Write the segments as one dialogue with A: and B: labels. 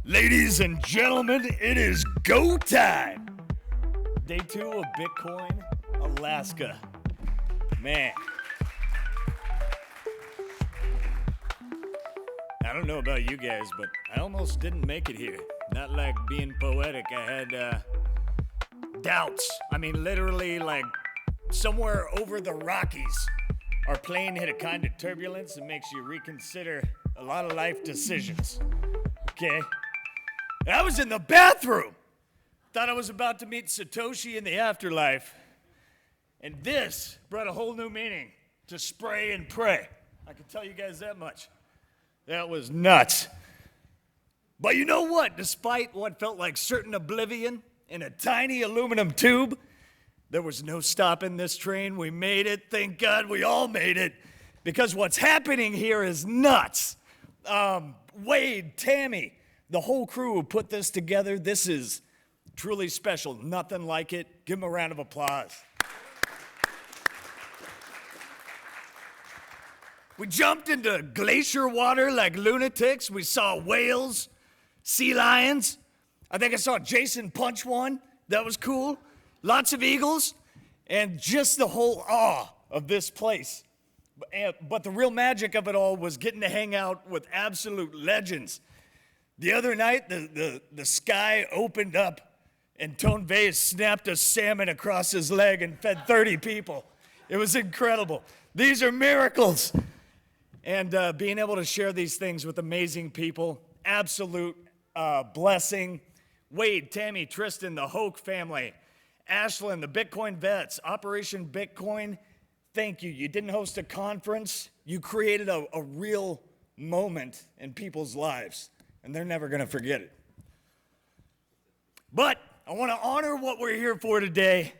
A: Ladies and gentlemen, it is go time. Day 2 of Bitcoin, Alaska. Man. I don't know about you guys, but I almost didn't make it here. Not like being poetic. I had doubts. I mean, literally, like somewhere over the Rockies, our plane hit a kind of turbulence that makes you reconsider a lot of life decisions. Okay? I was in the bathroom. Thought I was about to meet Satoshi in the afterlife. And this brought a whole new meaning to spray and pray. I can tell you guys that much. That was nuts. But you know what? Despite what felt like certain oblivion in a tiny aluminum tube, there was no stopping this train. We made it. Thank God we all made it. Because what's happening here is nuts. Wade, Tammy, the whole crew who put this together, this is truly special. Nothing like it. Give them a round of applause. We jumped into glacier water like lunatics. We saw whales, sea lions. I think I saw Jason punch one. That was cool. Lots of eagles. And just the whole awe of this place. But the real magic of it all was getting to hang out with absolute legends. The other night, the sky opened up and Vays snapped a salmon across his leg and fed 30 people. It was incredible. These are miracles. And being able to share these things with amazing people, absolute blessing. Wade, Tammy, Tristan, the Hoke family, Ashlyn, the Bitcoin vets, Operation Bitcoin, thank you. You didn't host a conference. You created a real moment in people's lives, and they're never going to forget it. But I want to honor what we're here for today,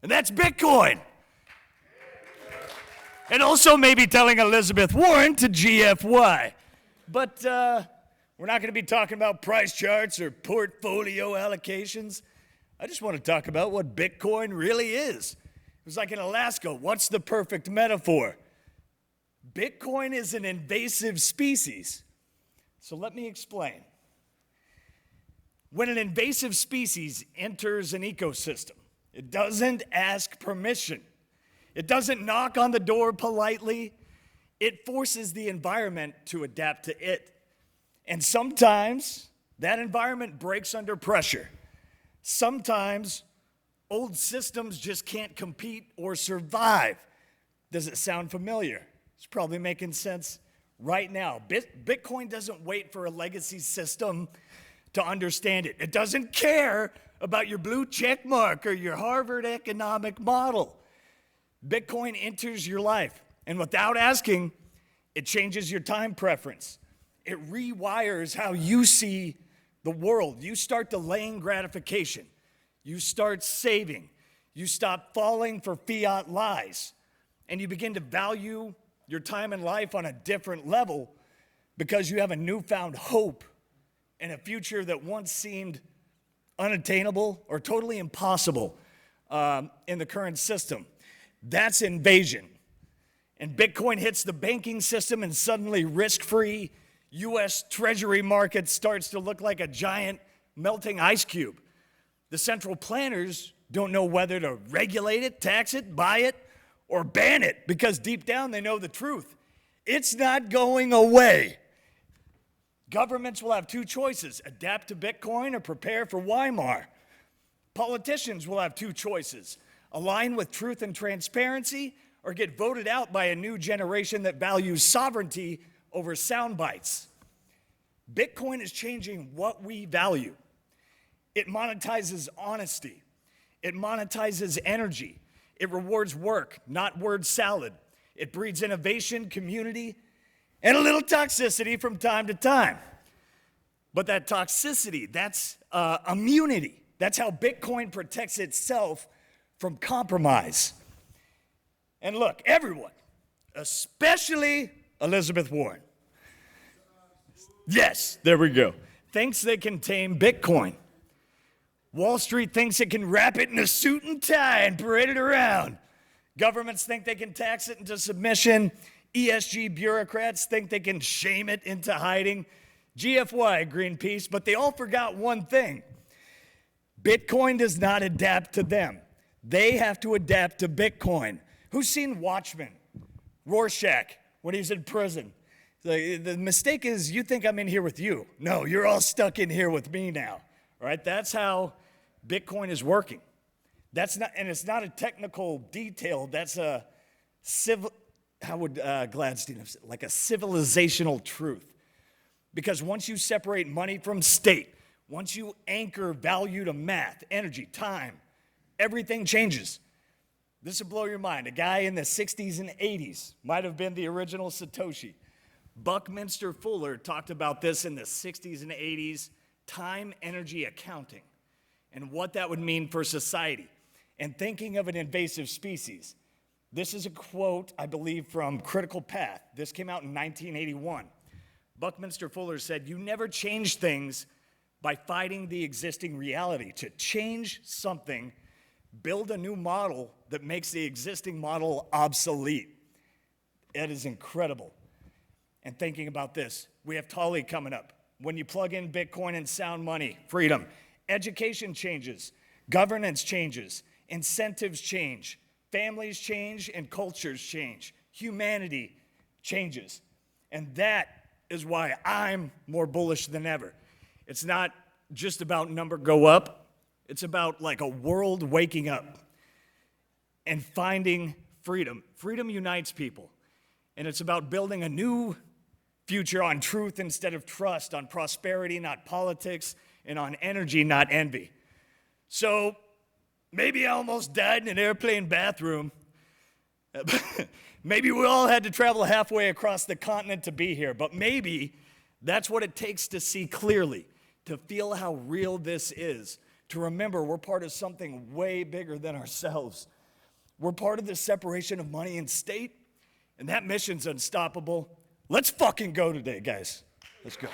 A: and that's Bitcoin. And also maybe telling Elizabeth Warren to GFY. But we're not going to be talking about price charts or portfolio allocations. I just want to talk about what Bitcoin really is. It was like in Alaska, what's the perfect metaphor? Bitcoin is an invasive species. So let me explain. When an invasive species enters an ecosystem, it doesn't ask permission. It doesn't knock on the door politely. It forces the environment to adapt to it. And sometimes that environment breaks under pressure. Sometimes old systems just can't compete or survive. Does it sound familiar? It's probably making sense right now. Bitcoin doesn't wait for a legacy system to understand it. It doesn't care about your blue check mark or your Harvard economic model. Bitcoin enters your life, and without asking, it changes your time preference. It rewires how you see the world. You start delaying gratification. You start saving. You stop falling for fiat lies, and you begin to value your time in life on a different level because you have a newfound hope in a future that once seemed unattainable or totally impossible in the current system. That's invasion. And Bitcoin hits the banking system, and suddenly risk-free U.S. Treasury market starts to look like a giant melting ice cube. The central planners don't know whether to regulate it, tax it, buy it, or ban it, because deep down they know the truth. It's not going away. Governments will have two choices: adapt to Bitcoin or prepare for Weimar. Politicians will have two choices: align with truth and transparency, or get voted out by a new generation that values sovereignty over sound bites. Bitcoin is changing what we value. It monetizes honesty. It monetizes energy. It rewards work, not word salad. It breeds innovation, community, and a little toxicity from time to time. But that toxicity, that's immunity. That's how Bitcoin protects itself from compromise. And look, everyone, especially Elizabeth Warren. Yes, there we go. Thinks they can tame Bitcoin. Wall Street thinks it can wrap it in a suit and tie and parade it around. Governments think they can tax it into submission. ESG bureaucrats think they can shame it into hiding. GFY, Greenpeace, but they all forgot one thing. Bitcoin does not adapt to them. They have to adapt to Bitcoin. Who's seen Watchmen? Rorschach, when he's in prison. The mistake is you think I'm in here with you. No, you're all stuck in here with me now. All right, that's how Bitcoin is working. That's not, and it's not a technical detail. That's a civil, how would Gladstein have said, like a civilizational truth. Because once you separate money from state, once you anchor value to math, energy, time, everything changes. This will blow your mind. A guy in the 60s and 80s might have been the original Satoshi. Buckminster Fuller talked about this in the 60s and 80s, time energy accounting, and what that would mean for society, and thinking of an invasive species. This is a quote, I believe, from Critical Path. This came out in 1981. Buckminster Fuller said, "You never change things by fighting the existing reality. To change something, build a new model that makes the existing model obsolete." It is incredible. And thinking about this, we have Tali coming up. When you plug in Bitcoin and sound money, freedom, education changes, governance changes, incentives change, families change, and cultures change. Humanity changes. And that is why I'm more bullish than ever. It's not just about number go up. It's about like a world waking up and finding freedom. Freedom unites people. And it's about building a new future on truth instead of trust, on prosperity, not politics, and on energy, not envy. So maybe I almost died in an airplane bathroom. Maybe we all had to travel halfway across the continent to be here, but maybe that's what it takes to see clearly, to feel how real this is, to remember we're part of something way bigger than ourselves. We're part of the separation of money and state, and that mission's unstoppable. Let's fucking go today, guys. Let's go.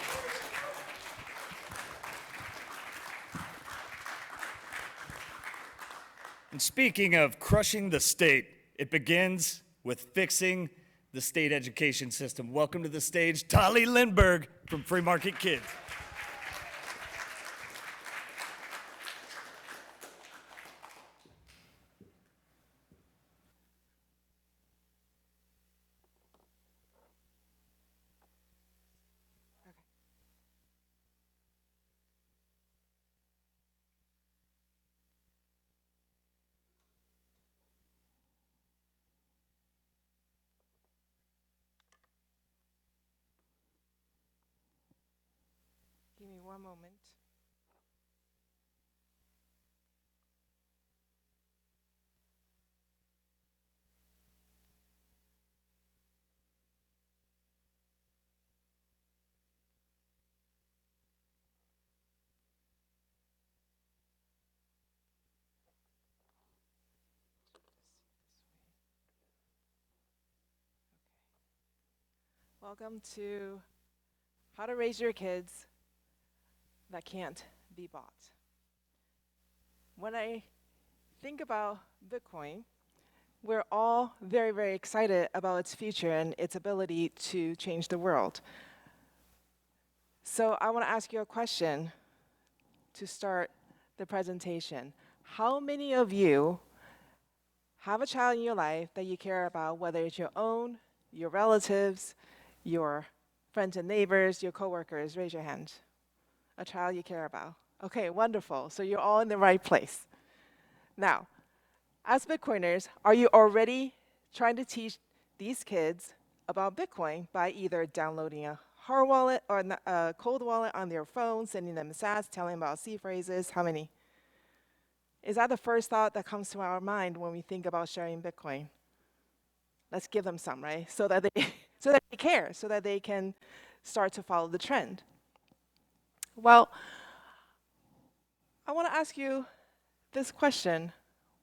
A: And speaking of crushing the state, it begins with fixing the state education system. Welcome to the stage, Tali Lindbergh from Free Market Kids.
B: Give me one moment. Welcome to How to Raise Your Kids That Can't Be Bought. When I think about Bitcoin, we're all very, very excited about its future and its ability to change the world. So I want to ask you a question to start the presentation. How many of you have a child in your life that you care about, whether it's your own, your relatives, your friends and neighbors, your coworkers? Raise your hand. A child you care about. Okay, wonderful. So you're all in the right place. Now, as Bitcoiners, are you already trying to teach these kids about Bitcoin by either downloading a hard wallet or a cold wallet on their phone, sending them sats, telling them about C phrases? How many? Is that the first thought that comes to our mind when we think about sharing Bitcoin? Let's give them some, right? So that they care, so that they can start to follow the trend. Well, I want to ask you this question.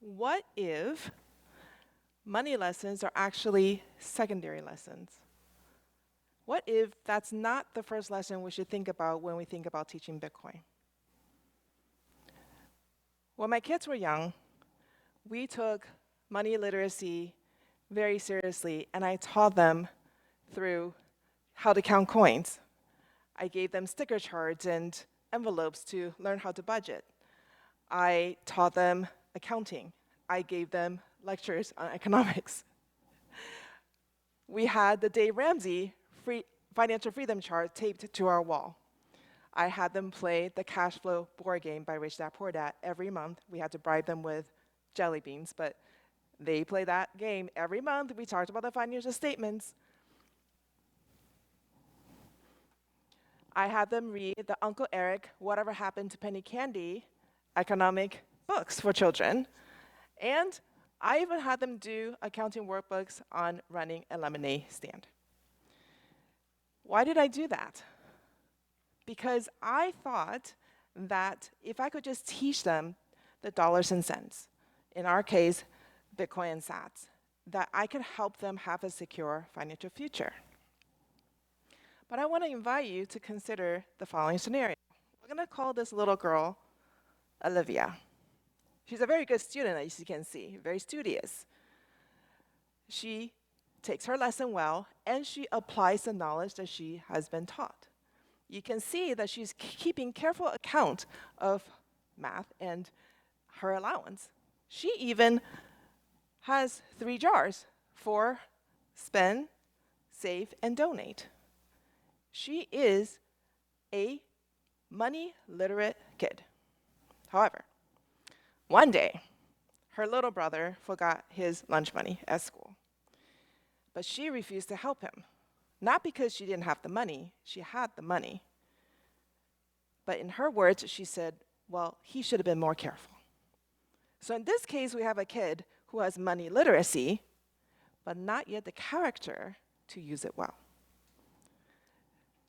B: What if money lessons are actually secondary lessons? What if that's not the first lesson we should think about when we think about teaching Bitcoin? When my kids were young, we took money literacy very seriously, and I taught them through how to count coins. I gave them sticker charts and envelopes to learn how to budget. I taught them accounting. I gave them lectures on economics. We had the Dave Ramsey financial freedom chart taped to our wall. I had them play the cash flow board game by Rich Dad Poor Dad every month. We had to bribe them with jelly beans, but they play that game every month. We talked about the financial statements. I had them read the Uncle Eric, Whatever Happened to Penny Candy economic books for children. And I even had them do accounting workbooks on running a lemonade stand. Why did I do that? Because I thought that if I could just teach them the dollars and cents, in our case, Bitcoin and Sats, that I could help them have a secure financial future. But I want to invite you to consider the following scenario. We're going to call this little girl Olivia. She's a very good student, as you can see, very studious. She takes her lesson well, and she applies the knowledge that she has been taught. You can see that she's keeping careful account of math and her allowance. She even has 3 jars for spend, save, and donate. She is a money literate kid. However, one day, her little brother forgot his lunch money at school. But she refused to help him. Not because she didn't have the money, she had the money. But in her words, she said, well, he should have been more careful. So in this case, we have a kid who has money literacy, but not yet the character to use it well.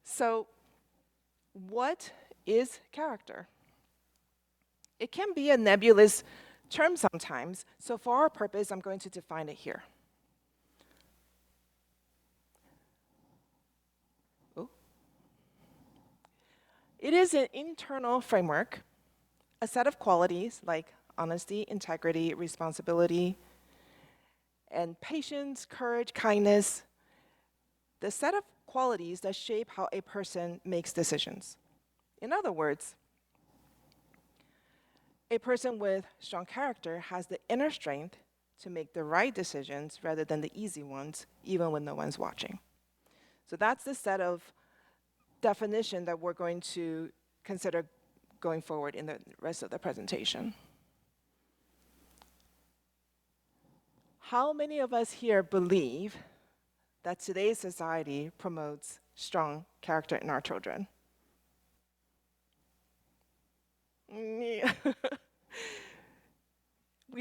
B: So what is character? It can be a nebulous term sometimes, so for our purpose, I'm going to define it here. It is an internal framework, a set of qualities like honesty, integrity, responsibility, and patience, courage, kindness, the set of qualities that shape how a person makes decisions. In other words, a person with strong character has the inner strength to make the right decisions rather than the easy ones, even when no one's watching. So that's the set of definition that we're going to consider going forward in the rest of the presentation. How many of us here believe that today's society promotes strong character in our children? We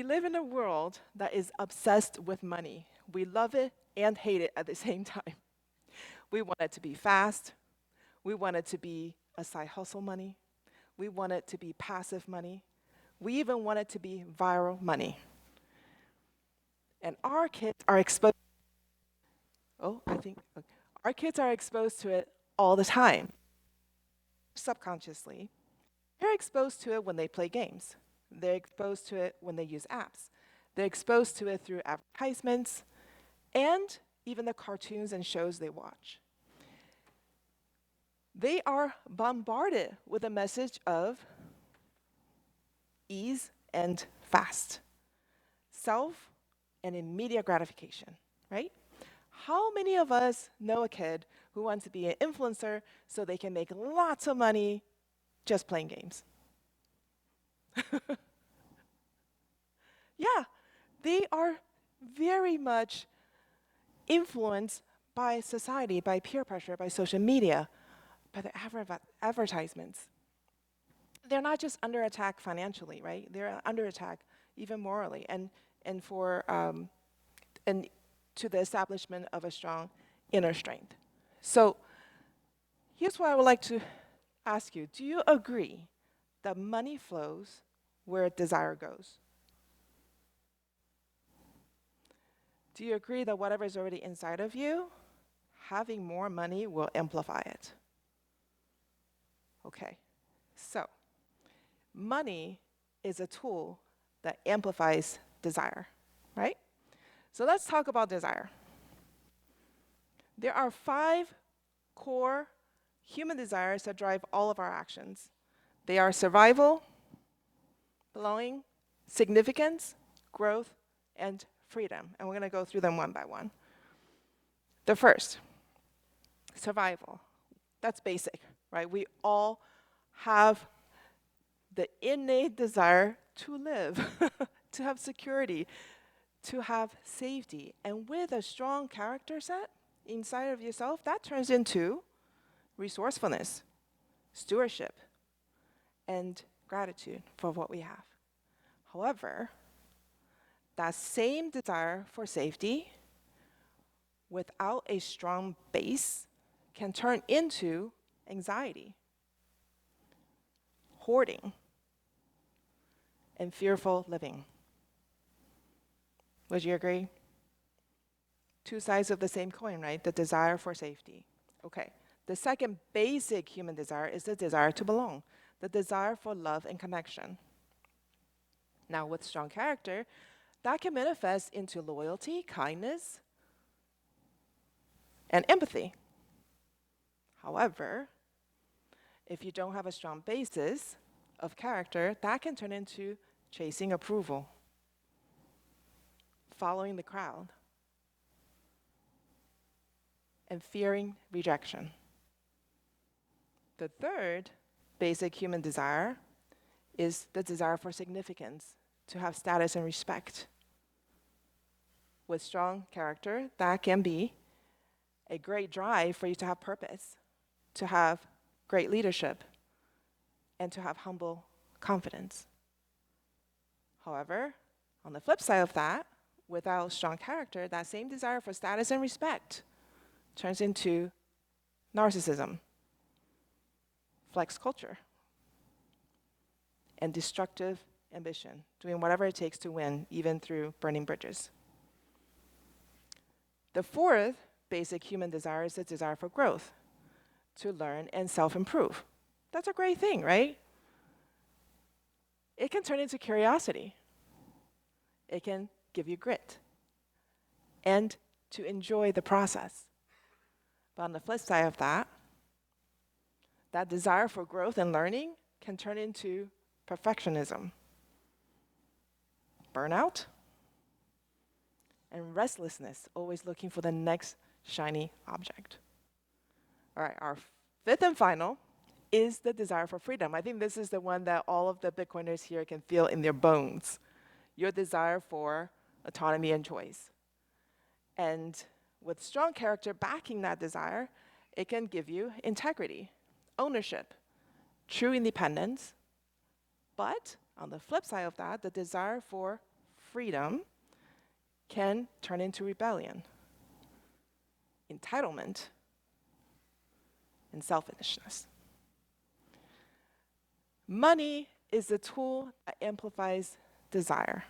B: live in a world that is obsessed with money. We love it and hate it at the same time. We want it to be fast. We want it to be a side hustle money. We want it to be passive money. We even want it to be viral money. And our kids are exposed. Our kids are exposed to it all the time. Subconsciously, they're exposed to it when they play games. They're exposed to it when they use apps. They're exposed to it through advertisements and even the cartoons and shows they watch. They are bombarded with a message of ease and fast, self and immediate gratification, right? How many of us know a kid who wants to be an influencer so they can make lots of money just playing games? Yeah, they are very much influenced by society, by peer pressure, by social media, by the advertisements. They're not just under attack financially, right? They're under attack even morally, and to the establishment of a strong inner strength. So here's what I would like to ask you. Do you agree that money flows where desire goes? Do you agree that whatever is already inside of you, having more money will amplify it? Okay, so money is a tool that amplifies desire, right? So let's talk about desire. There are 5 core human desires that drive all of our actions. They are survival, belonging, significance, growth, and freedom. And we're going to go through them one by one. The first, survival. That's basic, right? We all have the innate desire to live, to have security, to have safety. And with a strong character set inside of yourself, that turns into resourcefulness, stewardship, and gratitude for what we have. However, that same desire for safety without a strong base can turn into anxiety, hoarding, and fearful living. Would you agree? Two sides of the same coin, right? The desire for safety. Okay. The second basic human desire is the desire to belong, the desire for love and connection. Now, with strong character, that can manifest into loyalty, kindness, and empathy. However, if you don't have a strong basis of character, that can turn into chasing approval, following the crowd, and fearing rejection. The third basic human desire is the desire for significance, to have status and respect. With strong character, that can be a great drive for you to have purpose, to have great leadership, and to have humble confidence. However, on the flip side of that, without strong character, that same desire for status and respect turns into narcissism, flex culture, and destructive ambition, doing whatever it takes to win, even through burning bridges. The fourth basic human desire is the desire for growth, to learn and self-improve. That's a great thing, right? It can turn into curiosity. It can give you grit and to enjoy the process. But on the flip side of that, that desire for growth and learning can turn into perfectionism, burnout, and restlessness, always looking for the next shiny object. All right, our fifth and final is the desire for freedom. I think this is the one that all of the Bitcoiners here can feel in their bones. Your desire for autonomy and choice. And with strong character backing that desire, it can give you integrity, ownership, true independence. But on the flip side of that, the desire for freedom can turn into rebellion, entitlement, and selfishness. Money is the tool that amplifies desire.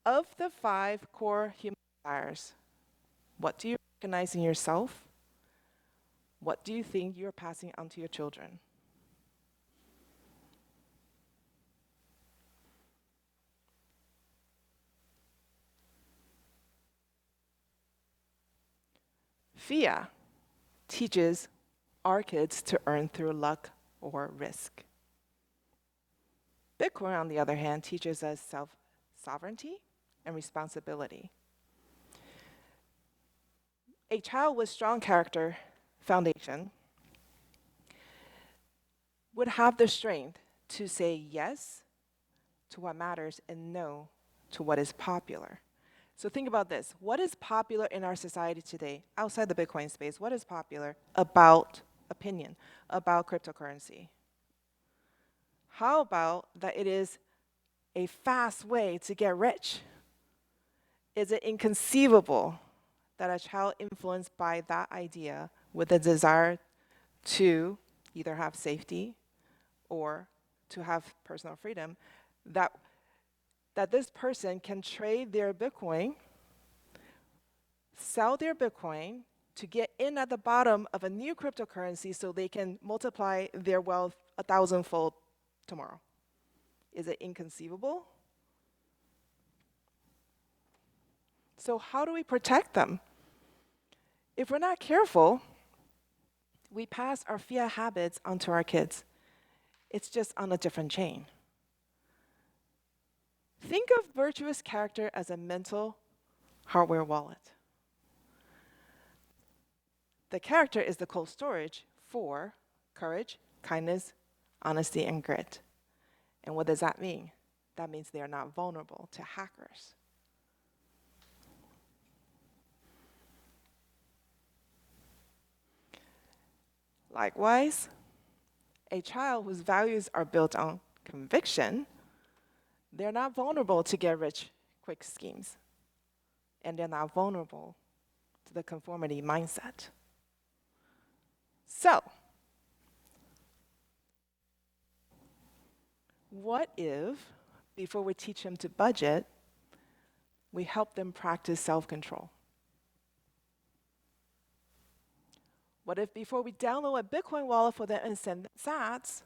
B: Of the 5 core human desires, what do you recognize in yourself? What do you think you're passing on to your children? FIA teaches our kids to earn through luck or risk. Bitcoin, on the other hand, teaches us self-sovereignty and responsibility. A child with strong character foundation would have the strength to say yes to what matters and no to what is popular. So think about this. What is popular in our society today, outside the Bitcoin space? What is popular about opinion, about cryptocurrency? How about that it is a fast way to get rich? Is it inconceivable that a child influenced by that idea with a desire to either have safety or to have personal freedom, that this person can trade their Bitcoin, sell their Bitcoin to get in at the bottom of a new cryptocurrency so they can multiply their wealth 1,000-fold tomorrow? Is it inconceivable? So how do we protect them? If we're not careful, we pass our fear habits onto our kids. It's just on a different chain. Think of virtuous character as a mental hardware wallet. The character is the cold storage for courage, kindness, honesty, and grit. And what does that mean? That means they are not vulnerable to hackers. Likewise, a child whose values are built on conviction, they're not vulnerable to get-rich-quick schemes. And they're not vulnerable to the conformity mindset. So, what if, before we teach them to budget, we help them practice self-control? What if before we download a Bitcoin wallet for them and send them sats,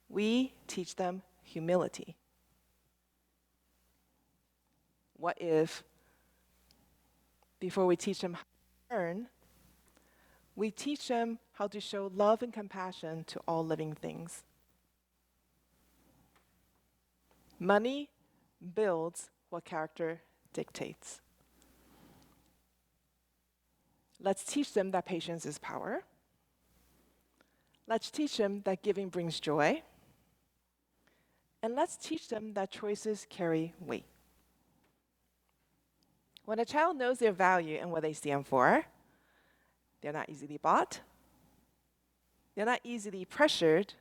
B: we teach them humility? What if before we teach them how to earn, we teach them how to show love and compassion to all living things? Money builds what character dictates. Let's teach them that patience is power. Let's teach them that giving brings joy. And let's teach them that choices carry weight. When a child knows their value and what they stand for, they're not easily bought, they're not easily pressured,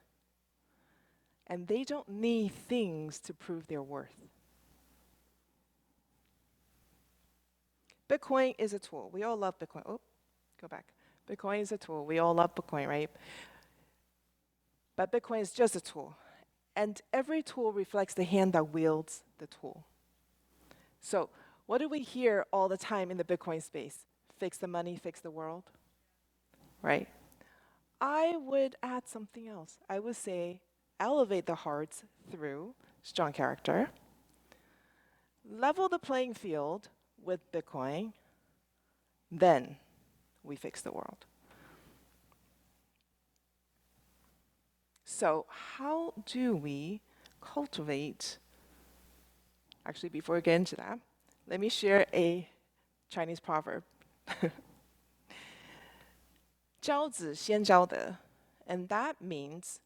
B: and they don't need things to prove their worth. Bitcoin is a tool. We all love Bitcoin. Oh, go back. Bitcoin is a tool. We all love Bitcoin, right? But Bitcoin is just a tool. And every tool reflects the hand that wields the tool. So, what do we hear all the time in the Bitcoin space? Fix the money, fix the world, right? I would add something else. I would say elevate the hearts through strong character, level the playing field with Bitcoin, then we fix the world. So how do we cultivate, actually before we get into that, let me share a Chinese proverb. 教子先教德, and that means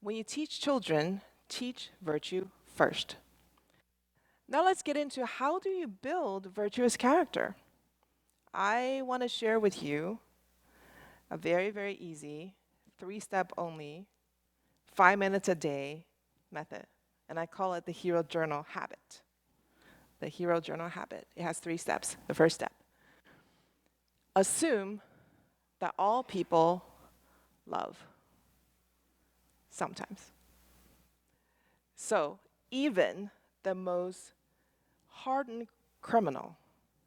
B: when you teach children, teach virtue first. Now let's get into how do you build virtuous character. I want to share with you a very, very easy, 3-step only, 5 minutes a day method. And I call it the hero journal habit. The hero journal habit. It has 3 steps. The first step: assume that all people love. Sometimes. So even the most hardened criminal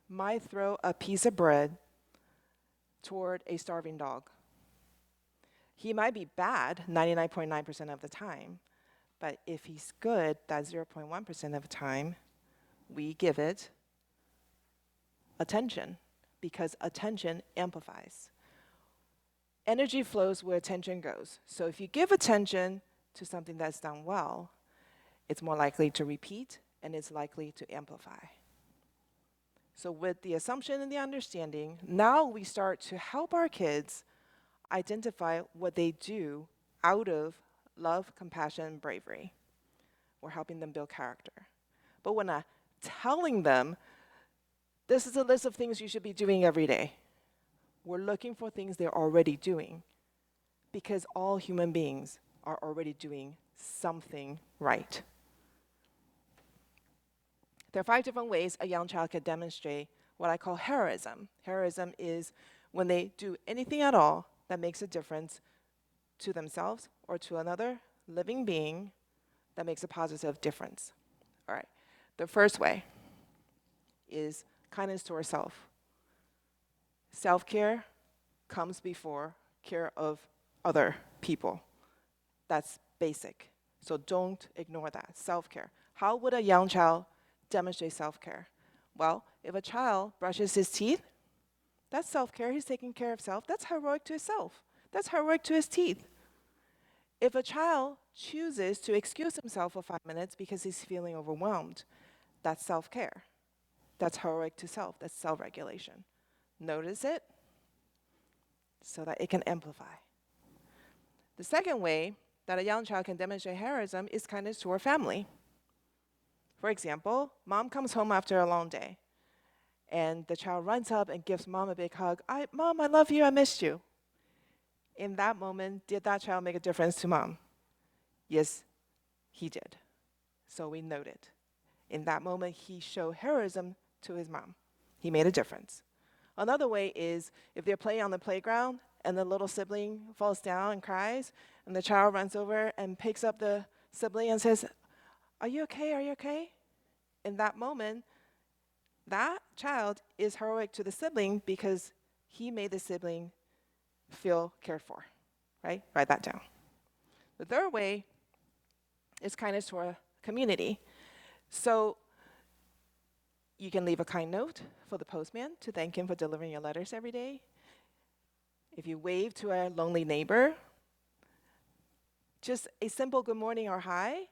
B: might throw a piece of bread toward a starving dog. He might be bad 99.9% of the time, but if he's good, that 0.1% of the time, we give it attention, because attention amplifies. Energy flows where attention goes. So if you give attention to something that's done well, it's more likely to repeat, and it's likely to amplify. So with the assumption and the understanding, now we start to help our kids identify what they do out of love, compassion, and bravery. We're helping them build character. But we're not telling them, this is a list of things you should be doing every day. We're looking for things they're already doing, because all human beings are already doing something right. There are 5 different ways a young child can demonstrate what I call heroism. Heroism is when they do anything at all that makes a difference to themselves or to another living being that makes a positive difference. All right. The first way is kindness to ourselves. Self-care comes before care of other people. That's basic. So don't ignore that. Self-care. How would a young child demonstrate self-care? Well, if a child brushes his teeth, That's self-care. He's taking care of self. That's heroic to himself. That's heroic to his teeth. If a child chooses to excuse himself for 5 minutes because he's feeling overwhelmed, that's self-care. That's heroic to self. That's self-regulation. Notice it so that it can amplify. The second way that a young child can demonstrate heroism is kindness to her family. For example, mom comes home after a long day, and the child runs up and gives mom a big hug. Mom, I love you, I missed you. In that moment, did that child make a difference to mom? Yes, he did. So we note it. In that moment, he showed heroism to his mom. He made a difference. Another way is if they're playing on the playground and the little sibling falls down and cries, and the child runs over and picks up the sibling and says, "Are you okay? Are you okay?" In that moment, that child is heroic to the sibling because he made the sibling feel cared for, right? Write that down. The third way is kindness to our community. So you can leave a kind note for the postman to thank him for delivering your letters every day. If you wave to a lonely neighbor, just a simple good morning or hi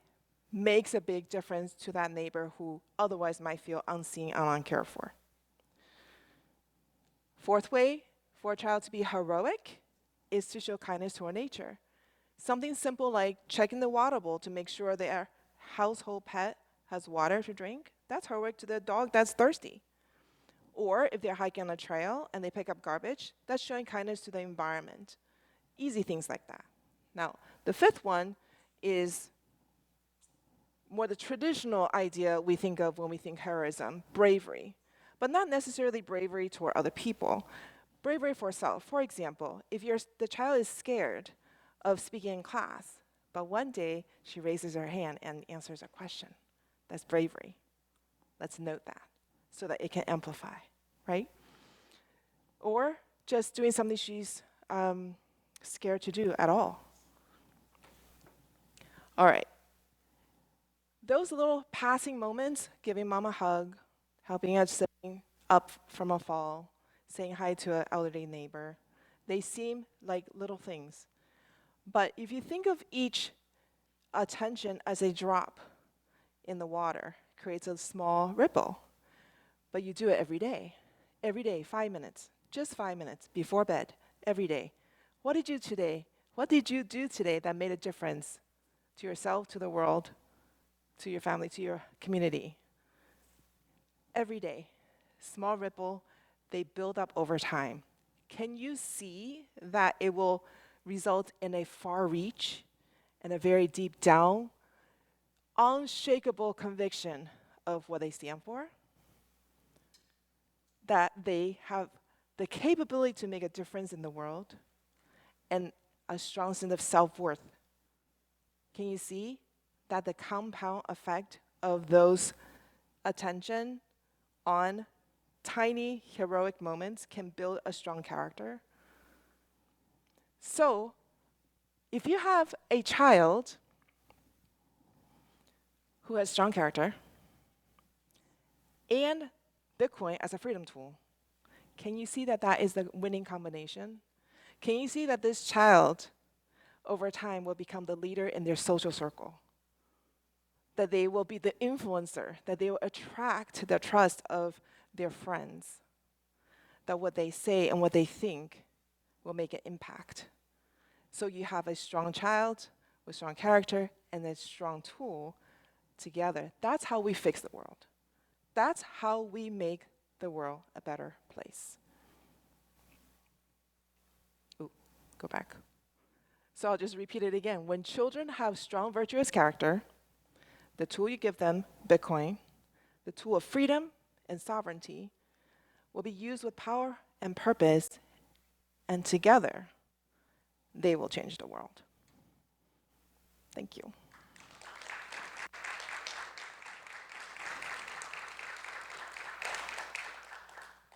B: makes a big difference to that neighbor who otherwise might feel unseen and uncared for. Fourth way for a child to be heroic is to show kindness to our nature. Something simple like checking the water bowl to make sure their household pet has water to drink, that's heroic to the dog that's thirsty. Or if they're hiking on a trail and they pick up garbage, that's showing kindness to the environment. Easy things like that. Now, the fifth one is more the traditional idea we think of when we think heroism, bravery. But not necessarily bravery toward other people. Bravery for self. For example, if the child is scared of speaking in class, but one day she raises her hand and answers a question, that's bravery. Let's note that so that it can amplify, right? Or just doing something she's scared to do at all. All right. Those little passing moments, giving mom a hug, helping a sibling up from a fall, saying hi to an elderly neighbor, they seem like little things. But if you think of each attention as a drop in the water, it creates a small ripple. But you do it every day, 5 minutes, just 5 minutes before bed, every day. What did you do today? What did you do today that made a difference to yourself, to the world, to your family, to your community? Every day, small ripple, they build up over time. Can you see that it will result in a far reach and a very deep down, unshakable conviction of what they stand for? That they have the capability to make a difference in the world and a strong sense of self-worth. Can you see that the compound effect of those attention on tiny heroic moments can build a strong character? So, if you have a child who has strong character and Bitcoin as a freedom tool, can you see that that is the winning combination? Can you see that this child over time will become the leader in their social circle? That they will be the influencer, that they will attract the trust of their friends, that what they say and what they think will make an impact. So you have a strong child with strong character and a strong tool together. That's how we fix the world. That's how we make the world a better place. Ooh, go back. So I'll just repeat it again. When children have strong, virtuous character, the tool you give them, Bitcoin, the tool of freedom and sovereignty, will be used with power and purpose, and together, they will change the world. Thank you.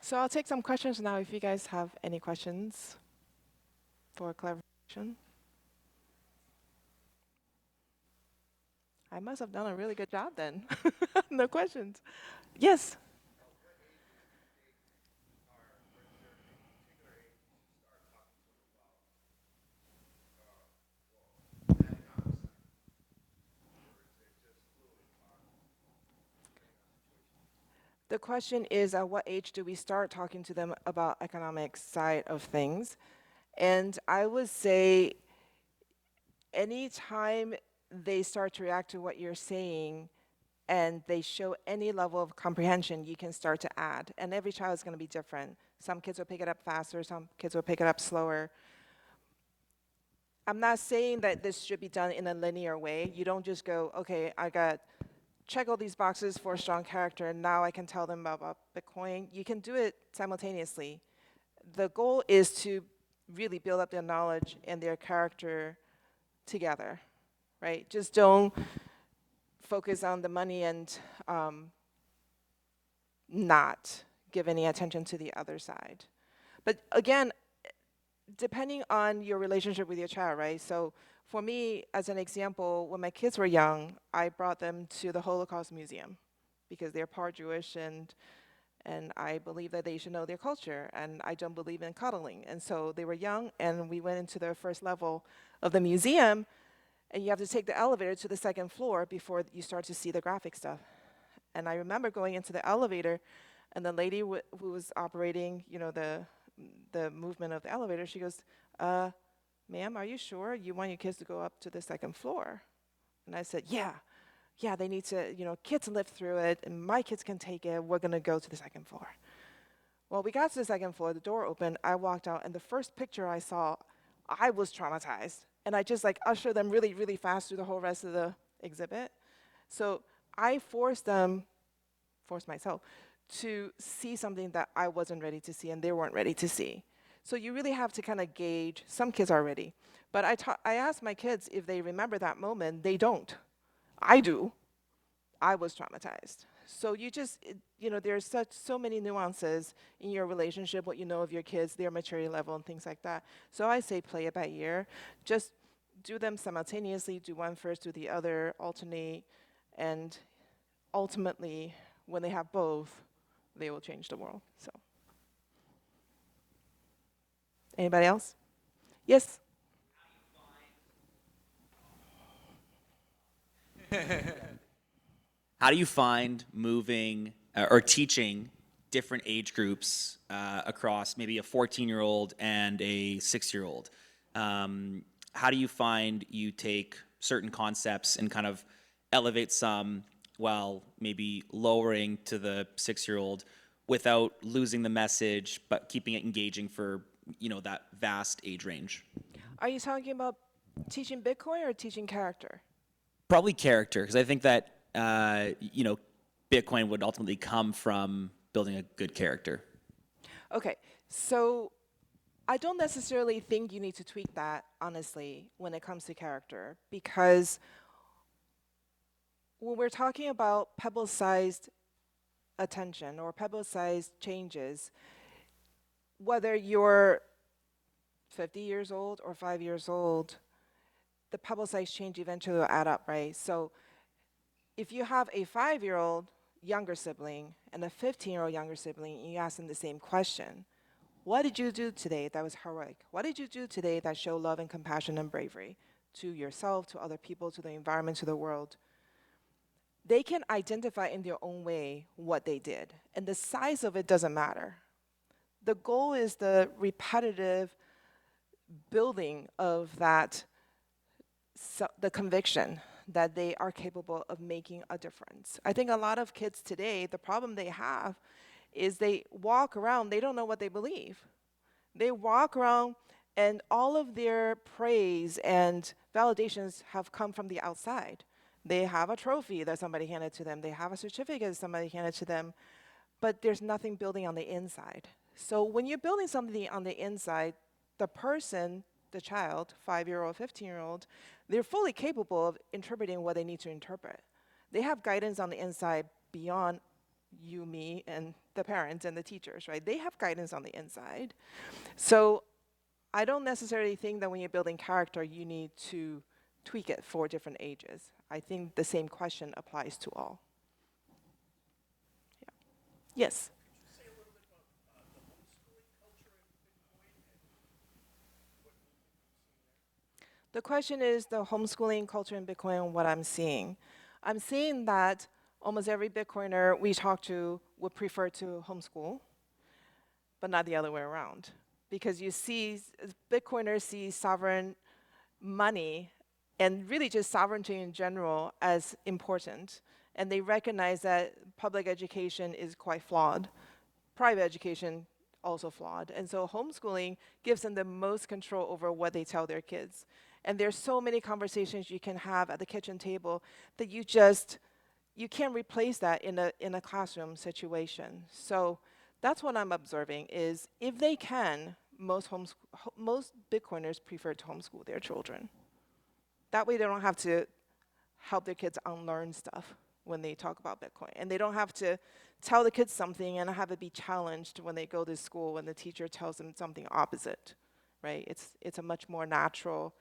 B: So I'll take some questions now if you guys have any questions for clarification. I must have done a really good job then. No questions. Yes? The question is, at what age do we start talking to them about economic side of things? And I would say anytime they start to react to what you're saying and they show any level of comprehension, you can start to add. And every child is going to be different. Some kids will pick it up faster, some kids will pick it up slower. I'm not saying that this should be done in a linear way. You don't just go, okay, I got check all these boxes for a strong character, and now I can tell them about Bitcoin. You can do it simultaneously. The goal is to really build up their knowledge and their character together, right? Just don't focus on the money and not give any attention to the other side. But again, depending on your relationship with your child, right? So for me, as an example, when my kids were young, I brought them to the Holocaust Museum because they're part Jewish and I believe that they should know their culture, and I don't believe in coddling. And so they were young, and we went into the first level of the museum, and you have to take the elevator to the second floor before you start to see the graphic stuff. And I remember going into the elevator, and the lady who was operating, the movement of the elevator, she goes, ma'am, are you sure you want your kids to go up to the second floor? And I said, yeah, they need to, kids live through it, and my kids can take it. We're going to go to the second floor. Well, we got to the second floor, the door opened, I walked out, and the first picture I saw, I was traumatized. And I just ushered them really, really fast through the whole rest of the exhibit. So I forced myself to see something that I wasn't ready to see and they weren't ready to see. So you really have to kind of gauge. Some kids are ready. But I asked my kids if they remember that moment. They don't. I do. I was traumatized. So you just, there's so many nuances in your relationship, what you know of your kids, their maturity level, and things like that. So I say play it by ear. Just do them simultaneously, do one first, do the other, alternate, and ultimately, when they have both, they will change the world. So, anybody else? Yes?
C: How do you find moving or teaching different age groups across maybe a 14-year-old and a 6-year-old? How do you find you take certain concepts and kind of elevate some while maybe lowering to the 6-year-old without losing the message, but keeping it engaging for, that vast age range?
B: Are you talking about teaching Bitcoin or teaching character?
C: Probably character, because I think that, Bitcoin would ultimately come from building a good character.
B: Okay, so I don't necessarily think you need to tweak that, honestly, when it comes to character, because when we're talking about pebble-sized attention or pebble-sized changes, whether you're 50 years old or 5 years old, the pebble-sized change eventually will add up, right? So if you have a 5-year-old younger sibling and a 15-year-old younger sibling, and you ask them the same question, what did you do today that was heroic? What did you do today that showed love and compassion and bravery to yourself, to other people, to the environment, to the world? They can identify in their own way what they did, and the size of it doesn't matter. The goal is the repetitive building of that, the conviction that they are capable of making a difference. I think a lot of kids today, the problem they have is they walk around, they don't know what they believe. They walk around and all of their praise and validations have come from the outside. They have a trophy that somebody handed to them. They have a certificate that somebody handed to them, but there's nothing building on the inside. So when you're building something on the inside, the person, the child, 5-year-old, 15-year-old, they're fully capable of interpreting what they need to interpret. They have guidance on the inside beyond you, me, and the parents and the teachers, right? They have guidance on the inside. So I don't necessarily think that when you're building character, you need to tweak it for different ages. I think the same question applies to all. Yeah. Yes?
A: Say a little bit about the homeschooling culture in Bitcoin and what movement you've seen there.
B: The question is the homeschooling culture in Bitcoin and what I'm seeing. I'm seeing that almost every Bitcoiner we talk to would prefer to homeschool, but not the other way around. Because you see, Bitcoiners see sovereign money and really just sovereignty in general as important. And they recognize that public education is quite flawed. Private education also flawed. And so homeschooling gives them the most control over what they tell their kids. And there's so many conversations you can have at the kitchen table that you can't replace that in a classroom situation. So that's what I'm observing is if they can, most Bitcoiners prefer to homeschool their children. That way they don't have to help their kids unlearn stuff when they talk about Bitcoin. And they don't have to tell the kids something and have it be challenged when they go to school when the teacher tells them something opposite, right? It's a much more natural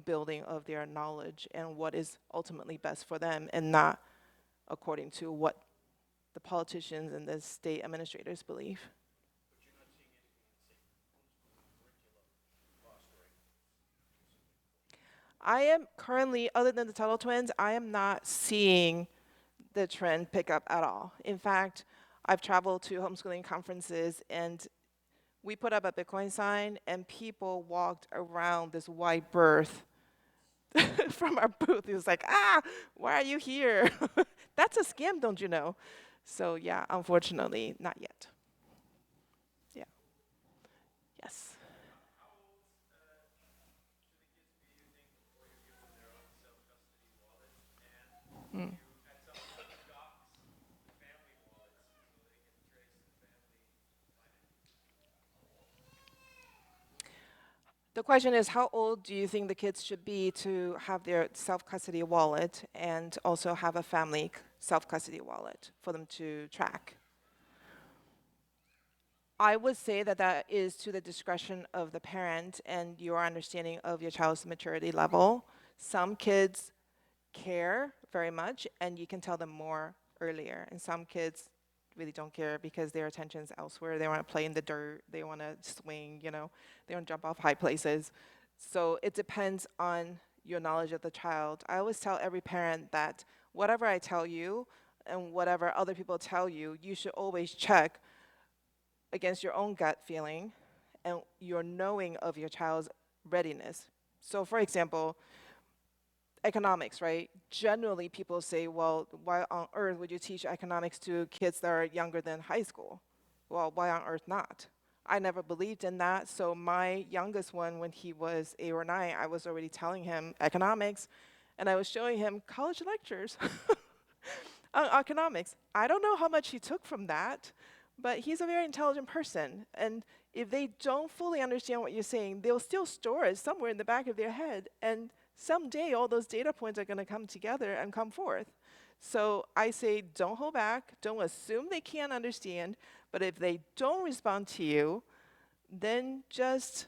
B: building of their knowledge and what is ultimately best for them and not according to what the politicians and the state administrators believe. I am currently, other than the Tuttle twins, I am not seeing the trend pick up at all. In fact, I've traveled to homeschooling conferences and we put up a Bitcoin sign and people walked around this white birth from our booth. It was like, why are you here? That's a scam, don't you know? So yeah, unfortunately, not yet. Yeah. Yes. Mm. The question is, how old do you think the kids should be to have their self-custody wallet and also have a family self-custody wallet for them to track? I would say that that is to the discretion of the parent and your understanding of your child's maturity level. Some kids care very much, and you can tell them more earlier. And some kids really don't care because their attention's elsewhere. They want to play in the dirt. They want to swing, they want to jump off high places. So it depends on your knowledge of the child. I always tell every parent that whatever I tell you and whatever other people tell you, you should always check against your own gut feeling and your knowing of your child's readiness. So for example, economics, right? Generally, people say, well, why on earth would you teach economics to kids that are younger than high school? Well, why on earth not? I never believed in that, so my youngest one, when he was 8 or 9, I was already telling him economics, and I was showing him college lectures on economics. I don't know how much he took from that, but he's a very intelligent person, and if they don't fully understand what you're saying, they'll still store it somewhere in the back of their head, and someday all those data points are going to come together and come forth. So I say don't hold back, don't assume they can't understand, but if they don't respond to you, then just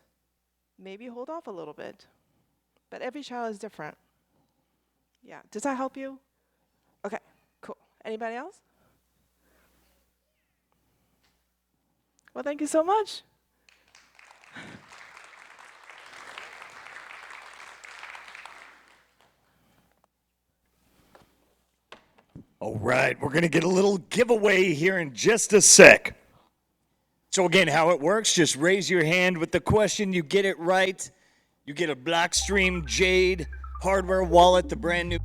B: maybe hold off a little bit. But every child is different. Yeah, does that help you? Okay, cool. Anybody else? Well, thank you so much.
A: All right, we're going to get a little giveaway here in just a sec. So again, how it works, just raise your hand with the question. You get it right, you get a Blackstream Jade hardware wallet, the brand new.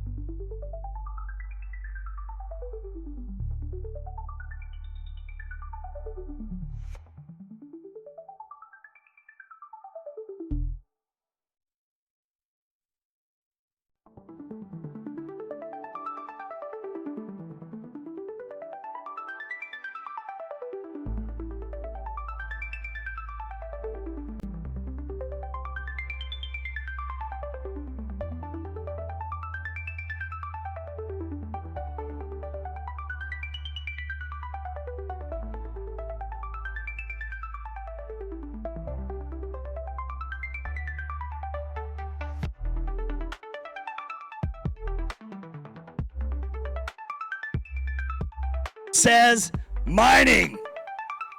A: Sazmining.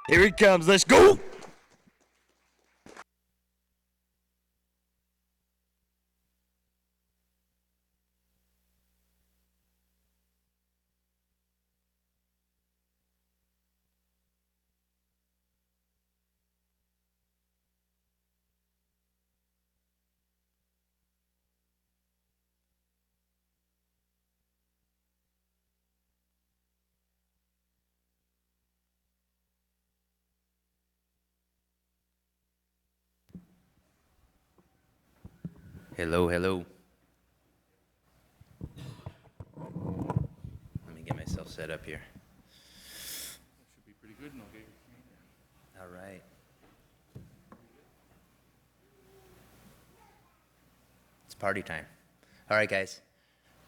A: Here he comes. Let's go.
D: Hello, hello. Let me get myself set up here.
A: Should be pretty good, and I'll get your
D: All right. It's party time. All right, guys,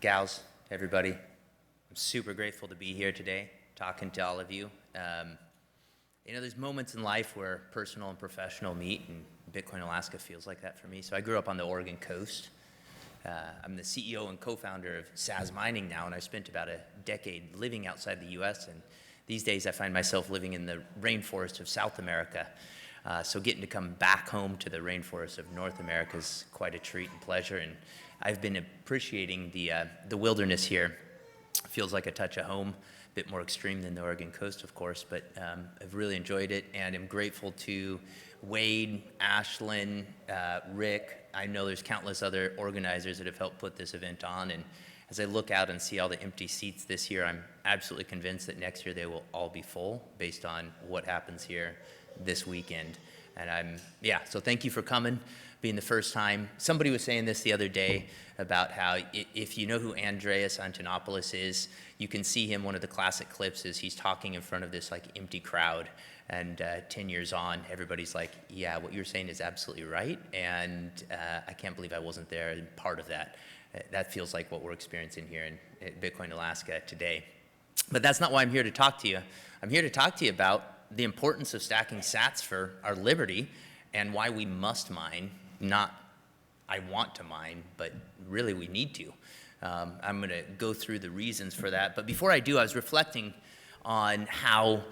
D: gals, everybody. I'm super grateful to be here today, talking to all of you. You know, there's moments in life where personal and professional meet, and Bitcoin Alaska feels like that for me. So I grew up on the Oregon coast. I'm the CEO and co-founder of Sazmining now, and I spent about a decade living outside the US, and these days I find myself living in the rainforest of South America. So getting to come back home to the rainforest of North America is quite a treat and pleasure, and I've been appreciating the wilderness here. Feels like a touch of home, a bit more extreme than the Oregon coast, of course, but I've really enjoyed it, and I'm grateful to Wade, Ashlyn, Rick. I know there's countless other organizers that have helped put this event on, and as I look out and see all the empty seats this year, I'm absolutely convinced that next year they will all be full based on what happens here this weekend. And so thank you for coming, being the first time. Somebody was saying this the other day about how if you know who Andreas Antonopoulos is, you can see him, one of the classic clips is he's talking in front of this like empty crowd, and 10 years on, everybody's like, yeah, what you're saying is absolutely right, and I can't believe I wasn't there and part of that. That feels like what we're experiencing here in Bitcoin Alaska today. But that's not why I'm here to talk to you. I'm here to talk to you about the importance of stacking sats for our liberty and why we must mine, not I want to mine, but really we need to. I'm going to go through the reasons for that. But before I do, I was reflecting on how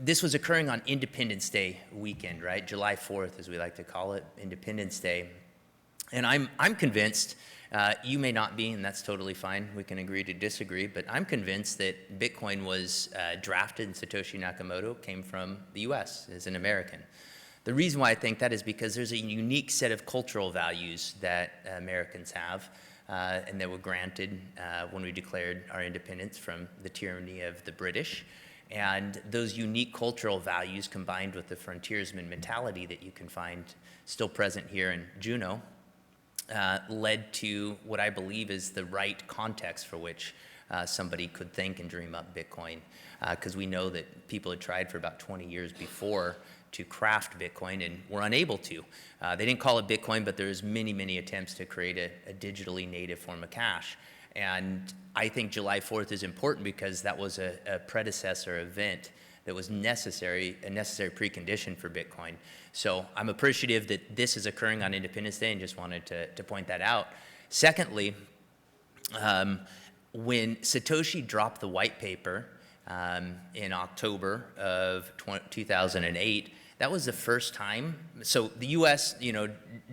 D: this was occurring on Independence Day weekend, right? July 4th, as we like to call it, Independence Day. And I'm convinced, you may not be, and that's totally fine. We can agree to disagree, but I'm convinced that Bitcoin was drafted and Satoshi Nakamoto came from the US as an American. The reason why I think that is because there's a unique set of cultural values that Americans have and that were granted when we declared our independence from the tyranny of the British. And those unique cultural values combined with the frontiersman mentality that you can find still present here in Juneau led to what I believe is the right context for which somebody could think and dream up Bitcoin. Because we know that people had tried for about 20 years before to craft Bitcoin and were unable to. They didn't call it Bitcoin, but there's many, many attempts to create a digitally native form of cash. And I think July 4th is important because that was a predecessor event that was necessary, a necessary precondition for Bitcoin. So I'm appreciative that this is occurring on Independence Day and just wanted to point that out. Secondly, when Satoshi dropped the white paper in October of 2008, that was the first time. So the US,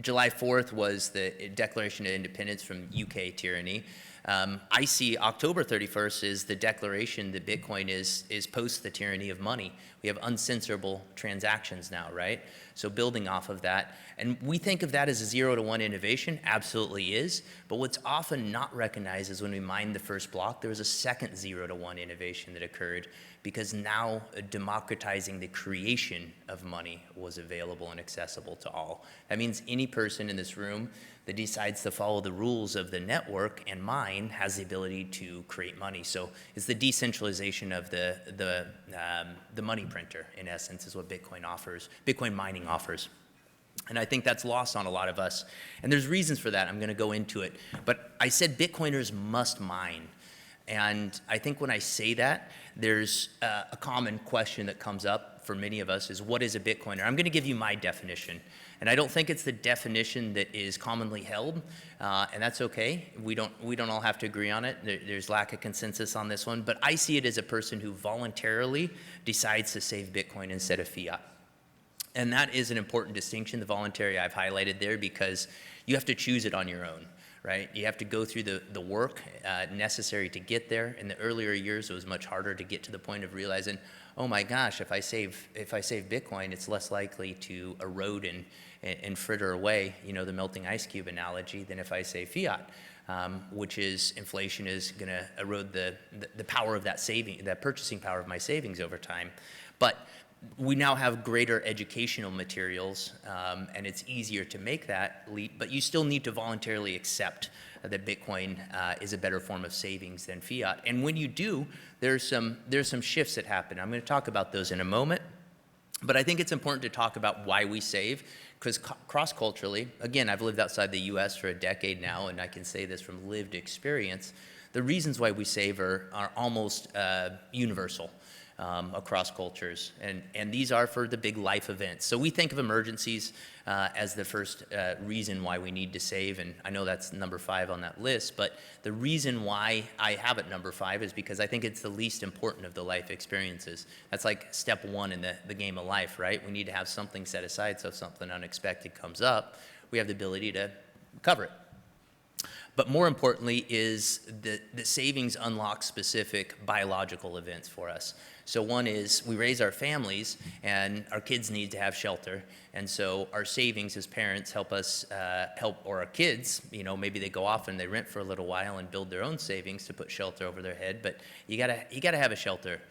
D: July 4th was the Declaration of Independence from UK tyranny. I see October 31st as the declaration that Bitcoin is post the tyranny of money. We have uncensorable transactions now, right? So building off of that, and we think of that as a 0-to-1 innovation, absolutely is, but what's often not recognized is when we mined the first block, there was a second 0-to-1 innovation that occurred because now democratizing the creation of money was available and accessible to all. That means any person in this room that decides to follow the rules of the network and mine has the ability to create money. So it's the decentralization of the money printer, in essence, is what Bitcoin offers, Bitcoin mining offers. And I think that's lost on a lot of us. And there's reasons for that. I'm going to go into it. But I said Bitcoiners must mine. And I think when I say that, there's a common question that comes up for many of us is, what is a Bitcoiner? I'm going to give you my definition. And I don't think it's the definition that is commonly held, and that's okay. We don't all have to agree on it. There's lack of consensus on this one. But I see it as a person who voluntarily decides to save Bitcoin instead of fiat. And that is an important distinction, the voluntary I've highlighted there, because you have to choose it on your own. Right? You have to go through the work necessary to get there. In the earlier years, it was much harder to get to the point of realizing, oh my gosh, if I save Bitcoin, it's less likely to erode and fritter away, the melting ice cube analogy, than if I save fiat, which is inflation is going to erode the power of that purchasing power of my savings over time. But we now have greater educational materials, and it's easier to make that leap, but you still need to voluntarily accept that Bitcoin is a better form of savings than fiat. And when you do, there's some shifts that happen. I'm going to talk about those in a moment, but I think it's important to talk about why we save, because cross-culturally, again, I've lived outside the US for a decade now, and I can say this from lived experience, the reasons why we save are almost universal. Across cultures, and these are for the big life events. So we think of emergencies as the first reason why we need to save, and I know that's number 5 on that list, but the reason why I have it number 5 is because I think it's the least important of the life experiences. That's like step 1 in the game of life, right? We need to have something set aside so if something unexpected comes up, we have the ability to cover it. But more importantly is the savings unlock specific biological events for us. So one is we raise our families and our kids need to have shelter. And so our savings as parents help us or our kids, maybe they go off and they rent for a little while and build their own savings to put shelter over their head. But you gotta have a shelter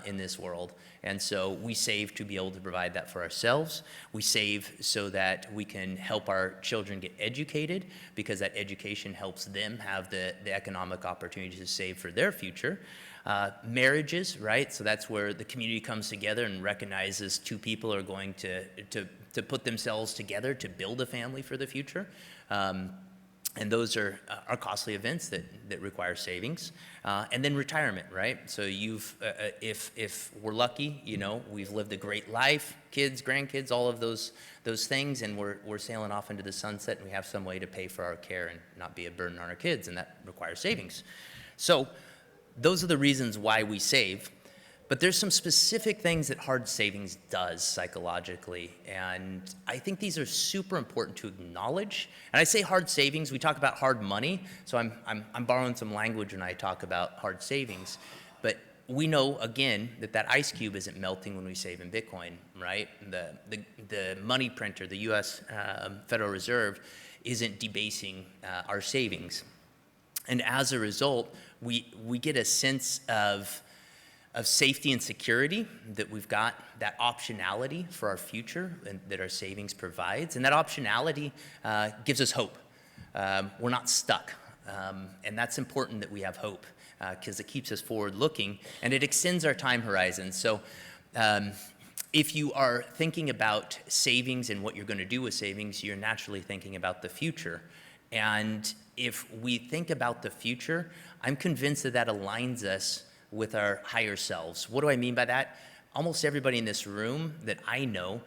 D: in this world. And so we save to be able to provide that for ourselves. We save so that we can help our children get educated, because that education helps them have the economic opportunity to save for their future. Marriages, right? So that's where the community comes together and recognizes two people are going to put themselves together to build a family for the future. And those are costly events that require savings. And then retirement, right? So if we're lucky, we've lived a great life, kids, grandkids, all of those things, and we're sailing off into the sunset, and we have some way to pay for our care and not be a burden on our kids, and that requires savings. So those are the reasons why we save. But there's some specific things that hard savings does psychologically, and I think these are super important to acknowledge. And I say hard savings, we talk about hard money, so I'm borrowing some language when I talk about hard savings. But we know, again, that ice cube isn't melting when we save in Bitcoin, right? The money printer, the US Federal Reserve, isn't debasing our savings. And as a result, we get a sense of safety and security, that we've got that optionality for our future and that our savings provides. And that optionality gives us hope. We're not stuck. And that's important that we have hope, because it keeps us forward looking and it extends our time horizon. So if you are thinking about savings and what you're going to do with savings, you're naturally thinking about the future. And if we think about the future, I'm convinced that aligns us with our higher selves. What do I mean by that? Almost everybody in this room that I know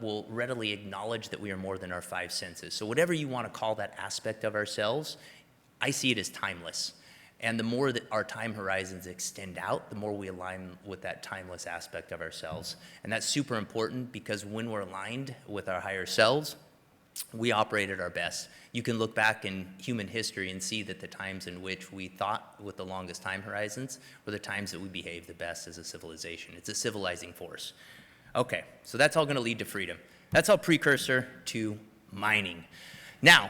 D: will readily acknowledge that we are more than our 5 senses. So whatever you want to call that aspect of ourselves, I see it as timeless. And the more that our time horizons extend out, the more we align with that timeless aspect of ourselves. And that's super important, because when we're aligned with our higher selves, we operate at our best. You can look back in human history and see that the times in which we thought with the longest time horizons were the times that we behaved the best as a civilization. It's a civilizing force. Okay, so that's all going to lead to freedom. That's all precursor to mining. Now,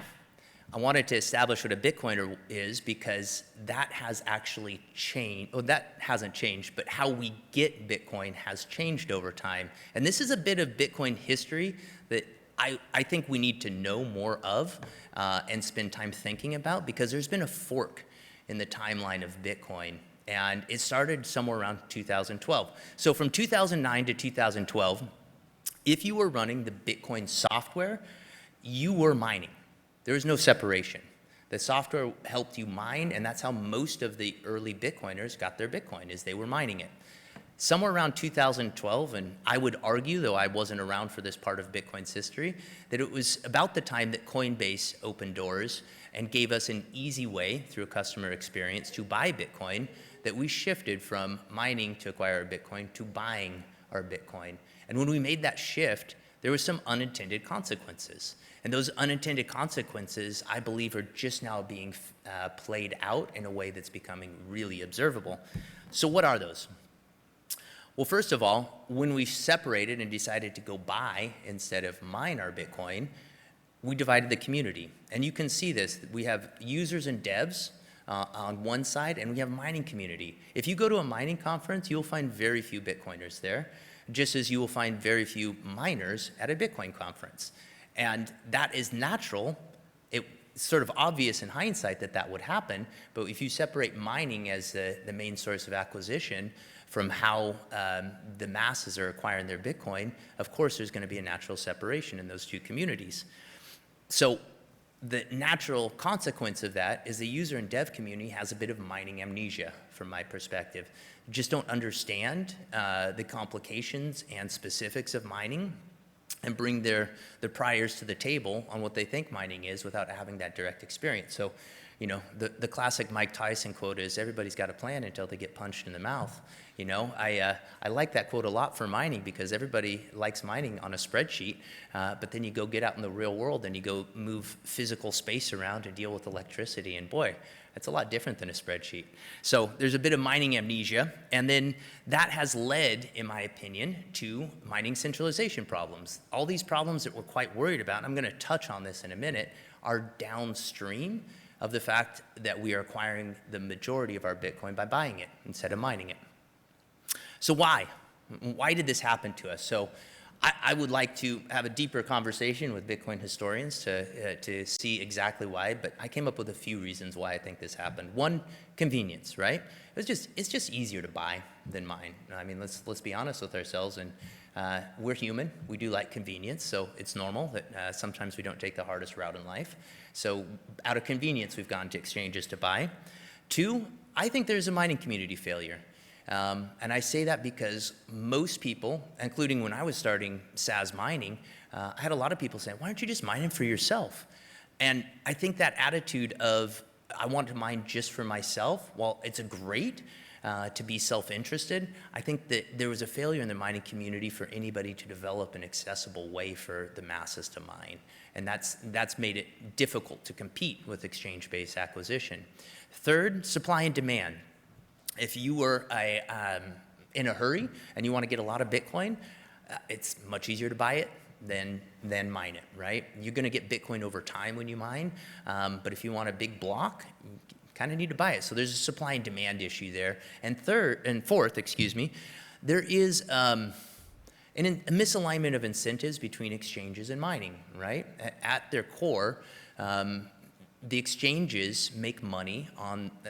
D: I wanted to establish what a Bitcoiner is, because that has actually changed. Oh, that hasn't changed, but how we get Bitcoin has changed over time. And this is a bit of Bitcoin history that I think we need to know more of and spend time thinking about, because there's been a fork in the timeline of Bitcoin, and it started somewhere around 2012. So from 2009 to 2012, if you were running the Bitcoin software, you were mining. There was no separation. The software helped you mine, and that's how most of the early Bitcoiners got their Bitcoin, is they were mining it. Somewhere around 2012, and I would argue, though I wasn't around for this part of Bitcoin's history, that it was about the time that Coinbase opened doors and gave us an easy way through a customer experience to buy Bitcoin, that we shifted from mining to acquire our Bitcoin to buying our Bitcoin. And when we made that shift, there were some unintended consequences. And those unintended consequences, I believe, are just now being played out in a way that's becoming really observable. So what are those? Well, first of all, when we separated and decided to go buy instead of mine our Bitcoin, we divided the community. And you can see this. We have users and devs on one side, and we have mining community. If you go to a mining conference, you'll find very few Bitcoiners there. just as you will find very few miners at a Bitcoin conference. And that is natural. It's sort of obvious in hindsight that that would happen, but if you separate mining as the main source of acquisition from how the masses are acquiring their Bitcoin, of course there's going to be a natural separation in those two communities. So the natural consequence of that is the user and dev community has a bit of mining amnesia, from my perspective. Just don't understand the complications and specifics of mining, and bring their priors to the table on what they think mining is without having that direct experience. So, you know, the classic Mike Tyson quote is, everybody's got a plan until they get punched in the mouth. You know, I like that quote a lot for mining, because everybody likes mining on a spreadsheet, but then you go get out in the real world and you go move physical space around and deal with electricity, and boy, that's a lot different than a spreadsheet. So there's a bit of mining amnesia, and then that has led, in my opinion, to mining centralization problems. All these problems that we're quite worried about, and I'm going to touch on this in a minute, are downstream of the fact that we are acquiring the majority of our Bitcoin by buying it instead of mining it. So why? Why did this happen to us? So I would like to have a deeper conversation with Bitcoin historians to see exactly why, but I came up with a few reasons why I think this happened. One, convenience, right? It's just easier to buy than mine. I mean, let's be honest with ourselves, and we're human. We do like convenience, so it's normal that sometimes we don't take the hardest route in life. So out of convenience, we've gone to exchanges to buy. Two, I think there's a mining community failure. And I say that because most people, including when I was starting Sazmining, I had a lot of people saying, why don't you just mine it for yourself? And I think that attitude of, I want to mine just for myself, while it's great to be self-interested, I think that there was a failure in the mining community for anybody to develop an accessible way for the masses to mine. And that's made it difficult to compete with exchange-based acquisition. Third, supply and demand. If you were in a hurry and you want to get a lot of Bitcoin, it's much easier to buy it than mine it, right? You're going to get Bitcoin over time when you mine, but if you want a big block, you kind of need to buy it. So there's a supply and demand issue there. And fourth, there is a misalignment of incentives between exchanges and mining, right? At their core, the exchanges make money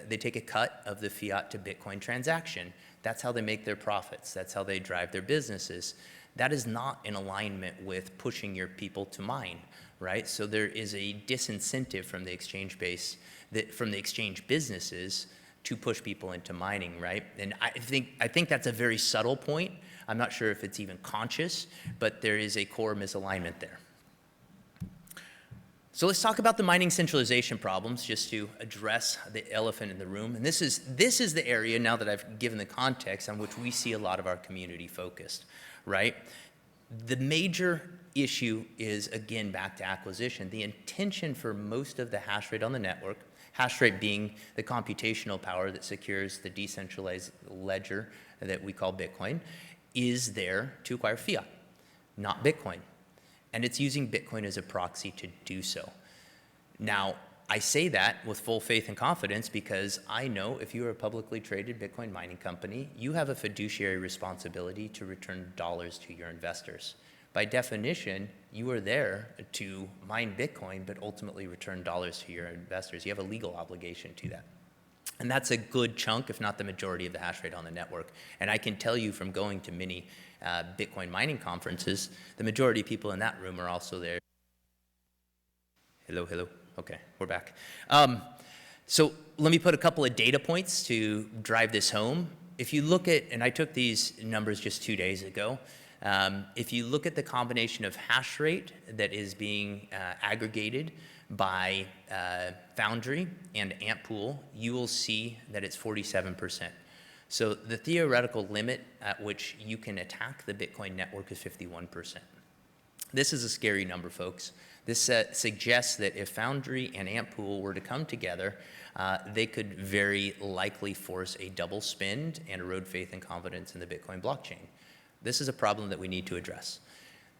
D: they take a cut of the fiat to Bitcoin transaction. That's how they make their profits. That's how they drive their businesses. That is not in alignment with pushing your people to mine, right? So there is a disincentive from the exchange businesses to push people into mining, right? And I think that's a very subtle point. I'm not sure if it's even conscious, but there is a core misalignment there. So let's talk about the mining centralization problems, just to address the elephant in the room. And this is the area, now that I've given the context, on which we see a lot of our community focused, right? The major issue is, again, back to acquisition. The intention for most of the hash rate on the network, hash rate being the computational power that secures the decentralized ledger that we call Bitcoin, is there to acquire fiat, not Bitcoin. And it's using Bitcoin as a proxy to do so. Now, I say that with full faith and confidence because I know if you are a publicly traded Bitcoin mining company, you have a fiduciary responsibility to return dollars to your investors. By definition, you are there to mine Bitcoin, but ultimately return dollars to your investors. You have a legal obligation to that. And that's a good chunk, if not the majority, of the hash rate on the network. And I can tell you from going to many Bitcoin mining conferences, the majority of people in that room are also there. Hello. Okay, we're back. So let me put a couple of data points to drive this home. If you look at, and I took these numbers just 2 days ago, if you look at the combination of hash rate that is being aggregated by Foundry and Amp Pool, you will see that it's 47%. So the theoretical limit at which you can attack the Bitcoin network is 51%. This is a scary number, folks. This suggests that if Foundry and Amp Pool were to come together, they could very likely force a double spend and erode faith and confidence in the Bitcoin blockchain. This is a problem that we need to address.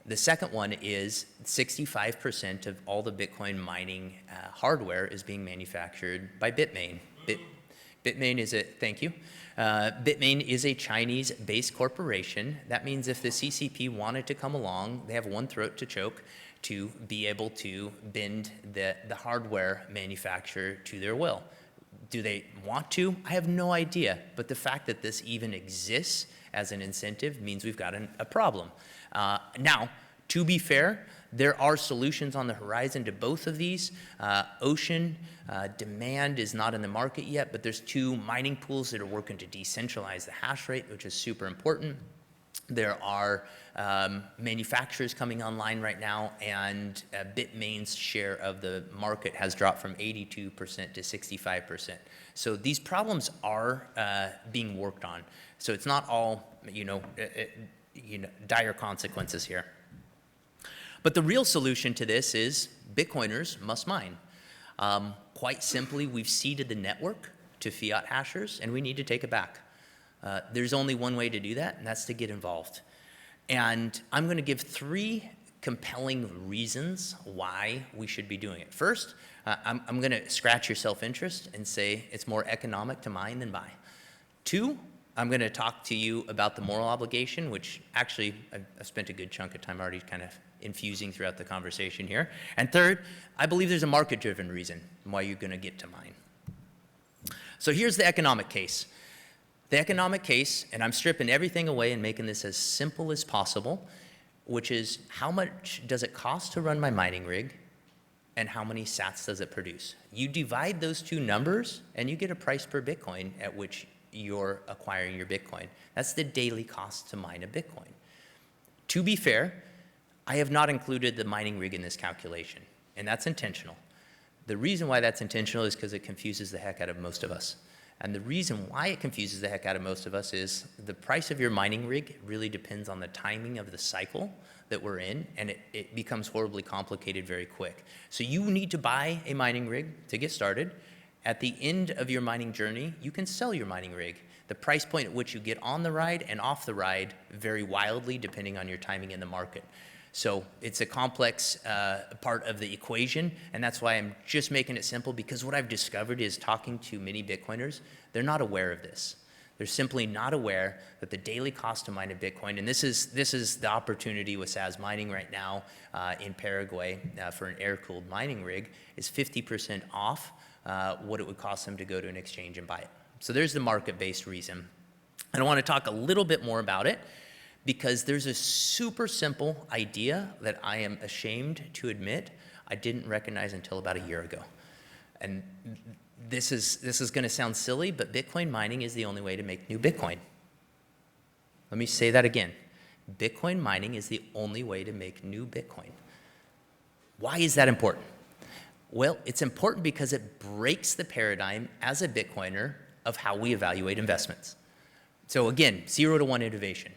D: The second one is 65% of all the Bitcoin mining hardware is being manufactured by Bitmain. Bitmain is a, thank you. Bitmain is a Chinese-based corporation. That means if the CCP wanted to come along, they have one throat to choke to be able to bend the hardware manufacturer to their will. Do they want to? I have no idea. But the fact that this even exists as an incentive means we've got a problem. Now, to be fair, there are solutions on the horizon to both of these. Ocean demand is not in the market yet, but there's 2 mining pools that are working to decentralize the hash rate, which is super important. There are manufacturers coming online right now, and Bitmain's share of the market has dropped from 82% to 65%. So these problems are being worked on. So it's not all, dire consequences here. But the real solution to this is Bitcoiners must mine. Quite simply, we've ceded the network to fiat hashers, and we need to take it back. There's only one way to do that, and that's to get involved. And I'm going to give 3 compelling reasons why we should be doing it. First, I'm going to scratch your self-interest and say it's more economic to mine than buy. 2, I'm going to talk to you about the moral obligation, which actually I've spent a good chunk of time already kind of infusing throughout the conversation here. And 3rd, I believe there's a market-driven reason why you're going to get to mine. So here's the economic case. The economic case, and I'm stripping everything away and making this as simple as possible, which is how much does it cost to run my mining rig and how many sats does it produce? You divide those 2 numbers and you get a price per Bitcoin at which you're acquiring your Bitcoin. That's the daily cost to mine a Bitcoin. To be fair, I have not included the mining rig in this calculation, and that's intentional. The reason why that's intentional is because it confuses the heck out of most of us. And the reason why it confuses the heck out of most of us is the price of your mining rig really depends on the timing of the cycle that we're in, and it becomes horribly complicated very quick. So you need to buy a mining rig to get started. At the end of your mining journey, you can sell your mining rig. The price point at which you get on the ride and off the ride vary wildly depending on your timing in the market. So it's a complex part of the equation, and that's why I'm just making it simple, because what I've discovered is talking to many Bitcoiners, they're not aware of this. They're simply not aware that the daily cost to mine a Bitcoin, and this is the opportunity with Sazmining right now in Paraguay for an air-cooled mining rig, is 50% off what it would cost them to go to an exchange and buy it. So there's the market-based reason. And I want to talk a little bit more about it, because there's a super simple idea that I am ashamed to admit I didn't recognize until about a year ago. And this is going to sound silly, but Bitcoin mining is the only way to make new Bitcoin. Let me say that again. Bitcoin mining is the only way to make new Bitcoin. Why is that important? Well, it's important because it breaks the paradigm as a Bitcoiner of how we evaluate investments. So again, 0 to 1 innovation.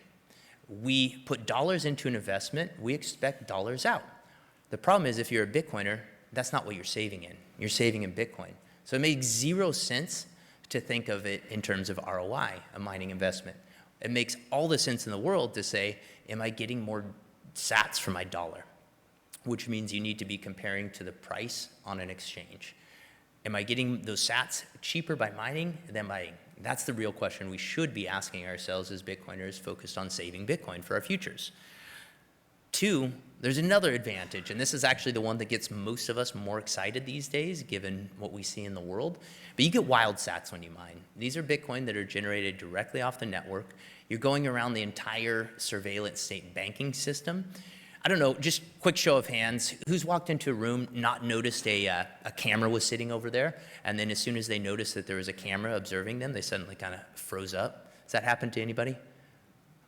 D: We put dollars into an investment, we expect dollars out. The problem is if you're a Bitcoiner, that's not what you're saving in. You're saving in Bitcoin. So it makes 0 sense to think of it in terms of ROI, a mining investment. It makes all the sense in the world to say, am I getting more sats for my dollar? Which means you need to be comparing to the price on an exchange. Am I getting those sats cheaper by mining than buying? That's the real question we should be asking ourselves as Bitcoiners focused on saving Bitcoin for our futures. 2, there's another advantage, and this is actually the one that gets most of us more excited these days, given what we see in the world. But you get wild sats when you mine. These are Bitcoin that are generated directly off the network. You're going around the entire surveillance state banking system. I don't know, just quick show of hands, who's walked into a room, not noticed a camera was sitting over there, and then as soon as they noticed that there was a camera observing them, they suddenly kind of froze up? Does that happen to anybody?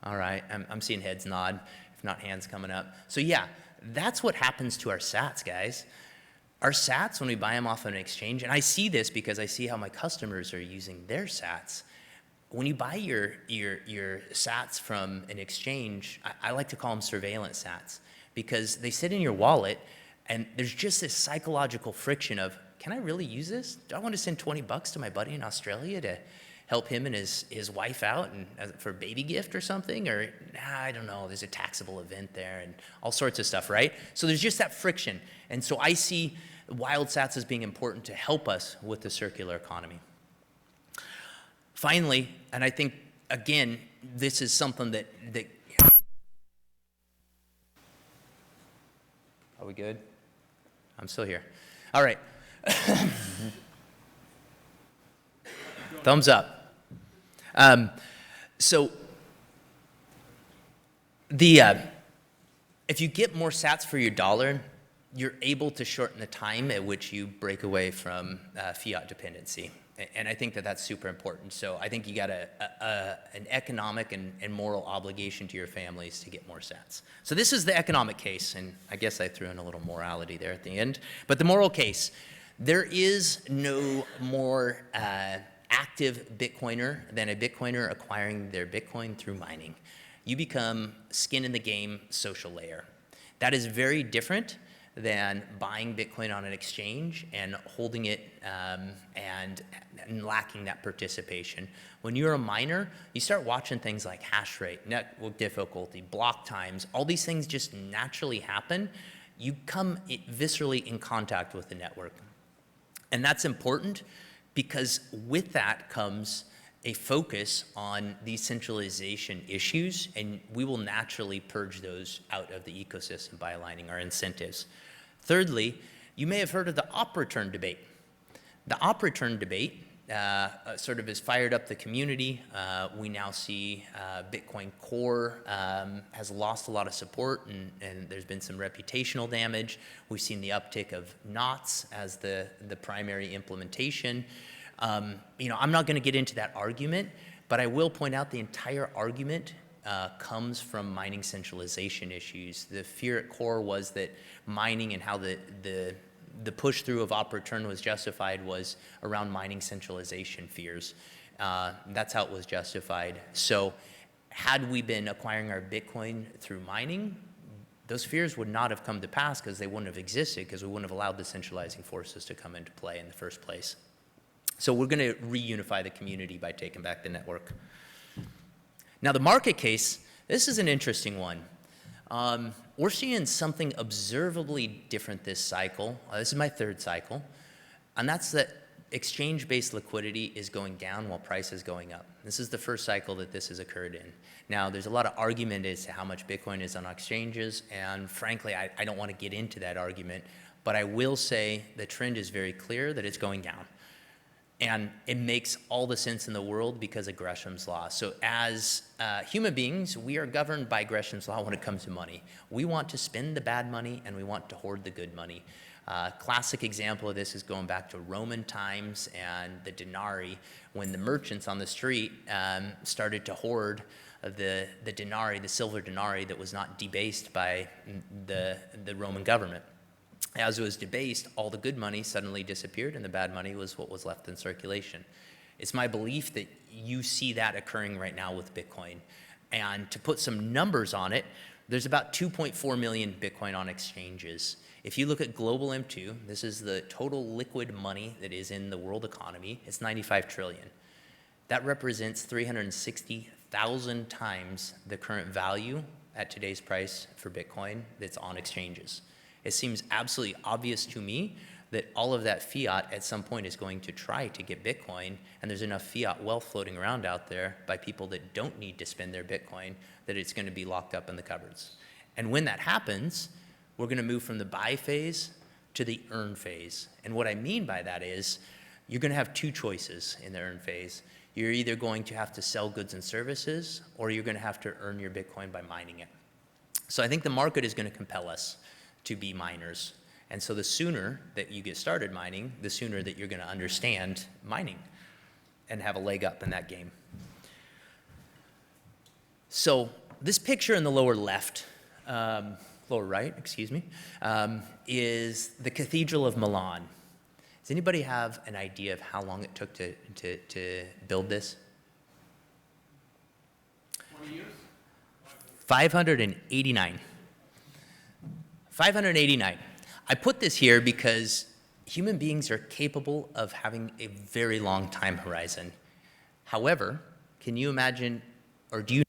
D: All right, I'm seeing heads nod, if not hands coming up. So yeah, that's what happens to our sats, guys. Our sats, when we buy them off of an exchange, and I see this because I see how my customers are using their sats. When you buy your sats from an exchange, I like to call them surveillance sats, because they sit in your wallet and there's just this psychological friction of, can I really use this? Do I want to send $20 to my buddy in Australia to help him and his wife out and for a baby gift or something? Or I don't know, there's a taxable event there and all sorts of stuff, right? So there's just that friction. And so I see wild sats as being important to help us with the circular economy. Finally, and I think, again, this is something that are we good? I'm still here. All right. Thumbs up. So if you get more sats for your dollar, you're able to shorten the time at which you break away from fiat dependency. And I think that that's super important. So I think you got an economic and moral obligation to your families to get more sats. So this is the economic case, and I guess I threw in a little morality there at the end. But the moral case, there is no more active Bitcoiner than a Bitcoiner acquiring their Bitcoin through mining. You become skin in the game social layer. That is very different than buying Bitcoin on an exchange and holding it and lacking that participation. When you're a miner, you start watching things like hash rate, network difficulty, block times, all these things just naturally happen. You come viscerally in contact with the network. And that's important because with that comes a focus on decentralization issues, and we will naturally purge those out of the ecosystem by aligning our incentives. Thirdly, you may have heard of the op return debate. The op return debate sort of has fired up the community. We now see Bitcoin Core has lost a lot of support, and there's been some reputational damage. We've seen the uptick of knots as the primary implementation. I'm not going to get into that argument, but I will point out the entire argument comes from mining centralization issues. The fear at core was that mining and how the push through of op return was justified was around mining centralization fears. That's how it was justified. So had we been acquiring our Bitcoin through mining, those fears would not have come to pass because they wouldn't have existed, because we wouldn't have allowed the centralizing forces to come into play in the first place. So we're going to reunify the community by taking back the network. Now the market case, this is an interesting one. We're seeing something observably different this cycle. This is my third cycle, and that's that exchange-based liquidity is going down while price is going up. This is the first cycle that this has occurred in. Now, there's a lot of argument as to how much Bitcoin is on exchanges, and frankly, I don't want to get into that argument, but I will say the trend is very clear that it's going down. And it makes all the sense in the world because of Gresham's law. So as human beings, we are governed by Gresham's law when it comes to money. We want to spend the bad money and we want to hoard the good money. Classic example of this is going back to Roman times and the denarii, when the merchants on the street started to hoard the denarii, the silver denarii that was not debased by the Roman government. As it was debased, all the good money suddenly disappeared and the bad money was what was left in circulation. It's my belief that you see that occurring right now with Bitcoin. And to put some numbers on it, there's about 2.4 million Bitcoin on exchanges. If you look at global M2, this is the total liquid money that is in the world economy, it's 95 trillion. That represents 360,000 times the current value at today's price for Bitcoin that's on exchanges. It seems absolutely obvious to me that all of that fiat at some point is going to try to get Bitcoin, and there's enough fiat wealth floating around out there by people that don't need to spend their Bitcoin that it's going to be locked up in the cupboards. And when that happens, we're going to move from the buy phase to the earn phase. And what I mean by that is you're going to have two choices in the earn phase. You're either going to have to sell goods and services, or you're going to have to earn your Bitcoin by mining it. So I think the market is going to compel us to be miners. And so the sooner that you get started mining, the sooner that you're going to understand mining and have a leg up in that game. So this picture in the lower left, lower right, excuse me, is the Cathedral of Milan. Does anybody have an idea of how long it took to build this?
E: 20 years?
D: 589. 589. I put this here because human beings are capable of having a very long time horizon. However, can you imagine, or do you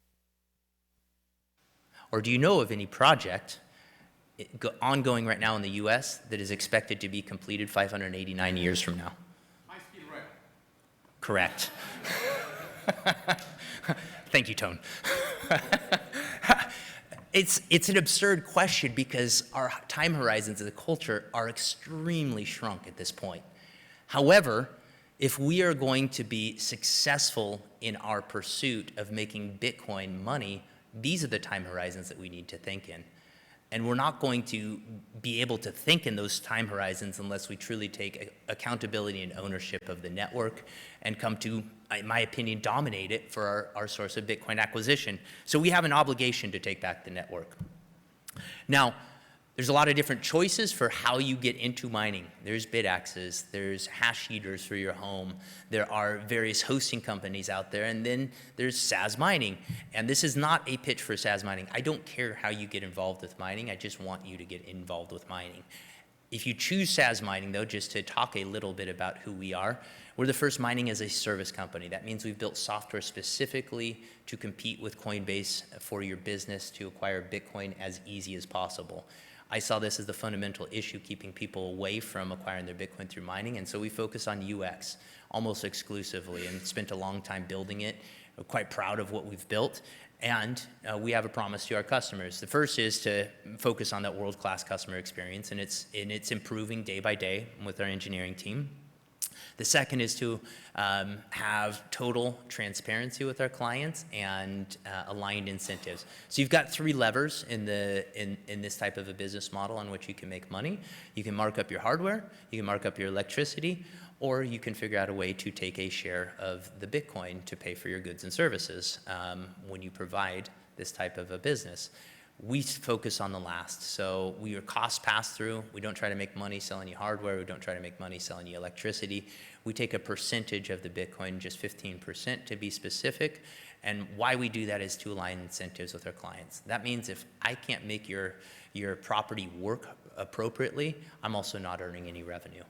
D: know of any project ongoing right now in the US that is expected to be completed 589 years from now?
E: High-speed rail.
D: Correct. Thank you, Tone. It's an absurd question because our time horizons as a culture are extremely shrunk at this point. However, if we are going to be successful in our pursuit of making Bitcoin money, these are the time horizons that we need to think in. And we're not going to be able to think in those time horizons unless we truly take accountability and ownership of the network and come to, in my opinion, dominate it for our source of Bitcoin acquisition. So we have an obligation to take back the network. Now, there's a lot of different choices for how you get into mining. There's bitaxes, there's hash heaters for your home, there are various hosting companies out there, and then there's Sazmining. And this is not a pitch for Sazmining. I don't care how you get involved with mining, I just want you to get involved with mining. If you choose Sazmining, though, just to talk a little bit about who we are, we're the first mining as a service company. That means we've built software specifically to compete with Coinbase for your business to acquire Bitcoin as easy as possible. I saw this as the fundamental issue, keeping people away from acquiring their Bitcoin through mining, and so we focus on UX almost exclusively and spent a long time building it. We're quite proud of what we've built, and we have a promise to our customers. The first is to focus on that world-class customer experience, and it's improving day by day with our engineering team. The second is to have total transparency with our clients and aligned incentives. So you've got three levers in this type of a business model on which you can make money. You can mark up your hardware, you can mark up your electricity, or you can figure out a way to take a share of the Bitcoin to pay for your goods and services when you provide this type of a business. We focus on the last. So we are cost pass-through. We don't try to make money selling you hardware. We don't try to make money selling you electricity. We take a percentage of the Bitcoin, just 15% to be specific. And why we do that is to align incentives with our clients. That means if I can't make your property work appropriately, I'm also not earning any revenue.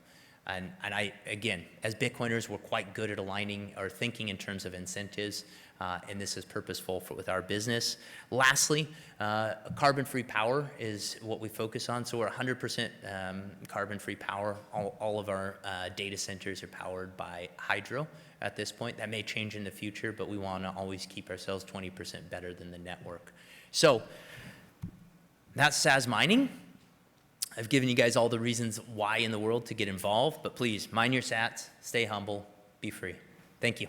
D: And I, again, as Bitcoiners, we're quite good at aligning or thinking in terms of incentives, and this is purposeful with our business. Lastly, carbon-free power is what we focus on. So we're 100% carbon-free power. All of our data centers are powered by hydro at this point. That may change in the future, but we want to always keep ourselves 20% better than the network. So that's Sazmining. I've given you guys all the reasons why in the world to get involved, but please, mind your sats, stay humble, be free. Thank you.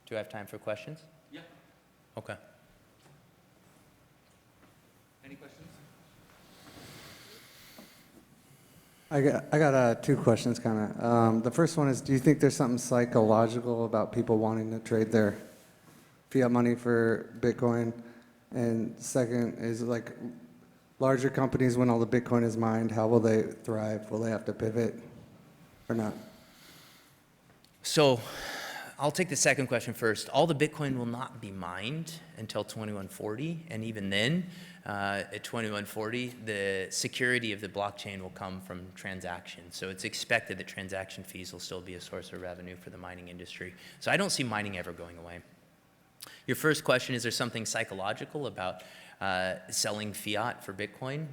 D: Do I have time for questions?
C: Yeah.
D: Okay.
C: Any questions?
E: I got two questions, kind of. The first one is, do you think there's something psychological about people wanting to trade their fiat money for Bitcoin? And second is, like, larger companies, when all the Bitcoin is mined, how will they thrive? Will they have to pivot or not?
D: So I'll take the second question first. All the Bitcoin will not be mined until 2140, and even then, at 2140, the security of the blockchain will come from transactions. So it's expected that transaction fees will still be a source of revenue for the mining industry. So I don't see mining ever going away. Your first question, is there something psychological about selling fiat for Bitcoin?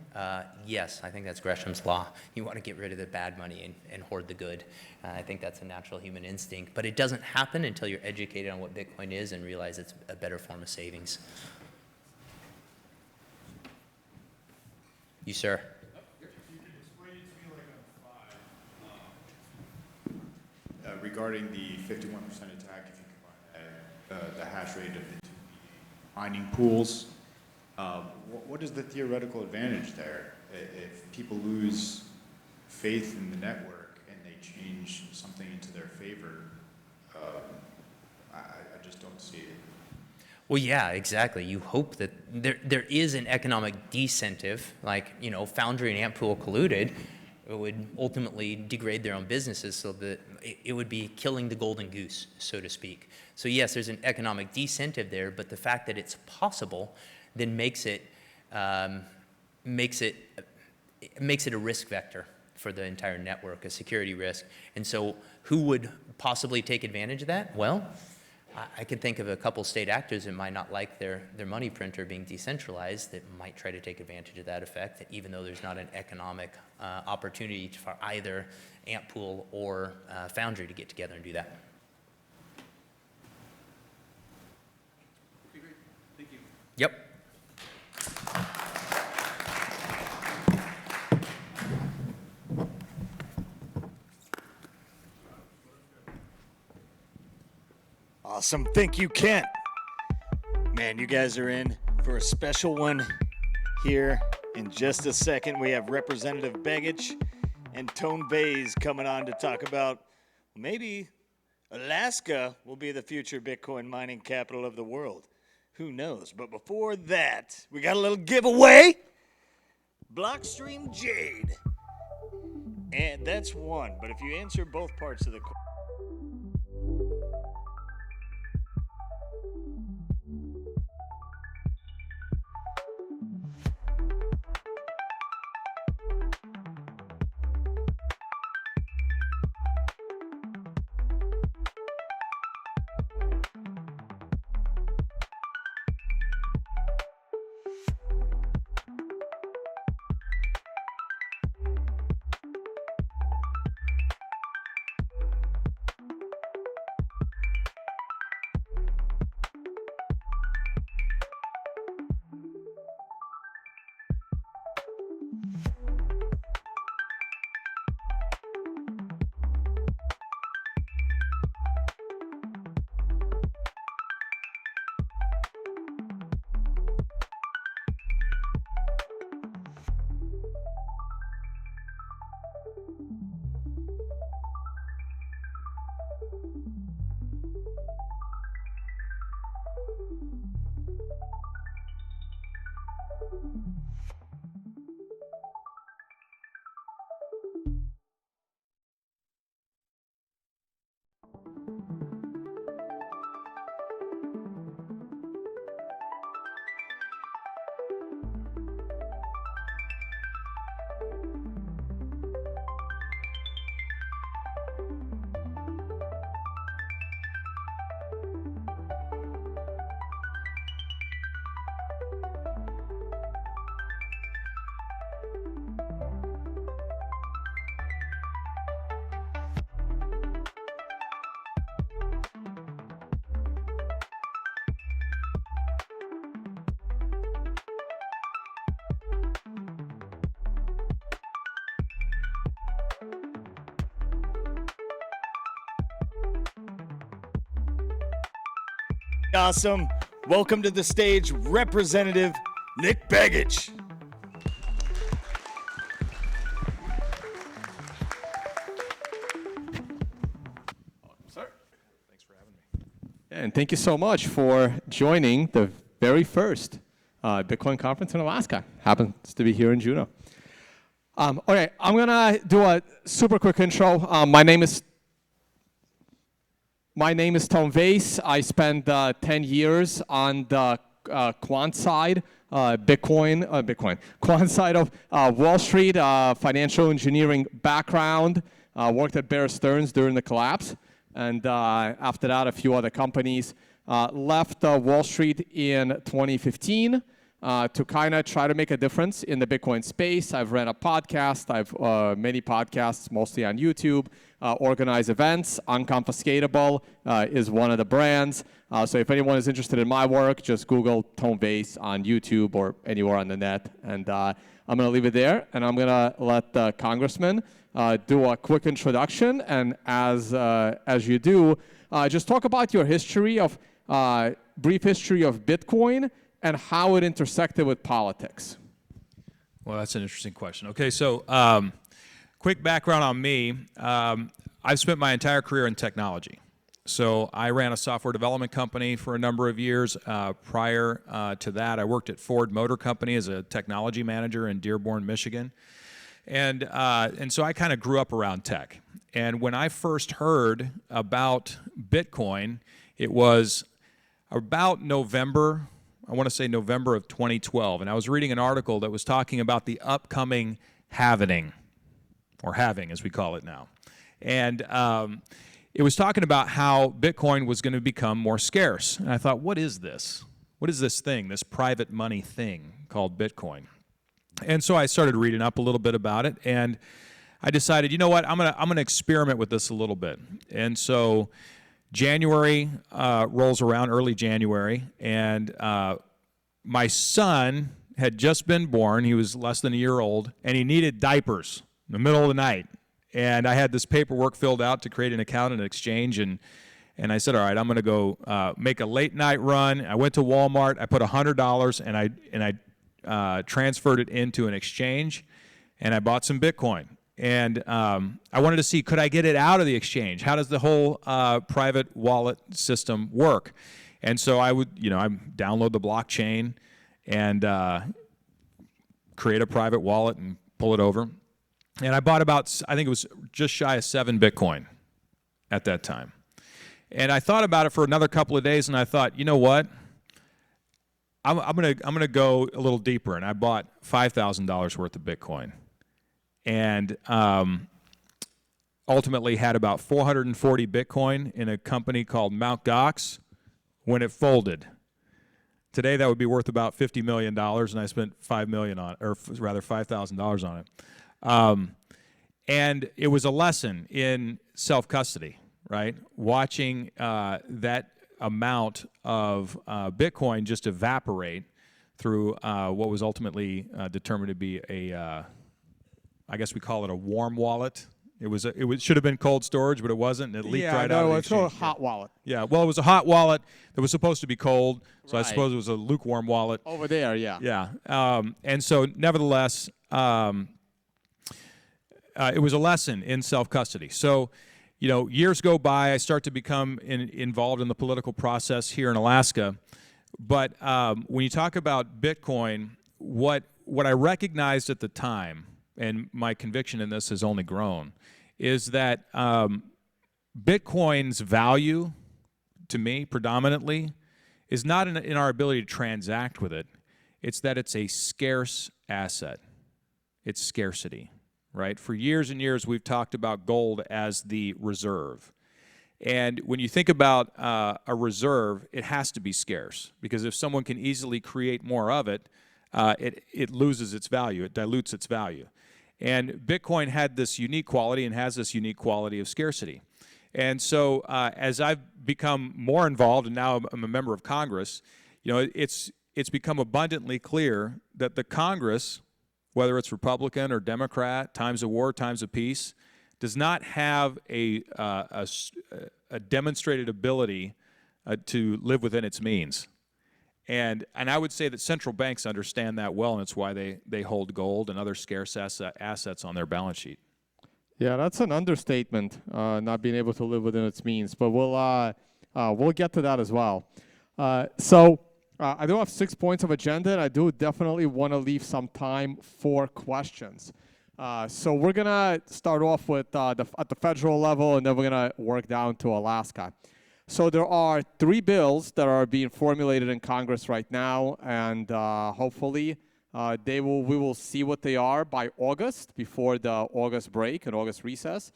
D: Yes, I think that's Gresham's law. You want to get rid of the bad money and hoard the good. I think that's a natural human instinct. But it doesn't happen until you're educated on what Bitcoin is and realize it's a better form of savings. You, sir.
F: If you could explain it to me like on 5, regarding the 51% attack, if you combine the hash rate of the two mining pools, what is the theoretical advantage there? If people lose faith in the network and they change something into their favor, I just don't see it.
D: Well, yeah, exactly. You hope that there is an economic disincentive, like, Foundry and Antpool colluded, it would ultimately degrade their own businesses, so that it would be killing the golden goose, so to speak. So yes, there's an economic disincentive there, but the fact that it's possible then makes it a risk vector for the entire network, a security risk. And so who would possibly take advantage of that? Well, I can think of a couple state actors that might not like their money printer being decentralized that might try to take advantage of that effect, even though there's not an economic opportunity for either Amp Pool or Foundry to get together and do that.
C: Okay, great. Thank you.
D: Yep.
A: Awesome. Thank you, Kent. Man, you guys are in for a special one here. In just a second, we have Representative Begich and Tone Vays coming on to talk about maybe Alaska will be the future Bitcoin mining capital of the world. Who knows? But before that, we got a little giveaway. Blockstream Jade. And that's one. But if you answer both parts of the question, awesome. Welcome to the stage, Representative Nick Begich.
G: Sir, thanks for having me. And thank you so much for joining the very first Bitcoin conference in Alaska. Happens to be here in Juneau. Okay, I'm gonna do a super quick intro. My name is Tom Vays. I spent 10 years on the quant side, quant side of Wall Street, financial engineering background. Worked at Bear Stearns during the collapse, and after that, a few other companies. Left Wall Street in 2015 to kind of try to make a difference in the Bitcoin space. I've ran a podcast. I've many podcasts, mostly on YouTube. Organize events. Unconfiscatable is one of the brands. So if anyone is interested in my work, just Google Tone Vays on YouTube or anywhere on the net. And I'm going to leave it there, and I'm going to let the congressman do a quick introduction. And as you do, just talk about your history of brief history of Bitcoin and how it intersected with politics.
H: Well, that's an interesting question. Okay, so quick background on me. I've spent my entire career in technology. So I ran a software development company for a number of years. Prior to that, I worked at Ford Motor Company as a technology manager in Dearborn, Michigan. And so I kind of grew up around tech. And when I first heard about Bitcoin, it was about November, I want to say November of 2012. And I was reading an article that was talking about the upcoming halvening, or halving as we call it now. And it was talking about how Bitcoin was going to become more scarce. And I thought, what is this? What is this thing, this private money thing called Bitcoin? And so I started reading up a little bit about it, and I decided, you know what, I'm gonna experiment with this a little bit. And so January rolls around, early January, and my son had just been born. He was less than a year old, and he needed diapers in the middle of the night. And I had this paperwork filled out to create an account in an exchange, and I said, all right, I'm going to go make a late night run. I went to Walmart. I put $100, and I transferred it into an exchange, and I bought some Bitcoin. And I wanted to see, could I get it out of the exchange? How does the whole private wallet system work? And so I would, I download the blockchain and create a private wallet and pull it over. And I bought about, I think it was just shy of 7 Bitcoin at that time. And I thought about it for another couple of days, and I thought, you know what? I'm gonna go a little deeper, and I bought $5,000 worth of Bitcoin, and ultimately had about 440 Bitcoin in a company called Mt. Gox when it folded. Today that would be worth about $50 million, and I spent $5 million on it, or rather $5,000 on it. And it was a lesson in self-custody, right? Watching that amount of Bitcoin just evaporate through what was ultimately determined to be a, I guess we call it a warm wallet. It should have been cold storage, but it wasn't. And it leaked right out of the exchange.
G: It's a hot wallet.
H: Yeah, well, it was a hot wallet that was supposed to be cold, so I
G: Right.
H: suppose it was a lukewarm wallet.
G: Over there, yeah.
H: Yeah, and so nevertheless, it was a lesson in self-custody. So, years go by, I start to become involved in the political process here in Alaska. But when you talk about Bitcoin, what I recognized at the time, and my conviction in this has only grown, is that Bitcoin's value, to me, predominantly, is not in our ability to transact with it. It's that it's a scarce asset. It's scarcity, right? For years and years, we've talked about gold as the reserve. And when you think about a reserve, it has to be scarce, because if someone can easily create more of it, it loses its value. It dilutes its value. And Bitcoin had this unique quality and has this unique quality of scarcity. And so as I've become more involved, and now I'm a member of Congress, it's become abundantly clear that the Congress, whether it's Republican or Democrat, times of war, times of peace, does not have a demonstrated ability to live within its means. And I would say that central banks understand that well, and it's why they hold gold and other scarce assets on their balance sheet.
G: Yeah, that's an understatement, not being able to live within its means. But we'll get to that as well. So I do have 6 points of agenda, and I do definitely want to leave some time for questions. So we're going to start off with at the federal level, and then we're going to work down to Alaska. So there are 3 bills that are being formulated in Congress right now, and hopefully we will see what they are by August, before the August break and August recess,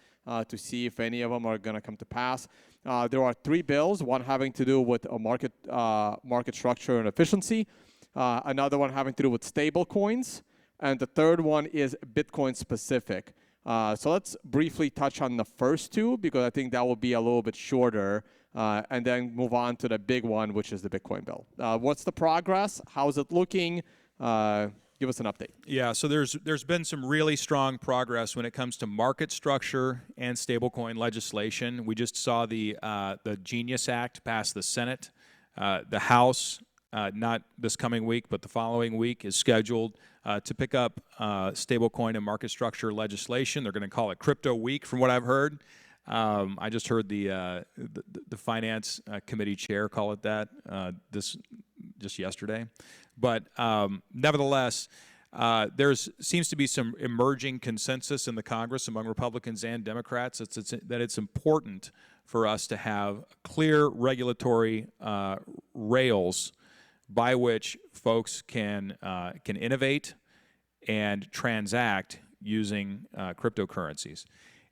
G: to see if any of them are going to come to pass. There are 3 bills, one having to do with a market structure and efficiency, another one having to do with stable coins, and the third one is Bitcoin specific. So let's briefly touch on the first 2, because I think that will be a little bit shorter, and then move on to the big one, which is the Bitcoin bill. What's the progress? How's it looking? Give us an update.
H: Yeah, so there's been some really strong progress when it comes to market structure and stablecoin legislation. We just saw the Genius Act pass the Senate. The House, not this coming week, but the following week, is scheduled to pick up stablecoin and market structure legislation. They're going to call it Crypto Week, from what I've heard. I just heard the Finance Committee chair call it that just yesterday. But nevertheless, there seems to be some emerging consensus in the Congress among Republicans and Democrats that it's important for us to have clear regulatory rails by which folks can innovate and transact using cryptocurrencies.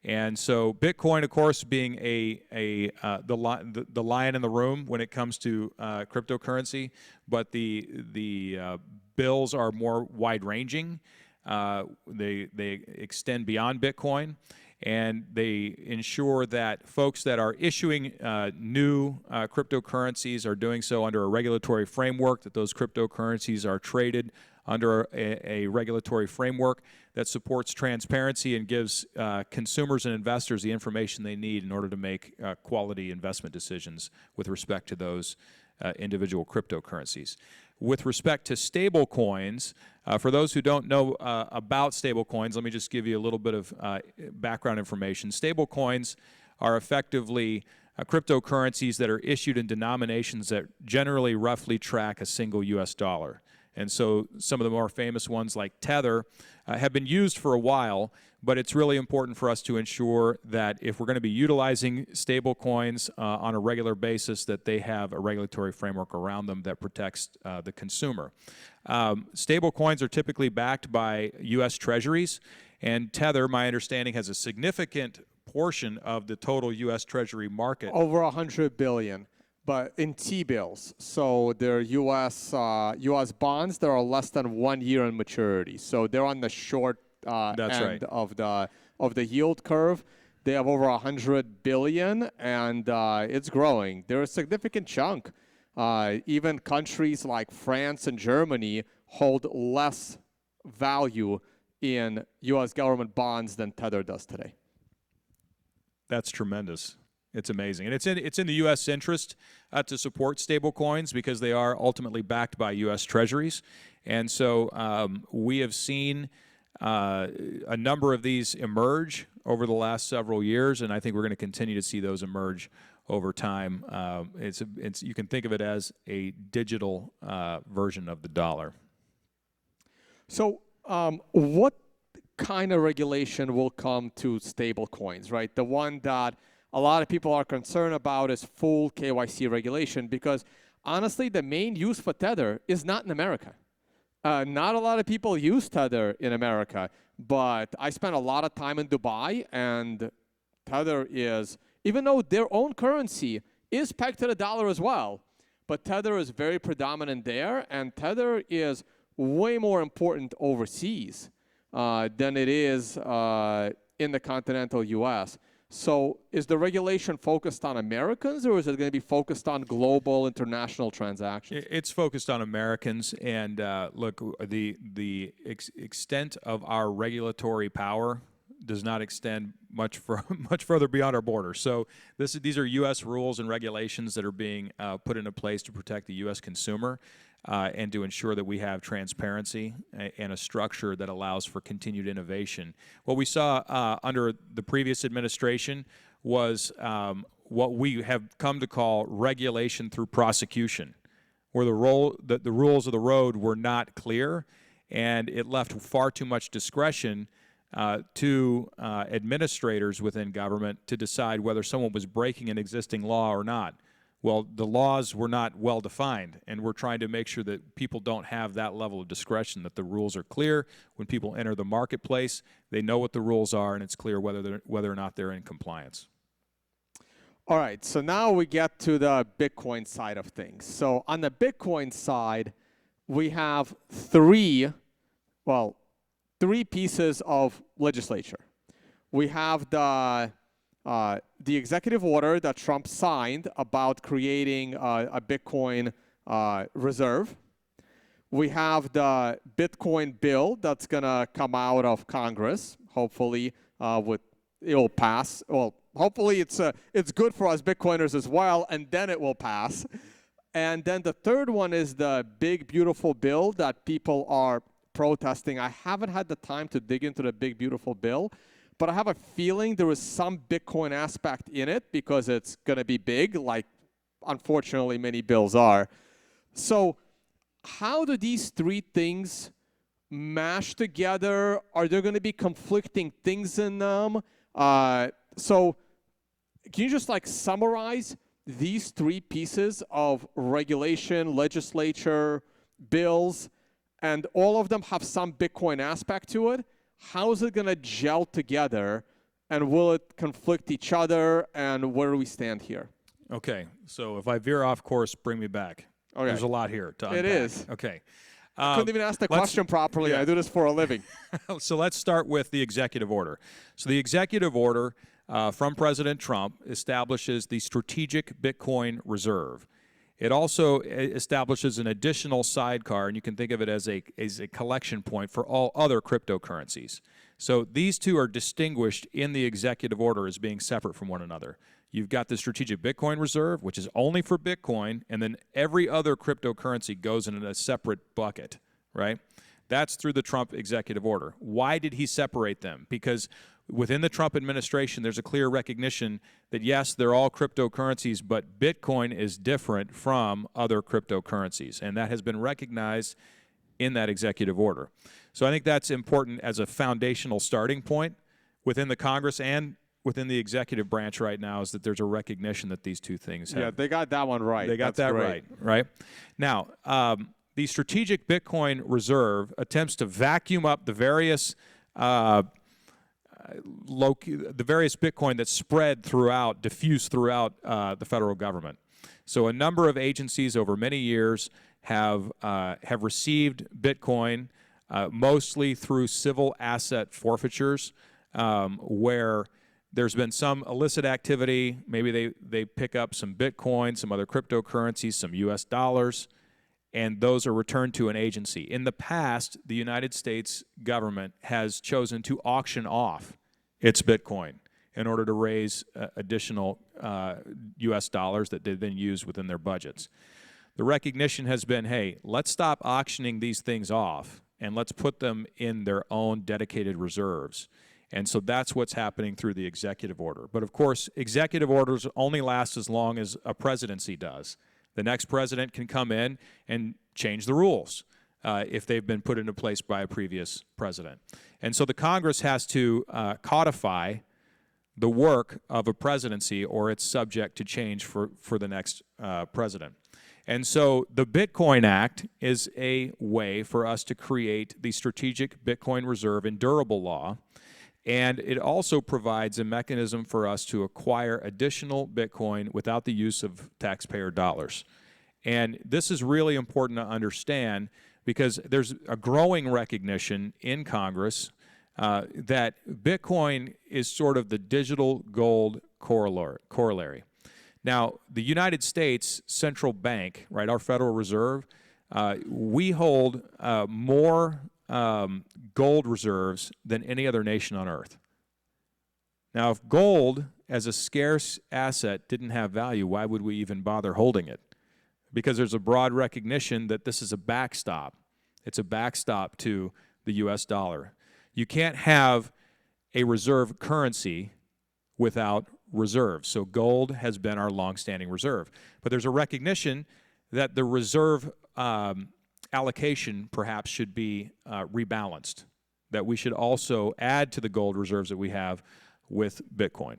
H: And so Bitcoin, of course, being the lion in the room when it comes to cryptocurrency, but the bills are more wide-ranging. They extend beyond Bitcoin, and they ensure that folks that are issuing new cryptocurrencies are doing so under a regulatory framework, that those cryptocurrencies are traded under a regulatory framework that supports transparency and gives consumers and investors the information they need in order to make quality investment decisions with respect to those individual cryptocurrencies. With respect to stable coins, for those who don't know about stable coins, let me just give you a little bit of background information. Stable coins are effectively cryptocurrencies that are issued in denominations that generally roughly track a single US dollar. And so some of the more famous ones like Tether have been used for a while, but it's really important for us to ensure that if we're going to be utilizing stable coins on a regular basis, that they have a regulatory framework around them that protects the consumer. Stable coins are typically backed by U.S. Treasuries, and Tether, my understanding, has a significant portion of the total U.S. Treasury market.
G: Over 100 billion. But in T-bills, so they're U.S. bonds that are less than 1 year in maturity. So they're on the short end
H: right.
G: of the yield curve. They have over 100 billion, and it's growing. They're a significant chunk. Even countries like France and Germany hold less value in U.S. government bonds than Tether does today.
H: That's tremendous. It's amazing. And it's in the U.S. interest to support stable coins because they are ultimately backed by U.S. Treasuries. And so we have seen a number of these emerge over the last several years, and I think we're going to continue to see those emerge over time. You can think of it as a digital version of the dollar.
G: So what kind of regulation will come to stable coins, right? The one that a lot of people are concerned about is full KYC regulation because, honestly, the main use for Tether is not in America. Not a lot of people use Tether in America, but I spent a lot of time in Dubai, and Tether is, even though their own currency is pegged to the dollar as well, but Tether is very predominant there, and Tether is way more important overseas than it is in the continental U.S. So is the regulation focused on Americans, or is it going to be focused on global international transactions?
H: It's focused on Americans, and look, the extent of our regulatory power does not extend much further beyond our borders. So these are U.S. rules and regulations that are being put into place to protect the U.S. consumer and to ensure that we have transparency and a structure that allows for continued innovation. What we saw under the previous administration was what we have come to call regulation through prosecution, where the rules of the road were not clear, and it left far too much discretion to administrators within government to decide whether someone was breaking an existing law or not. Well, the laws were not well defined, and we're trying to make sure that people don't have that level of discretion, that the rules are clear. When people enter the marketplace, they know what the rules are, and it's clear whether or not they're in compliance.
G: All right, so now we get to the Bitcoin side of things. So on the Bitcoin side, we have three pieces of legislature. We have the executive order that Trump signed about creating a Bitcoin reserve. We have the Bitcoin bill that's going to come out of Congress. Hopefully, it will pass. Well, hopefully it's good for us Bitcoiners as well, and then it will pass. And then the third one is the big, beautiful bill that people are protesting. I haven't had the time to dig into the big, beautiful bill, but I have a feeling there is some Bitcoin aspect in it because it's going to be big, like unfortunately many bills are. So how do these three things mash together? Are there going to be conflicting things in them? So can you just summarize these three pieces of regulation, legislature, bills, and all of them have some Bitcoin aspect to it? How is it going to gel together, and will it conflict each other, and where do we stand here?
H: Okay, so if I veer off course, bring me back.
G: Okay.
H: There's a lot here to unpack.
G: It is.
H: Okay.
G: I couldn't even ask the
H: let's-
G: question properly.
H: yeah.
G: I do this for a living.
H: So let's start with the executive order. So the executive order from President Trump establishes the Strategic Bitcoin Reserve. It also establishes an additional sidecar, and you can think of it as a collection point for all other cryptocurrencies. So these two are distinguished in the executive order as being separate from one another. You've got the Strategic Bitcoin Reserve, which is only for Bitcoin, and then every other cryptocurrency goes in a separate bucket, right? That's through the Trump executive order. Why did he separate them? Because within the Trump administration, there's a clear recognition that, yes, they're all cryptocurrencies, but Bitcoin is different from other cryptocurrencies, and that has been recognized in that executive order. So I think that's important as a foundational starting point within the Congress and within the executive branch right now, is that there's a recognition that these two things have.
G: Yeah, they got that one right.
H: They got
G: That's
H: that
G: great.
H: right? Now, the Strategic Bitcoin Reserve attempts to vacuum up the various Bitcoin that's spread throughout, diffused throughout the federal government. So a number of agencies over many years have received Bitcoin, mostly through civil asset forfeitures, where there's been some illicit activity. Maybe they pick up some Bitcoin, some other cryptocurrencies, some US dollars, and those are returned to an agency. In the past, the United States government has chosen to auction off its Bitcoin in order to raise additional US dollars that they then use within their budgets. The recognition has been, hey, let's stop auctioning these things off and let's put them in their own dedicated reserves. And so that's what's happening through the executive order. But of course, executive orders only last as long as a presidency does. The next president can come in and change the rules if they've been put into place by a previous president. And so the Congress has to codify the work of a presidency, or it's subject to change for the next president. And so the Bitcoin Act is a way for us to create the Strategic Bitcoin Reserve in durable law. And it also provides a mechanism for us to acquire additional Bitcoin without the use of taxpayer dollars. And this is really important to understand because there's a growing recognition in Congress that Bitcoin is sort of the digital gold corollary. Now, the United States Central Bank, right, our Federal Reserve, we hold more gold reserves than any other nation on earth. Now, if gold as a scarce asset didn't have value, why would we even bother holding it? Because there's a broad recognition that this is a backstop. It's a backstop to the US dollar. You can't have a reserve currency without reserves. So gold has been our longstanding reserve. But there's a recognition that the reserve allocation perhaps should be rebalanced, that we should also add to the gold reserves that we have with Bitcoin.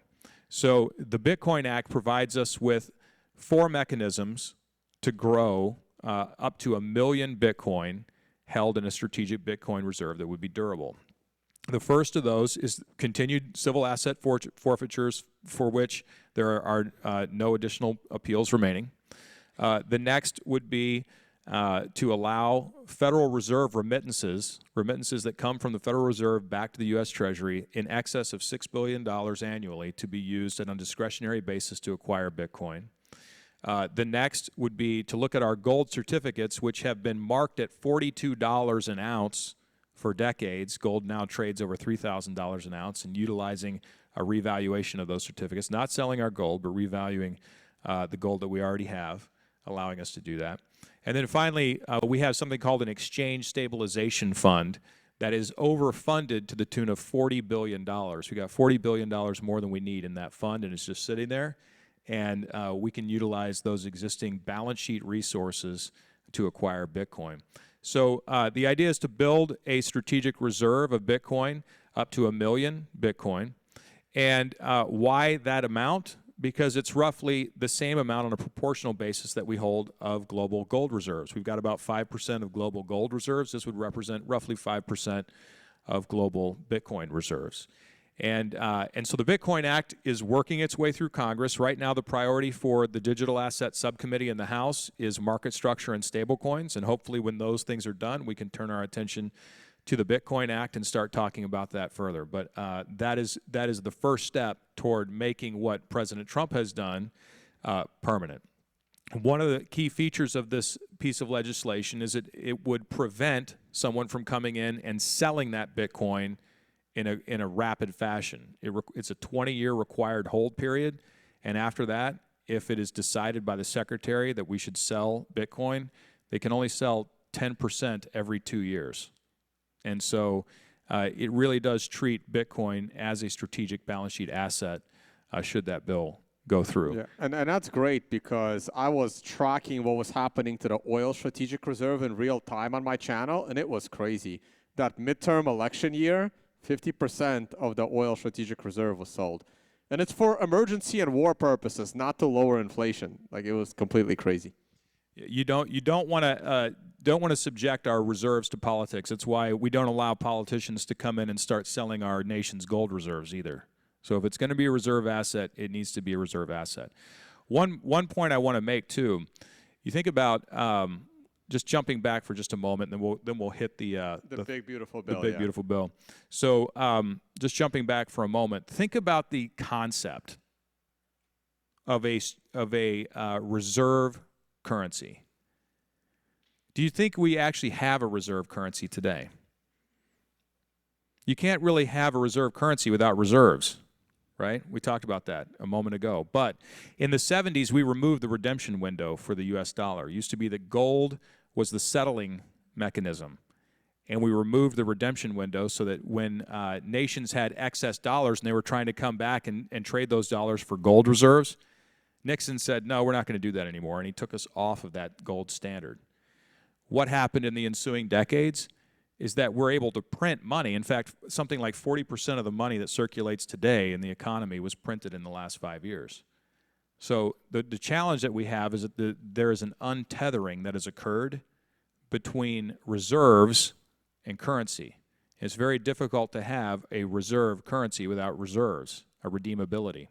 H: So the Bitcoin Act provides us with 4 mechanisms to grow up to 1 million Bitcoin held in a strategic Bitcoin reserve that would be durable. The first of those is continued civil asset forfeitures for which there are no additional appeals remaining. The next would be to allow Federal Reserve remittances that come from the Federal Reserve back to the U.S. Treasury in excess of $6 billion annually to be used on a discretionary basis to acquire Bitcoin. The next would be to look at our gold certificates, which have been marked at $42 an ounce for decades. Gold now trades over $3,000 an ounce, and utilizing a revaluation of those certificates, not selling our gold, but revaluing the gold that we already have, allowing us to do that. And then finally, we have something called an exchange stabilization fund that is overfunded to the tune of $40 billion. We got $40 billion more than we need in that fund, and it's just sitting there. And we can utilize those existing balance sheet resources to acquire Bitcoin. So the idea is to build a strategic reserve of Bitcoin up to 1 million Bitcoin. And why that amount? Because it's roughly the same amount on a proportional basis that we hold of global gold reserves. We've got about 5% of global gold reserves. This would represent roughly 5% of global Bitcoin reserves. And so the Bitcoin Act is working its way through Congress. Right now, the priority for the Digital Asset Subcommittee in the House is market structure and stablecoins. And hopefully when those things are done, we can turn our attention to the Bitcoin Act and start talking about that further. But that is the first step toward making what President Trump has done permanent. One of the key features of this piece of legislation is it would prevent someone from coming in and selling that Bitcoin in a rapid fashion. It's a 20-year required hold period, and after that, if it is decided by the Secretary that we should sell Bitcoin, they can only sell 10% every 2 years. And so it really does treat Bitcoin as a strategic balance sheet asset should that bill go through.
G: Yeah, and that's great because I was tracking what was happening to the oil strategic reserve in real time on my channel, and it was crazy. That midterm election year, 50% of the oil strategic reserve was sold. And it's for emergency and war purposes, not to lower inflation. Like, it was completely crazy.
H: You don't want to subject our reserves to politics. That's why we don't allow politicians to come in and start selling our nation's gold reserves either. So if it's going to be a reserve asset, it needs to be a reserve asset. One point I want to make too, you think about just jumping back for just a moment, and then we'll hit the
G: big beautiful bill.
H: The big beautiful bill. So just jumping back for a moment, think about the concept of a reserve currency. Do you think we actually have a reserve currency today? You can't really have a reserve currency without reserves, right? We talked about that a moment ago. But in the 70s, we removed the redemption window for the US dollar. It used to be that gold was the settling mechanism. And we removed the redemption window so that when nations had excess dollars and they were trying to come back and trade those dollars for gold reserves, Nixon said, no, we're not going to do that anymore. And he took us off of that gold standard. What happened in the ensuing decades is that we're able to print money. In fact, something like 40% of the money that circulates today in the economy was printed in the last 5 years. So the challenge that we have is that there is an untethering that has occurred between reserves and currency. It's very difficult to have a reserve currency without reserves, a redeemability.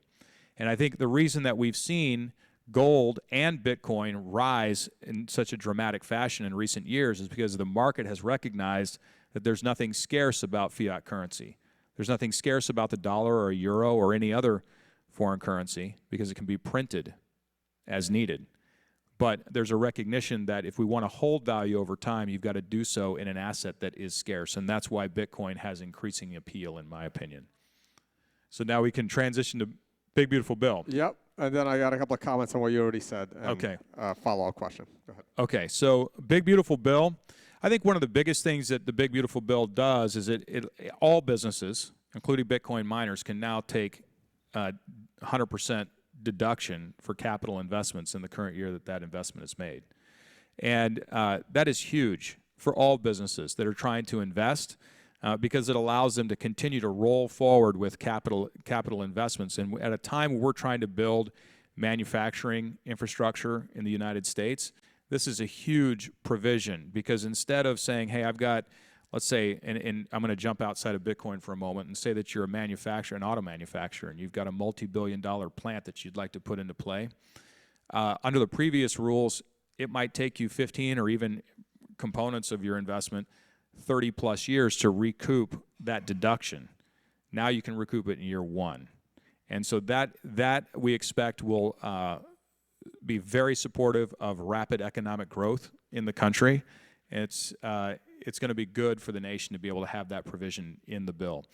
H: And I think the reason that we've seen gold and Bitcoin rise in such a dramatic fashion in recent years is because the market has recognized that there's nothing scarce about fiat currency. There's nothing scarce about the dollar or euro or any other foreign currency because it can be printed as needed. But there's a recognition that if we want to hold value over time, you've got to do so in an asset that is scarce. And that's why Bitcoin has increasing appeal, in my opinion. So now we can transition to Big Beautiful Bill.
G: Yep. And then I got a couple of comments on what you already said. And
H: okay.
G: Follow-up question. Go ahead.
H: Okay. So Big Beautiful Bill. I think one of the biggest things that the Big Beautiful Bill does is all businesses, including Bitcoin miners, can now take 100% deduction for capital investments in the current year that investment is made. And that is huge for all businesses that are trying to invest because it allows them to continue to roll forward with capital investments. And at a time where we're trying to build manufacturing infrastructure in the United States, this is a huge provision because instead of saying, hey, I've got, let's say, and I'm going to jump outside of Bitcoin for a moment and say that you're a manufacturer, an auto manufacturer, and you've got a multi-billion-dollar plant that you'd like to put into play. Under the previous rules, it might take you 15 or even components of your investment 30 plus years to recoup that deduction. Now you can recoup it in year one. And so that we expect will be very supportive of rapid economic growth in the country. And it's going to be good for the nation to be able to have that provision in the bill.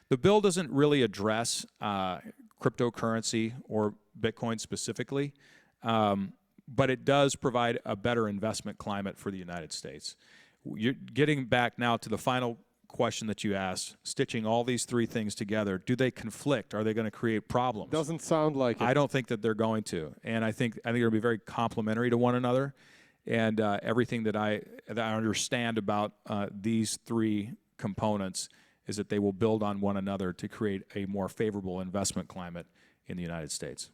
H: The bill doesn't really address cryptocurrency or Bitcoin specifically, but it does provide a better investment climate for the United States. You're getting back now to the final question that you asked, stitching all these three things together, do they conflict? Are they going to create problems?
G: Doesn't sound like it.
H: I don't think that they're going to. And I think they're going to be very complementary to one another. And everything that I understand about these three components is that they will build on one another to create a more favorable investment climate in the United States.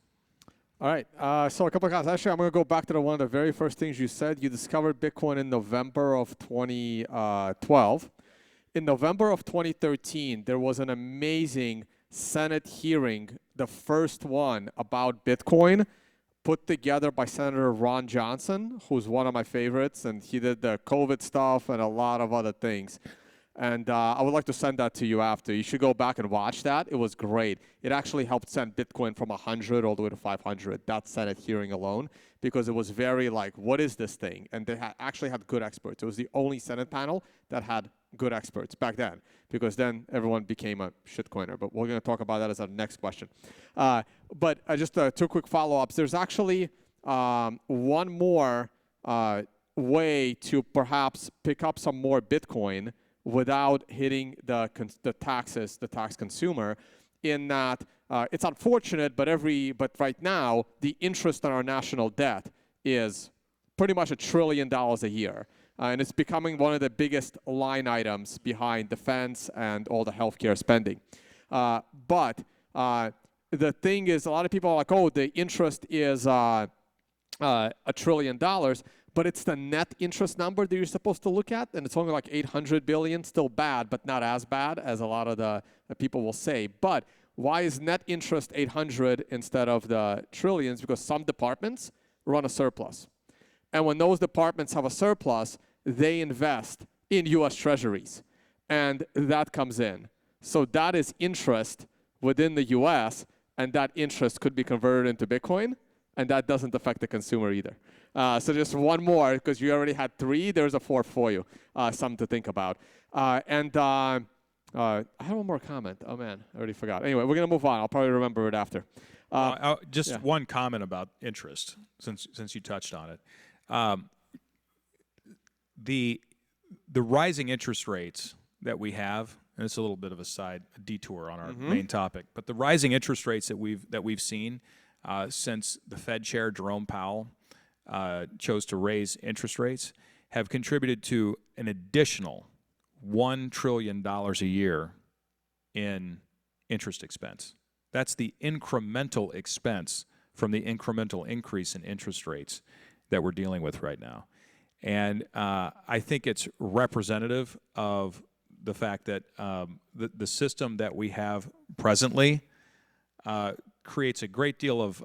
G: All right. So a couple of guys. Actually, I'm going to go back to one of the very first things you said. You discovered Bitcoin in November of 2012. In November of 2013, there was an amazing Senate hearing, the first one about Bitcoin, put together by Senator Ron Johnson, who's one of my favorites, and he did the COVID stuff and a lot of other things. And I would like to send that to you after. You should go back and watch that. It was great. It actually helped send Bitcoin from 100 all the way to 500, that Senate hearing alone, because it was very like, what is this thing? And they actually had good experts. It was the only Senate panel that had good experts back then, because then everyone became a shitcoiner. But we're going to talk about that as our next question. But just two quick follow-ups. There's actually one more way to perhaps pick up some more Bitcoin without hitting the tax consumer, in that it's unfortunate, but right now the interest on our national debt is pretty much $1 trillion a year, and it's becoming one of the biggest line items behind defense and all the healthcare spending. But the thing is, a lot of people are like, oh, the interest is $1 trillion. But it's the net interest number that you're supposed to look at, and it's only like 800 billion, still bad, but not as bad as a lot of the people will say. But why is net interest 800 instead of the trillions? Because some departments run a surplus. And when those departments have a surplus, they invest in US treasuries, and that comes in. So that is interest within the US, and that interest could be converted into Bitcoin, and that doesn't affect the consumer either. So just one more, because you already had 3. There's a 4th for you, something to think about. I have one more comment. Oh, man, I already forgot. Anyway, we're going to move on. I'll probably remember it after.
H: One comment about interest, since you touched on it. The rising interest rates that we have, and it's a little bit of a detour on our main topic, but the rising interest rates that we've seen since the Fed Chair Jerome Powell chose to raise interest rates have contributed to an additional $1 trillion a year in interest expense. That's the incremental expense from the incremental increase in interest rates that we're dealing with right now. And I think it's representative of the fact that the system that we have presently creates a great deal of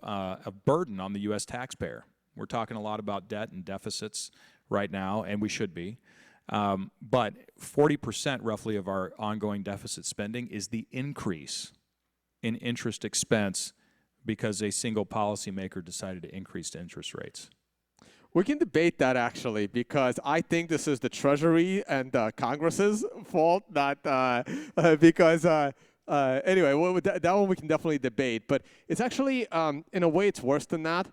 H: burden on the U.S. taxpayer. We're talking a lot about debt and deficits right now, and we should be. But 40% roughly of our ongoing deficit spending is the increase in interest expense because a single policymaker decided to increase interest rates.
G: We can debate that, actually, because I think this is the Treasury and Congress's fault, not because anyway, that one we can definitely debate. But it's actually, in a way, it's worse than that.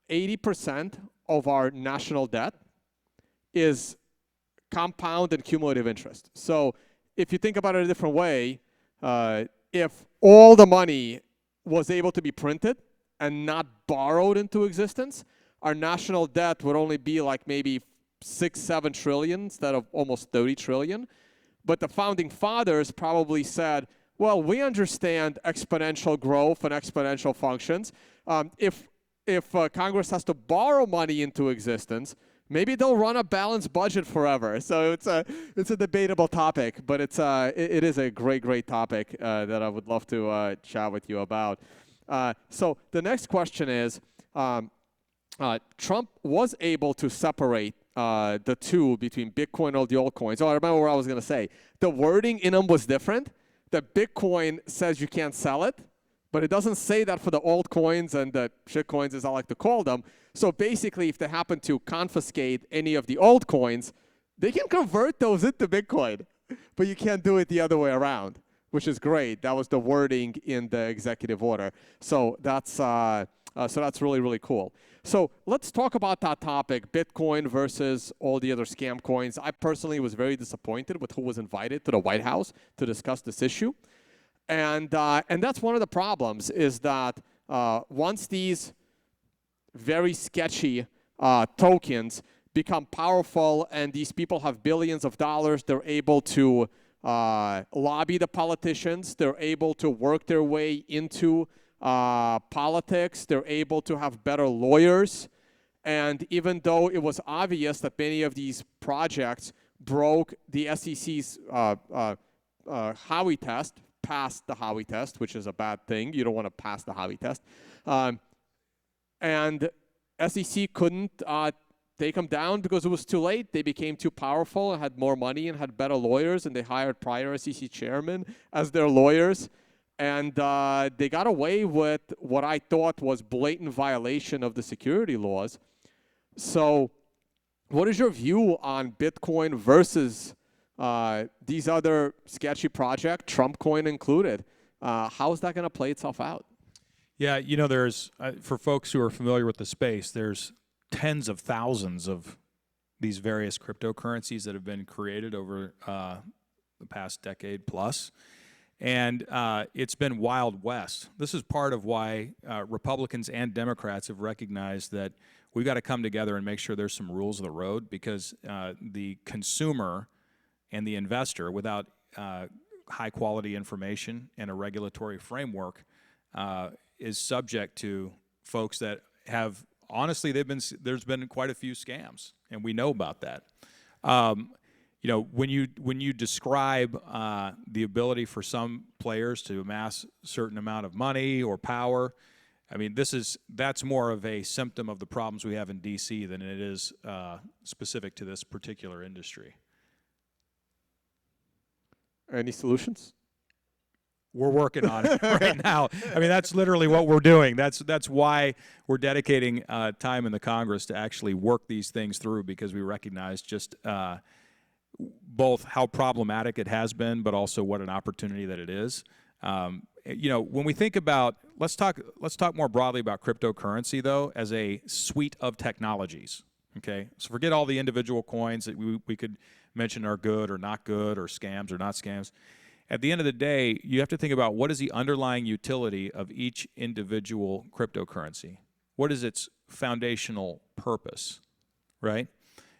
G: 80% of our national debt is compound and cumulative interest. So if you think about it a different way, if all the money was able to be printed and not borrowed into existence, our national debt would only be like maybe 6-7 trillion instead of almost 30 trillion. But the founding fathers probably said, well, we understand exponential growth and exponential functions. If Congress has to borrow money into existence, maybe they'll run a balanced budget forever. So it's a debatable topic, but it is a great topic that I would love to chat with you about. So the next question is, Trump was able to separate the two between Bitcoin and all the altcoins. Oh, I remember what I was going to say. The wording in them was different. The Bitcoin says you can't sell it, but it doesn't say that for the altcoins and the shitcoins, as I like to call them. So basically, if they happen to confiscate any of the altcoins, they can convert those into Bitcoin, but you can't do it the other way around, which is great. That was the wording in the executive order. So that's really, really cool. So let's talk about that topic, Bitcoin versus all the other scam coins. I personally was very disappointed with who was invited to the White House to discuss this issue. And that's one of the problems, is that once these very sketchy tokens become powerful and these people have billions of dollars, they're able to lobby the politicians, they're able to work their way into politics, they're able to have better lawyers. And even though it was obvious that many of these projects broke the SEC's Howey test, passed the Howey test, which is a bad thing. You don't want to pass the Howey test. And SEC couldn't take them down because it was too late. They became too powerful and had more money and had better lawyers, and they hired prior SEC chairmen as their lawyers. And they got away with what I thought was blatant violation of the security laws. So what is your view on Bitcoin versus these other sketchy projects, Trump coin included? How is that going to play itself out?
H: Yeah, you know, there's, for folks who are familiar with the space, there's tens of thousands of these various cryptocurrencies that have been created over the past decade plus. And it's been Wild West. This is part of why Republicans and Democrats have recognized that we've got to come together and make sure there's some rules of the road, because the consumer and the investor, without high quality information and a regulatory framework, is subject to folks that have, honestly, there's been quite a few scams, and we know about that. You know, when you describe the ability for some players to amass a certain amount of money or power, I mean, that's more of a symptom of the problems we have in DC than it is specific to this particular industry.
G: Any solutions?
H: We're working on it right now. I mean, that's literally what we're doing. That's why we're dedicating time in the Congress to actually work these things through, because we recognize just both how problematic it has been, but also what an opportunity that it is. You know, when we think about, let's talk more broadly about cryptocurrency, though, as a suite of technologies. Okay, so forget all the individual coins that we could mention are good or not good, or scams or not scams. At the end of the day, you have to think about what is the underlying utility of each individual cryptocurrency. What is its foundational purpose, right?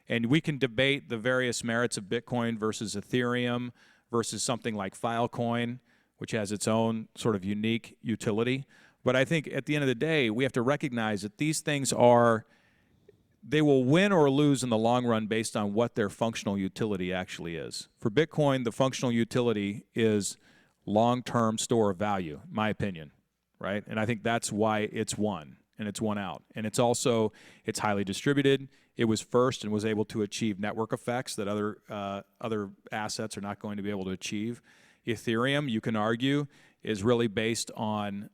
H: And we can debate the various merits of Bitcoin versus Ethereum versus something like Filecoin, which has its own sort of unique utility. But I think at the end of the day, we have to recognize that these things they will win or lose in the long run based on what their functional utility actually is. For Bitcoin, the functional utility is long-term store of value, in my opinion, right? And I think that's why it's won, and it's won out. And it's highly distributed. It was first and was able to achieve network effects that other assets are not going to be able to achieve. Ethereum, you can argue, is really based on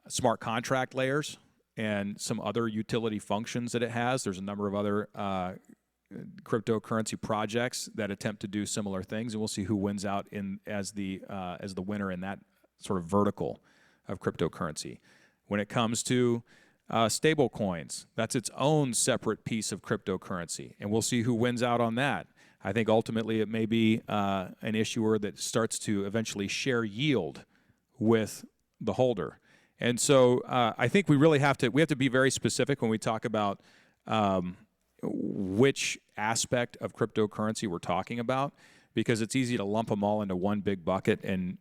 H: smart contract layers and some other utility functions that it has. There's a number of other cryptocurrency projects that attempt to do similar things, and we'll see who wins out as the winner in that sort of vertical of cryptocurrency. When it comes to stable coins, that's its own separate piece of cryptocurrency, and we'll see who wins out on that. I think ultimately it may be an issuer that starts to eventually share yield with the holder. And so I think we really have to be very specific when we talk about which aspect of cryptocurrency we're talking about, because it's easy to lump them all into one big bucket, and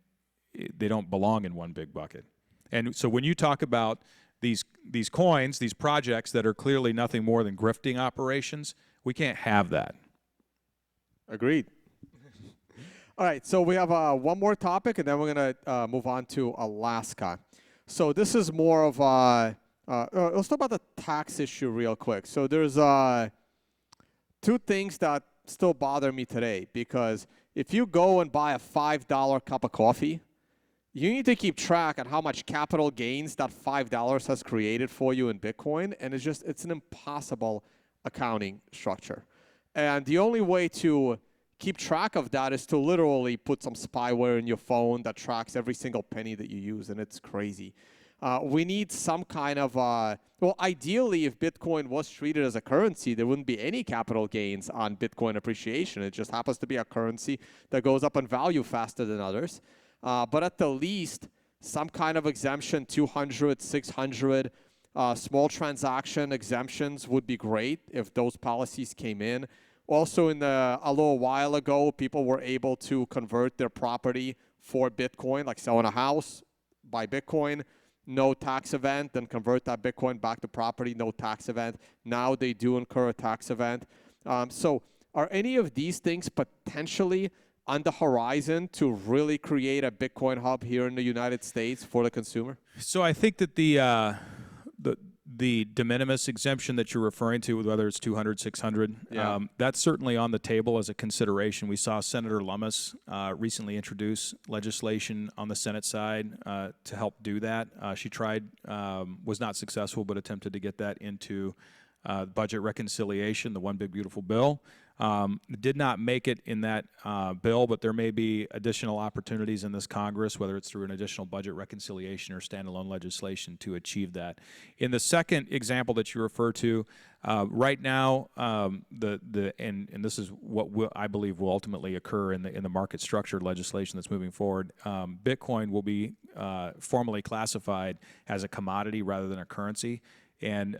H: they don't belong in one big bucket. And so when you talk about these coins, these projects that are clearly nothing more than grifting operations, we can't have that.
G: Agreed. All right, so we have one more topic, and then we're going to move on to Alaska. So this is more of let's talk about the tax issue real quick. So there's two things that still bother me today, because if you go and buy a $5 cup of coffee, you need to keep track on how much capital gains that $5 has created for you in Bitcoin, and it's an impossible accounting structure. And the only way to keep track of that is to literally put some spyware in your phone that tracks every single penny that you use, and it's crazy. We need some kind of, ideally, if Bitcoin was treated as a currency, there wouldn't be any capital gains on Bitcoin appreciation. It just happens to be a currency that goes up in value faster than others. But at the least, some kind of exemption, 200, 600, small transaction exemptions would be great if those policies came in. Also, a little while ago, people were able to convert their property for Bitcoin, like selling a house, buy Bitcoin, no tax event, then convert that Bitcoin back to property, no tax event. Now they do incur a tax event. So are any of these things potentially on the horizon to really create a Bitcoin hub here in the United States for the consumer?
H: So I think that the de minimis exemption that you're referring to, whether it's 200, 600,
G: Yeah.
H: that's certainly on the table as a consideration. We saw Senator Lummis recently introduce legislation on the Senate side to help do that. She tried, was not successful, but attempted to get that into budget reconciliation, the One Big Beautiful Bill. Did not make it in that bill, but there may be additional opportunities in this Congress, whether it's through an additional budget reconciliation or standalone legislation to achieve that. In the second example that you refer to, right now, and this is what I believe will ultimately occur in the market structure legislation that's moving forward. Bitcoin will be formally classified as a commodity rather than a currency. And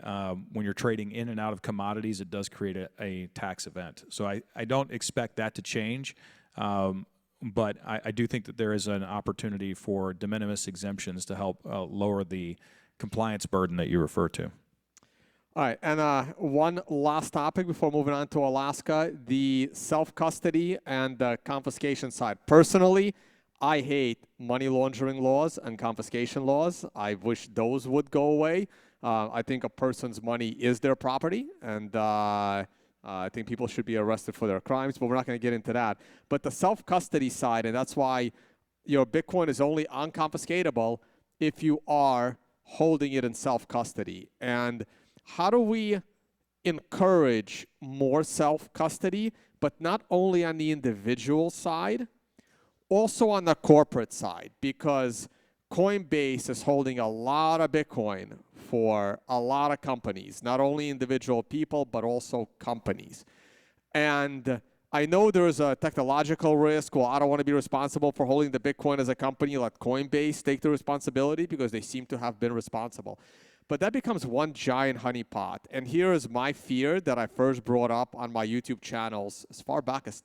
H: when you're trading in and out of commodities, it does create a tax event. So I don't expect that to change, but I do think that there is an opportunity for de minimis exemptions to help lower the compliance burden that you refer to.
G: All right, and one last topic before moving on to Alaska, the self-custody and the confiscation side. Personally, I hate money laundering laws and confiscation laws. I wish those would go away. I think a person's money is their property, and I think people should be arrested for their crimes, but we're not going to get into that. But the self-custody side, and that's why your Bitcoin is only unconfiscatable if you are holding it in self-custody. And how do we encourage more self-custody, but not only on the individual side, also on the corporate side? Because Coinbase is holding a lot of Bitcoin for a lot of companies, not only individual people, but also companies. And I know there is a technological risk. Well, I don't want to be responsible for holding the Bitcoin as a company. Let Coinbase take the responsibility because they seem to have been responsible. But that becomes one giant honeypot. And here is my fear that I first brought up on my YouTube channels as far back as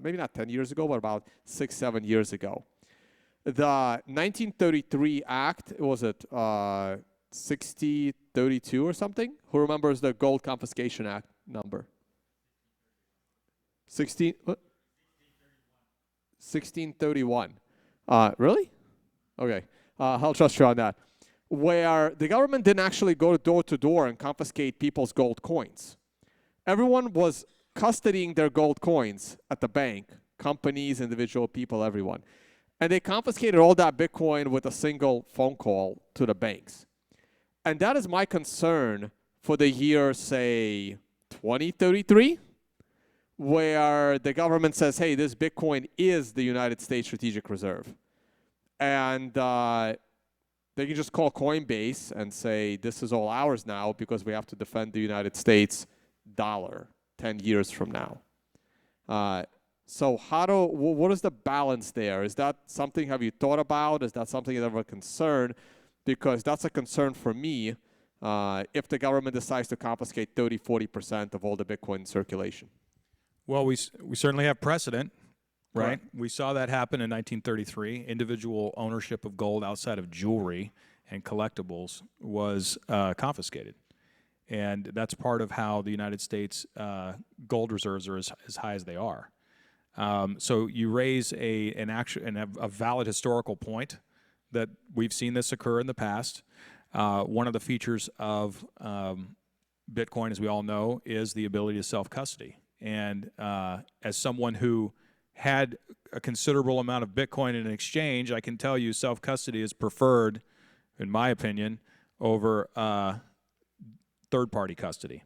G: maybe not 10 years ago, but about 6, 7 years ago. The 1933 Act, was it 6032 or something? Who remembers the Gold Confiscation Act number? 1631. Really? Okay. I'll trust you on that. Where the government didn't actually go door to door and confiscate people's gold coins. Everyone was custodying their gold coins at the bank. Companies, individual people, everyone. And they confiscated all that Bitcoin with a single phone call to the banks. And that is my concern for the year, say, 2033, where the government says, hey, this Bitcoin is the United States Strategic Reserve. And they can just call Coinbase and say, this is all ours now because we have to defend the United States dollar 10 years from now. So what is the balance there? Is that something, have you thought about? Is that something of a concern? Because that's a concern for me if the government decides to confiscate 30, 40% of all the Bitcoin in circulation.
H: Well, we certainly have precedent, right?
G: Right.
H: We saw that happen in 1933. Individual ownership of gold outside of jewelry and collectibles was confiscated. And that's part of how the United States gold reserves are as high as they are. So you raise a valid historical point that we've seen this occur in the past. One of the features of Bitcoin, as we all know, is the ability to self-custody. And as someone who had a considerable amount of Bitcoin in exchange, I can tell you self-custody is preferred, in my opinion, over third-party custody.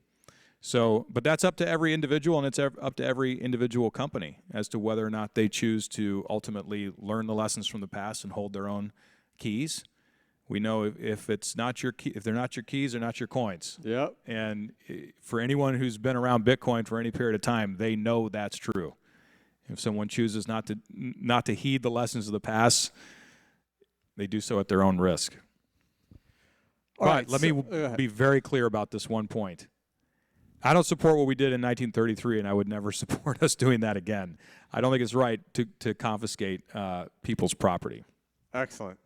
H: So, but that's up to every individual, and it's up to every individual company as to whether or not they choose to ultimately learn the lessons from the past and hold their own keys. We know if it's not your key, if they're not your keys, they're not your coins.
G: Yep.
H: And for anyone who's been around Bitcoin for any period of time, they know that's true. If someone chooses not to heed the lessons of the past, they do so at their own risk.
G: All right,
H: Let me be very clear about this one point. I don't support what we did in 1933, and I would never support us doing that again. I don't think it's right to confiscate people's property.
G: Excellent.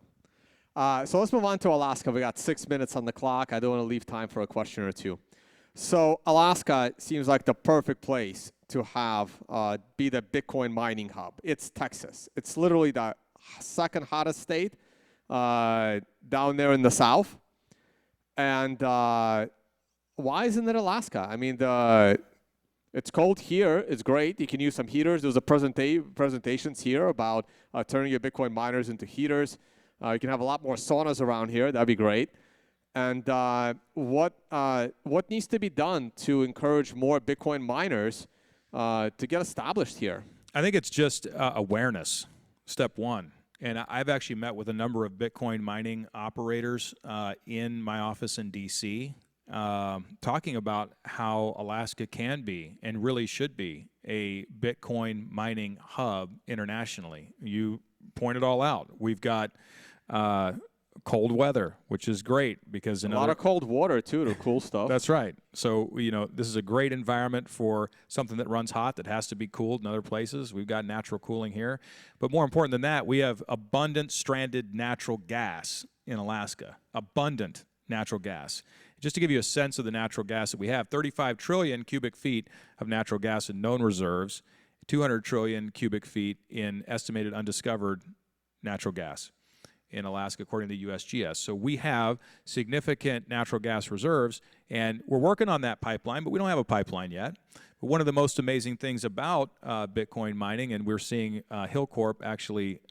G: So let's move on to Alaska. We got 6 minutes on the clock. I don't want to leave time for a question or two. So Alaska seems like the perfect place to have be the Bitcoin mining hub. It's Texas. It's literally the second hottest state down there in the south. And why isn't it Alaska? I mean, it's cold here. It's great. You can use some heaters. There's a presentations here about turning your Bitcoin miners into heaters. You can have a lot more saunas around here. That'd be great. And what needs to be done to encourage more Bitcoin miners to get established here?
H: I think it's just awareness, step one. And I've actually met with a number of Bitcoin mining operators in my office in DC, talking about how Alaska can be and really should be a Bitcoin mining hub internationally. You point it all out. We've got cold weather, which is great because
G: a lot of cold water too to cool stuff.
H: That's right. So, you know, this is a great environment for something that runs hot that has to be cooled in other places. We've got natural cooling here. But more important than that, we have abundant stranded natural gas in Alaska. Abundant natural gas. Just to give you a sense of the natural gas that we have, 35 trillion cubic feet of natural gas in known reserves, 200 trillion cubic feet in estimated undiscovered natural gas in Alaska, according to USGS. So we have significant natural gas reserves, and we're working on that pipeline, but we don't have a pipeline yet. But one of the most amazing things about Bitcoin mining, and we're seeing Hillcorp actually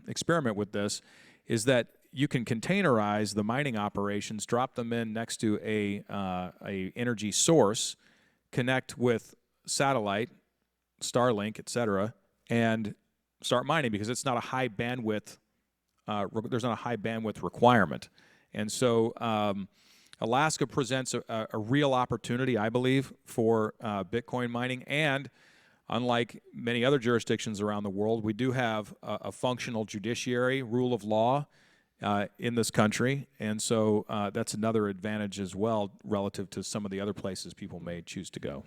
H: experiment with this, is that you can containerize the mining operations, drop them in next to a energy source, connect with satellite, Starlink, et cetera, and start mining because it's not a high bandwidth. There's not a high bandwidth requirement. And so Alaska presents a real opportunity, I believe, for Bitcoin mining. And unlike many other jurisdictions around the world, we do have a functional judiciary, rule of law in this country. And so that's another advantage as well relative to some of the other places people may choose to go.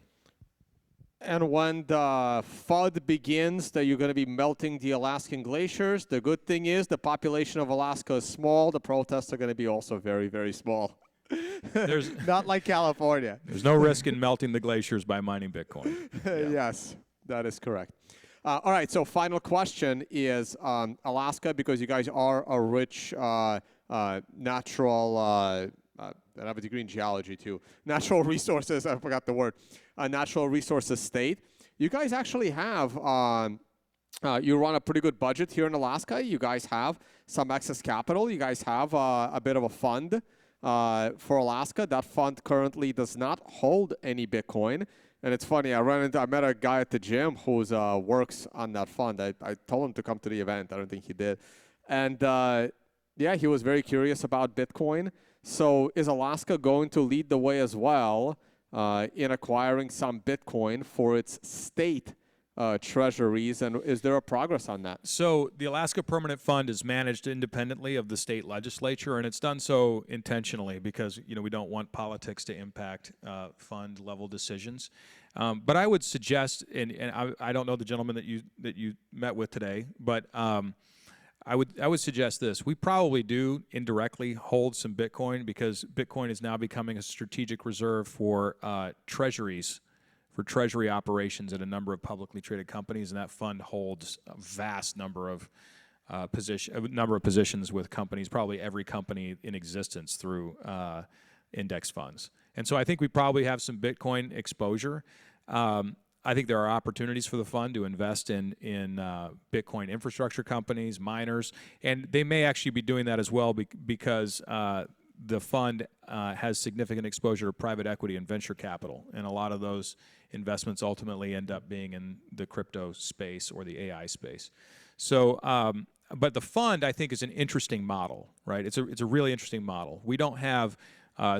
G: And when the FUD begins, that you're going to be melting the Alaskan glaciers, the good thing is the population of Alaska is small. The protests are going to be also very, very small.
H: There's
G: not like California.
H: There's no risk in melting the glaciers by mining Bitcoin.
G: Yeah. Yes, that is correct. All right, so final question is Alaska, because you guys are a rich natural, I have a degree in geology too, natural resources, I forgot the word, natural resources state. You guys actually have, you run a pretty good budget here in Alaska. You guys have some excess capital. You guys have a bit of a fund for Alaska. That fund currently does not hold any Bitcoin. And it's funny, I met a guy at the gym who works on that fund. I told him to come to the event. I don't think he did. And yeah, he was very curious about Bitcoin. So is Alaska going to lead the way as well in acquiring some Bitcoin for its state treasuries? And is there a progress on that?
H: So the Alaska Permanent Fund is managed independently of the state legislature, and it's done so intentionally because we don't want politics to impact fund level decisions. But I would suggest, and I don't know the gentleman that you met with today, but I would suggest this. We probably do indirectly hold some Bitcoin because Bitcoin is now becoming a strategic reserve for treasuries, for treasury operations at a number of publicly traded companies, and that fund holds a vast number of positions with companies, probably every company in existence through index funds. And so I think we probably have some Bitcoin exposure. I think there are opportunities for the fund to invest in Bitcoin infrastructure companies, miners, and they may actually be doing that as well because the fund has significant exposure to private equity and venture capital, and a lot of those investments ultimately end up being in the crypto space or the AI space. So, but the fund, I think, is an interesting model, right? It's a really interesting model. We don't have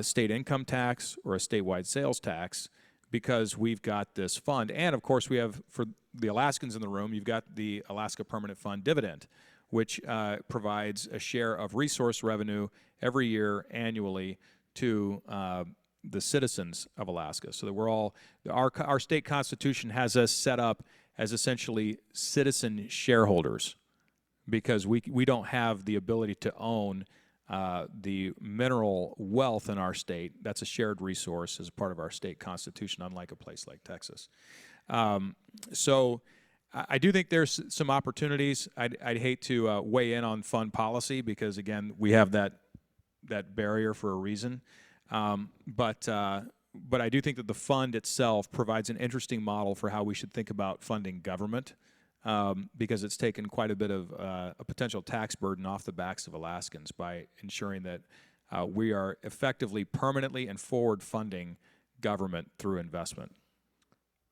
H: state income tax or a statewide sales tax because we've got this fund. And, of course, we have, for the Alaskans in the room, you've got the Alaska Permanent Fund dividend, which provides a share of resource revenue every year annually to the citizens of Alaska. So that we're all, our state constitution has us set up as essentially citizen shareholders because we don't have the ability to own the mineral wealth in our state. That's a shared resource as part of our state constitution, unlike a place like Texas. So I do think there's some opportunities. I'd hate to weigh in on fund policy because, again, we have that barrier for a reason. But I do think that the fund itself provides an interesting model for how we should think about funding government, because it's taken quite a bit of a potential tax burden off the backs of Alaskans by ensuring that we are effectively, permanently, and forward funding government through investment.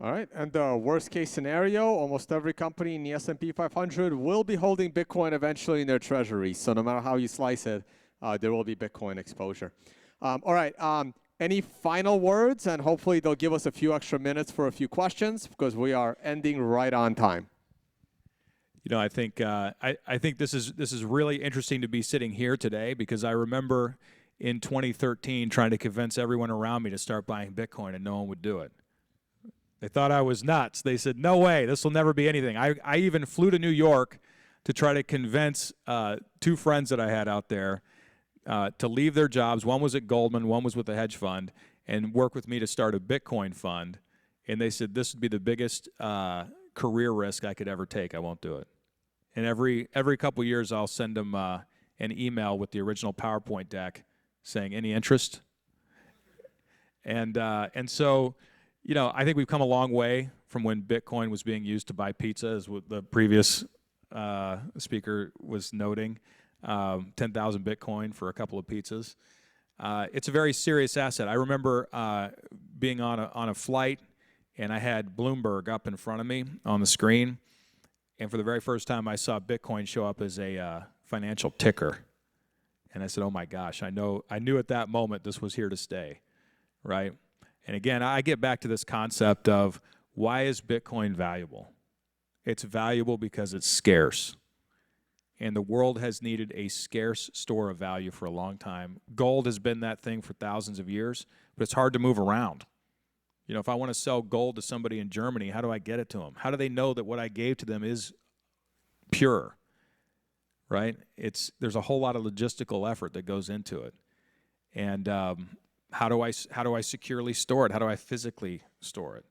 G: All right, and the worst case scenario, almost every company in the S&P 500 will be holding Bitcoin eventually in their treasury. So no matter how you slice it, there will be Bitcoin exposure. All right, any final words? And hopefully they'll give us a few extra minutes for a few questions because we are ending right on time.
H: You know, I think this is really interesting to be sitting here today because I remember in 2013 trying to convince everyone around me to start buying Bitcoin and no one would do it. They thought I was nuts. They said, no way, this will never be anything. I even flew to New York to try to convince two friends that I had out there to leave their jobs. One was at Goldman, one was with a hedge fund, and work with me to start a Bitcoin fund. And they said, this would be the biggest career risk I could ever take. I won't do it. And every couple of years, I'll send them an email with the original PowerPoint deck saying, any interest? And so, you know, I think we've come a long way from when Bitcoin was being used to buy pizza, as what the previous speaker was noting, 10,000 Bitcoin for a couple of pizzas. It's a very serious asset. I remember being on a flight, and I had Bloomberg up in front of me on the screen, and for the very first time, I saw Bitcoin show up as a financial ticker, and I said, "Oh my gosh! I knew at that moment this was here to stay, right?" And again, I get back to this concept of why is Bitcoin valuable? It's valuable because it's scarce. And the world has needed a scarce store of value for a long time. Gold has been that thing for thousands of years, but it's hard to move around. You know, if I want to sell gold to somebody in Germany, how do I get it to them? How do they know that what I gave to them is pure, right? There's a whole lot of logistical effort that goes into it. And how do I securely store it? How do I physically store it?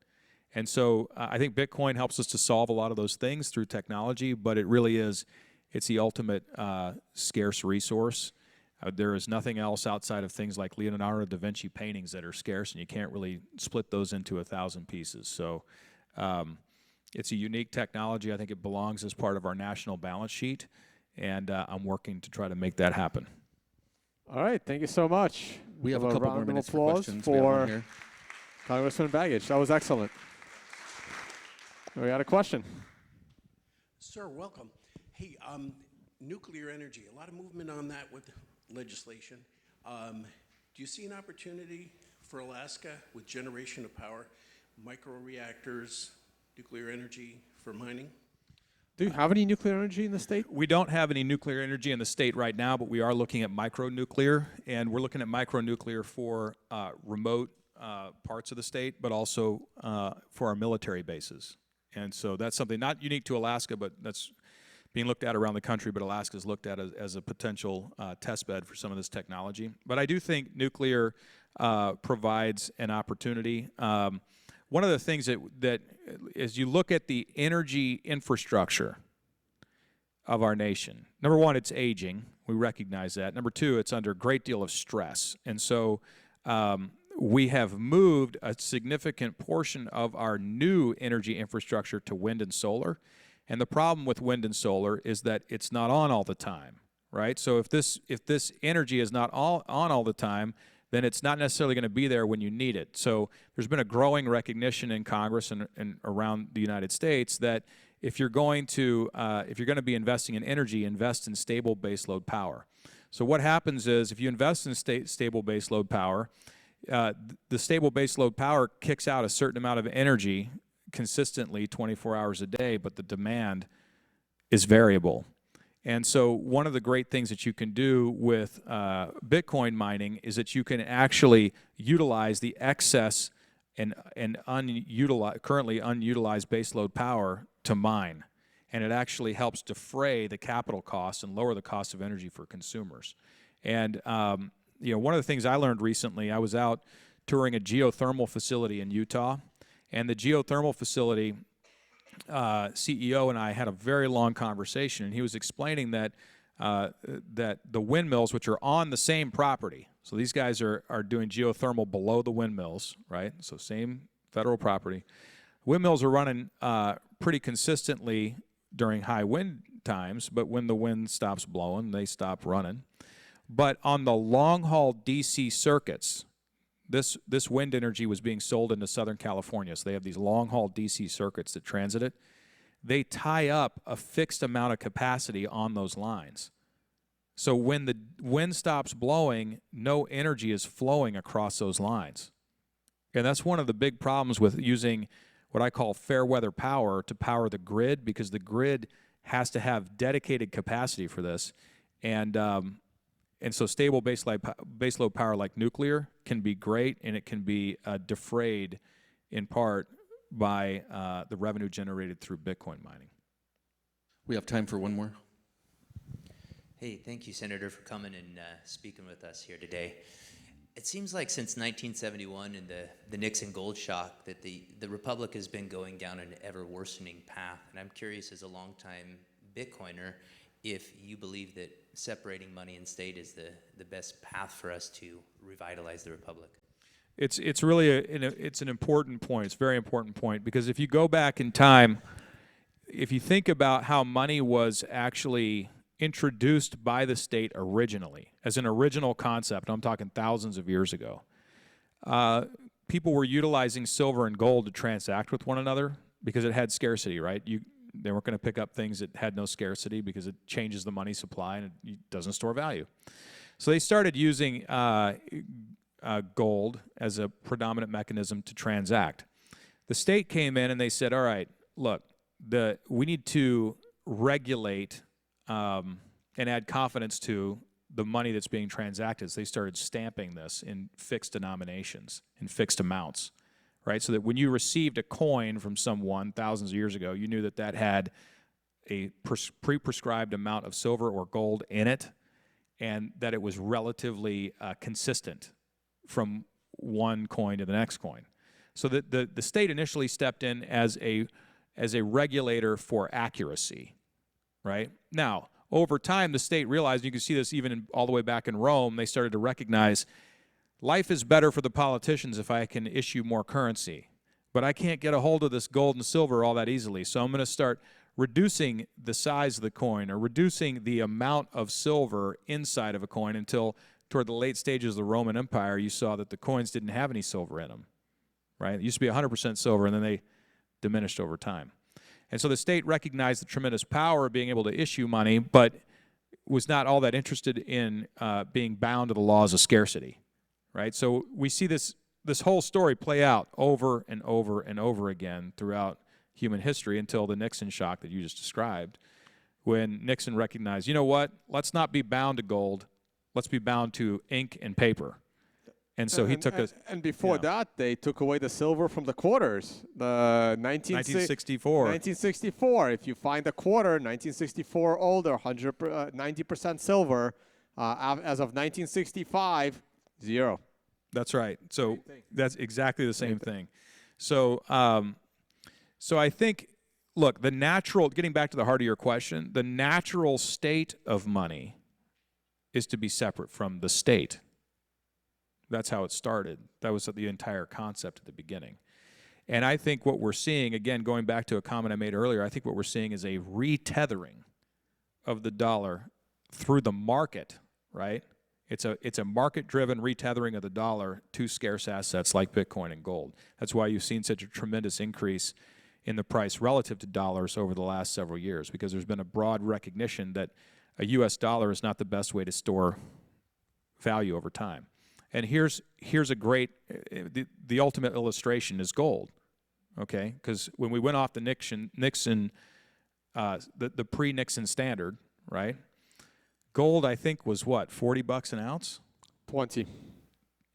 H: And so I think Bitcoin helps us to solve a lot of those things through technology, but it really it's the ultimate scarce resource. There is nothing else outside of things like Leonardo da Vinci paintings that are scarce, and you can't really split those into 1,000 pieces. So it's a unique technology. I think it belongs as part of our national balance sheet, and I'm working to try to make that happen.
G: All right, thank you so much.
I: We have a couple more minutes for questions.
G: For Congressman Begich. That was excellent. We got a question.
J: Sir, welcome. Hey, nuclear energy, a lot of movement on that with legislation. Do you see an opportunity for Alaska with generation of power, microreactors, nuclear energy for mining?
G: Do you have any nuclear energy in the state?
H: We don't have any nuclear energy in the state right now, but we are looking at micronuclear, and we're looking at micronuclear for remote parts of the state, but also for our military bases. And so that's something not unique to Alaska, but that's being looked at around the country, but Alaska is looked at as a potential test bed for some of this technology. But I do think nuclear provides an opportunity. One of the things that as you look at the energy infrastructure of our nation, number one, it's aging. We recognize that. Number two, it's under a great deal of stress. And so we have moved a significant portion of our new energy infrastructure to wind and solar. And the problem with wind and solar is that it's not on all the time, right? So if this energy is not on all the time, then it's not necessarily going to be there when you need it. So there's been a growing recognition in Congress and around the United States that if you're going to be investing in energy, invest in stable baseload power. So what happens is if you invest in stable baseload power, the stable baseload power kicks out a certain amount of energy consistently 24 hours a day, but the demand is variable. And so one of the great things that you can do with Bitcoin mining is that you can actually utilize the excess and currently unutilized baseload power to mine. And it actually helps defray the capital costs and lower the cost of energy for consumers. And one of the things I learned recently, I was out touring a geothermal facility in Utah, And the geothermal facility CEO and I had a very long conversation, and he was explaining that that the windmills, which are on the same property, so these guys are doing geothermal below the windmills, right? So same federal property. Windmills are running pretty consistently during high wind times, but when the wind stops blowing, they stop running. But on the long-haul DC circuits, this wind energy was being sold into Southern California. So they have these long-haul DC circuits that transit it. They tie up a fixed amount of capacity on those lines. So when the wind stops blowing, no energy is flowing across those lines. And that's one of the big problems with using what I call fair weather power to power the grid, because the grid has to have dedicated capacity for this. And so stable baseload power like nuclear can be great, and it can be defrayed in part by the revenue generated through Bitcoin mining.
I: We have time for one more.
D: Hey, thank you, Senator, for coming and speaking with us here today. It seems like since 1971 and the Nixon gold shock that the Republic has been going down an ever-worsening path. And I'm curious, as a longtime Bitcoiner, if you believe that separating money and state is the best path for us to revitalize the Republic.
H: It's really it's an important point. It's a very important point, because if you go back in time, if you think about how money was actually introduced by the state originally as an original concept, I'm talking thousands of years ago, people were utilizing silver and gold to transact with one another because it had scarcity, right? They weren't going to pick up things that had no scarcity because it changes the money supply and it doesn't store value. So they started using gold as a predominant mechanism to transact. The state came in and they said, all right, look, we need to regulate and add confidence to the money that's being transacted. So they started stamping this in fixed denominations, in fixed amounts, right? So that when you received a coin from someone thousands of years ago, you knew that that had a pre-prescribed amount of silver or gold in it, and that it was relatively consistent from one coin to the next coin. So the state initially stepped in as a regulator for accuracy, right? Now, over time, the state realized, you can see this even all the way back in Rome, they started to recognize life is better for the politicians if I can issue more currency. But I can't get a hold of this gold and silver all that easily, so I'm going to start reducing the size of the coin or reducing the amount of silver inside of a coin until toward the late stages of the Roman Empire, you saw that the coins didn't have any silver in them, right? It used to be 100% silver, and then they diminished over time. And so the state recognized the tremendous power of being able to issue money, but was not all that interested in being bound to the laws of scarcity, right? So we see this whole story play out over and over and over again throughout human history until the Nixon shock that you just described, when Nixon recognized, you know what, let's not be bound to gold, let's be bound to ink and paper. And so he took us.
G: And before that, they took away the silver from the quarters. The
H: 1964.
G: 1964. If you find a quarter, 1964 older, 90% silver. As of 1965, zero.
H: That's right. So that's exactly the same thing. So, so I think, look, getting back to the heart of your question, the natural state of money is to be separate from the state. That's how it started. That was the entire concept at the beginning. And I think what we're seeing, again, going back to a comment I made earlier, I think what we're seeing is a retethering of the dollar through the market, right? It's a market-driven retethering of the dollar to scarce assets like Bitcoin and gold. That's why you've seen such a tremendous increase in the price relative to dollars over the last several years, because there's been a broad recognition that a U.S. dollar is not the best way to store value over time. And here's a great, the ultimate illustration is gold, okay? Because when we went off the Nixon the pre-Nixon standard, right? Gold, I think, was what, $40 an ounce?
G: 20.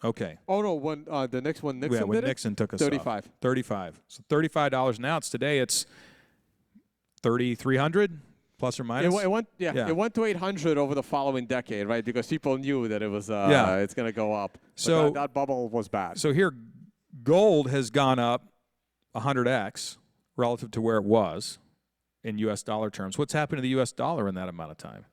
H: Okay.
G: Oh no, when the next one Nixon
H: when
G: did it?
H: Nixon took us
G: 35.
H: off. 35. So $35 an ounce. Today it's 3,300. Plus or minus?
G: It went to 800 over the following decade, right? Because people knew that it was it's going to go up.
H: So
G: that bubble was bad.
H: So here, gold has gone up 100x relative to where it was in US dollar terms. What's happened to the US dollar in that amount of time?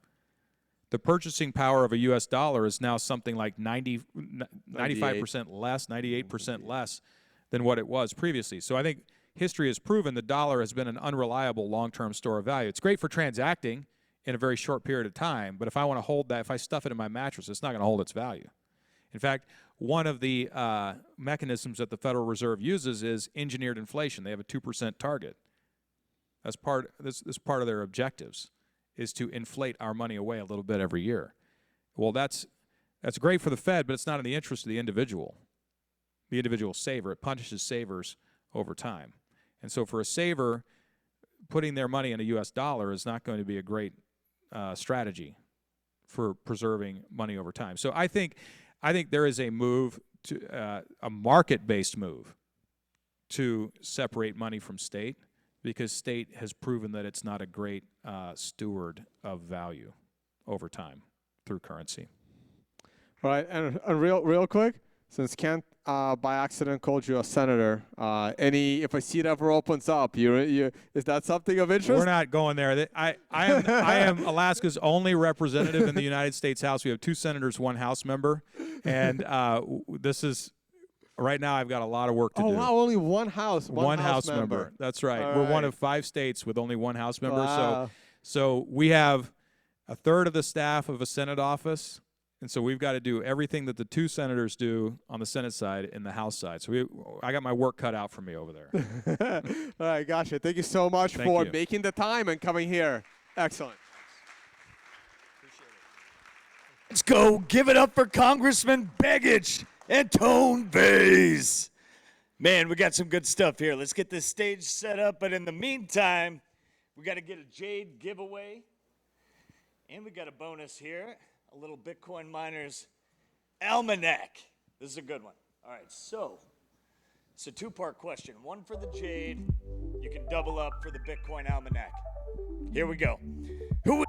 H: The purchasing power of a US dollar is now something like 95% less, 98% less than what it was previously. So I think history has proven the dollar has been an unreliable long-term store of value. It's great for transacting in a very short period of time, but if I want to hold that, if I stuff it in my mattress, it's not going to hold its value. In fact, one of the mechanisms that the Federal Reserve uses is engineered inflation. They have a 2% target. That's part of their objectives, is to inflate our money away a little bit every year. Well, that's great for the Fed, but it's not in the interest of the individual saver. It punishes savers over time. And so for a saver, putting their money in a U.S. dollar is not going to be a great strategy for preserving money over time. So I think there is a move to a market-based move to separate money from state, because state has proven that it's not a great steward of value over time through currency.
G: All right, and real quick, since Kent by accident called you a senator, if a seat ever opens up, is that something of interest?
H: We're not going there. I am Alaska's only representative in the United States House. We have 2 senators, 1 House member, and this is. Right now, I've got a lot of work to do.
G: Oh, wow, only one House
H: member. That's right.
G: All
H: We're
G: right.
H: one of 5 states with only 1 House member.
G: Wow.
H: So we have a third of the staff of a Senate office, and so we've got to do everything that the 2 senators do on the Senate side and the House side. So I got my work cut out for me over there.
G: All right, gotcha. Thank you so much for making the time and coming here. Excellent.
A: Let's go give it up for Congressman Begich and Tone Vays. Man, we got some good stuff here. Let's get this stage set up, but in the meantime, we got to get a Jade giveaway, and we got a bonus here, a little Bitcoin Miners Almanac. This is a good one. All right, so it's a 2-part question. One for the Jade. You can double up for the Bitcoin Almanac. Here we go. Who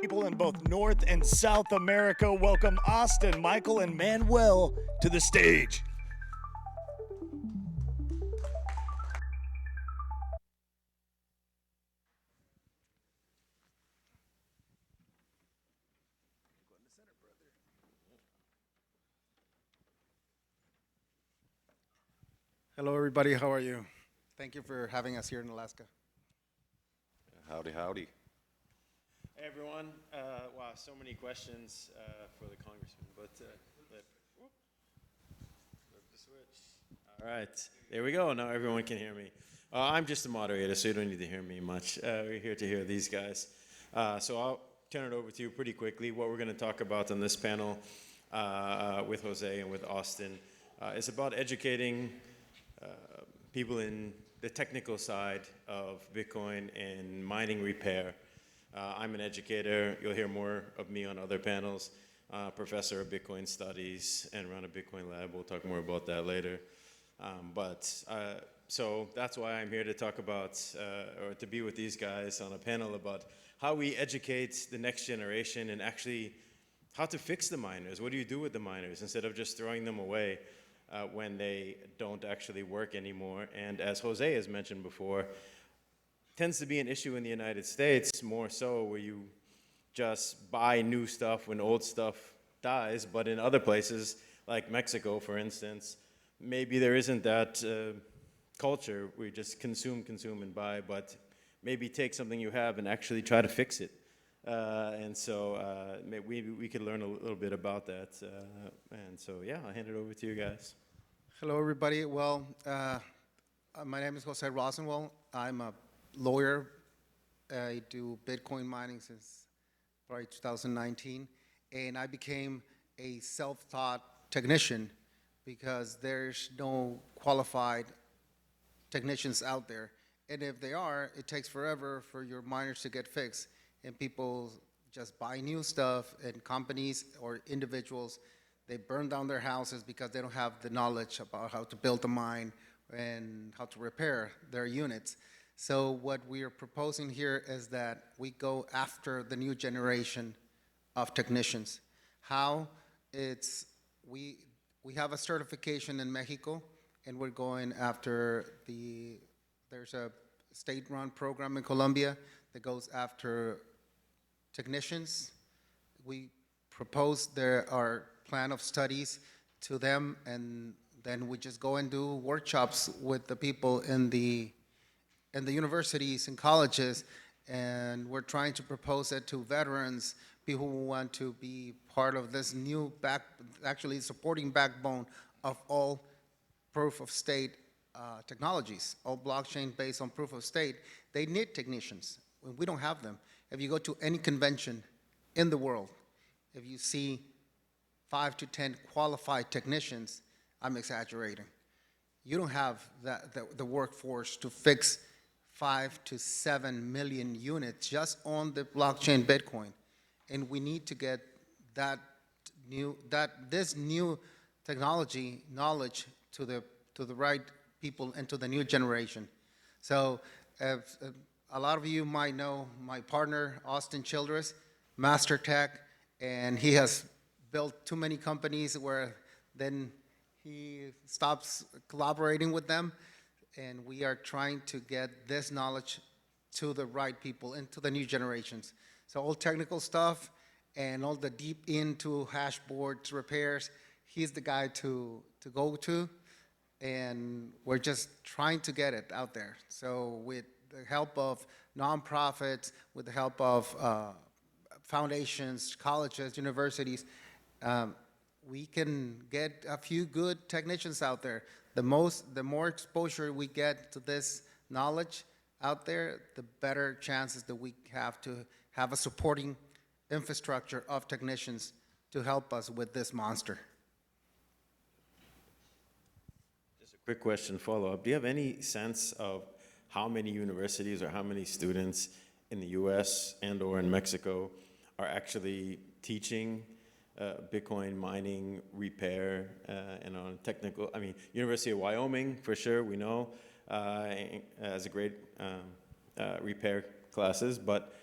A: people in both North and South America, welcome Austin, Michael, and Manuel to the stage.
K: Hello, everybody. How are you? Thank you for having us here in Alaska.
L: Howdy, howdy.
M: Hey, everyone. Wow, so many questions for the congressman, but flip the switch. All right, there we go. Now everyone can hear me. I'm just a moderator, so you don't need to hear me much. We're here to hear these guys. So I'll turn it over to you pretty quickly. What we're going to talk about on this panel with Jose and with Austin is about educating people in the technical side of Bitcoin and mining repair. I'm an educator. You'll hear more of me on other panels. Professor of Bitcoin studies and run a Bitcoin lab. We'll talk more about that later. So that's why I'm here to talk about, or to be with these guys on a panel about how we educate the next generation and actually how to fix the miners. What do you do with the miners instead of just throwing them away when they don't actually work anymore? And as Jose has mentioned before, tends to be an issue in the United States more so, where you just buy new stuff when old stuff dies. But in other places, like Mexico, for instance, maybe there isn't that culture where you just consume and buy, but maybe take something you have and actually try to fix it. And so maybe we could learn a little bit about that. And so, yeah, I'll hand it over to you guys.
K: Hello, everybody. Well, My name is Jose Rosenwald. I'm a lawyer. I do Bitcoin mining since probably 2019, and I became a self-taught technician because there's no qualified technicians out there. And if they are, it takes forever for your miners to get fixed. And people just buy new stuff, and companies or individuals, they burn down their houses because they don't have the knowledge about how to build a mine and how to repair their units. So what we are proposing here is that we go after the new generation of technicians. How? We have a certification in Mexico, and we're going after there's a state-run program in Colombia that goes after technicians. We propose our plan of studies to them, and then we just go and do workshops with the people in the universities and colleges, and we're trying to propose it to veterans, people who want to be part of this new actually supporting backbone of all proof of stake technologies, all blockchain based on proof of stake. They need technicians. We don't have them. If you go to any convention in the world, if you see 5 to 10 qualified technicians, I'm exaggerating. You don't have the workforce to fix 5 to 7 million units just on the blockchain Bitcoin. And we need to get this new technology knowledge to the right people and to the new generation. So a lot of you might know my partner, Austin Childress, Master Tech, and he has built too many companies where then he stops collaborating with them. And we are trying to get this knowledge to the right people and to the new generations. So all technical stuff and all the deep into hash boards repairs, he's the guy to go to. And we're just trying to get it out there. So with the help of nonprofits, with the help of foundations, colleges, universities, we can get a few good technicians out there. The more exposure we get to this knowledge out there, the better chances that we have to have a supporting infrastructure of technicians to help us with this monster.
M: Just a quick question follow-up. Do you have any sense of how many universities or how many students in the US and or in Mexico are actually teaching Bitcoin mining, repair, and on technical? I mean, University of Wyoming, for sure, we know, has a great repair classes, but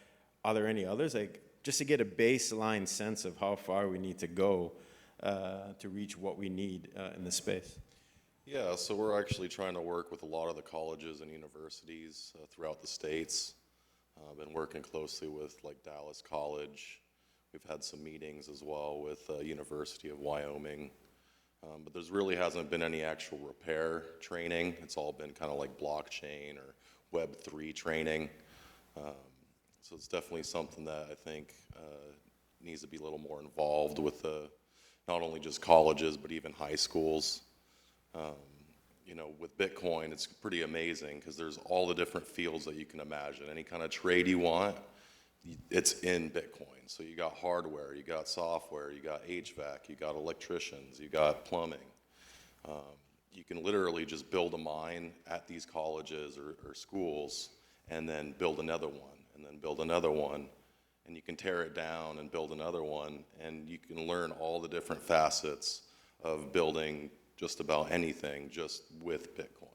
M: are there any others? Like, just to get a baseline sense of how far we need to go to reach what we need in this space.
L: Yeah, so we're actually trying to work with a lot of the colleges and universities throughout the states. Been working closely with like Dallas College. We've had some meetings as well with University of Wyoming, but there's really hasn't been any actual repair training. It's all been kind of like blockchain or Web3 training. So it's definitely something that I think needs to be a little more involved with not only just colleges, but even high schools. You know, with Bitcoin, it's pretty amazing because there's all the different fields that you can imagine. Any kind of trade you want, it's in Bitcoin. So you got hardware, you got software, you got HVAC, you got electricians, you got plumbing. You can literally just build a mine at these colleges or schools and then build another one and then build another one. And you can tear it down and build another one. And you can learn all the different facets of building just about anything just with Bitcoin.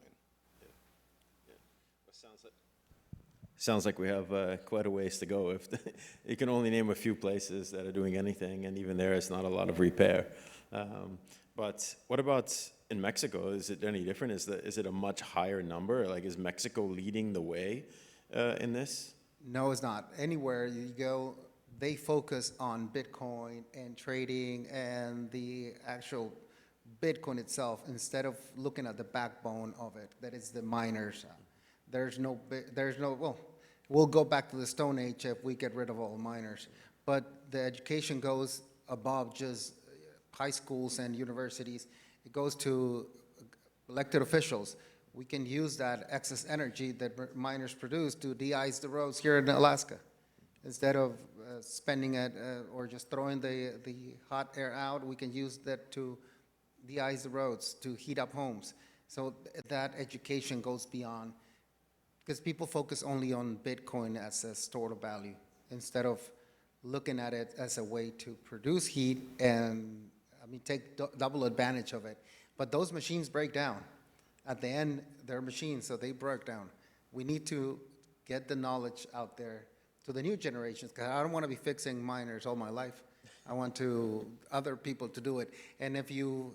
M: Sounds like we have quite a ways to go. If you can only name a few places that are doing anything, and even there, it's not a lot of repair. But what about in Mexico? Is it any different? Is it a much higher number? Like, is Mexico leading the way in this?
K: No, it's not. Anywhere you go, they focus on Bitcoin and trading and the actual Bitcoin itself instead of looking at the backbone of it, that is the miners. Well, we'll go back to the Stone Age if we get rid of all miners. But the education goes above just high schools and universities. It goes to elected officials. we can use that excess energy that miners produce to de-ice the roads here in Alaska. Instead of spending it or just throwing the hot air out, we can use that to de-ice the roads, to heat up homes. So that education goes beyond, because people focus only on Bitcoin as a store of value, instead of looking at it as a way to produce heat and, take double advantage of it. But those machines break down. At the end, they're machines, so they break down. We need to get the knowledge out there to the new generations, because I don't want to be fixing miners all my life. I want other people to do it. And if you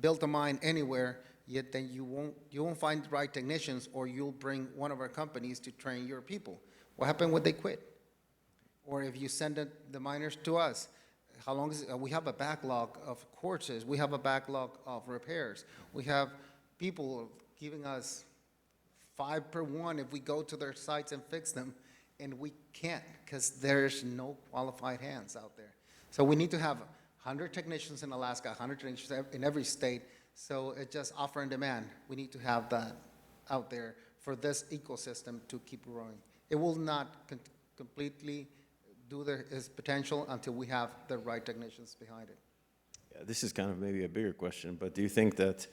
K: build a mine anywhere, yet then you won't find the right technicians, or you'll bring one of our companies to train your people. What happened when they quit? Or if you send the miners to us, how long is it? We have a backlog of courses. We have a backlog of repairs. We have people giving us 5 per 1 if we go to their sites and fix them, and we can't because there's no qualified hands out there. So we need to have 100 technicians in Alaska, 100 technicians in every state. So it's just offer and demand. We need to have that out there for this ecosystem to keep growing. It will not completely do its potential until we have the right technicians behind it.
M: Yeah, this is kind of maybe a bigger question, but do you think that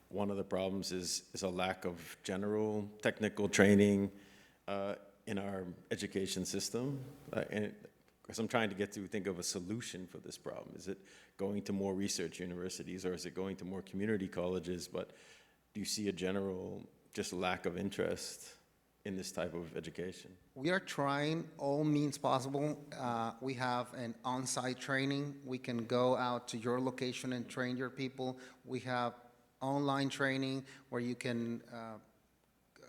M: one of the problems is a lack of general technical training in our education system? Because I'm trying to think of a solution for this problem. Is it going to more research universities, or is it going to more community colleges? But do you see a general just lack of interest in this type of education?
K: We are trying all means possible. We have an on-site training. We can go out to your location and train your people. We have online training where you can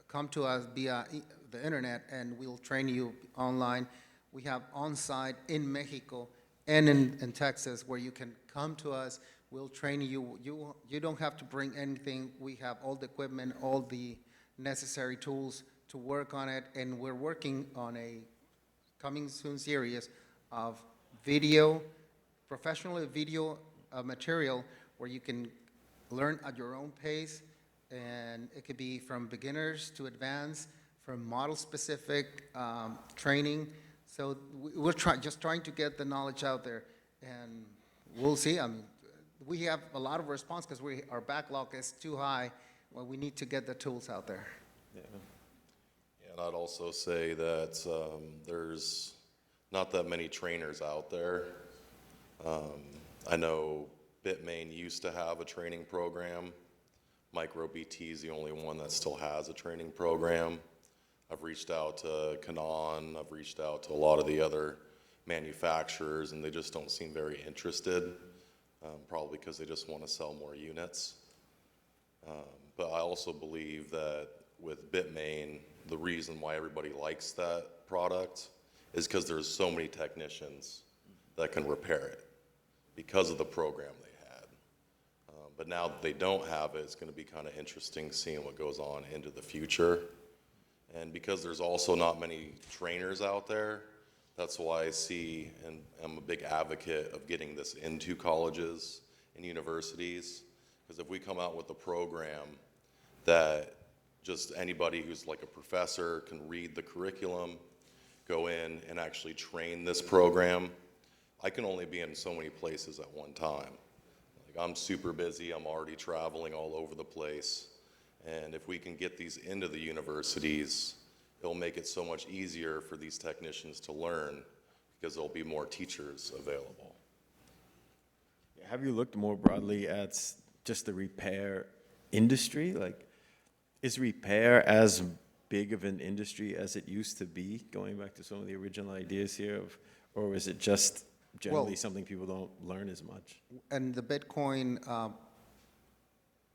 K: come to us via the internet, and we'll train you online. We have on-site in Mexico and in Texas where you can come to us. We'll train you. You don't have to bring anything. We have all the equipment, all the necessary tools to work on it, and we're working on a coming soon series of professional video material where you can learn at your own pace, and it could be from beginners to advanced, from model-specific training. So we're just trying to get the knowledge out there, and we'll see. We have a lot of response because our backlog is too high. Well, we need to get the tools out there.
L: Yeah. And I'd also say that there's not that many trainers out there. I know Bitmain used to have a training program. MicroBT is the only one that still has a training program. I've reached out to Canon, I've reached out to a lot of the other manufacturers, and they just don't seem very interested, probably because they just want to sell more units. But I also believe that with Bitmain, the reason why everybody likes that product is because there's so many technicians that can repair it because of the program they had. But now that they don't have it, it's going to be kind of interesting seeing what goes on into the future. And because there's also not many trainers out there, that's why I see and I'm a big advocate of getting this into colleges and universities. Because if we come out with a program that just anybody who's like a professor can read the curriculum, go in and actually train this program, I can only be in so many places at one time. Like, I'm super busy, I'm already traveling all over the place. And if we can get these into the universities, it'll make it so much easier for these technicians to learn because there'll be more teachers available.
M: Have you looked more broadly at just the repair industry? Like, is repair as big of an industry as it used to be, going back to some of the original ideas here, or is it just generally something people don't learn as much?
K: And the Bitcoin,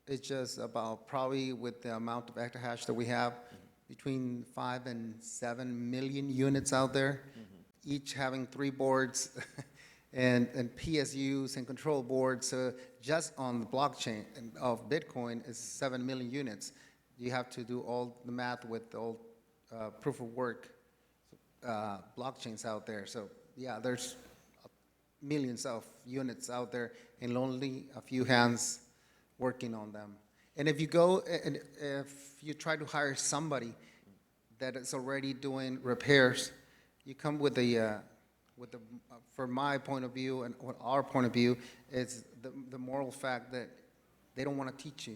K: it's just about, probably with the amount of exahash that we have, between 5 and 7 million units out there, each having 3 boards and PSUs and control boards. So just on the blockchain of Bitcoin is 7 million units. You have to do all the math with all proof of work blockchains out there. So yeah, there's millions of units out there and only a few hands working on them. And if you go and if you try to hire somebody that is already doing repairs, you come with from my point of view and what our point of view is the moral fact that they don't want to teach you.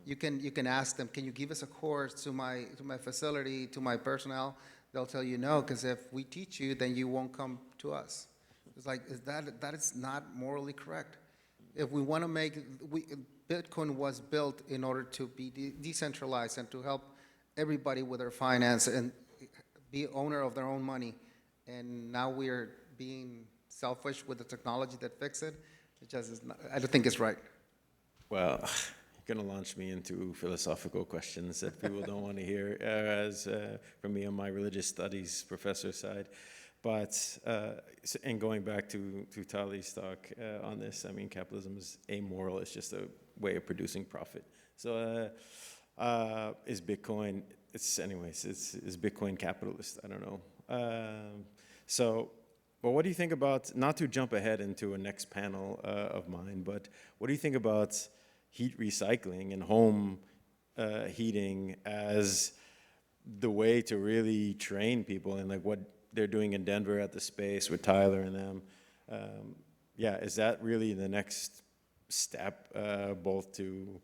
K: You can ask them, can you give us a course to my facility, to my personnel? They'll tell you no, because if we teach you, then you won't come to us. It's like, that is not morally correct. If we want to Bitcoin was built in order to be decentralized and to help everybody with their finance and be owner of their own money. And now we're being selfish with the technology that fixes it. It just is not, I don't think it's right.
M: Well, you're going to launch me into philosophical questions that people don't want to hear from me on my religious studies professor side. But, and going back to Tali's talk on this, I mean, capitalism is amoral. It's just a way of producing profit. So is Bitcoin, is Bitcoin capitalist? I don't know. But what do you think about, not to jump ahead into a next panel of mine, but what do you think about heat recycling and home heating as the way to really train people and like what they're doing in Denver at the space with Tyler and them? Yeah, is that really the next step, both to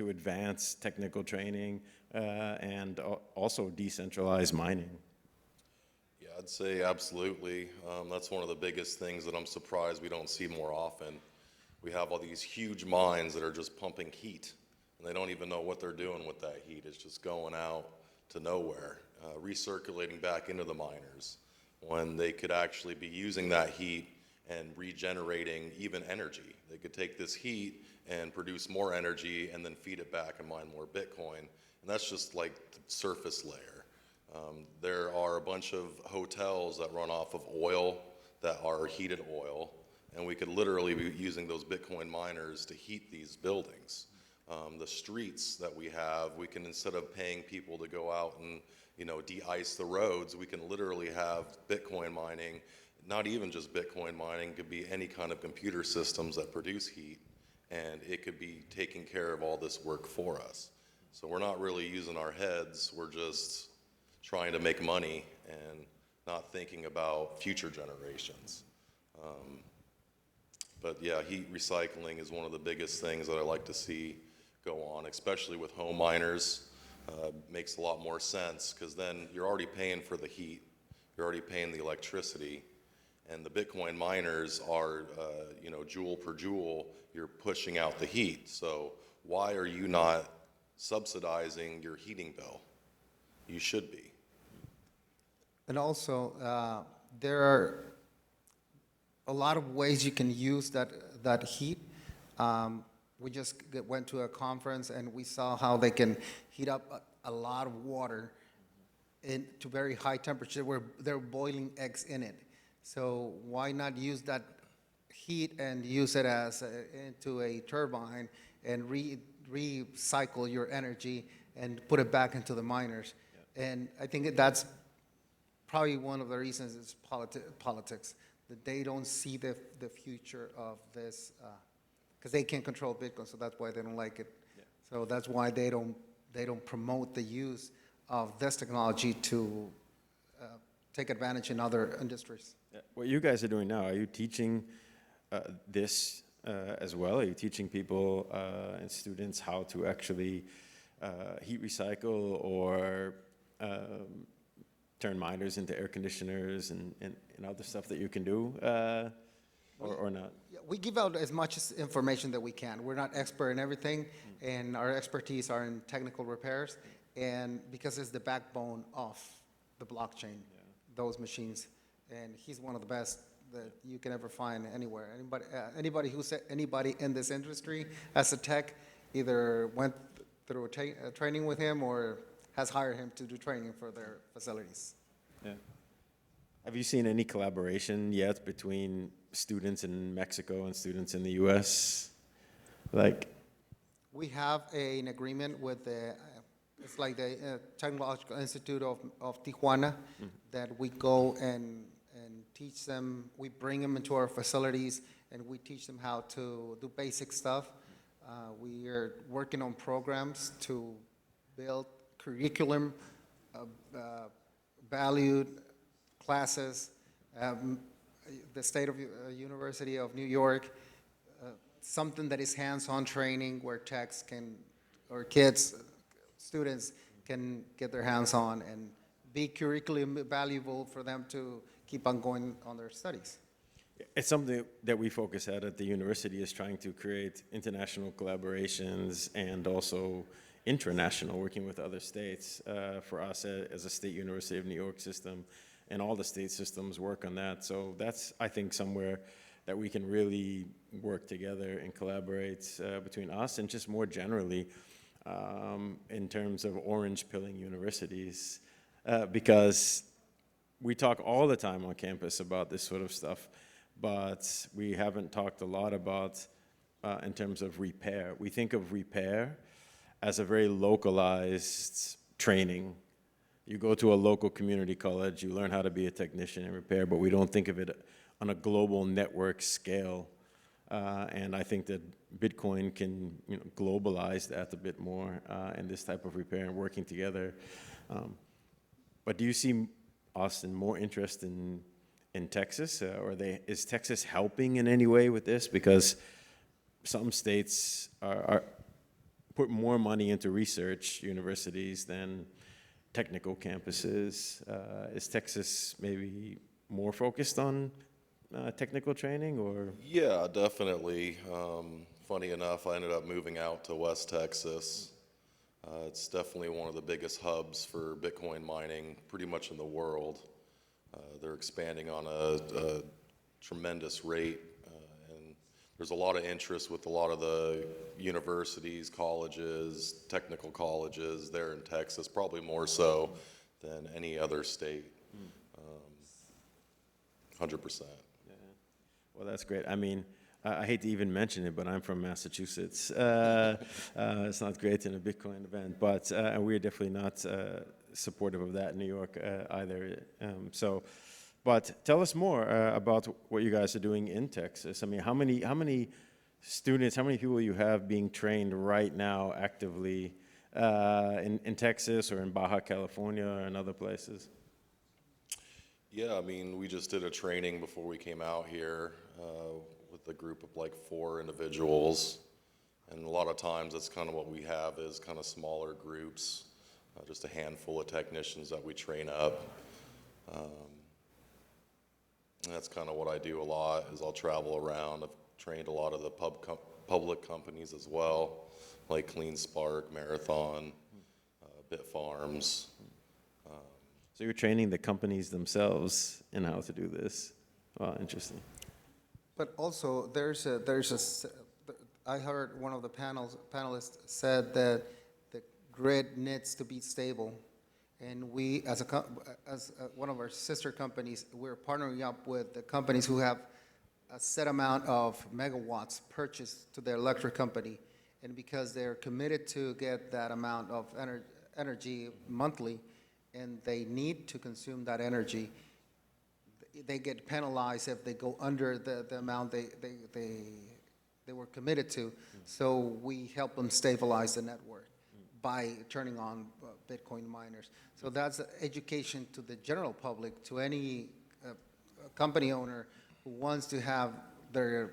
M: advance technical training and also decentralized mining?
L: Yeah, I'd say absolutely. That's one of the biggest things that I'm surprised we don't see more often. We have all these huge mines that are just pumping heat, and they don't even know what they're doing with that heat. It's just going out to nowhere, recirculating back into the miners, when they could actually be using that heat and regenerating even energy. They could take this heat and produce more energy and then feed it back and mine more Bitcoin. And that's just like the surface layer. There are a bunch of hotels that run off of oil that are heated oil, and we could literally be using those Bitcoin miners to heat these buildings. The streets that we have, we can, instead of paying people to go out and de-ice the roads, we can literally have Bitcoin mining. Not even just Bitcoin mining, could be any kind of computer systems that produce heat, and it could be taking care of all this work for us. So we're not really using our heads, we're just trying to make money and not thinking about future generations. But yeah, heat recycling is one of the biggest things that I like to see go on, especially with home miners. Makes a lot more sense, because then you're already paying for the heat, you're already paying the electricity, and the Bitcoin miners are, joule per joule, you're pushing out the heat. So why are you not subsidizing your heating bill? You should be.
K: And also, there are a lot of ways you can use that heat. We just went to a conference and we saw how they can heat up a lot of water to very high temperature where they're boiling eggs in it. So why not use that heat and use it into a turbine and recycle your energy and put it back into the miners? Yeah. And I think that's probably one of the reasons is politics, that they don't see the future of this, because they can't control Bitcoin, so that's why they don't like it. Yeah. So that's why they don't promote the use of this technology to take advantage in other industries.
M: Yeah. What you guys are doing now, are you teaching this as well? Are you teaching people and students how to actually heat recycle or turn miners into air conditioners and other stuff that you can do, or not?
K: Yeah, we give out as much information that we can. We're not expert in everything, and our expertise are in technical repairs, and because it's the backbone of the blockchain, those machines. And he's one of the best that you can ever find anywhere. Anybody in this industry as a tech either went through a training with him or has hired him to do training for their facilities.
M: Yeah. Have you seen any collaboration yet between students in Mexico and students in the U.S.?
K: We have an agreement with it's like the Technological Institute of Tijuana, that we go and teach them. We bring them into our facilities and we teach them how to do basic stuff. We are working on programs to build curriculum, valued classes. The State of University of New York, something that is hands-on training where techs can, or kids, students can get their hands on and be curriculum valuable for them to keep on going on their studies.
M: It's something that we focus at the university, is trying to create international collaborations and also international, working with other states. For us as a State University of New York system, and all the state systems work on that. So that's, I think, somewhere that we can really work together and collaborate between us and just more generally in terms of orange pilling universities, because we talk all the time on campus about this sort of stuff, but we haven't talked a lot about in terms of repair. We think of repair as a very localized training. You go to a local community college, you learn how to be a technician in repair, but we don't think of it on a global network scale. And I think that Bitcoin can globalize that a bit more in this type of repair and working together. But do you see, Austin, more interest in Texas? Is Texas helping in any way with this? Because some states are put more money into research universities than technical campuses. Is Texas maybe more focused on technical training, or?
L: Yeah, definitely. Funny enough, I ended up moving out to West Texas. It's definitely one of the biggest hubs for Bitcoin mining pretty much in the world. They're expanding on a tremendous rate, and there's a lot of interest with a lot of the universities, colleges, technical colleges there in Texas, probably more so than any other state. 100%.
M: Yeah. Well, that's great. I mean, I hate to even mention it, but I'm from Massachusetts. It's not great in a Bitcoin event, but we're definitely not supportive of that in New York either. But tell us more about what you guys are doing in Texas. I mean, how many students, how many people you have being trained right now actively in Texas or in Baja California or in other places?
L: Yeah, I mean, we just did a training before we came out here with a group of like 4 individuals. And a lot of times that's kind of what we have is kind of smaller groups, just a handful of technicians that we train up. And that's kind of what I do a lot, is I'll travel around. I've trained a lot of the public companies as well, like Clean Spark, Marathon, Bitfarms.
M: So you're training the companies themselves in how to do this. Wow, interesting.
K: But also, I heard one of the panelists said that the grid needs to be stable. And we, as one of our sister companies, we're partnering up with the companies who have a set amount of megawatts purchased to their electric company. And because they're committed to get that amount of energy monthly, and they need to consume that energy, they get penalized if they go under the amount they were committed to. So we help them stabilize the network by turning on Bitcoin miners. So that's education to the general public, to any company owner who wants to have their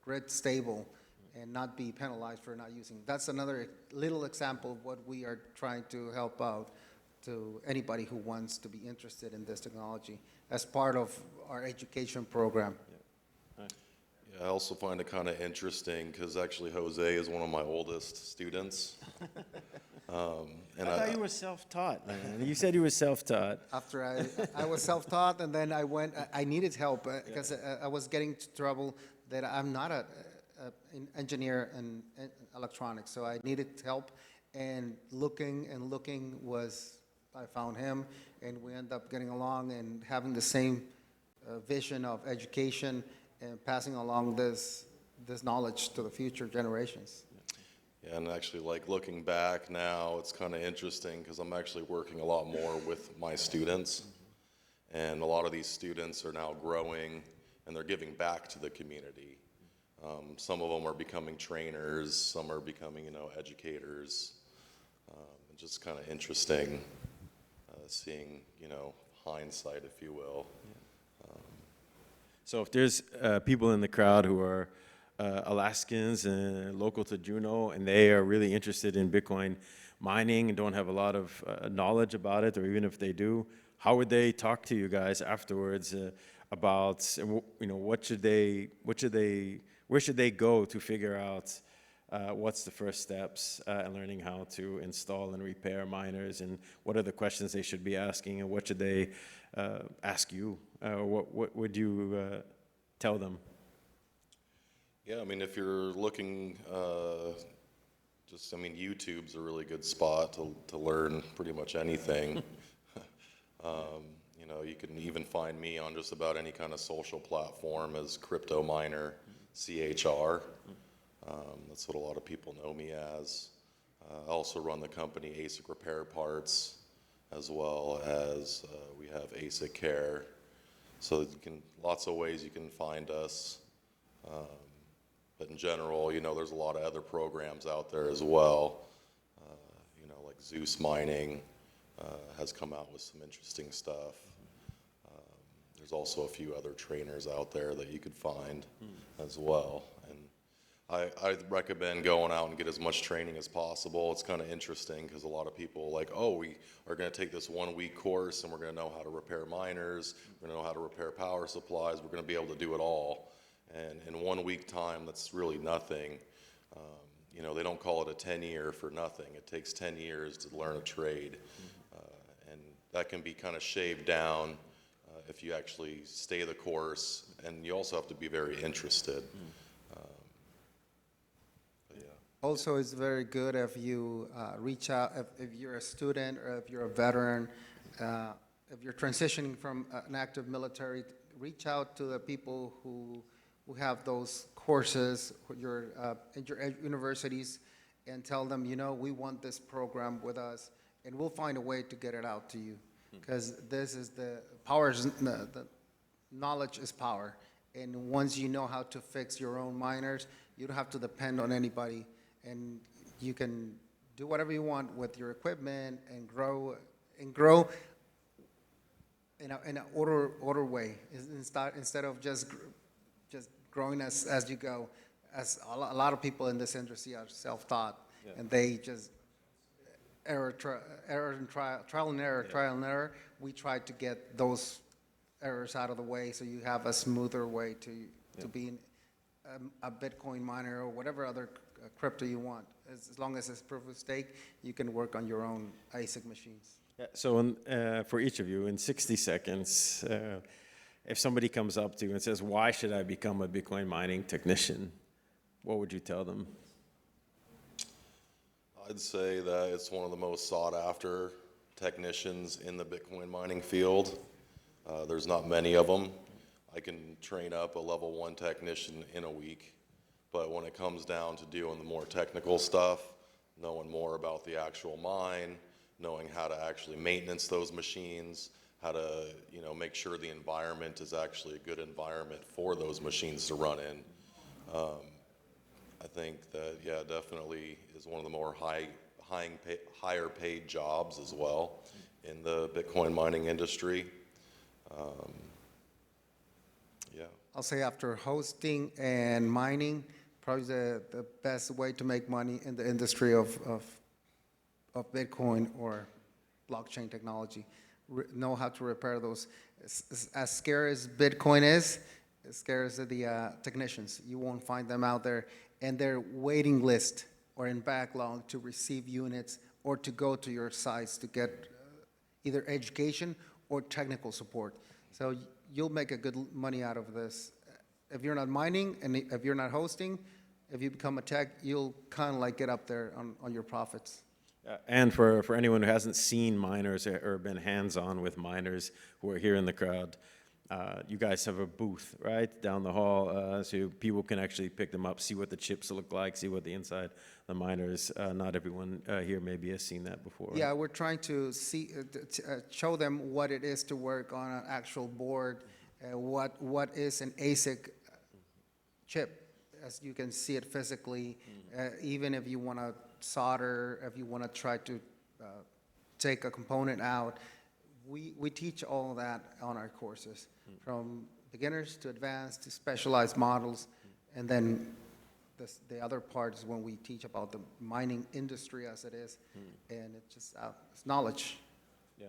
K: grid stable and not be penalized for not using. That's another little example of what we are trying to help out to anybody who wants to be interested in this technology as part of our education program.
L: Yeah, I also find it kind of interesting because actually Jose is one of my oldest students.
M: I thought you were self-taught, man. You said you were self-taught.
K: After I was self-taught, and then I needed help because I was getting into trouble that I'm not an engineer in electronics, so I needed help. And looking I found him, and we ended up getting along and having the same vision of education and passing along this knowledge to the future generations.
L: Yeah, and actually, like looking back now, it's kind of interesting because I'm actually working a lot more with my students, and a lot of these students are now growing and they're giving back to the community. Some of them are becoming trainers, some are becoming, educators. And just kind of interesting seeing, hindsight, if you will.
M: So if there's people in the crowd who are Alaskans and local to Juneau, and they are really interested in Bitcoin mining and don't have a lot of knowledge about it, or even if they do, how would they talk to you guys afterwards about, where should they go to figure out what's the first steps in learning how to install and repair miners, and what are the questions they should be asking, and what should they ask you? What would you tell them?
L: Yeah, I mean, if you're looking, YouTube's a really good spot to learn pretty much anything. You can even find me on just about any kind of social platform as Crypto Miner, CHR. That's what a lot of people know me as. I also run the company ASIC Repair Parts, as well as we have ASIC Care. So lots of ways you can find us. But in general, there's a lot of other programs out there as well. Like Zeus Mining has come out with some interesting stuff. There's also a few other trainers out there that you could find as well. And I recommend going out and get as much training as possible. It's kind of interesting because a lot of people are like, oh, we are going to take this 1-week course and we're going to know how to repair miners, we're going to know how to repair power supplies, we're going to be able to do it all. And in 1 week time, that's really nothing. They don't call it a 10-year for nothing. It takes 10 years to learn a trade. And that can be kind of shaved down if you actually stay the course. And you also have to be very interested.
K: Also, it's very good if you reach out, if you're a student or if you're a veteran, if you're transitioning from an active military, reach out to the people who have those courses in your universities and tell them, we want this program with us, and we'll find a way to get it out to you. Because this is the knowledge is power. And once you know how to fix your own miners, you don't have to depend on anybody. And you can do whatever you want with your equipment and grow in an order way, instead of just growing as you go. As a lot of people in this industry are self-taught, and they just trial and error. We try to get those errors out of the way so you have a smoother way to be a Bitcoin miner or whatever other crypto you want. As long as it's proof of stake, you can work on your own ASIC machines.
M: Yeah, so for each of you, in 60 seconds, if somebody comes up to you and says, why should I become a Bitcoin mining technician? What would you tell them?
L: I'd say that it's one of the most sought after technicians in the Bitcoin mining field. There's not many of them. I can train up a level 1 technician in a week, but when it comes down to doing the more technical stuff, knowing more about the actual mine, knowing how to actually maintenance those machines, how to make sure the environment is actually a good environment for those machines to run in. I think that, definitely is one of the more higher paid jobs as well in the Bitcoin mining industry.
K: I'll say after hosting and mining, probably the best way to make money in the industry of Bitcoin or blockchain technology. Know how to repair those. As scarce as Bitcoin is, as scarce as the technicians. You won't find them out there, and their waiting list or in backlog to receive units or to go to your sites to get either education or technical support. So you'll make a good money out of this. If you're not mining and if you're not hosting, if you become a tech, you'll kind of like get up there on your profits.
M: And for anyone who hasn't seen miners or been hands-on with miners who are here in the crowd, you guys have a booth, right, down the hall, so people can actually pick them up, see what the chips look like, see what the inside the miners. Not everyone here maybe has seen that before.
K: Yeah, we're trying to show them what it is to work on an actual board, what is an ASIC chip. as you can see it physically, even if you want to solder, if you want to try to take a component out, we teach all of that on our courses, from beginners to advanced to specialized models. And then the other part is when we teach about the mining industry as it is, and it's just it's knowledge.
M: Yeah.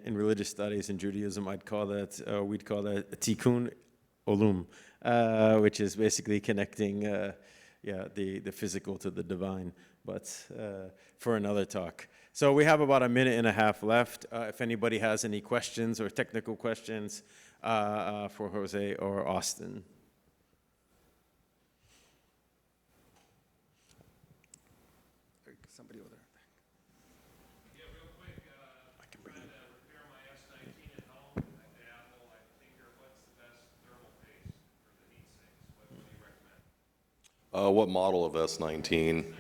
M: In religious studies in Judaism, we'd call that tikkun olam, which is basically connecting the physical to the divine, but for another talk. So we have about a minute and a half left. If anybody has any questions or technical questions for Jose or Austin.
K: Somebody over there.
H: Yeah, real quick, trying to repair my S19 at home at the Apple. I figure, what's the best thermal paste for the heat sinks? What do you recommend?
L: What model of S19?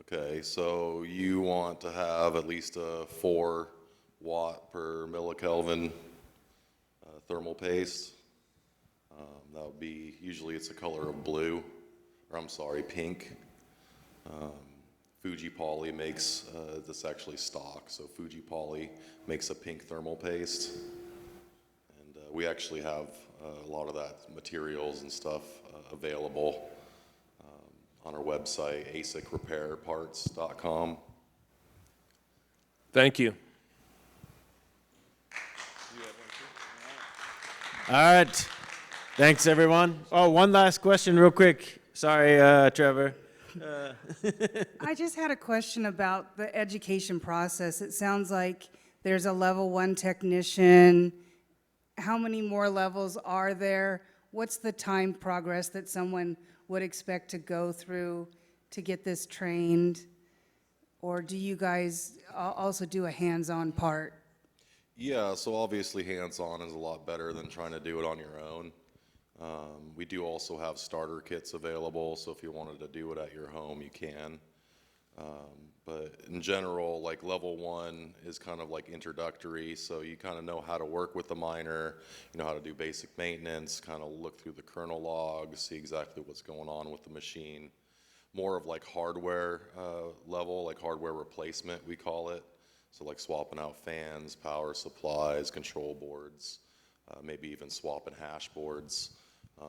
L: Okay, so you want to have at least a 4 watt per millikelvin thermal paste. That would be, usually it's the color of blue, or I'm sorry, pink. Fuji Poly makes, this actually stock, so Fuji Poly makes a pink thermal paste. And we actually have a lot of that materials and stuff available on our website, asicrepairparts.com.
N: Thank you.
M: All right. Thanks, everyone. Oh, one last question real quick. Sorry, Trevor.
O: I just had a question about the education process. It sounds like there's a level 1 technician. How many more levels are there? What's the time progress that someone would expect to go through to get this trained? Or do you guys also do a hands-on part?
L: Yeah, so obviously hands-on is a lot better than trying to do it on your own. We do also have starter kits available, so if you wanted to do it at your home, you can. But in general, like level 1 is kind of like introductory, so you kind of know how to work with the miner, you know how to do basic maintenance, kind of look through the kernel logs, see exactly what's going on with the machine. More of like hardware level, like hardware replacement, we call it. So like swapping out fans, power supplies, control boards, maybe even swapping hash boards.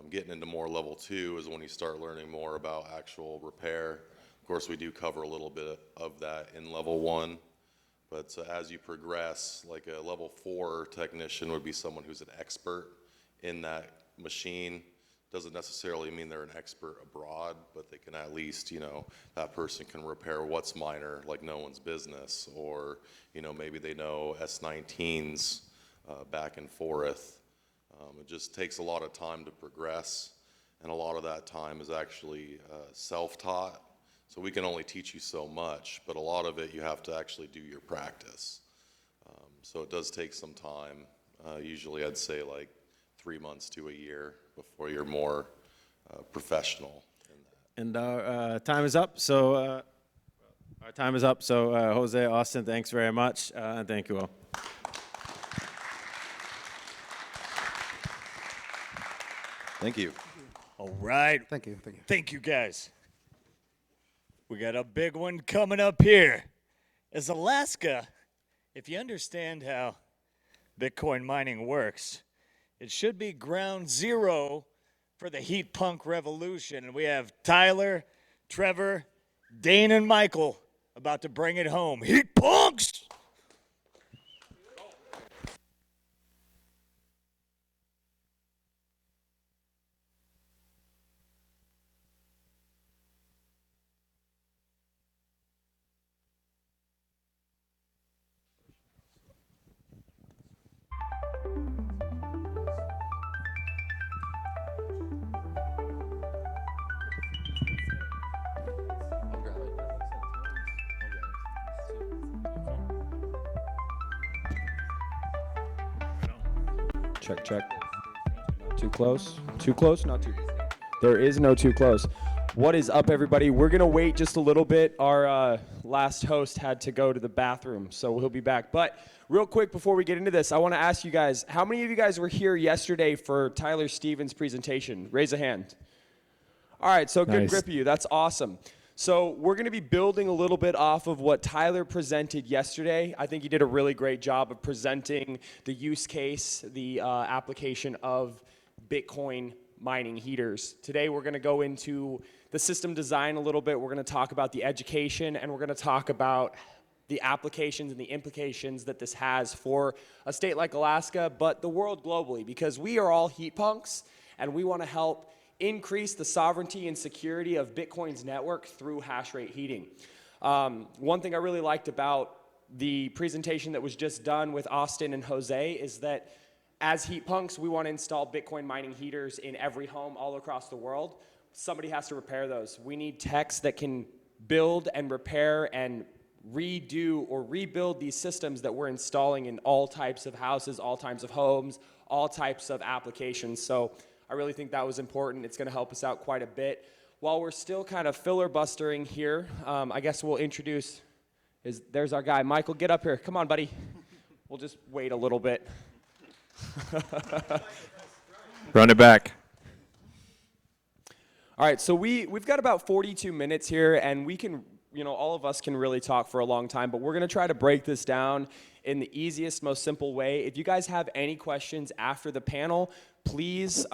L: Getting into more level 2 is when you start learning more about actual repair. Of course, we do cover a little bit of that in level 1, but as you progress, like a level 4 technician would be someone who's an expert in that machine. Doesn't necessarily mean they're an expert abroad, but they can at least, you know, that person can repair what's minor like no one's business, or, you know, maybe they know S19s back and forth. It just takes a lot of time to progress, and a lot of that time is actually self-taught. So we can only teach you so much, but a lot of it you have to actually do your practice. So it does take some time. Usually I'd say like 3 months to a year before you're more professional in that.
M: And our time is up. So Jose, Austin, thanks very much, and thank you all.
L: Thank you.
A: All right.
K: Thank you. Thank you.
A: Thank you, guys. We got a big one coming up here. As Alaska, if you understand how Bitcoin mining works, it should be ground zero for the heat punk revolution. And we have Tyler, Trevor, Dane, and Michael about to bring it home. Heat punks!
N: Check, check. Not too close. Too close? Not too. There is no too close. What is up, everybody? We're going to wait just a little bit. Our last host had to go to the bathroom, so he'll be back. But real quick, before we get into this, I want to ask you guys, how many of you guys were here yesterday for Tyler Stevens' presentation? Raise a hand. All right, so good grip of you. That's awesome. So we're going to be building a little bit off of what Tyler presented yesterday. I think he did a really great job of presenting the use case, the application of Bitcoin mining heaters. Today we're going to go into the system design a little bit. We're going to talk about the education, and we're going to talk about the applications and the implications that this has for a state like Alaska, but the world globally, because we are all heat punks, and we want to help increase the sovereignty and security of Bitcoin's network through hash rate heating. One thing I really liked about the presentation that was just done with Austin and Jose is that as heat punks, we want to install Bitcoin mining heaters in every home all across the world. Somebody has to repair those. We need techs that can build and repair and redo or rebuild these systems that we're installing in all types of houses, all types of homes, all types of applications. So I really think that was important. It's going to help us out quite a bit. While we're still kind of filibustering here, I guess we'll introduce, there's our guy. Michael, get up here. Come on, buddy. We'll just wait a little bit.
P: Run it back.
N: All right, so we've got about 42 minutes here, and we can, all of us can really talk for a long time, but we're going to try to break this down in the easiest, most simple way. If you guys have any questions after the panel, please,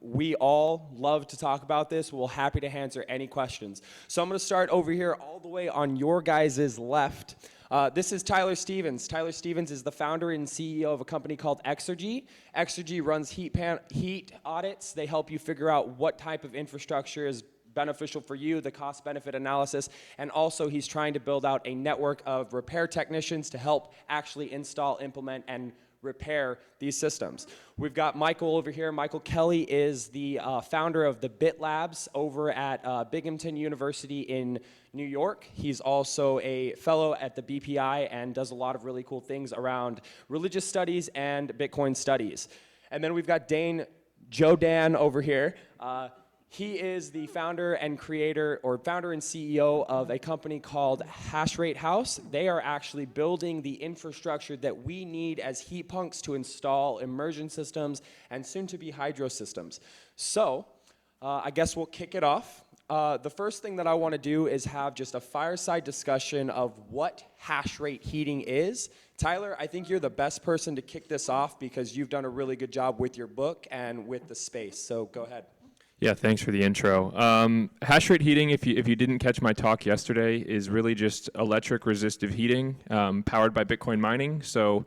N: we all love to talk about this. We're happy to answer any questions. So I'm going to start over here all the way on your guys' left. This is Tyler Stevens. Tyler Stevens is the founder and CEO of a company called Exergy. Exergy runs heat audits. They help you figure out what type of infrastructure is beneficial for you, the cost-benefit analysis, and also he's trying to build out a network of repair technicians to help actually install, implement, and repair these systems. We've got Michael over here. Michael Kelly is the founder of the Bit Labs over at Binghamton University in New York. He's also a fellow at the BPI and does a lot of really cool things around religious studies and Bitcoin studies. And then we've got Joe Dan over here. He is the founder and CEO of a company called Hashrate House. They are actually building the infrastructure that we need as heat punks to install immersion systems and soon to be hydro systems. So I guess we'll kick it off. The first thing that I want to do is have just a fireside discussion of what hash rate heating is. Tyler, I think you're the best person to kick this off because you've done a really good job with your book and with the space. So go ahead.
P: Yeah, thanks for the intro. Hash rate heating, if you didn't catch my talk yesterday, is really just electric resistive heating powered by Bitcoin mining. So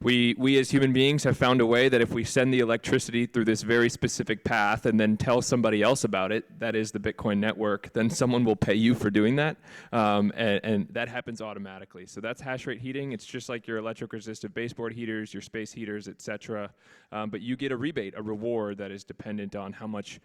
P: we as human beings have found a way that if we send the electricity through this very specific path and then tell somebody else about it, that is the Bitcoin network, then someone will pay you for doing that. And that happens automatically. So that's hash rate heating. It's just like your electric resistive baseboard heaters, your space heaters, etc. But you get a rebate, a reward that is dependent on how much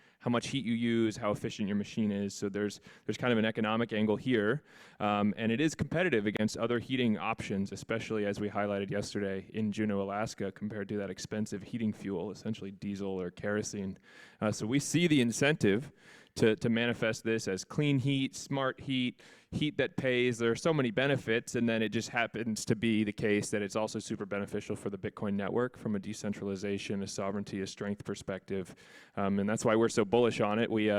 P: heat you use, how efficient your machine is. So there's kind of an economic angle here. And it is competitive against other heating options, especially as we highlighted yesterday in Juneau, Alaska, compared to that expensive heating fuel, essentially diesel or kerosene. So we see the incentive to manifest this as clean heat, smart heat, heat that pays. There are so many benefits, and then it just happens to be the case that it's also super beneficial for the Bitcoin network from a decentralization, a sovereignty, a strength perspective. And that's why we're so bullish on it. We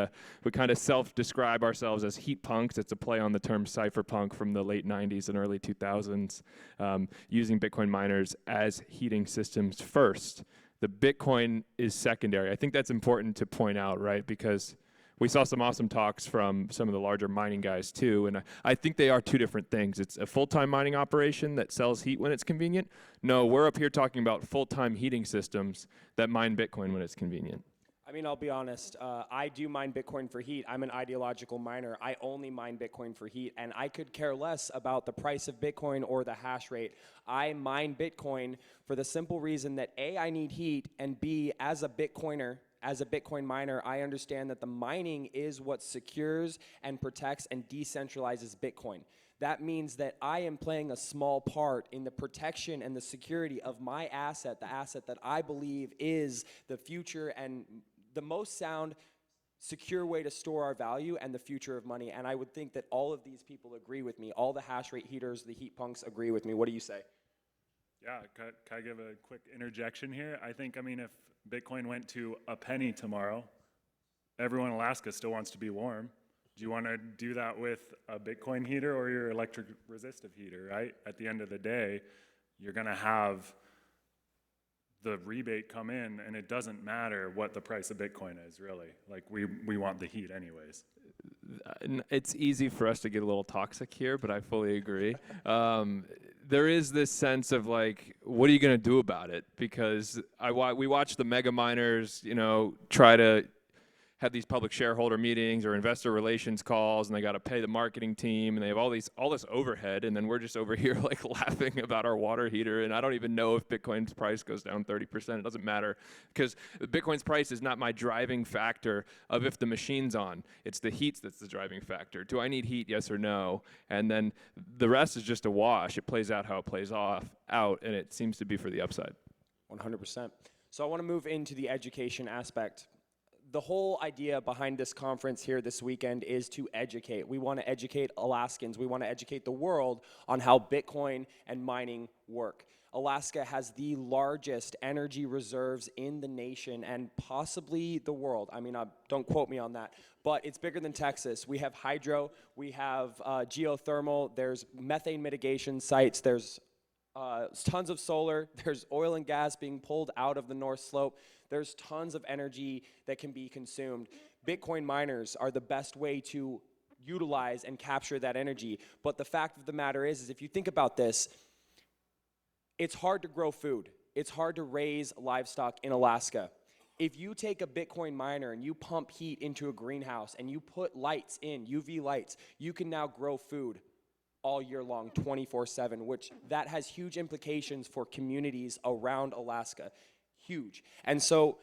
P: kind of self-describe ourselves as heat punks. It's a play on the term cypherpunk from the late 90s and early 2000s, using Bitcoin miners as heating systems first. The Bitcoin is secondary. I think that's important to point out, right? Because we saw some awesome talks from some of the larger mining guys too, and I think they are two different things. It's a full-time mining operation that sells heat when it's convenient. No, we're up here talking about full-time heating systems that mine Bitcoin when it's convenient.
N: I mean, I'll be honest, I do mine Bitcoin for heat. I'm an ideological miner. I only mine Bitcoin for heat, and I could care less about the price of Bitcoin or the hash rate. I mine Bitcoin for the simple reason that A, I need heat, and B, as a Bitcoiner, as a Bitcoin miner, I understand that the mining is what secures and protects and decentralizes Bitcoin. That means that I am playing a small part in the protection and the security of my asset, the asset that I believe is the future and the most sound secure way to store our value and the future of money. And I would think that all of these people agree with me. All the hash rate heaters, the heat punks agree with me. What do you say?
Q: Yeah, can I give a quick interjection here? I mean, if Bitcoin went to a penny tomorrow, everyone in Alaska still wants to be warm. Do you want to do that with a Bitcoin heater or your electric resistive heater, right? At the end of the day, you're going to have the rebate come in, and it doesn't matter what the price of Bitcoin is, really. Like, we want the heat anyways.
P: It's easy for us to get a little toxic here, but I fully agree. There is this sense of like, what are you going to do about it? Because we watch the mega miners, try to have these public shareholder meetings or investor relations calls, and they got to pay the marketing team, and they have all this overhead, and then we're just over here like laughing about our water heater, and I don't even know if Bitcoin's price goes down 30%. It doesn't matter, because Bitcoin's price is not my driving factor of if the machine's on. It's the heat that's the driving factor. Do I need heat? Yes or no? And then the rest is just a wash. It plays out how it plays out, and it seems to be for the upside.
N: 100%. So I want to move into the education aspect. The whole idea behind this conference here this weekend is to educate. We want to educate Alaskans. We want to educate the world on how Bitcoin and mining work. Alaska has the largest energy reserves in the nation and possibly the world. I mean, don't quote me on that, but it's bigger than Texas. We have hydro, we have geothermal, there's methane mitigation sites, there's tons of solar, there's oil and gas being pulled out of the North Slope. There's tons of energy that can be consumed. Bitcoin miners are the best way to utilize and capture that energy. But the fact of the matter is if you think about this, it's hard to grow food. It's hard to raise livestock in Alaska. If you take a Bitcoin miner and you pump heat into a greenhouse and you put lights in, UV lights, you can now grow food all year long, 24/7, which that has huge implications for communities around Alaska. Huge. And so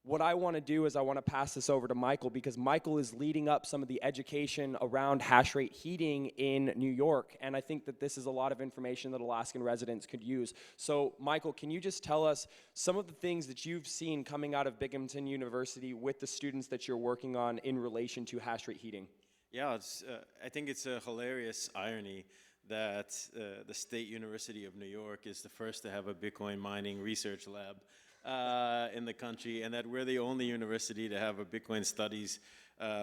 N: what I want to do is I want to pass this over to Michael, because Michael is leading up some of the education around hash rate heating in New York, and I think that this is a lot of information that Alaskan residents could use. So Michael, can you just tell us some of the things that you've seen coming out of Binghamton University with the students that you're working on in relation to hash rate heating?
M: Yeah, I think it's a hilarious irony that the State University of New York is the first to have a Bitcoin mining research lab in the country, and that we're the only university to have a Bitcoin studies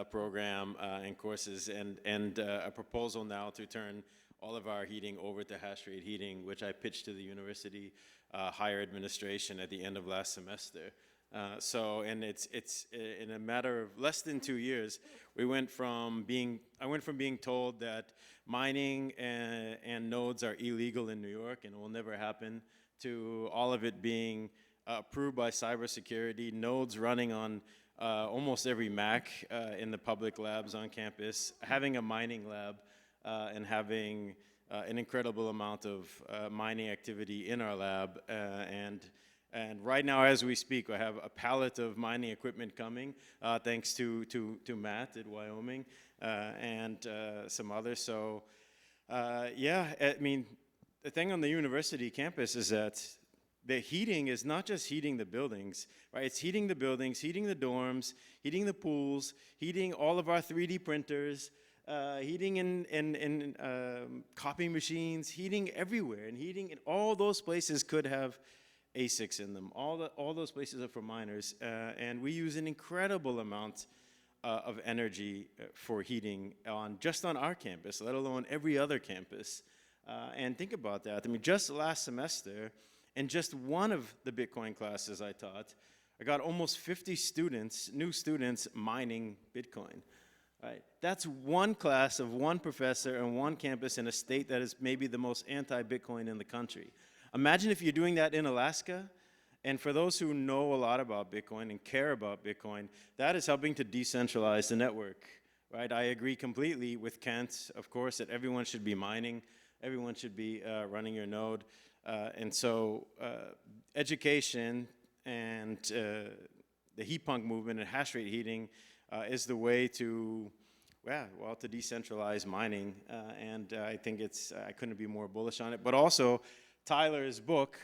M: program and courses, and a proposal now to turn all of our heating over to hash rate heating, which I pitched to the university higher administration at the end of last semester. And it's in a matter of less than 2 years, I went from being told that mining and nodes are illegal in New York and it will never happen, to all of it being approved by cybersecurity, nodes running on almost every Mac in the public labs on campus, having a mining lab, and having an incredible amount of mining activity in our lab. And right now, as we speak, I have a pallet of mining equipment coming, thanks to Matt at Wyoming and some others. So, yeah, I mean, the thing on the university campus is that the heating is not just heating the buildings, right? It's heating the buildings, heating the dorms, heating the pools, heating all of our 3D printers, heating in copy machines, heating everywhere, and heating in all those places could have ASICs in them. All those places are for miners, and we use an incredible amount of energy for heating just on our campus, let alone every other campus. And think about that. I mean, just last semester, in just one of the Bitcoin classes I taught, I got almost 50 students, new students, mining Bitcoin. Right? That's one class of one professor and one campus in a state that is maybe the most anti-Bitcoin in the country. Imagine if you're doing that in Alaska. And for those who know a lot about Bitcoin and care about Bitcoin, that is helping to decentralize the network. Right? I agree completely with Kent, of course, that everyone should be mining. Everyone should be running your node. And so education and the heat punk movement and hash rate heating is the way to, to decentralize mining. And I think I couldn't be more bullish on it. But also, Tyler's book,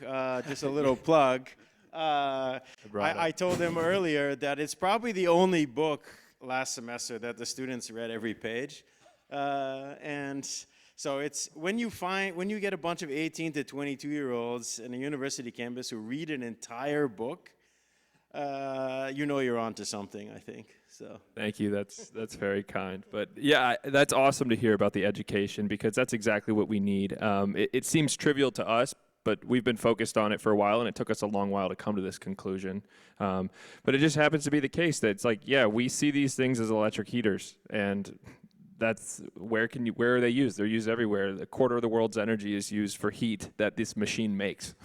M: just a little plug. I told him earlier that it's probably the only book last semester that the students read every page. And so it's when you get a bunch of 18 to 22-year-olds in a university campus who read an entire book, you know you're onto something, I think. So
P: thank you. That's very kind. But yeah, that's awesome to hear about the education, because that's exactly what we need. It seems trivial to us, but we've been focused on it for a while, and it took us a long while to come to this conclusion. But it just happens to be the case that it's like, yeah, we see these things as electric heaters, and that's where are they used? They're used everywhere. A quarter of the world's energy is used for heat that this machine makes.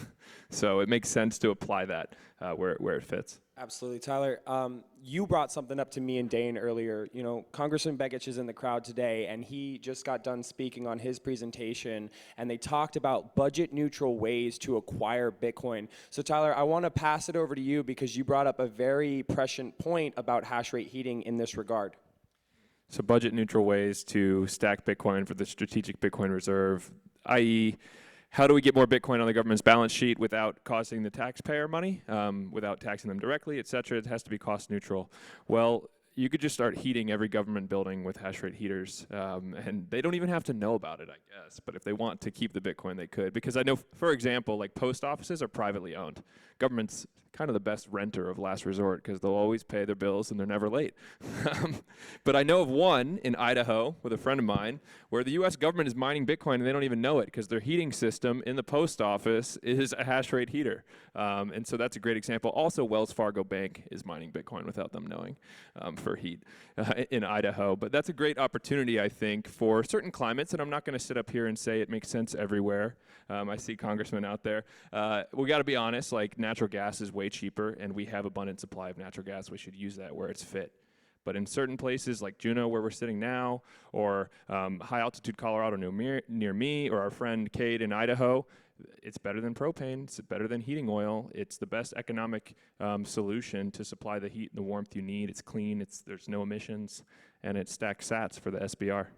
P: So it makes sense to apply that where it fits.
N: Absolutely, Tyler. You brought something up to me and Dane earlier. You know, Congressman Begich is in the crowd today, and he just got done speaking on his presentation, and they talked about budget-neutral ways to acquire Bitcoin. So, Tyler, I want to pass it over to you because you brought up a very prescient point about hash rate heating in this regard.
P: So budget-neutral ways to stack Bitcoin for the strategic Bitcoin reserve, i.e., how do we get more Bitcoin on the government's balance sheet without costing the taxpayer money, without taxing them directly, et cetera? It has to be cost neutral. Well, you could just start heating every government building with hash rate heaters, and they don't even have to know about it, I guess. But if they want to keep the Bitcoin, they could. Because I know, for example, like post offices are privately owned. Government's kind of the best renter of last resort because they'll always pay their bills and they're never late. But I know of one in Idaho with a friend of mine where the U.S. government is mining Bitcoin and they don't even know it because their heating system in the post office is a hash rate heater. And so that's a great example. Also, Wells Fargo Bank is mining Bitcoin without them knowing for heat in Idaho. But that's a great opportunity, I think, for certain climates. And I'm not going to sit up here and say it makes sense everywhere. I see congressmen out there. We got to be honest, like natural gas is way cheaper and we have abundant supply of natural gas. We should use that where it's fit. But in certain places like Juneau, where we're sitting now, or high altitude Colorado near me, or our friend Cade in Idaho, it's better than propane. It's better than heating oil. It's the best economic solution to supply the heat and the warmth you need. It's clean. There's no emissions, and it stacks sats for the SBR.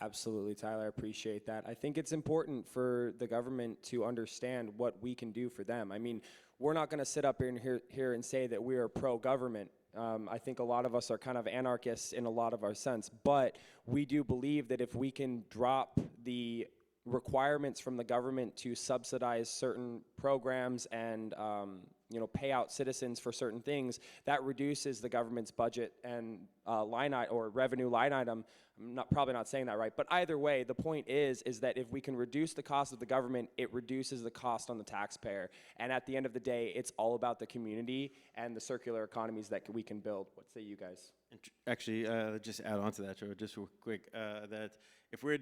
N: Absolutely, Tyler, I appreciate that. I think it's important for the government to understand what we can do for them. I mean, we're not going to sit up here and say that we are pro-government. I think a lot of us are kind of anarchists in a lot of our sense, but we do believe that if we can drop the requirements from the government to subsidize certain programs and pay out citizens for certain things, that reduces the government's budget and revenue line item. I'm probably not saying that right, but either way, the point is that if we can reduce the cost of the government, it reduces the cost on the taxpayer. And at the end of the day, it's all about the community and the circular economies that we can build. What say you guys?
M: Actually, just add on to that, Joe, just real quick, that if we're,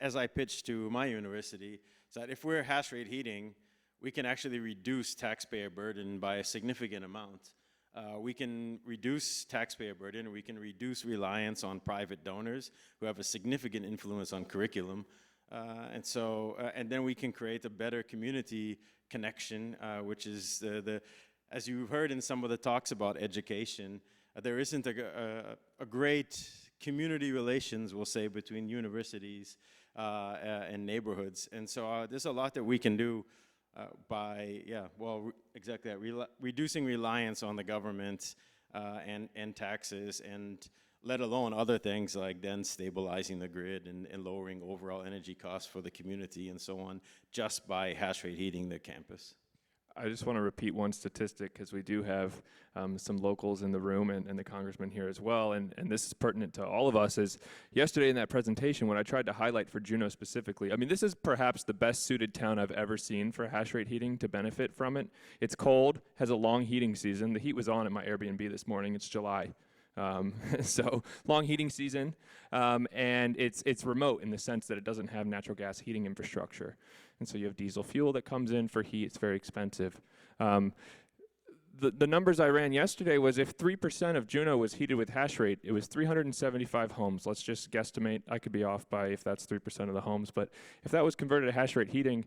M: as I pitched to my university, is that if we're hash rate heating, we can actually reduce taxpayer burden by a significant amount. We can reduce taxpayer burden, we can reduce reliance on private donors who have a significant influence on curriculum. And then we can create a better community connection, which is as you heard in some of the talks about education, there isn't a great community relations, we'll say, between universities and neighborhoods. And so there's a lot that we can do by exactly that, reducing reliance on the government and taxes, and let alone other things like then stabilizing the grid and lowering overall energy costs for the community and so on, just by hash rate heating the campus.
P: I just want to repeat one statistic because we do have some locals in the room and the congressman here as well, and this is pertinent to all of us. Is yesterday in that presentation when I tried to highlight for Juneau specifically, I mean, this is perhaps the best suited town I've ever seen for hash rate heating to benefit from it. It's cold, has a long heating season. The heat was on at my Airbnb this morning. It's July. So long heating season, and it's remote in the sense that it doesn't have natural gas heating infrastructure. And so you have diesel fuel that comes in for heat. It's very expensive. The numbers I ran yesterday was if 3% of Juneau was heated with hash rate, it was 375 homes. Let's just guesstimate. I could be off by if that's 3% of the homes, but if that was converted to hash rate heating,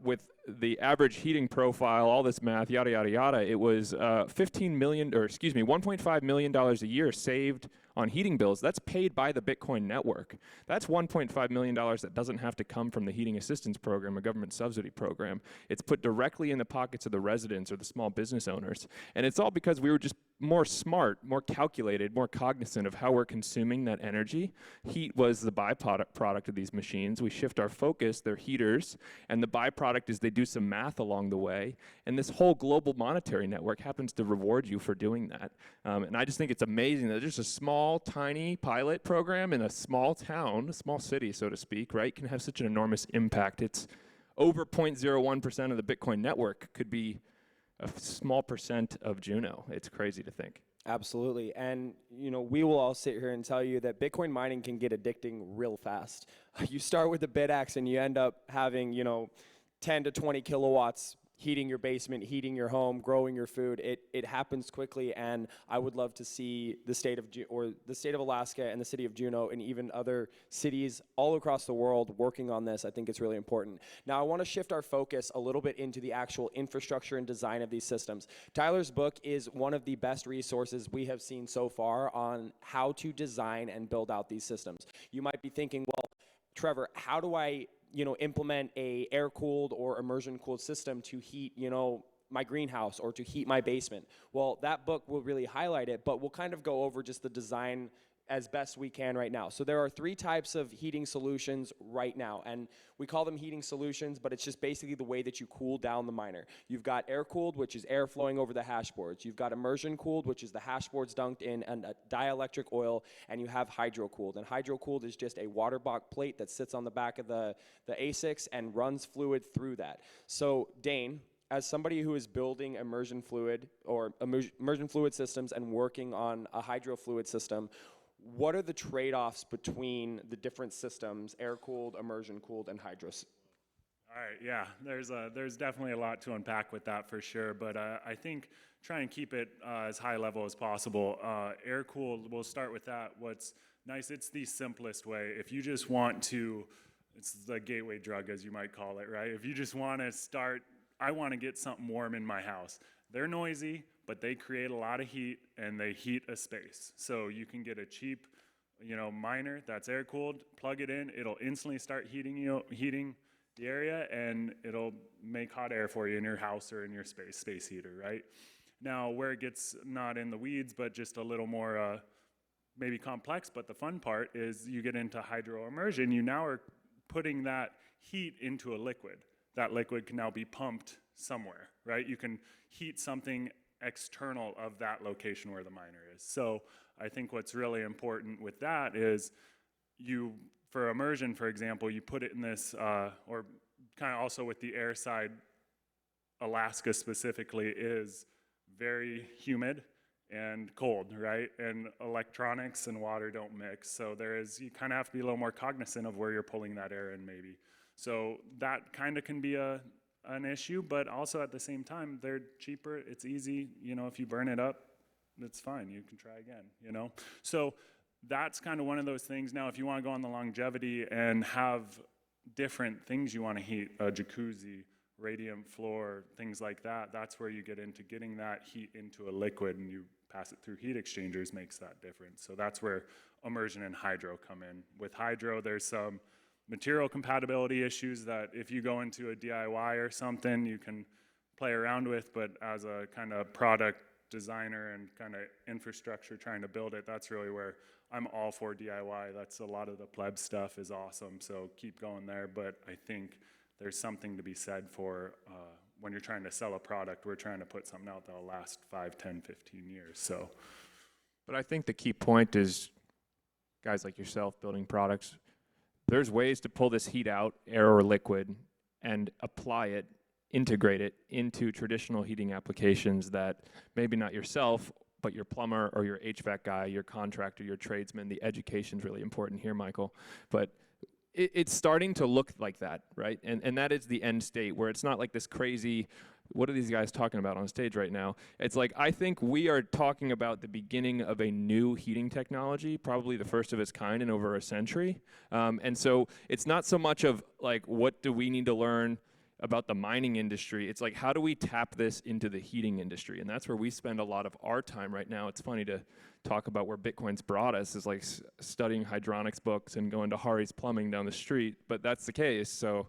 P: with the average heating profile, all this math, yada, yada, yada, it was $1.5 million a year saved on heating bills. That's paid by the Bitcoin network. That's $1.5 million that doesn't have to come from the heating assistance program, a government subsidy program. It's put directly in the pockets of the residents or the small business owners. And it's all because we were just more smart, more calculated, more cognizant of how we're consuming that energy. Heat was the byproduct of these machines. We shift our focus, they're heaters, and the byproduct is they do some math along the way. And this whole global monetary network happens to reward you for doing that. And I just think it's amazing that just a small, tiny pilot program in a small town, a small city, so to speak, right, can have such an enormous impact. It's over 0.01% of the Bitcoin network could be a small percent of Juno. It's crazy to think.
N: Absolutely. And, we will all sit here and tell you that Bitcoin mining can get addicting real fast. You start with a bit axe and you end up having, 10 to 20 kilowatts heating your basement, heating your home, growing your food. It happens quickly, and I would love to see the state of Alaska and the city of Juneau and even other cities all across the world working on this. I think it's really important. Now, I want to shift our focus a little bit into the actual infrastructure and design of these systems. Tyler's book is one of the best resources we have seen so far on how to design and build out these systems. You might be thinking, well, Trevor, how do I implement a air-cooled or immersion-cooled system to heat, my greenhouse or to heat my basement? Well, that book will really highlight it, but we'll kind of go over just the design as best we can right now. So there are 3 types of heating solutions right now, and we call them heating solutions, but it's just basically the way that you cool down the miner. You've got air-cooled, which is air flowing over the hash boards. You've got immersion-cooled, which is the hash boards dunked in a dielectric oil, and you have hydro-cooled. And hydro-cooled is just a water block plate that sits on the back of the ASICs and runs fluid through that. So Dane, as somebody who is building immersion fluid systems and working on a hydro fluid system, what are the trade-offs between the different systems, air-cooled, immersion-cooled, and hydros?
Q: All right, yeah, there's definitely a lot to unpack with that for sure, but I think try and keep it as high level as possible. Air-cooled, we'll start with that. What's nice, it's the simplest way. If you just want to, it's the gateway drug, as you might call it, right? If you just want to start, I want to get something warm in my house. They're noisy, but they create a lot of heat, and they heat a space. So you can get a cheap, miner that's air-cooled, plug it in, it'll instantly start heating the area, and it'll make hot air for you in your house or in your space heater, right? Now, where it gets not in the weeds, but just a little more maybe complex, but the fun part is you get into hydro immersion, you now are putting that heat into a liquid. That liquid can now be pumped somewhere, right? You can heat something external of that location where the miner is. So I think what's really important with that is for immersion, for example, you put it in this, or kind of also with the air side, Alaska specifically is very humid and cold, right? And electronics and water don't mix. So you kind of have to be a little more cognizant of where you're pulling that air in maybe. So that kind of can be an issue, but also at the same time, they're cheaper, it's easy, if you burn it up, it's fine, you can try again, So that's kind of one of those things. Now, if you want to go on the longevity and have different things you want to heat, a jacuzzi, radiant floor, things like that, that's where you get into getting that heat into a liquid, and you pass it through heat exchangers makes that difference. So that's where immersion and hydro come in. With hydro, there's some material compatibility issues that if you go into a DIY or something, you can play around with, but as a kind of product designer and kind of infrastructure trying to build it, that's really where I'm all for DIY. That's a lot of the pleb stuff is awesome, so keep going there, but I think there's something to be said for when you're trying to sell a product, we're trying to put something out that'll last 5, 10, 15 years, so.
P: But I think the key point is guys like yourself building products, there's ways to pull this heat out, air or liquid, and apply it, integrate it into traditional heating applications that maybe not yourself, but your plumber or your HVAC guy, your contractor, your tradesman. The education's really important here, Michael. But it's starting to look like that, right? And that is the end state, where it's not like this crazy, what are these guys talking about on stage right now? It's like, I think we are talking about the beginning of a new heating technology, probably the first of its kind in over a century. And so it's not so much of like, what do we need to learn about the mining industry? It's like, how do we tap this into the heating industry? And that's where we spend a lot of our time right now. It's funny to talk about where Bitcoin's brought us, is like studying hydronics books and going to Hari's Plumbing down the street, but that's the case, so.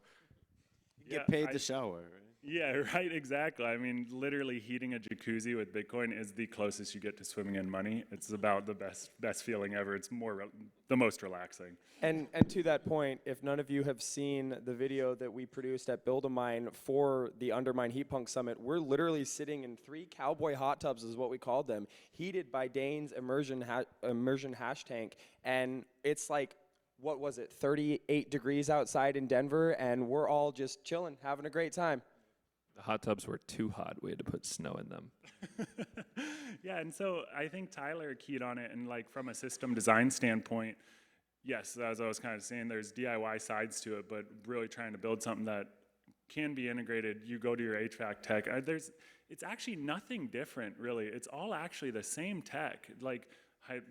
M: You get paid to shower, right?
Q: Yeah, right, exactly. I mean, literally heating a jacuzzi with Bitcoin is the closest you get to swimming in money. It's about the best feeling ever. It's the most relaxing.
N: And to that point, if none of you have seen the video that we produced at Build a Mine for the Undermine Heat Punk Summit, we're literally sitting in 3 cowboy hot tubs, is what we called them, heated by Dane's immersion hash tank, and it's like, what was it, 38 degrees outside in Denver, and we're all just chilling, having a great time.
P: The hot tubs were too hot. We had to put snow in them.
Q: Yeah, and so I think Tyler keyed on it, and like from a system design standpoint, yes, as I was kind of saying, there's DIY sides to it, but really trying to build something that can be integrated. You go to your HVAC tech, it's actually nothing different, really. It's all actually the same tech, like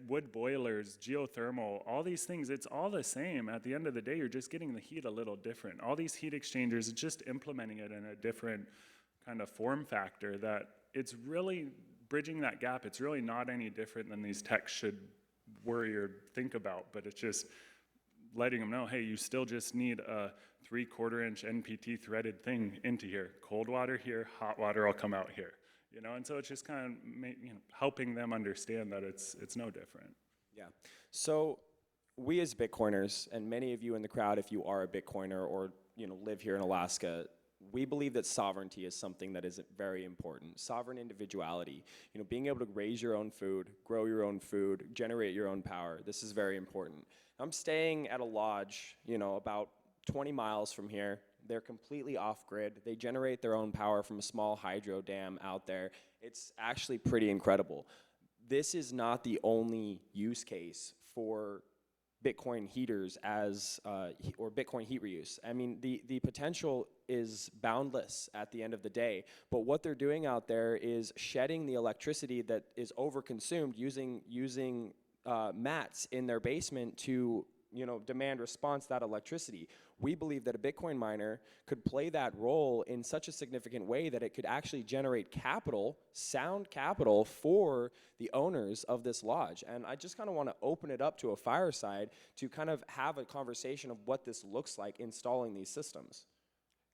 Q: wood boilers, geothermal, all these things, it's all the same. At the end of the day, you're just getting the heat a little different. All these heat exchangers, it's just implementing it in a different kind of form factor that it's really bridging that gap. It's really not any different than these techs should worry or think about, but it's just letting them know, hey, you still just need a 3/4 inch NPT threaded thing into here. Cold water here, hot water will come out here. You know, and so it's just kind of helping them understand that it's no different.
N: Yeah. So we as Bitcoiners, and many of you in the crowd, if you are a Bitcoiner or live here in Alaska, we believe that sovereignty is something that is very important. Sovereign individuality, being able to raise your own food, grow your own food, generate your own power. This is very important. I'm staying at a lodge, about 20 miles from here. They're completely off-grid. They generate their own power from a small hydro dam out there. It's actually pretty incredible. This is not the only use case for Bitcoin heaters or Bitcoin heat reuse. I mean, the potential is boundless at the end of the day. But what they're doing out there is shedding the electricity that is overconsumed using mats in their basement to demand response to that electricity. We believe that a Bitcoin miner could play that role in such a significant way that it could actually generate capital, sound capital, for the owners of this lodge. And I just kind of want to open it up to a fireside to kind of have a conversation of what this looks like installing these systems.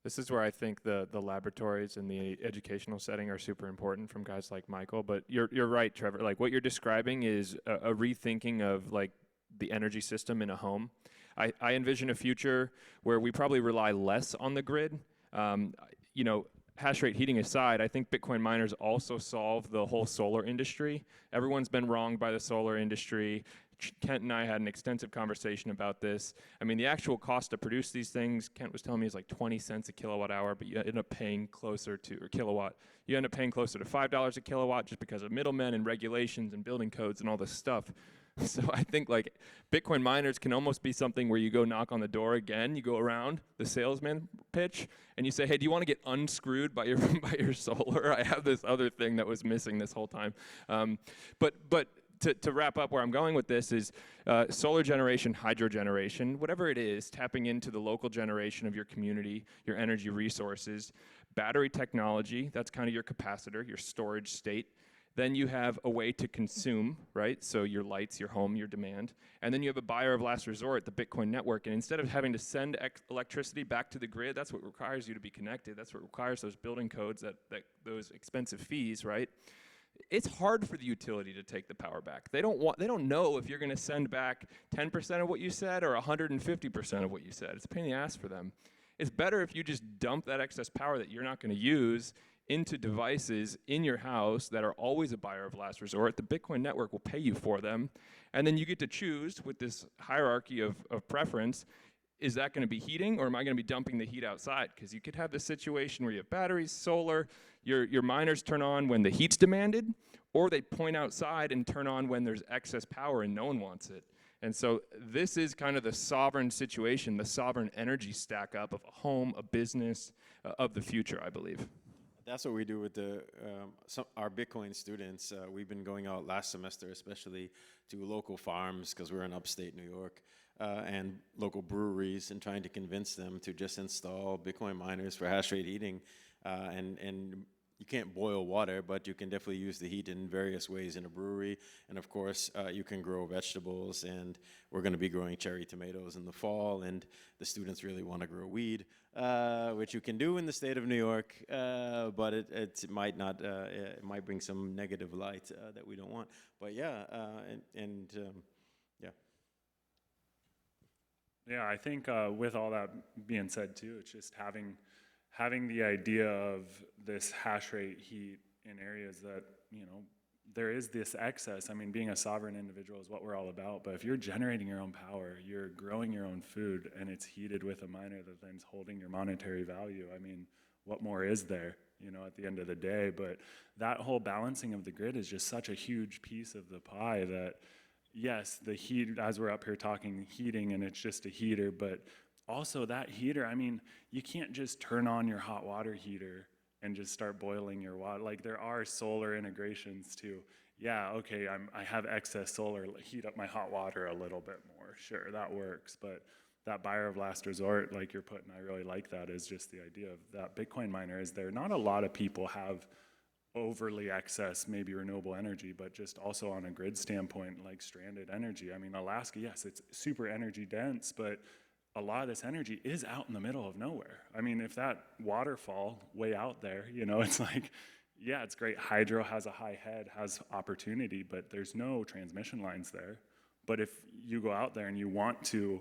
P: This is where I think the laboratories and the educational setting are super important from guys like Michael. But you're right, Trevor. Like what you're describing is a rethinking of like the energy system in a home. I envision a future where we probably rely less on the grid. Hash rate heating aside, I think Bitcoin miners also solve the whole solar industry. Everyone's been wronged by the solar industry. Kent and I had an extensive conversation about this. I mean, the actual cost to produce these things, Kent was telling me, is like 20 cents a kilowatt hour, but you end up paying closer to, or kilowatt, you end up paying closer to $5 a kilowatt just because of middlemen and regulations and building codes and all this stuff. So I think like Bitcoin miners can almost be something where you go knock on the door again, you go around the salesman pitch, and you say, hey, do you want to get unscrewed by your solar? I have this other thing that was missing this whole time. But to wrap up where I'm going with this is solar generation, hydro generation, whatever it is, tapping into the local generation of your community, your energy resources, battery technology, that's kind of your capacitor, your storage state. Then you have a way to consume, right? So your lights, your home, your demand. And then you have a buyer of last resort, the Bitcoin network. And instead of having to send electricity back to the grid, that's what requires you to be connected. That's what requires those building codes, those expensive fees, right? It's hard for the utility to take the power back. They don't know if you're going to send back 10% of what you said or 150% of what you said. It's a pain in the ass for them. It's better if you just dump that excess power that you're not going to use into devices in your house that are always a buyer of last resort. The Bitcoin network will pay you for them. And then you get to choose with this hierarchy of preference, is that going to be heating or am I going to be dumping the heat outside? Because you could have this situation where you have batteries, solar, your miners turn on when the heat's demanded, or they point outside and turn on when there's excess power and no one wants it. And so this is kind of the sovereign situation, the sovereign energy stack up of a home, a business, of the future, I believe.
M: That's what we do with our Bitcoin students. We've been going out last semester, especially to local farms, because we're in upstate New York, and local breweries, and trying to convince them to just install Bitcoin miners for hash rate heating. And you can't boil water, but you can definitely use the heat in various ways in a brewery. And of course, you can grow vegetables, and we're going to be growing cherry tomatoes in the fall, and the students really want to grow weed, which you can do in the state of New York, but it might not, it might bring some negative light that we don't want. But yeah, yeah.
Q: Yeah, I think with all that being said too, it's just having the idea of this hash rate heat in areas that, you know, there is this excess. I mean, being a sovereign individual is what we're all about, but if you're generating your own power, you're growing your own food, and it's heated with a miner that then's holding your monetary value, I mean, what more is there, you know, at the end of the day? But that whole balancing of the grid is just such a huge piece of the pie that, yes, the heat, as we're up here talking heating, and it's just a heater, but also that heater, I mean, you can't just turn on your hot water heater and just start boiling your water. Like, there are solar integrations too. Yeah, okay, I have excess solar, heat up my hot water a little bit more. Sure, that works, but that buyer of last resort, like you're putting, I really like that, is just the idea of that Bitcoin miner is there. Not a lot of people have overly excess, maybe renewable energy, but just also on a grid standpoint, like stranded energy. I mean, Alaska, yes, it's super energy dense, but a lot of this energy is out in the middle of nowhere. I mean, if that waterfall way out there, you know, it's like, yeah, it's great. Hydro has a high head, has opportunity, but there's no transmission lines there. But if you go out there and you want to,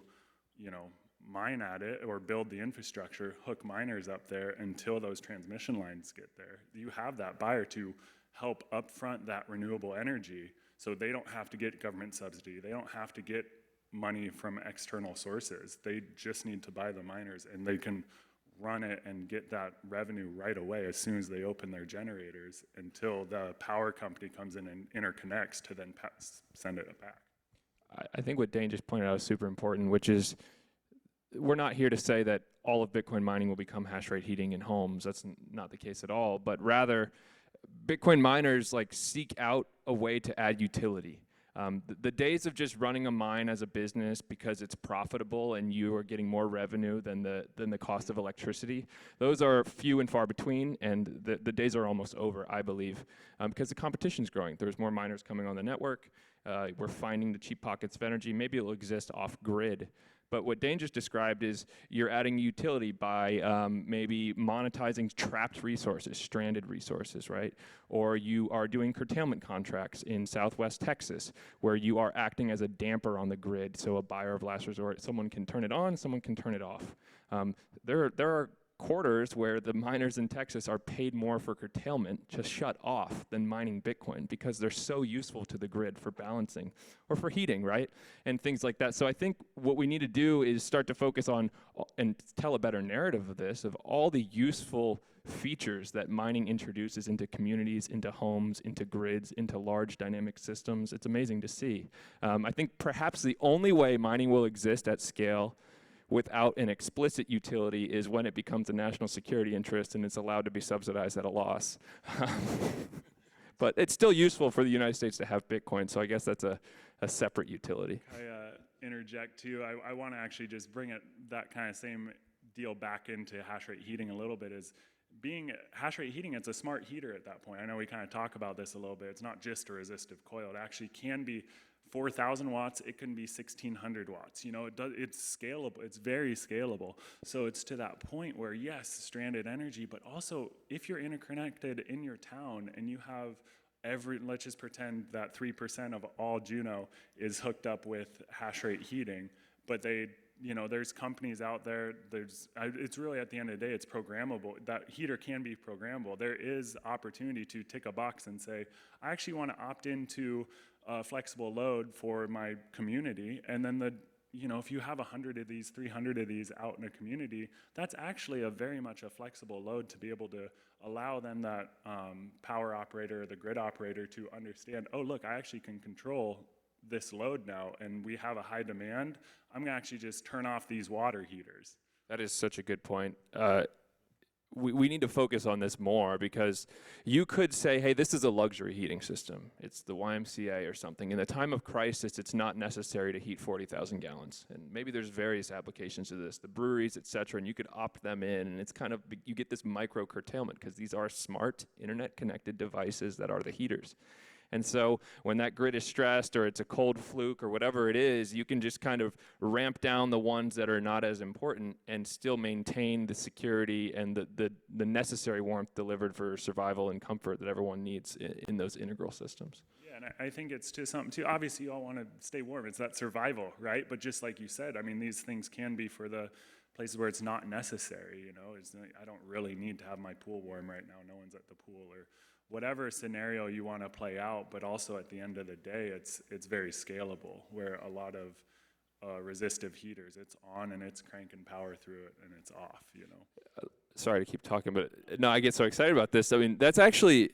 Q: you know, mine at it or build the infrastructure, hook miners up there until those transmission lines get there, you have that buyer to help upfront that renewable energy so they don't have to get government subsidy. They don't have to get money from external sources. They just need to buy the miners, and they can run it and get that revenue right away as soon as they open their generators until the power company comes in and interconnects to then send it back.
P: I think what Dane just pointed out is super important, which is we're not here to say that all of Bitcoin mining will become hash rate heating in homes. That's not the case at all, but rather Bitcoin miners like seek out a way to add utility. The days of just running a mine as a business because it's profitable and you are getting more revenue than the cost of electricity, those are few and far between, and the days are almost over, I believe, because the competition's growing. There's more miners coming on the network. We're finding the cheap pockets of energy. Maybe it'll exist off-grid. But what Dane just described is you're adding utility by maybe monetizing trapped resources, stranded resources, right? Or you are doing curtailment contracts in Southwest Texas where you are acting as a damper on the grid. So a buyer of last resort, someone can turn it on, someone can turn it off. There are quarters where the miners in Texas are paid more for curtailment to shut off than mining Bitcoin because they're so useful to the grid for balancing or for heating, right? And things like that. So I think what we need to do is start to focus on and tell a better narrative of this, of all the useful features that mining introduces into communities, into homes, into grids, into large dynamic systems. It's amazing to see. I think perhaps the only way mining will exist at scale without an explicit utility is when it becomes a national security interest and it's allowed to be subsidized at a loss. But it's still useful for the United States to have Bitcoin, so I guess that's a separate utility.
Q: I interject too. I want to actually just bring it, that kind of same deal back into hash rate heating a little bit. Is being hash rate heating, it's a smart heater at that point. I know we kind of talk about this a little bit. It's not just a resistive coil. It actually can be 4,000 watts, it can be 1,600 watts. You know, it's scalable, it's very scalable. So it's to that point where, yes, stranded energy, but also if you're interconnected in your town and you have let's just pretend that 3% of all Juneau is hooked up with hash rate heating, but you know, there's companies out there, it's really at the end of the day, it's programmable. That heater can be programmable. There is opportunity to tick a box and say, I actually want to opt into flexible load for my community, and then you know, if you have 100 of these, 300 of these out in a community, that's actually very much a flexible load to be able to allow then that power operator or the grid operator to understand, oh look, I actually can control this load now, and we have a high demand. I'm gonna actually just turn off these water heaters.
P: That is such a good point. we need to focus on this more, because you could say, hey, this is a luxury heating system. It's the YMCA or something. In the time of crisis, it's not necessary to heat 40,000 gallons. And maybe there's various applications to this, the breweries, et cetera, and you could opt them in, and it's kind of, you get this micro curtailment because these are smart internet-connected devices that are the heaters. And so when that grid is stressed, or it's a cold fluke, or whatever it is, you can just kind of ramp down the ones that are not as important and still maintain the security and the necessary warmth delivered for survival and comfort that everyone needs in those integral systems.
Q: Yeah, and I think it's just something too. Obviously, you all want to stay warm. It's that survival, right? But just like you said, I mean, these things can be for the places where it's not necessary, you know. I don't really need to have my pool warm right now. No one's at the pool, or whatever scenario you want to play out, but also at the end of the day, it's very scalable, where a lot of resistive heaters, it's on and it's cranking power through it and it's off, you know.
P: Sorry to keep talking, but no, I get so excited about this. I mean, that's actually,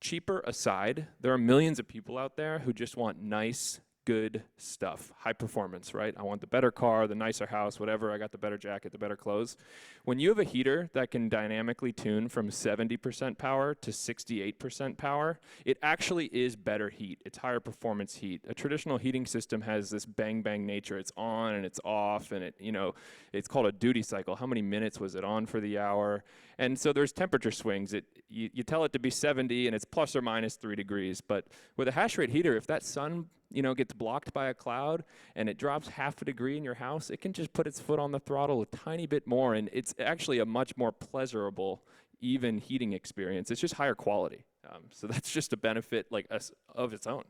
P: cheaper aside, there are millions of people out there who just want nice, good stuff, high performance, right? I want the better car, the nicer house, whatever. I got the better jacket, the better clothes. When you have a heater that can dynamically tune from 70% power to 68% power, it actually is better heat. It's higher performance heat. A traditional heating system has this bang bang nature. It's on and it's off, and it, you know, it's called a duty cycle. How many minutes was it on for the hour? And so there's temperature swings. You tell it to be 70 and it's plus or minus 3 degrees. But with a hash rate heater, if that sun, you know, gets blocked by a cloud and it drops half a degree in your house, it can just put its foot on the throttle a tiny bit more, and it's actually a much more pleasurable, even heating experience. It's just higher quality. So that's just a benefit like of its own.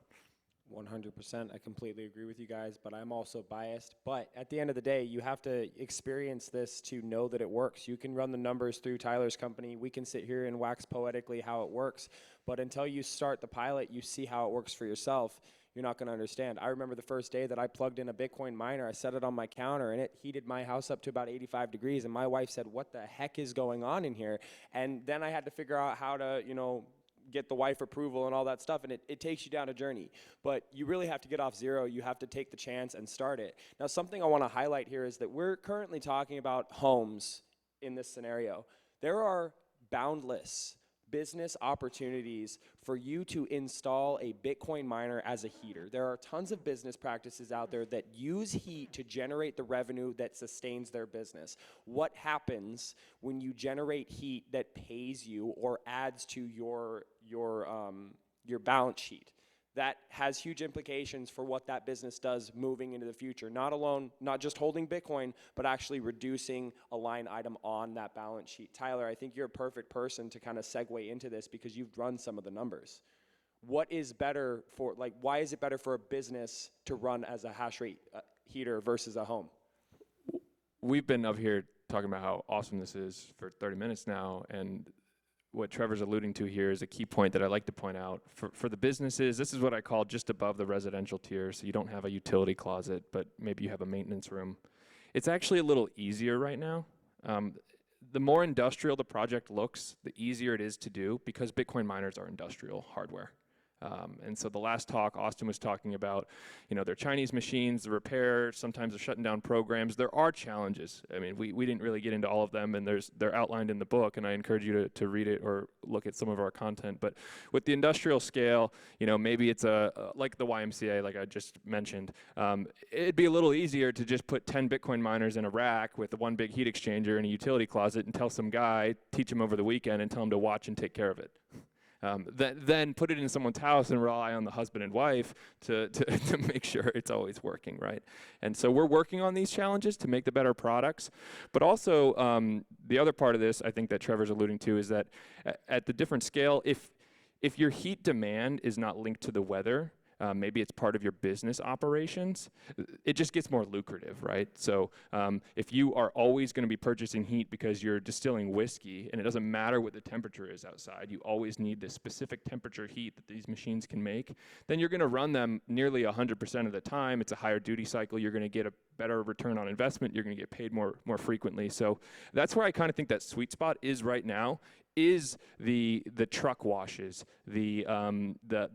N: 100%. I completely agree with you guys, but I'm also biased. But at the end of the day, you have to experience this to know that it works. You can run the numbers through Tyler's company. We can sit here and wax poetically how it works. But until you start the pilot, you see how it works for yourself, you're not going to understand. I remember the first day that I plugged in a Bitcoin miner, I set it on my counter, and it heated my house up to about 85 degrees. And my wife said, what the heck is going on in here? And then I had to figure out how to, you know, get the wife approval and all that stuff, and it takes you down a journey. But you really have to get off zero. You have to take the chance and start it. Now, something I want to highlight here is that we're currently talking about homes in this scenario. There are boundless business opportunities for you to install a Bitcoin miner as a heater. There are tons of business practices out there that use heat to generate the revenue that sustains their business. What happens when you generate heat that pays you or adds to your balance sheet? That has huge implications for what that business does moving into the future. Not just holding Bitcoin, but actually reducing a line item on that balance sheet. Tyler, I think you're a perfect person to kind of segue into this because you've run some of the numbers. What is better for, like, why is it better for a business to run as a hash rate heater versus a home?
P: We've been up here talking about how awesome this is for 30 minutes now, and what Trevor's alluding to here is a key point that I like to point out. For the businesses, this is what I call just above the residential tier, so you don't have a utility closet, but maybe you have a maintenance room. It's actually a little easier right now. The more industrial the project looks, the easier it is to do, because Bitcoin miners are industrial hardware. And so the last talk, Austin was talking about, you know, their Chinese machines, the repair, sometimes they're shutting down programs. There are challenges. I mean, we didn't really get into all of them, and they're outlined in the book, and I encourage you to read it or look at some of our content. But with the industrial scale, you know, maybe it's like the YMCA, like I just mentioned. It'd be a little easier to just put 10 Bitcoin miners in a rack with one big heat exchanger and a utility closet and tell some guy, teach him over the weekend and tell him to watch and take care of it. Then put it in someone's house and rely on the husband and wife to make sure it's always working, right? And so we're working on these challenges to make the better products. But also, the other part of this, I think that Trevor's alluding to, is that at the different scale, if your heat demand is not linked to the weather, maybe it's part of your business operations, it just gets more lucrative, right? So if you are always going to be purchasing heat because you're distilling whiskey and it doesn't matter what the temperature is outside, you always need the specific temperature heat that these machines can make, then you're going to run them nearly 100% of the time. It's a higher duty cycle. You're going to get a better return on investment. You're going to get paid more frequently. So that's where I kind of think that sweet spot is right now, is the truck washes, the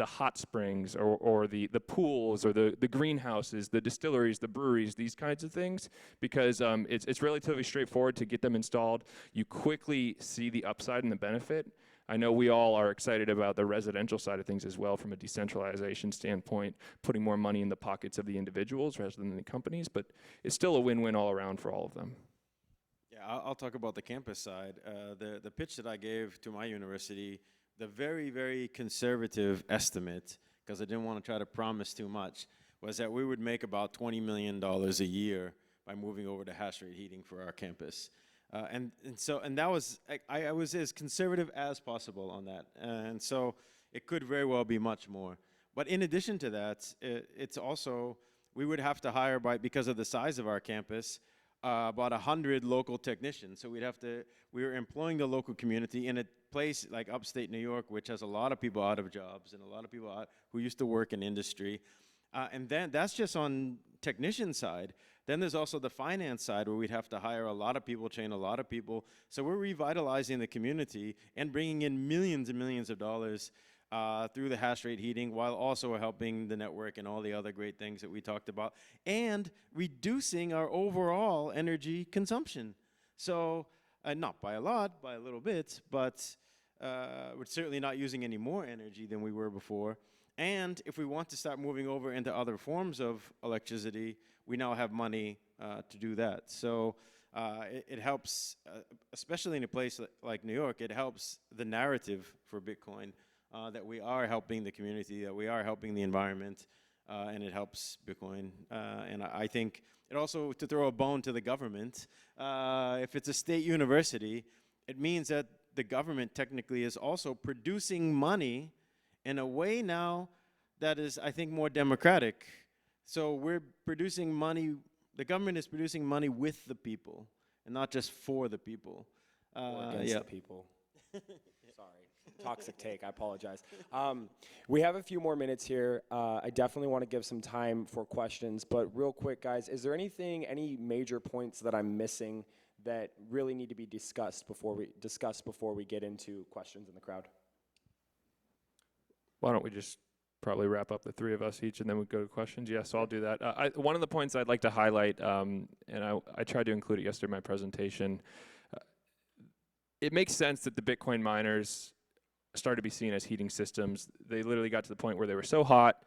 P: hot springs, or the pools, or the greenhouses, the distilleries, the breweries, these kinds of things, because it's relatively straightforward to get them installed. You quickly see the upside and the benefit. I know we all are excited about the residential side of things as well from a decentralization standpoint, putting more money in the pockets of the individuals rather than the companies, but it's still a win-win all around for all of them.
M: Yeah, I'll talk about the campus side. The pitch that I gave to my university, the very, very conservative estimate, because I didn't want to try to promise too much, was that we would make about $20 million a year by moving over to hash rate heating for our campus. And that was, I was as conservative as possible on that. And so it could very well be much more. But in addition to that, it's also, we would have to hire, because of the size of our campus, about 100 local technicians. So we were employing the local community in a place like upstate New York, which has a lot of people out of jobs and a lot of people who used to work in industry. And then that's just on technician side. Then there's also the finance side, where we'd have to hire a lot of people, train a lot of people. So we're revitalizing the community and bringing in millions and millions of dollars through the hash rate heating, while also helping the network and all the other great things that we talked about, and reducing our overall energy consumption. So not by a lot, by a little bit, but we're certainly not using any more energy than we were before. And if we want to start moving over into other forms of electricity, we now have money to do that. So it helps, especially in a place like New York, it helps the narrative for Bitcoin, that we are helping the community, that we are helping the environment, and it helps Bitcoin. And I think it also, to throw a bone to the government, if it's a state university, it means that the government technically is also producing money in a way now that is, I think, more democratic. So we're producing money, the government is producing money with the people, and not just for the people.
N: Or against the people. Sorry, toxic take, I apologize. We have a few more minutes here. I definitely want to give some time for questions, but real quick, guys, is there any major points that I'm missing that really need to be discussed before we get into questions in the crowd?
P: Why don't we just probably wrap up the three of us each, and then we go to questions? Yes, so I'll do that. One of the points I'd like to highlight, and I tried to include it yesterday in my presentation, it makes sense that the Bitcoin miners started to be seen as heating systems. They literally got to the point where they were so hot,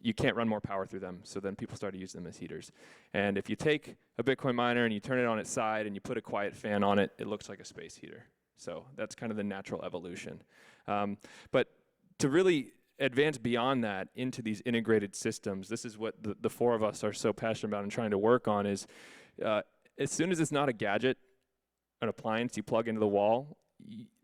P: you can't run more power through them. So then people started using them as heaters. And if you take a Bitcoin miner and you turn it on its side and you put a quiet fan on it, it looks like a space heater. So that's kind of the natural evolution. But to really advance beyond that into these integrated systems, this is what the four of us are so passionate about and trying to work on, is as soon as it's not a gadget, an appliance you plug into the wall,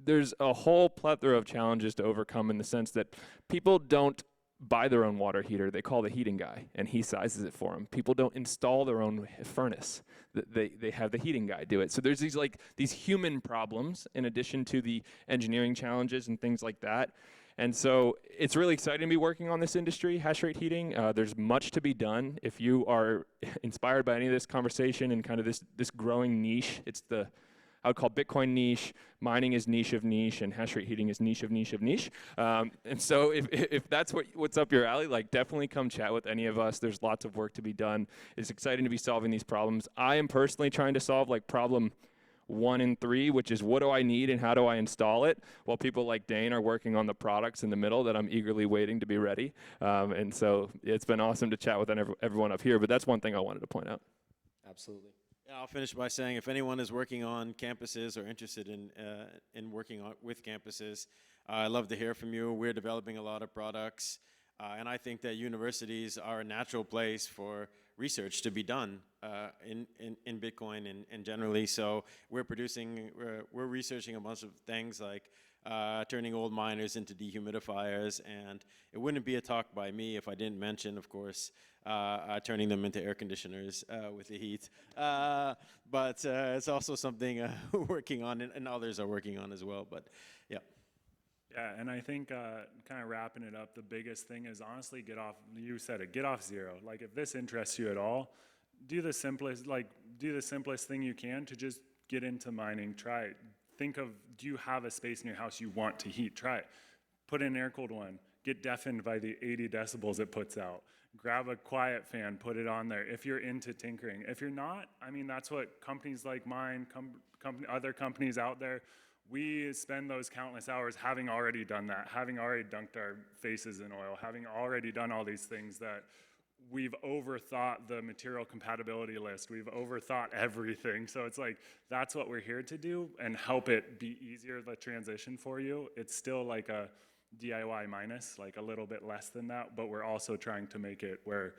P: there's a whole plethora of challenges to overcome, in the sense that people don't buy their own water heater. They call the heating guy, and he sizes it for them. People don't install their own furnace. They have the heating guy do it. So there's these human problems in addition to the engineering challenges and things like that. And so it's really exciting to be working on this industry, hash rate heating. There's much to be done. If you are inspired by any of this conversation and kind of this growing niche, it's I would call Bitcoin niche, mining is niche of niche, and hash rate heating is niche of niche of niche. And so if that's what's up your alley, definitely come chat with any of us. There's lots of work to be done. It's exciting to be solving these problems. I am personally trying to solve problem 1 and 3, which is what do I need and how do I install it, while people like Dane are working on the products in the middle that I'm eagerly waiting to be ready. And so it's been awesome to chat with everyone up here, but that's one thing I wanted to point out.
N: Absolutely.
M: Yeah, I'll finish by saying, if anyone is working on campuses or interested in working with campuses, I'd love to hear from you. We're developing a lot of products, and I think that universities are a natural place for research to be done in Bitcoin and generally. So we're researching a bunch of things like turning old miners into dehumidifiers, and it wouldn't be a talk by me if I didn't mention, of course, turning them into air conditioners with the heat. But it's also something we're working on, and others are working on as well. But yeah.
Q: Yeah, and I think kind of wrapping it up, the biggest thing is honestly you said it, get off zero. If this interests you at all, do the simplest thing you can to just get into mining. Try it. Think of, do you have a space in your house you want to heat? Try it. Put in an air-cooled one. Get deafened by the 80 decibels it puts out. Grab a quiet fan, put it on there. If you're into tinkering. If you're not, I mean, that's what companies like mine, other companies out there, we spend those countless hours having already done that, having already dunked our faces in oil, having already done all these things that we've overthought the material compatibility list. We've overthought everything. So it's like, that's what we're here to do and help it be easier, the transition for you. It's still like a DIY minus, like a little bit less than that, but we're also trying to make it where,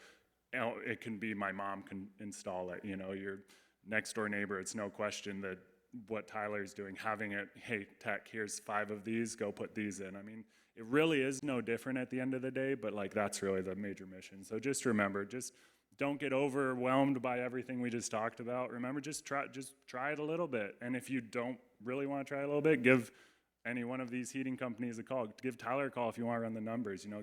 Q: you know, it can be my mom can install it, you know, your next door neighbor, it's no question that what Tyler's doing, having it, hey, tech, here's 5 of these, go put these in. I mean, it really is no different at the end of the day, but like that's really the major mission. So just remember, just don't get overwhelmed by everything we just talked about. Remember, just try it a little bit. And if you don't really want to try it a little bit, give any one of these heating companies a call. Give Tyler a call if you want to run the numbers. You know,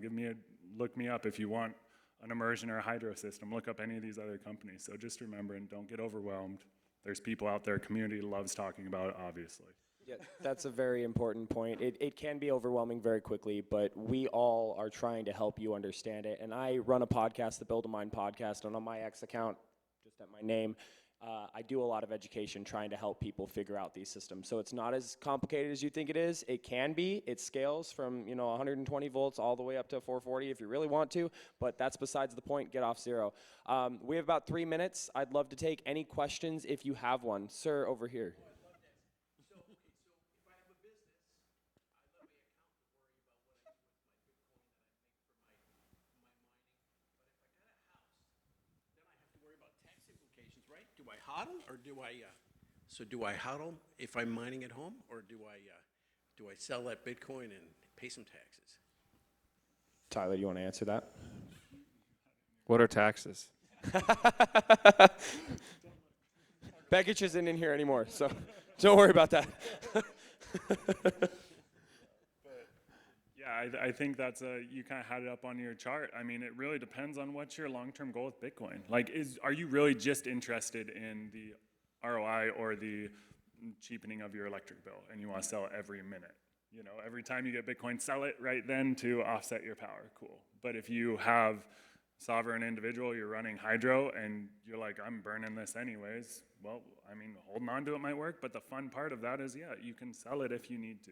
Q: look me up if you want an immersion or a hydro system. Look up any of these other companies. So just remember, and don't get overwhelmed. There's people out there, community loves talking about it, obviously.
N: Yeah, that's a very important point. It can be overwhelming very quickly, but we all are trying to help you understand it. And I run a podcast, the Build a Mind podcast, and on my X account, just at my name, I do a lot of education trying to help people figure out these systems. So it's not as complicated as you think it is. It can be. It scales from 120 volts all the way up to 440 if you really want to, but that's besides the point. Get off zero. We have about 3 minutes. I'd love to take any questions if you have one. Sir, over here.
J: Do I hodl, or do I hodl if I'm mining at home, or do I sell that Bitcoin and pay some taxes?
N: Tyler, you want to answer that?
P: What are taxes?
N: Begich isn't in here anymore, so don't worry about that.
Q: Yeah, I think that's you kind of had it up on your chart. I mean, it really depends on what's your long-term goal with Bitcoin. Like, are you really just interested in the ROI or the cheapening of your electric bill, and you want to sell it every minute? You know, every time you get Bitcoin, sell it right then to offset your power. Cool. But if you have sovereign individual, you're running hydro, and you're like, I'm burning this anyways. Well, I mean, holding on to it might work, but the fun part of that is, yeah, you can sell it if you need to.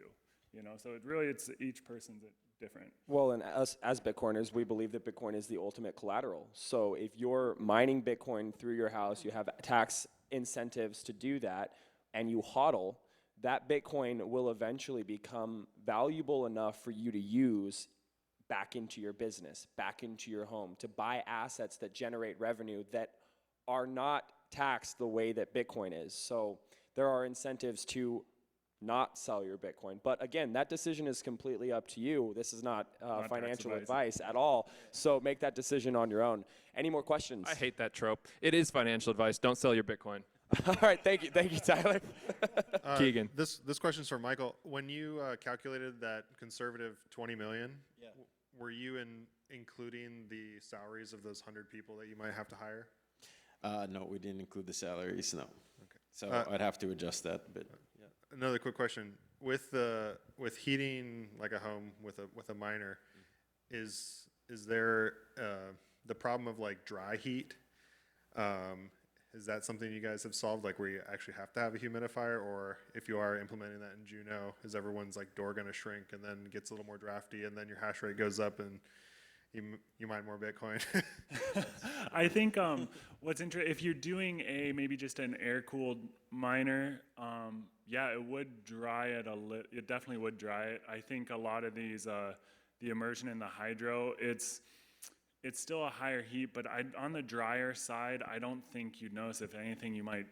Q: You know, so it's each person's different.
N: Well, and us as Bitcoiners, we believe that Bitcoin is the ultimate collateral. So if you're mining Bitcoin through your house, you have tax incentives to do that, and you hodl, that Bitcoin will eventually become valuable enough for you to use back into your business, back into your home, to buy assets that generate revenue that are not taxed the way that Bitcoin is. So there are incentives to not sell your Bitcoin. But again, that decision is completely up to you. This is not financial advice at all. So make that decision on your own. Any more questions?
P: I hate that trope. It is financial advice. Don't sell your Bitcoin.
N: All right, thank you, Tyler.
P: Keegan.
R: This question's for Michael. When you calculated that conservative 20 million, were you including the salaries of those 100 people that you might have to hire?
M: No, we didn't include the salaries, no.
R: Okay.
M: So I'd have to adjust that a bit.
R: Another quick question: with heating like a home with a miner, is there the problem of like dry heat? Is that something you guys have solved, like where you actually have to have a humidifier, or if you are implementing that in Juno, is everyone's like door going to shrink and then gets a little more drafty and then your hash rate goes up and you mine more Bitcoin?
Q: I think what's interesting, if you're doing maybe just an air-cooled miner, yeah, it would dry it a little. It definitely would dry it. I think a lot of these, the immersion and the hydro, it's still a higher heat, but on the drier side, I don't think you'd notice. If anything, you might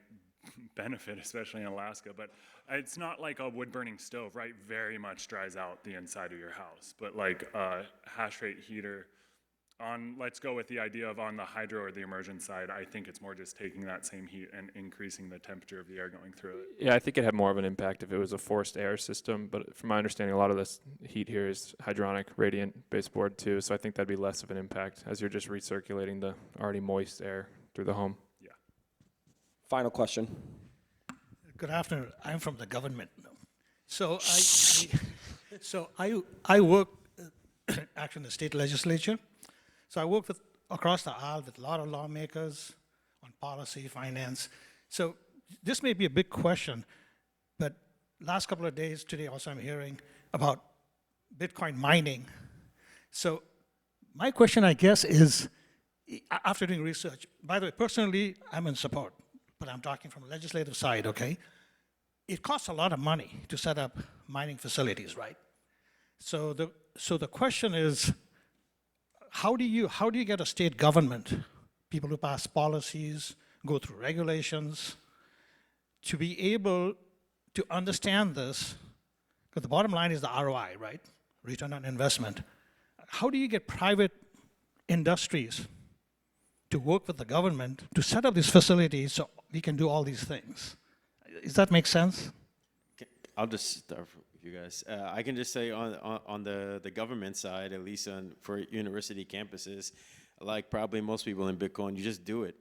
Q: benefit, especially in Alaska. But it's not like a wood-burning stove, right? Very much dries out the inside of your house. But like a hash rate heater, let's go with the idea of on the hydro or the immersion side, I think it's more just taking that same heat and increasing the temperature of the air going through it.
P: Yeah, I think it'd have more of an impact if it was a forced air system, but from my understanding, a lot of this heat here is hydronic radiant baseboard too, so I think that'd be less of an impact as you're just recirculating the already moist air through the home.
Q: Yeah.
N: Final question.
S: Good afternoon. I'm from the government. So I work actually in the state legislature. So I work with across the aisle with a lot of lawmakers on policy, finance. So this may be a big question, but last couple of days, today also I'm hearing about Bitcoin mining. So my question, I guess, is after doing research, by the way, personally, I'm in support, but I'm talking from the legislative side, okay? It costs a lot of money to set up mining facilities, right? So the question is, how do you get a state government, people who pass policies, go through regulations, to be able to understand this? Because the bottom line is the ROI, right? Return on investment. How do you get private industries to work with the government to set up these facilities so we can do all these things? Does that make sense?
M: I'll just start with you guys. I can just say on the government side, at least for university campuses, like probably most people in Bitcoin, you just do it.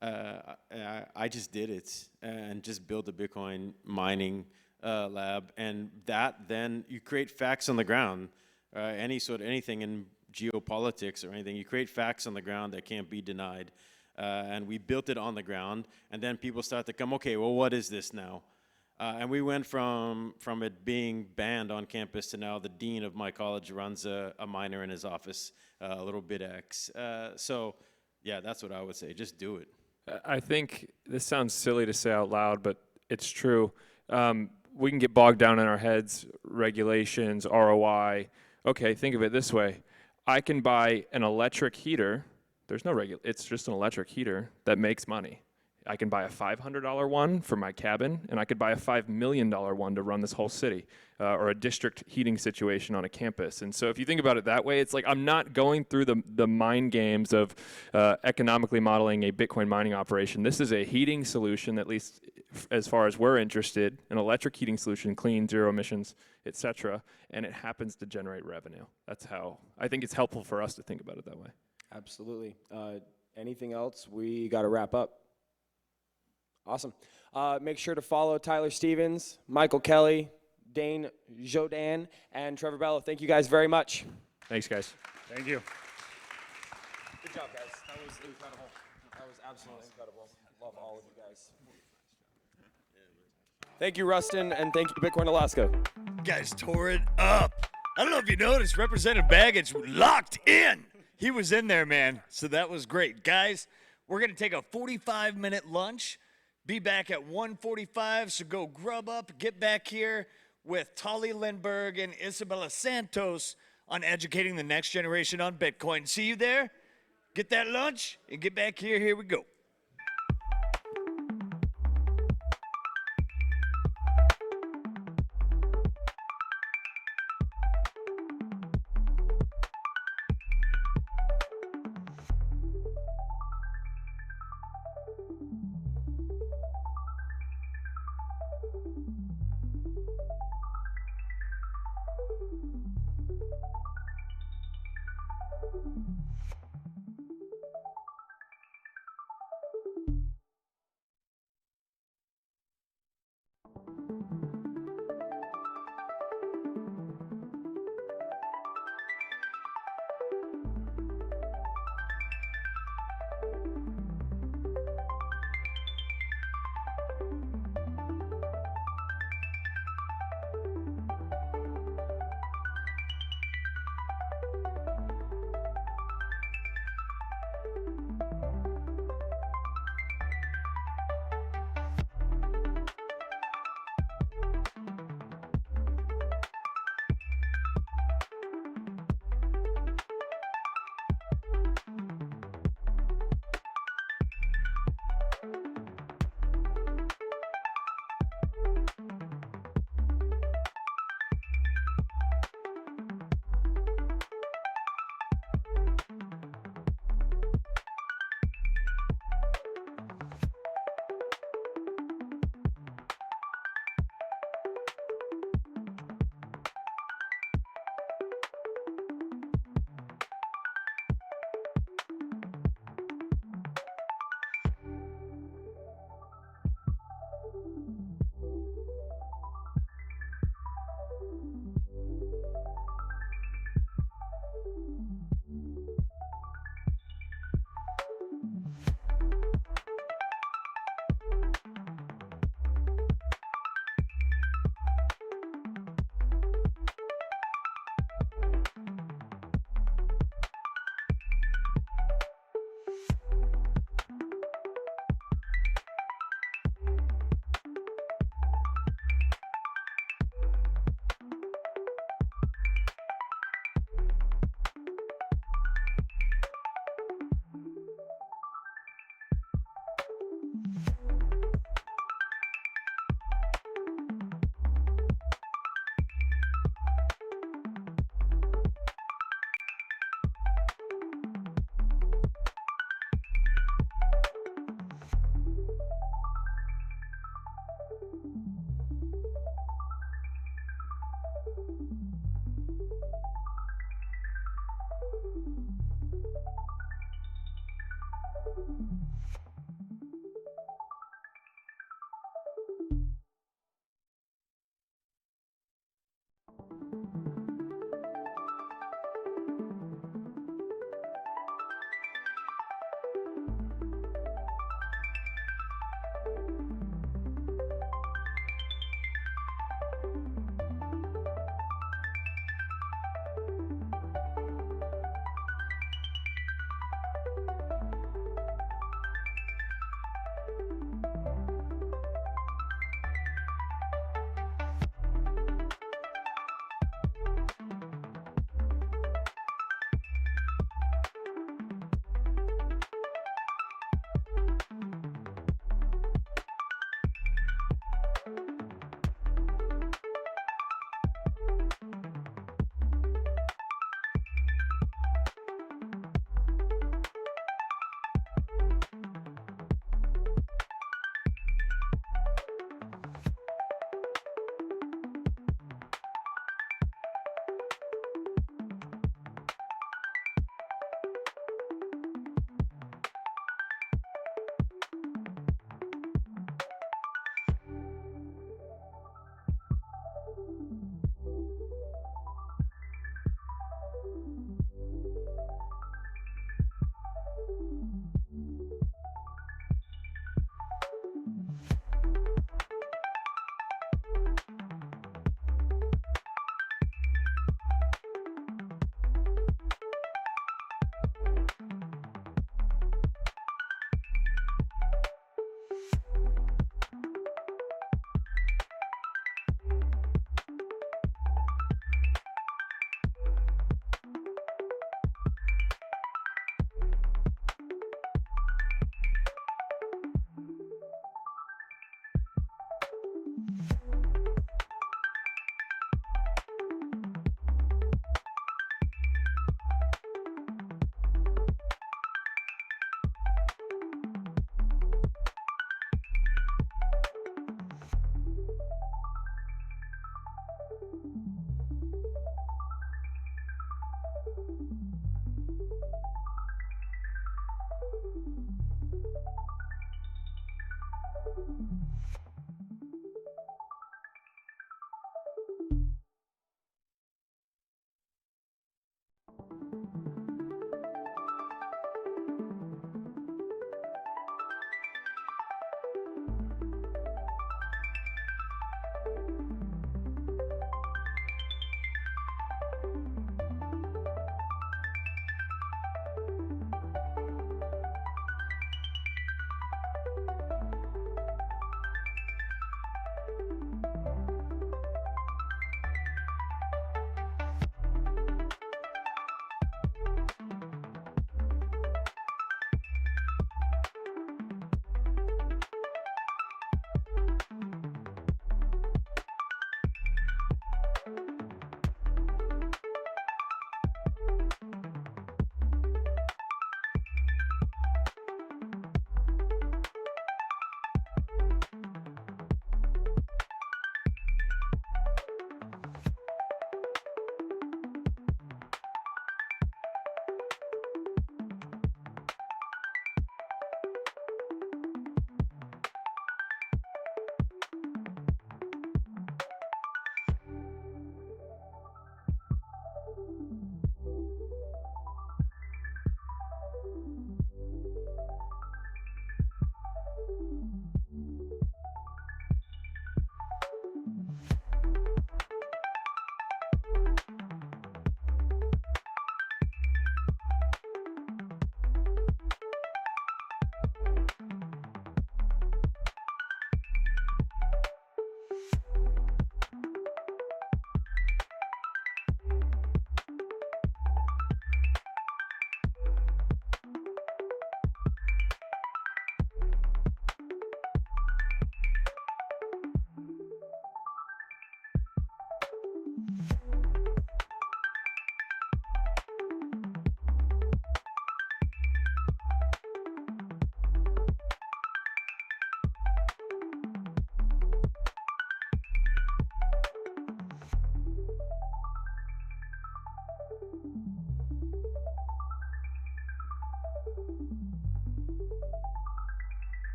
M: I just did it and just built a Bitcoin mining lab, and that then you create facts on the ground. Anything in geopolitics or anything, you create facts on the ground that can't be denied. And we built it on the ground, and then people start to come, okay, well, what is this now? And we went from it being banned on campus to now the dean of my college runs a miner in his office, a little bit X. So yeah, that's what I would say, just do it.
P: I think this sounds silly to say out loud, but it's true. We can get bogged down in our heads, regulations, ROI. Okay, think of it this way. I can buy an electric heater. There's no it's just an electric heater that makes money. I can buy a $500 one for my cabin, and I could buy a $5 million one to run this whole city, or a district heating situation on a campus. And so if you think about it that way, it's like I'm not going through the mind games of economically modeling a Bitcoin mining operation. This is a heating solution, at least as far as we're interested, an electric heating solution, clean, zero emissions, et cetera, and it happens to generate revenue. That's how I think it's helpful for us to think about it that way.
N: Absolutely. Anything else? We got to wrap up. Awesome. Make sure to follow Tyler Stevens, Michael Kelly, Dane Jodan, and Trevor Bello. Thank you guys very much.
P: Thanks, guys.
Q: Thank you.
N: Good job, guys. That was incredible. That was absolutely incredible. Love all of you guys. Thank you, Rustin, and thank you, Bitcoin Alaska.
A: You guys tore it up. I don't know if you noticed, Representative Begich locked in. He was in there, man. So that was great. Guys, we're going to take a 45-minute lunch. Be back at 1:45, so go grub up, get back here with Tali Lindbergh and Isabella Santos on educating the next generation on Bitcoin. See you there. Get that lunch and get back here. Here we go.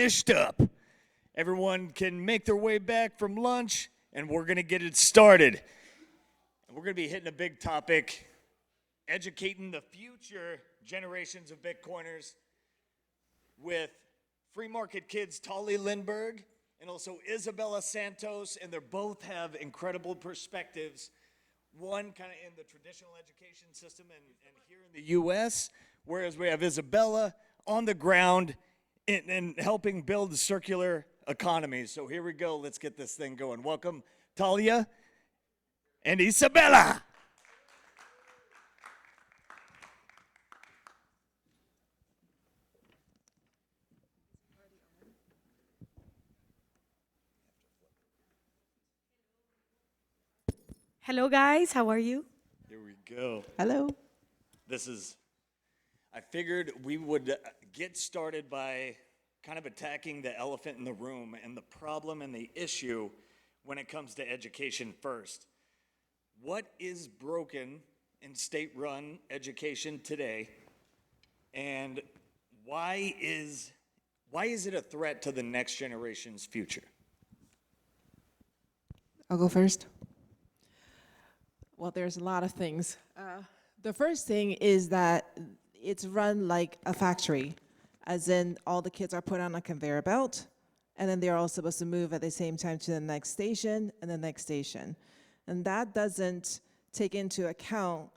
A: Finished up. Everyone can make their way back from lunch, and we're going to get it started. We're going to be hitting a big topic, educating the future generations of Bitcoiners with Free Market Kids Tali Lindbergh and also Isabella Santos, and they both have incredible perspectives. One kind of in the traditional education system and here in the U.S., whereas we have Isabella on the ground in helping build the circular economy. So here we go. Let's get this thing going. Welcome, Talia and Isabella.
T: Hello, guys. How are you?
A: Here we go.
B: Hello.
A: I figured we would get started by kind of attacking the elephant in the room and the problem and the issue when it comes to education first. What is broken in state-run education today, and why is it a threat to the next generation's future?
B: I'll go first. Well, there's a lot of things. The first thing is that it's run like a factory, as in all the kids are put on a conveyor belt, and then they're all supposed to move at the same time to the next station and the next station. And that doesn't take into account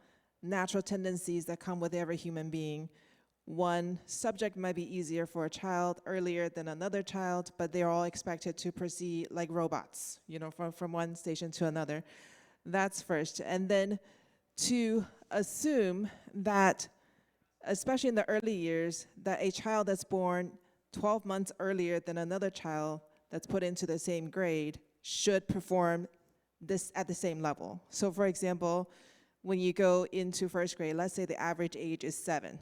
B: natural tendencies that come with every human being. One subject might be easier for a child earlier than another child, but they're all expected to proceed like robots, you know, from one station to another. That's first. And then to assume that, especially in the early years, that a child that's born 12 months earlier than another child that's put into the same grade should perform this at the same level. So for example, when you go into first grade, let's say the average age is 7.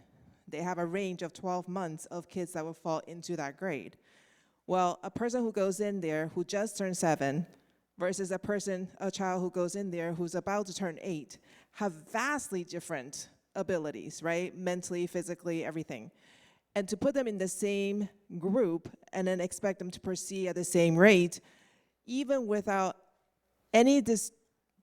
B: They have a range of 12 months of kids that will fall into that grade. Well, a person who goes in there who just turned 7 versus a child who goes in there who's about to turn 8 have vastly different abilities, right? Mentally, physically, everything. And to put them in the same group and then expect them to proceed at the same rate, even without any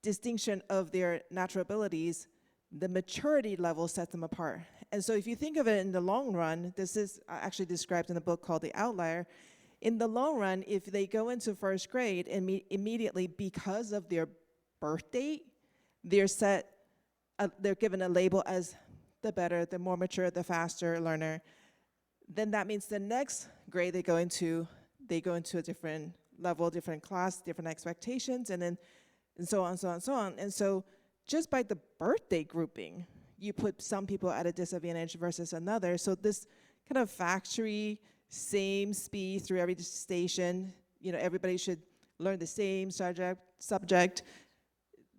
B: distinction of their natural abilities, the maturity level sets them apart. And so if you think of it in the long run, this is actually described in a book called The Outlier. In the long run, if they go into first grade and immediately, because of their birth date, they're given a label as the better, the more mature, the faster learner, then that means the next grade they go into a different level, different class, different expectations, and so on, so on, so on. And so just by the birthday grouping, you put some people at a disadvantage versus another. So this kind of factory, same speed through every station, you know, everybody should learn the same subject,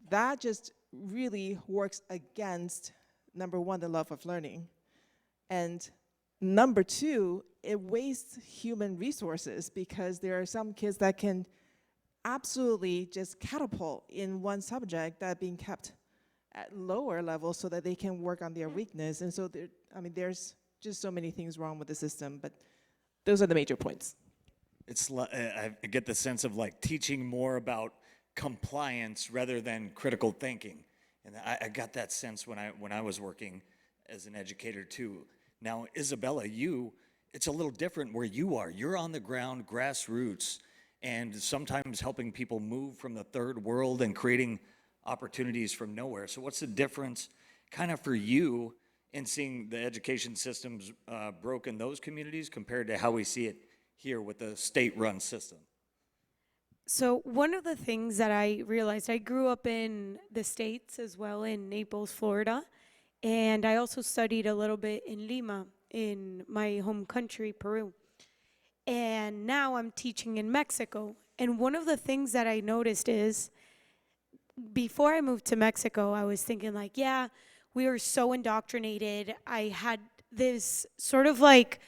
B: that just really works against, number one, the love of learning. And number two, it wastes human resources because there are some kids that can absolutely just catapult in one subject that are being kept at lower levels so that they can work on their weakness. And so there's just so many things wrong with the system, but those are the major points.
A: I get the sense of like teaching more about compliance rather than critical thinking. And I got that sense when I was working as an educator too. Now, Isabella, it's a little different where you are. You're on the ground, grassroots, and sometimes helping people move from the third world and creating opportunities from nowhere. So what's the difference kind of for you in seeing the education systems broke in those communities compared to how we see it here with the state-run system?
T: So one of the things that I realized, I grew up in the States as well, in Naples, Florida, and I also studied a little bit in Lima, in my home country, Peru. And now I'm teaching in Mexico. And one of the things that I noticed is, before I moved to Mexico, I was thinking like, yeah, we were so indoctrinated. I had this sort of like,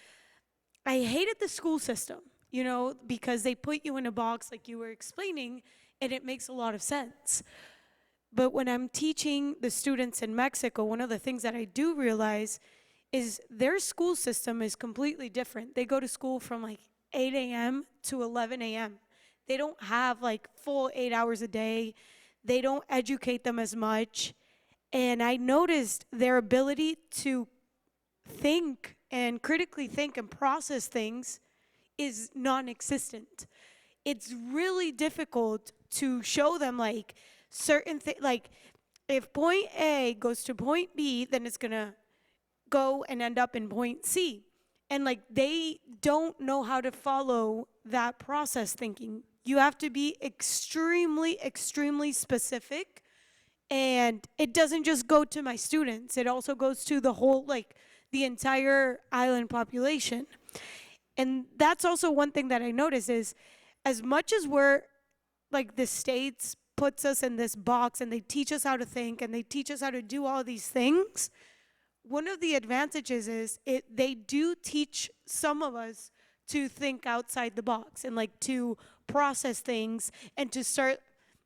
T: I hated the school system, you know, because they put you in a box like you were explaining, and it makes a lot of sense. But when I'm teaching the students in Mexico, one of the things that I do realize is their school system is completely different. They go to school from like 8 a.m. to 11 a.m. They don't have like full 8 hours a day. they don't educate them as much. And I noticed their ability to think and critically think and process things is non-existent. It's really difficult to show them like certain things, like if point A goes to point B, then it's gonna go and end up in point C. And like they don't know how to follow that process thinking. You have to be extremely, extremely specific. And it doesn't just go to my students, it also goes to the whole, like the entire island population. And that's also one thing that I notice is, as much as we're, like the States puts us in this box and they teach us how to think and they teach us how to do all these things, one of the advantages is they do teach some of us to think outside the box and like to process things and to start,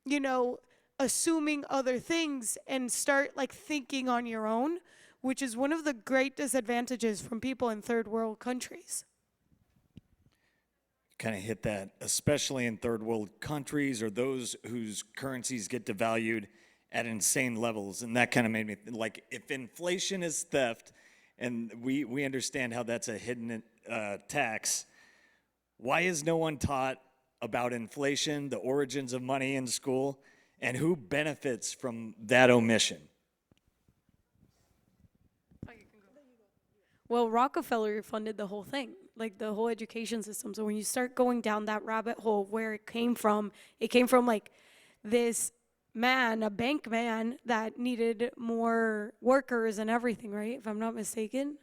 T: you know, assuming other things and start like thinking on your own, which is one of the great disadvantages from people in third world countries.
A: Kind of hit that, especially in third world countries or those whose currencies get devalued at insane levels. And that kind of made me like, if inflation is theft, and we understand how that's a hidden tax, why is no one taught about inflation, the origins of money in school, and who benefits from that omission?
T: Well, Rockefeller funded the whole thing, like the whole education system. So when you start going down that rabbit hole where it came from like this man, a bank man that needed more workers and everything, right? If I'm not mistaken.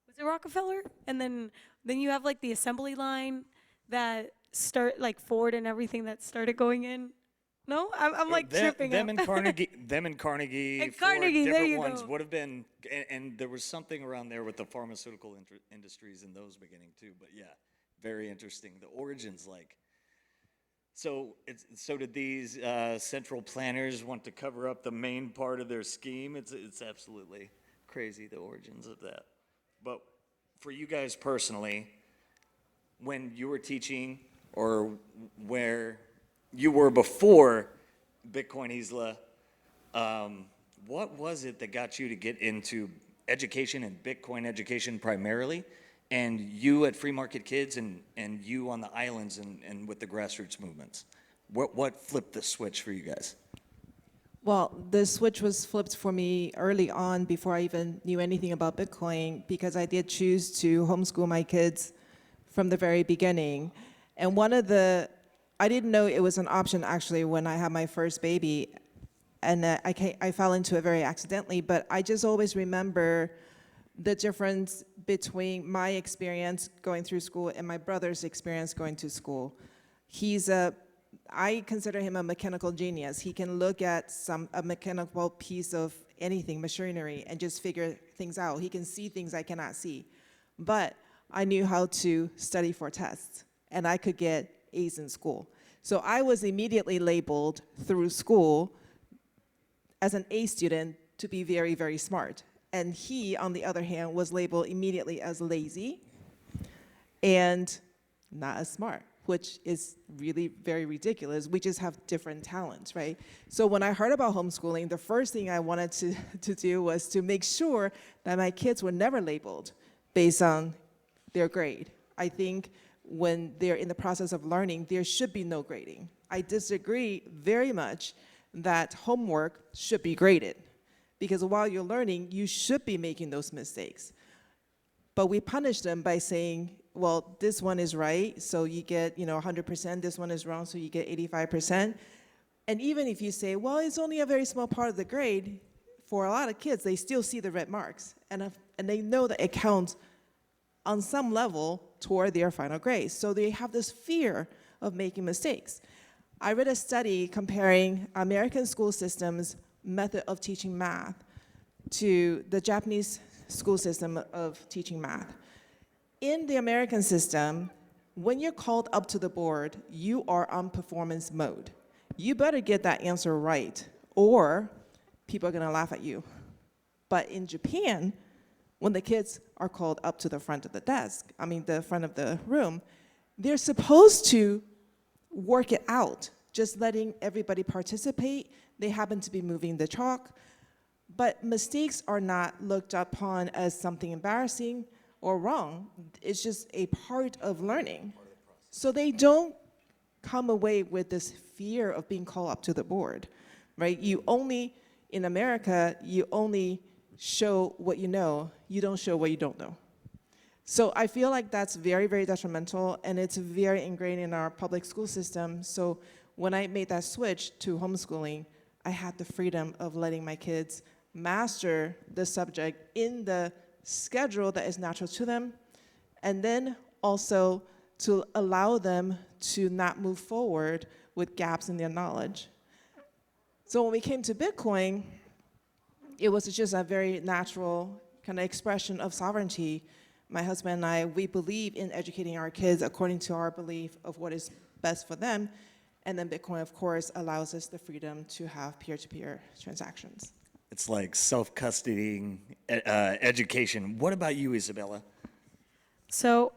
T: Was it Rockefeller? And then you have like the assembly line that start like Ford and everything that started going in. No, I'm like tripping.
A: Them and Carnegie,
T: And
A: Ford,
T: Carnegie, there
A: different
T: you
A: ones
T: go.
A: would have been, and there was something around there with the pharmaceutical industries in those beginning too. But yeah, very interesting. The origins, like, so did these central planners want to cover up the main part of their scheme? It's absolutely crazy, the origins of that. But for you guys personally, when you were teaching or where you were before Bitcoin Isla, what was it that got you to get into education and Bitcoin education primarily, and you at Free Market Kids and you on the islands and with the grassroots movements? What flipped the switch for you guys?
B: Well, the switch was flipped for me early on before I even knew anything about Bitcoin, because I did choose to homeschool my kids from the very beginning. And I didn't know it was an option actually when I had my first baby, and I fell into it very accidentally, but I just always remember the difference between my experience going through school and my brother's experience going to school. I consider him a mechanical genius. He can look at a mechanical piece of anything, machinery, and just figure things out. He can see things I cannot see. But I knew how to study for tests, and I could get A's in school. So I was immediately labeled through school as an A student to be very, very smart. And he, on the other hand, was labeled immediately as lazy and not as smart, which is really very ridiculous. We just have different talents, right? So when I heard about homeschooling, the first thing I wanted to do was to make sure that my kids were never labeled based on their grade. I think when they're in the process of learning, there should be no grading. I disagree very much that homework should be graded, because while you're learning, you should be making those mistakes. But we punish them by saying, well, this one is right, so you get 100%, this one is wrong, so you get 85%. And even if you say, well, it's only a very small part of the grade, for a lot of kids, they still see the red marks, and they know that it counts on some level toward their final grade. So they have this fear of making mistakes. I read a study comparing American school systems' method of teaching math to the Japanese school system of teaching math. In the American system, when you're called up to the board, you are on performance mode. You better get that answer right, or people are gonna laugh at you. But in Japan, when the kids are called up to the front of the front of the room, they're supposed to work it out just letting everybody participate. They happen to be moving the chalk. But mistakes are not looked upon as something embarrassing or wrong. It's just a part of learning. So they don't come away with this fear of being called up to the board, right? In America, you only show what you know. You don't show what you don't know. So I feel like that's very, very detrimental, and it's very ingrained in our public school system. So when I made that switch to homeschooling, I had the freedom of letting my kids master the subject in the schedule that is natural to them, and then also to allow them to not move forward with gaps in their knowledge. So when we came to Bitcoin, it was just a very natural kind of expression of sovereignty. My husband and I, we believe in educating our kids according to our belief of what is best for them. And then Bitcoin, of course, allows us the freedom to have peer-to-peer transactions.
A: It's like self-custodying education. What about you, Isabella?
T: So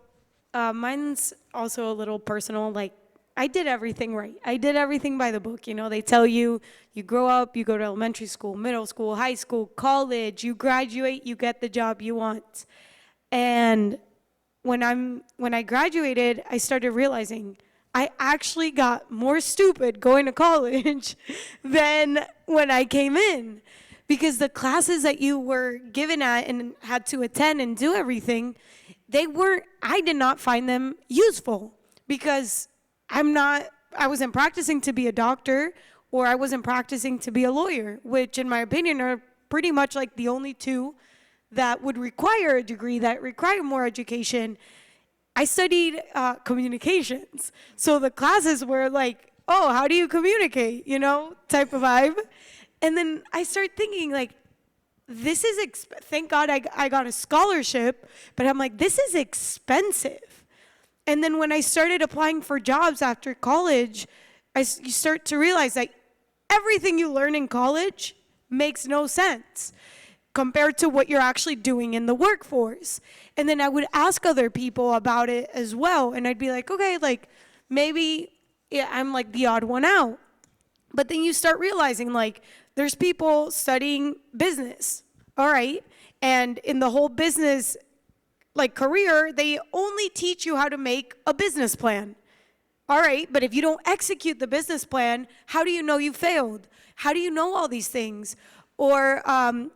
T: mine's also a little personal. Like, I did everything right. I did everything by the book. You know, they tell you, you grow up, you go to elementary school, middle school, high school, college, you graduate, you get the job you want. And when I graduated, I started realizing I actually got more stupid going to college than when I came in. Because the classes that you were given at and had to attend and do everything, I did not find them useful, because I wasn't practicing to be a doctor, or I wasn't practicing to be a lawyer, which in my opinion are pretty much like the only two that would require a degree, that require more education. I studied communications. So the classes were like, oh, how do you communicate, type of vibe. And then I started thinking, like, this is, thank God I got a scholarship, but I'm like, this is expensive. And then when I started applying for jobs after college, you start to realize that everything you learn in college makes no sense compared to what you're actually doing in the workforce. And then I would ask other people about it as well, and I'd be like, okay, like, maybe I'm like the odd one out. But then you start realizing, like, there's people studying business, all right? And in the whole business, like, career, they only teach you how to make a business plan. All right, but if you don't execute the business plan, how do you know you failed? How do you know all these things? Or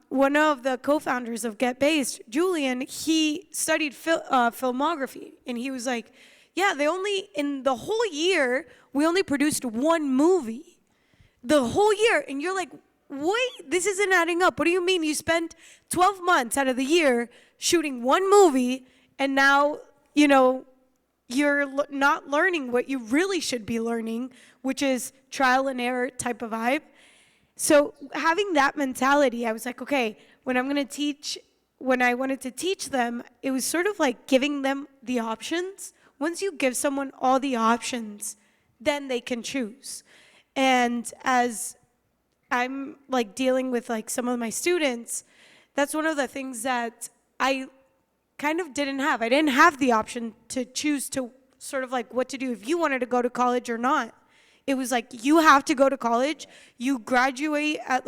T: one of the co-founders of Vays, Julian, he studied filmography, and he was like, yeah, in the whole year, we only produced one movie. The whole year. And you're like, wait, this isn't adding up. What do you mean? You spent 12 months out of the year shooting one movie, and now, you're not learning what you really should be learning, which is trial and error type of vibe. So having that mentality, I was like, okay, when I wanted to teach them, it was sort of like giving them the options. Once you give someone all the options, then they can choose. And as I'm like dealing with like some of my students, that's one of the things that I kind of didn't have. I didn't have the option to choose to sort of like what to do if you wanted to go to college or not. It was like, you have to go to college. You graduate at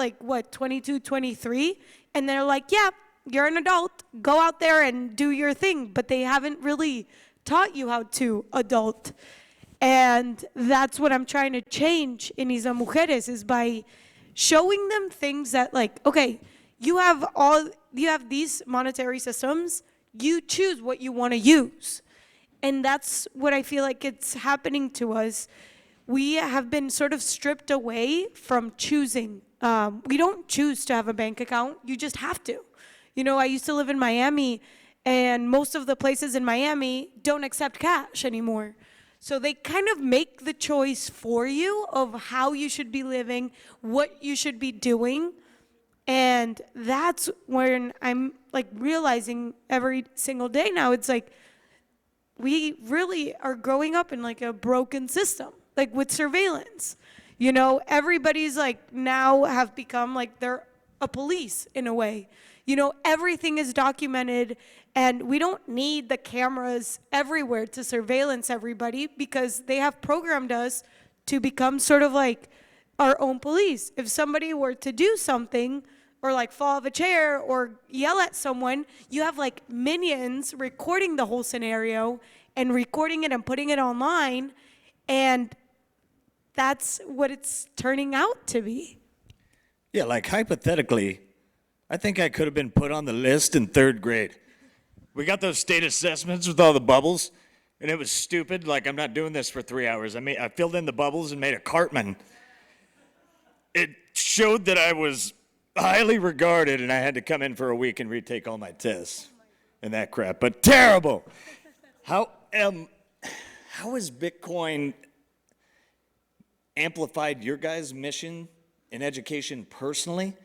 T: 22, 23, and they're like, yeah, you're an adult. Go out there and do your thing. But they haven't really taught you how to adult. And that's what I'm trying to change in Isla Mujeres, is by showing them things that, like, okay, you have these monetary systems, you choose what you want to use. And that's what I feel like it's happening to us. We have been sort of stripped away from choosing. We don't choose to have a bank account, you just have to. I used to live in Miami, and most of the places in Miami don't accept cash anymore. So they kind of make the choice for you of how you should be living, what you should be doing. And that's when I'm like realizing every single day now, it's like we really are growing up in like a broken system, like with surveillance. Everybody's like now have become like they're a police in a way. Everything is documented, and we don't need the cameras everywhere to surveillance everybody, because they have programmed us to become sort of like our own police. If somebody were to do something or like fall off a chair or yell at someone, you have like minions recording the whole scenario and recording it and putting it online, and that's what it's turning out to be.
A: Yeah, like hypothetically, I think I could have been put on the list in 3rd grade. We got those state assessments with all the bubbles, and it was stupid. Like, I'm not doing this for 3 hours. I filled in the bubbles and made a Cartman. It showed that I was highly regarded, and I had to come in for a week and retake all my tests and that crap. But terrible. How has Bitcoin amplified your guys' mission in education personally,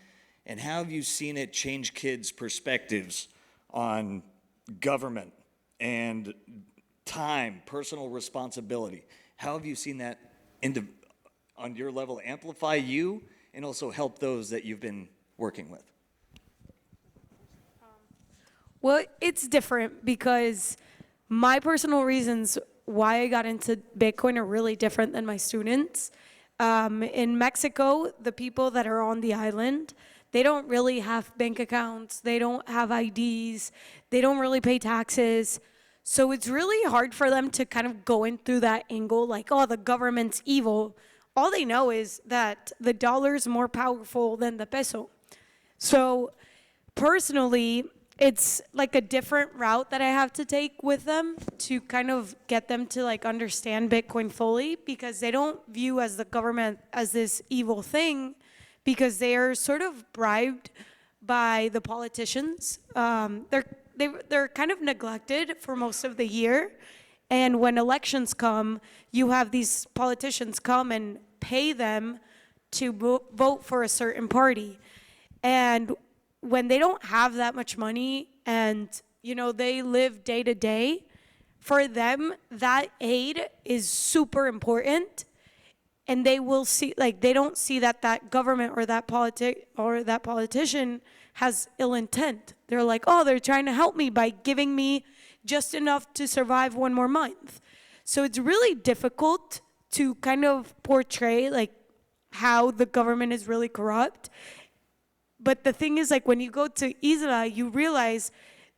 A: and how have you seen it change kids' perspectives on government and time, personal responsibility? How have you seen that on your level amplify you and also help those that you've been working with?
T: Well, it's different because my personal reasons why I got into Bitcoin are really different than my students. In Mexico, the people that are on the island, they don't really have bank accounts, they don't have IDs, they don't really pay taxes. So it's really hard for them to kind of go in through that angle, like, oh, the government's evil. All they know is that the dollar's more powerful than the peso. So personally, it's like a different route that I have to take with them to kind of get them to like understand Bitcoin fully, because they don't view as the government as this evil thing, because they are sort of bribed by the politicians. They're kind of neglected for most of the year. And when elections come, you have these politicians come and pay them to vote for a certain party. And when they don't have that much money and, you know, they live day to day, for them, that aid is super important. And they will see, like, they don't see that that government or that politician has ill intent. They're like, oh, they're trying to help me by giving me just enough to survive one more month. So it's really difficult to kind of portray, like, how the government is really corrupt. But the thing is, like, when you go to Isla, you realize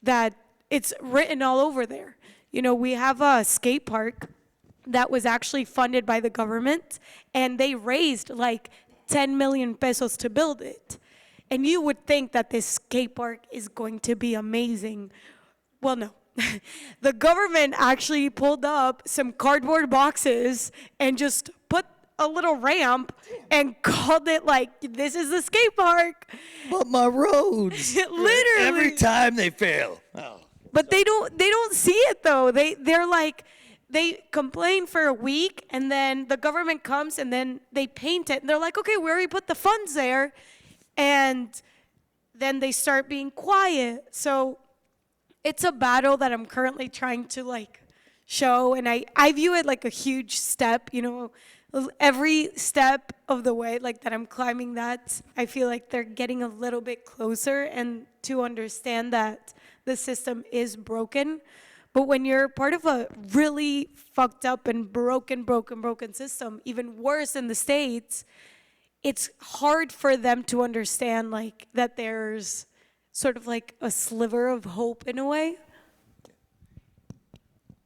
T: that it's written all over there. You know, we have a skate park that was actually funded by the government, and they raised like 10 million pesos to build it. And you would think that this skate park is going to be amazing. Well, no. The government actually pulled up some cardboard boxes and just put a little ramp and called it like, this is the skate park.
A: But my roads.
T: Literally.
A: Every time they fail. Oh.
T: But they don't see it though. They're like, they complain for a week, and then the government comes and then they paint it, and they're like, okay, we already put the funds there, and then they start being quiet. So it's a battle that I'm currently trying to like show, and I view it like a huge step, you know. Every step of the way, like that I'm climbing that, I feel like they're getting a little bit closer and to understand that the system is broken. But when you're part of a really fucked up and broken system, even worse in the States, it's hard for them to understand like that there's sort of like a sliver of hope in a way.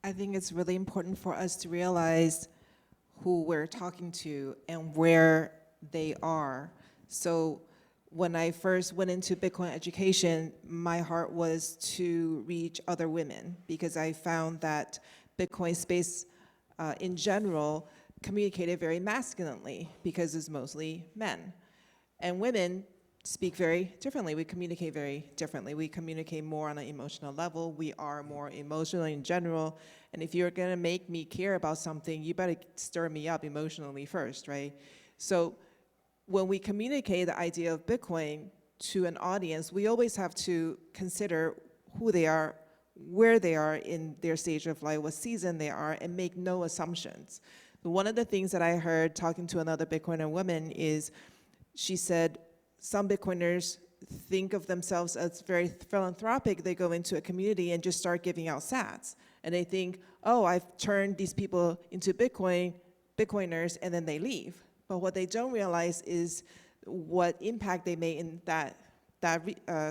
B: I think it's really important for us to realize who we're talking to and where they are. So when I first went into Bitcoin education, my heart was to reach other women, because I found that Bitcoin space in general communicated very masculinely, because it's mostly men. And women speak very differently. We communicate very differently. We communicate more on an emotional level. We are more emotional in general. And if you're gonna make me care about something, you better stir me up emotionally first, right? So when we communicate the idea of Bitcoin to an audience, we always have to consider who they are, where they are in their stage of life, what season they are, and make no assumptions. But one of the things that I heard talking to another Bitcoiner woman is, she said, some Bitcoiners think of themselves as very philanthropic. They go into a community and just start giving out sats. And they think, oh, I've turned these people into Bitcoin Bitcoiners and then they leave. But what they don't realize is what impact they made in that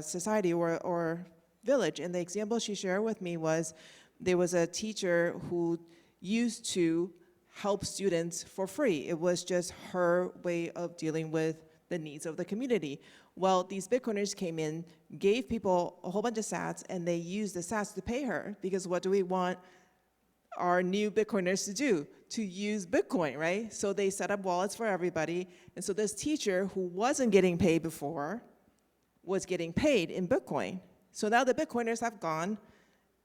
B: society or village. And the example she shared with me was there was a teacher who used to help students for free. It was just her way of dealing with the needs of the community. Well, these Bitcoiners came in, gave people a whole bunch of sats, and they used the sats to pay her, because what do we want our new Bitcoiners to do? To use Bitcoin, right? So they set up wallets for everybody, and so this teacher who wasn't getting paid before was getting paid in Bitcoin. So now the Bitcoiners have gone,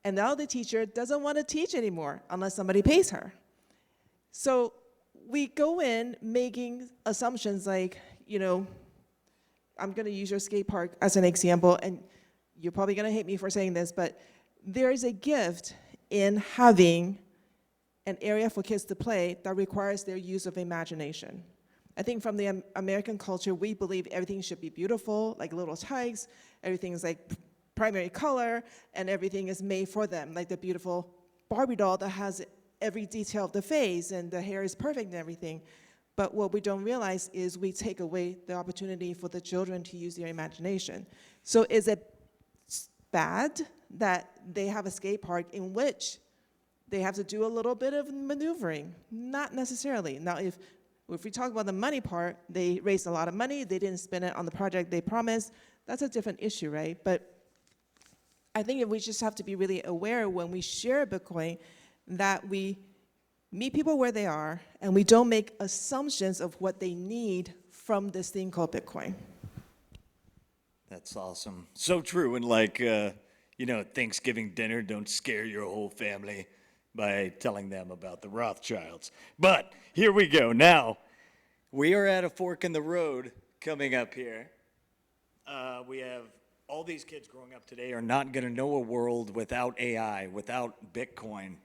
B: and now the teacher doesn't want to teach anymore unless somebody pays her. So we go in making assumptions like, you know, I'm going to use your skate park as an example, and you're probably going to hate me for saying this, but there is a gift in having an area for kids to play that requires their use of imagination. I think from the American culture, we believe everything should be beautiful, like little tights, everything is like primary color, and everything is made for them, like the beautiful Barbie doll that has every detail of the face, and the hair is perfect and everything. But what we don't realize is we take away the opportunity for the children to use their imagination. So is it bad that they have a skate park in which they have to do a little bit of maneuvering? Not necessarily. Now, if we talk about the money part, they raised a lot of money, they didn't spend it on the project they promised, that's a different issue, right? But I think we just have to be really aware when we share Bitcoin that we meet people where they are, and we don't make assumptions of what they need from this thing called Bitcoin.
A: That's awesome. So true. And like, you know, at Thanksgiving dinner, don't scare your whole family by telling them about the Rothschilds. But here we go. Now, we are at a fork in the road coming up here. We have all these kids growing up today are not going to know a world without AI, without Bitcoin.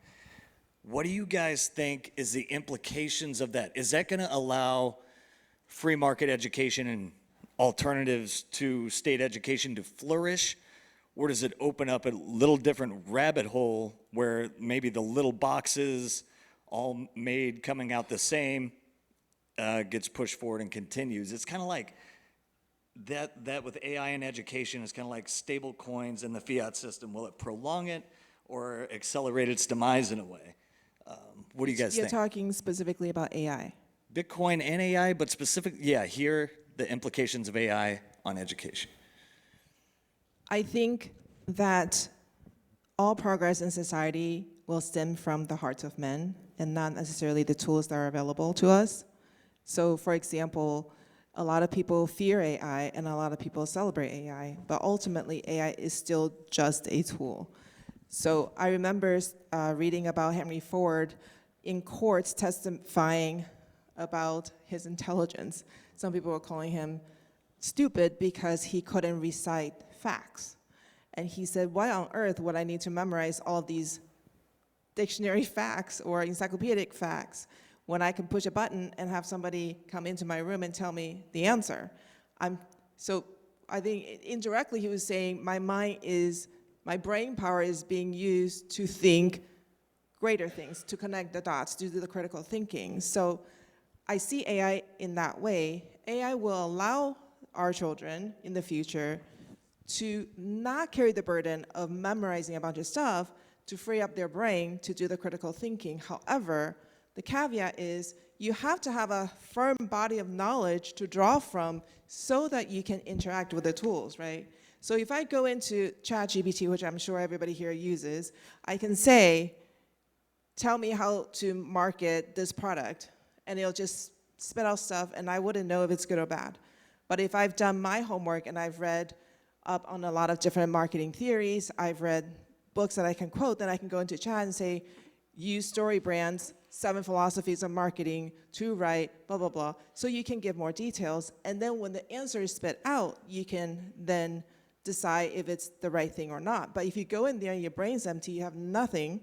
A: What do you guys think is the implications of that? Is that going to allow free market education and alternatives to state education to flourish? Or does it open up a little different rabbit hole where maybe the little boxes all made coming out the same gets pushed forward and continues? It's kind of like that with AI and education is kind of like stable coins in the fiat system. Will it prolong it or accelerate its demise in a way? What do you guys think?
B: You're talking specifically about AI.
A: Bitcoin and AI, but here the implications of AI on education.
B: I think that all progress in society will stem from the hearts of men and not necessarily the tools that are available to us. So, for example, a lot of people fear AI and a lot of people celebrate AI, but ultimately AI is still just a tool. So I remember reading about Henry Ford in courts testifying about his intelligence. Some people were calling him stupid because he couldn't recite facts. And he said, why on earth would I need to memorize all these dictionary facts or encyclopedic facts when I can push a button and have somebody come into my room and tell me the answer? So I think indirectly he was saying my brain power is being used to think greater things, to connect the dots, to do the critical thinking. So I see AI in that way. AI will allow our children in the future to not carry the burden of memorizing a bunch of stuff, to free up their brain to do the critical thinking. However, the caveat is you have to have a firm body of knowledge to draw from so that you can interact with the tools, right? So if I go into ChatGPT, which I'm sure everybody here uses, I can say, tell me how to market this product, and it'll just spit out stuff, and I wouldn't know if it's good or bad. But if I've done my homework and I've read up on a lot of different marketing theories, I've read books that I can quote, then I can go into chat and say, use StoryBrand's 7 philosophies of marketing to write, blah, blah, blah. So you can give more details, and then when the answer is spit out, you can then decide if it's the right thing or not. But if you go in there and your brain's empty, you have nothing,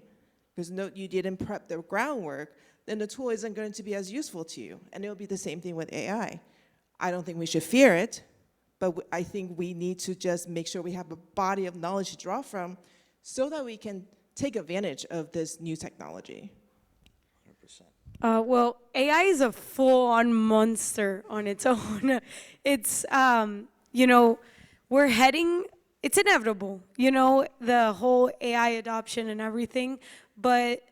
B: because you didn't prep the groundwork, then the tool isn't going to be as useful to you. And it'll be the same thing with AI. I don't think we should fear it, but I think we need to just make sure we have a body of knowledge to draw from so that we can take advantage of this new technology.
A: 100%.
T: Well, AI is a full-on monster on its own. It's, we're heading, it's inevitable, the whole AI adoption and everything. But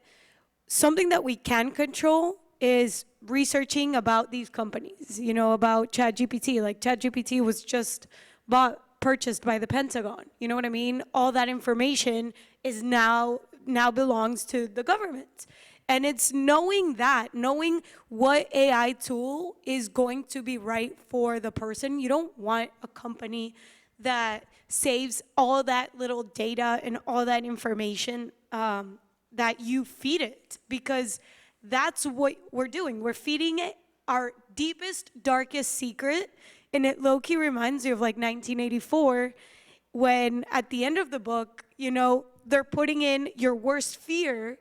T: something that we can control is researching about these companies, about ChatGPT. Like ChatGPT was just purchased by the Pentagon. You know what I mean? All that information is now belongs to the government. And it's knowing what AI tool is going to be right for the person. You don't want a company that saves all that little data and all that information that you feed it, because that's what we're doing. We're feeding it our deepest, darkest secret. And it low-key reminds you of like 1984, when at the end of the book, they're putting in your worst fear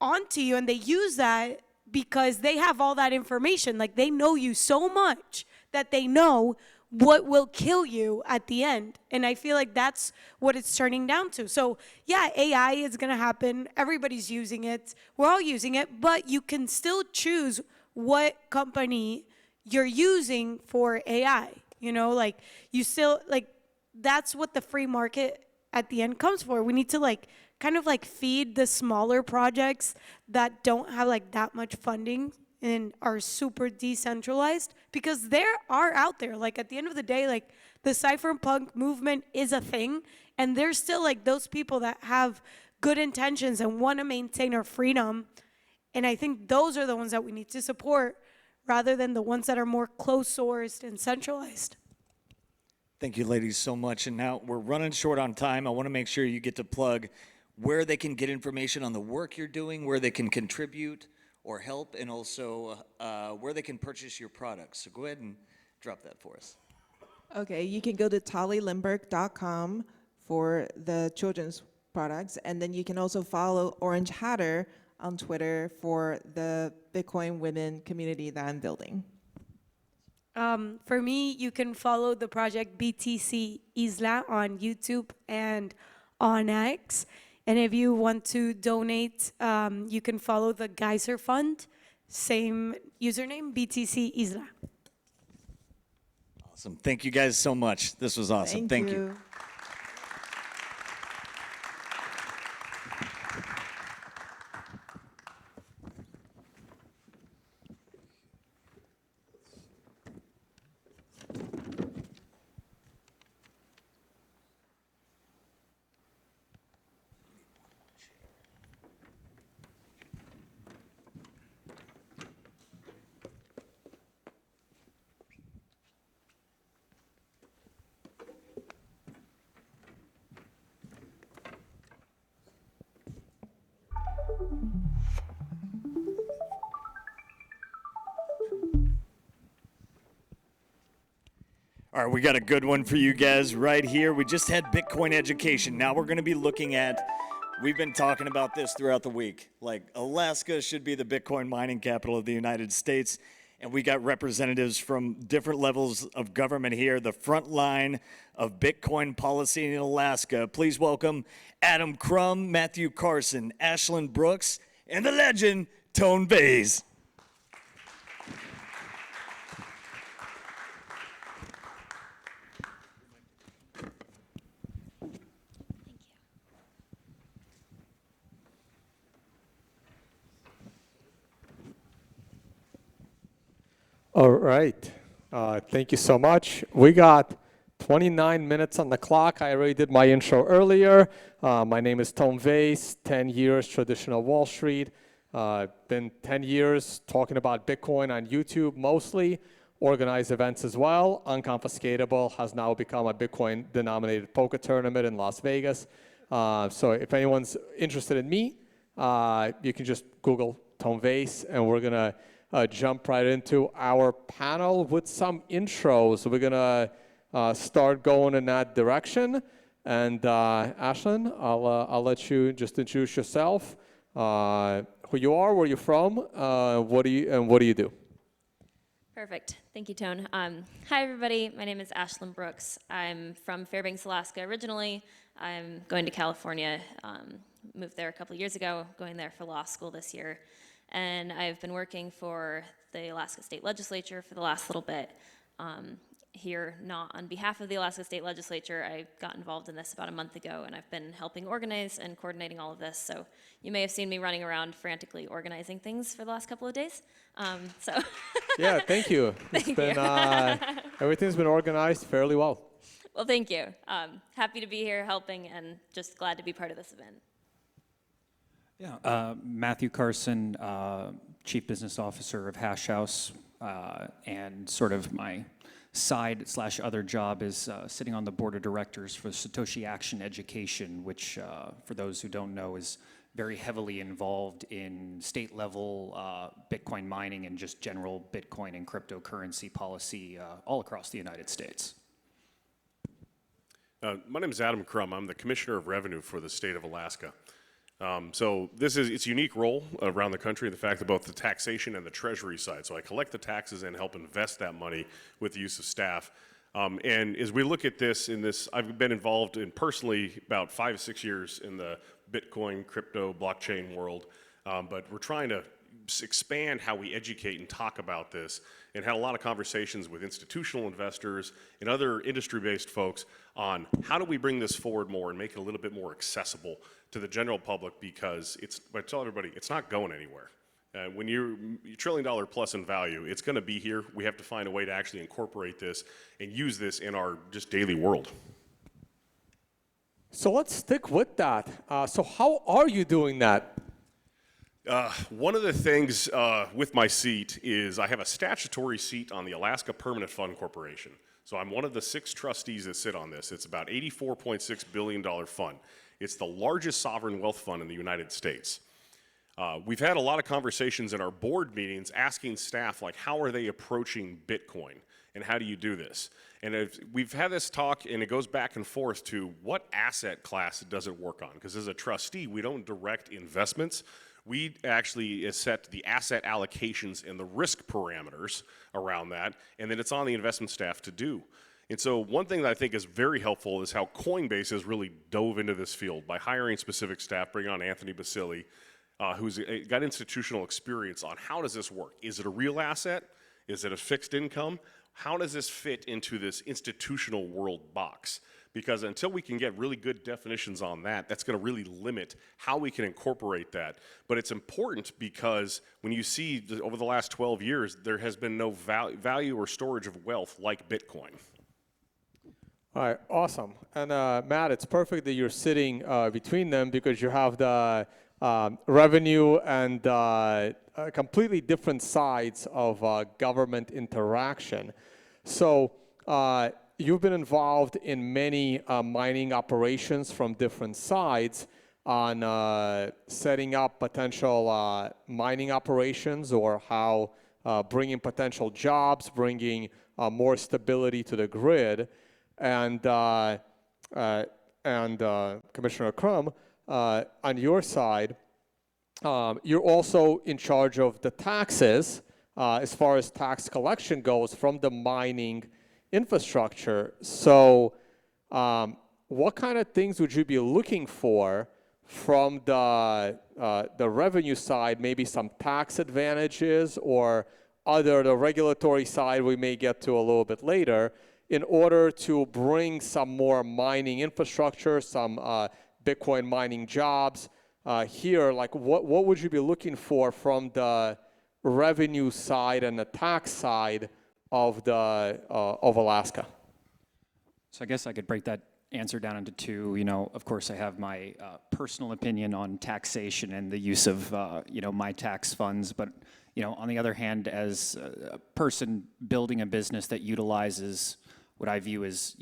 T: onto you, and they use that because they have all that information. Like, they know you so much that they know what will kill you at the end. And I feel like that's what it's turning down to. So yeah, AI is gonna happen. Everybody's using it. We're all using it, but you can still choose what company you're using for AI. That's what the free market at the end comes for. We need to kind of feed the smaller projects that don't have that much funding and are super decentralized, because they are out there. At the end of the day, the cypherpunk movement is a thing, and there's still those people that have good intentions and want to maintain our freedom. And I think those are the ones that we need to support, rather than the ones that are more close-sourced and centralized.
A: Thank you, ladies, so much. And now we're running short on time. I want to make sure you get to plug where they can get information on the work you're doing, where they can contribute or help, and also where they can purchase your products. So go ahead and drop that for us.
B: Okay, you can go to tallylimburg.com for the children's products, and then you can also follow Orange Hatter on Twitter for the Bitcoin women community that I'm building.
T: For me, you can follow the project BTC Isla on YouTube and on X. And if you want to donate, you can follow the Geyser Fund, same username, BTC Isla.
A: Awesome. Thank you guys so much. This was awesome. Thank you. All right, we got a good one for you guys right here. We just had Bitcoin education. Now we're going to be looking at, we've been talking about this throughout the week. Alaska should be the Bitcoin mining capital of the United States. And we got representatives from different levels of government here, the front line of Bitcoin policy in Alaska. Please welcome Adam Crum, Matthew Carlson, Ashlyn Brooks, and the legend, Tone Vays.
G: All right. Thank you so much. We got 29 minutes on the clock. I already did my intro earlier. My name is Tone Vays, 10 years traditional Wall Street. Been 10 years talking about Bitcoin on YouTube mostly, organized events as well. Unconfiscatable has now become a Bitcoin-denominated poker tournament in Las Vegas. So if anyone's interested in me, you can just Google Tone Vays, and we're going to jump right into our panel with some intros. We're going to start going in that direction. And Ashlyn, I'll let you just introduce yourself, who you are, where you're from, what do you do?
U: Perfect. Thank you, Tone. Hi, everybody. My name is Ashlyn Brooks. I'm from Fairbanks, Alaska originally. I'm going to California. Moved there a couple years ago, going there for law school this year. and I've been working for the Alaska State Legislature for the last little bit. Here, not on behalf of the Alaska State Legislature. I got involved in this about a month ago, and I've been helping organize and coordinating all of this. So you may have seen me running around frantically organizing things for the last couple of days.
G: Yeah, thank you.
U: Thank you.
G: Everything's been organized fairly well.
U: Well, thank you. Happy to be here helping, and just glad to be part of this event.
E: Yeah, Matthew Carlson, Chief Business Officer of Hash House, and sort of my side/other job is sitting on the board of directors for Satoshi Action Education, which, for those who don't know, is very heavily involved in state-level Bitcoin mining and just general Bitcoin and cryptocurrency policy all across the United States.
V: My name is Adam Crum. I'm the Commissioner of Revenue for the state of Alaska. So it's a unique role around the country, the fact that both the taxation and the treasury side. So I collect the taxes and help invest that money with the use of staff. And as we look at this, I've been involved in personally about 5 or 6 years in the Bitcoin, crypto, blockchain world. But we're trying to expand how we educate and talk about this, and had a lot of conversations with institutional investors and other industry-based folks on how do we bring this forward more and make it a little bit more accessible to the general public, because I tell everybody, it's not going anywhere. When you're $1 trillion plus in value, it's going to be here. We have to find a way to actually incorporate this and use this in our just daily world.
G: So let's stick with that. So how are you doing that?
V: One of the things with my seat is I have a statutory seat on the Alaska Permanent Fund Corporation. So I'm one of the 6 trustees that sit on this. It's about $84.6 billion fund. It's the largest sovereign wealth fund in the United States. We've had a lot of conversations in our board meetings asking staff, like, how are they approaching Bitcoin and how do you do this? And we've had this talk, and it goes back and forth to what asset class does it work on? Because as a trustee, we don't direct investments. We actually set the asset allocations and the risk parameters around that, and then it's on the investment staff to do. And so one thing that I think is very helpful is how Coinbase has really dove into this field by hiring specific staff, bringing on Anthony Basili, who's got institutional experience on how does this work? Is it a real asset? Is it a fixed income? How does this fit into this institutional world box? Because until we can get really good definitions on that, that's going to really limit how we can incorporate that. But it's important because when you see over the last 12 years, there has been no value or storage of wealth like Bitcoin.
G: All right, awesome. And Matt, it's perfect that you're sitting between them, because you have the revenue and completely different sides of government interaction. So you've been involved in many mining operations from different sides on setting up potential mining operations, or how bringing potential jobs, bringing more stability to the grid. And Commissioner Crum, on your side, you're also in charge of the taxes as far as tax collection goes from the mining infrastructure. So what kind of things would you be looking for from the revenue side, maybe some tax advantages, or the regulatory side we may get to a little bit later, in order to bring some more mining infrastructure, some Bitcoin mining jobs here? Like, what would you be looking for from the revenue side and the tax side of Alaska?
E: So I guess I could break that answer down into two. You know, of course, I have my personal opinion on taxation and the use of my tax funds, but on the other hand, as a person building a business that utilizes what I view as,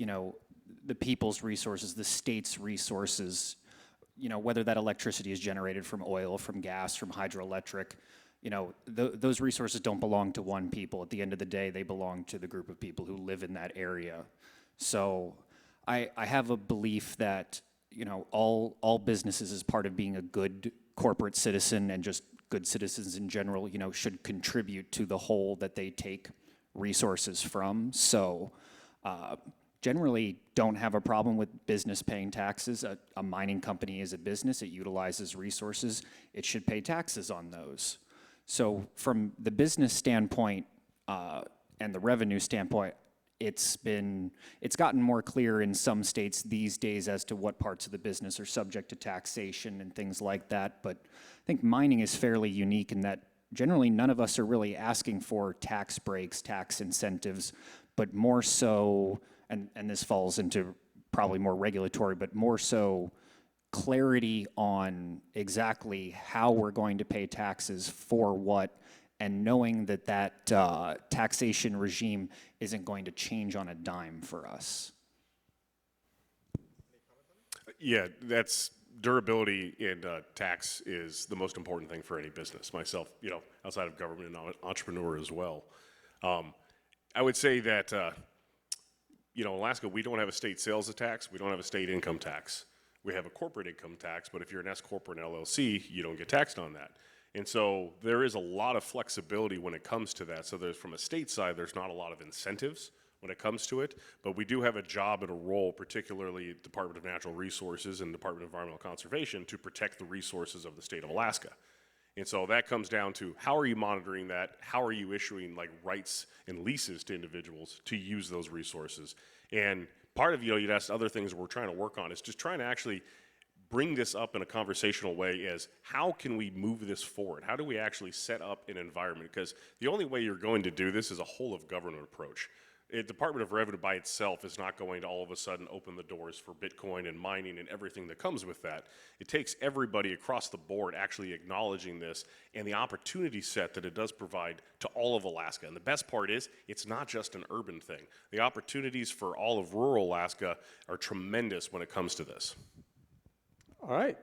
E: the people's resources, the state's resources, whether that electricity is generated from oil, from gas, from hydroelectric, those resources don't belong to one people. At the end of the day, they belong to the group of people who live in that area. So I have a belief that, all businesses, as part of being a good corporate citizen and just good citizens in general, should contribute to the whole that they take resources from. So generally don't have a problem with business paying taxes. A mining company is a business. It utilizes resources. It should pay taxes on those. So from the business standpoint and the revenue standpoint, it's gotten more clear in some states these days as to what parts of the business are subject to taxation and things like that. But I think mining is fairly unique in that generally none of us are really asking for tax breaks, tax incentives, but more so, and this falls into probably more regulatory, but more so clarity on exactly how we're going to pay taxes for what, and knowing that that taxation regime isn't going to change on a dime for us.
V: Yeah, that's durability in tax is the most important thing for any business. Myself, outside of government and entrepreneur as well. I would say that, Alaska, we don't have a state sales tax. We don't have a state income tax. We have a corporate income tax, but if you're an S corp or an LLC, you don't get taxed on that. And so there is a lot of flexibility when it comes to that. So from a state side, there's not a lot of incentives when it comes to it, but we do have a job and a role, particularly Department of Natural Resources and Department of Environmental Conservation, to protect the resources of the state of Alaska. And so that comes down to how are you monitoring that? How are you issuing rights and leases to individuals to use those resources? And part of, you'd ask other things we're trying to work on is just trying to actually bring this up in a conversational way as how can we move this forward? How do we actually set up an environment? Because the only way you're going to do this is a whole of government approach. The Department of Revenue by itself is not going to all of a sudden open the doors for Bitcoin and mining and everything that comes with that. It takes everybody across the board actually acknowledging this and the opportunity set that it does provide to all of Alaska. And the best part is it's not just an urban thing. The opportunities for all of rural Alaska are tremendous when it comes to this.
G: All right.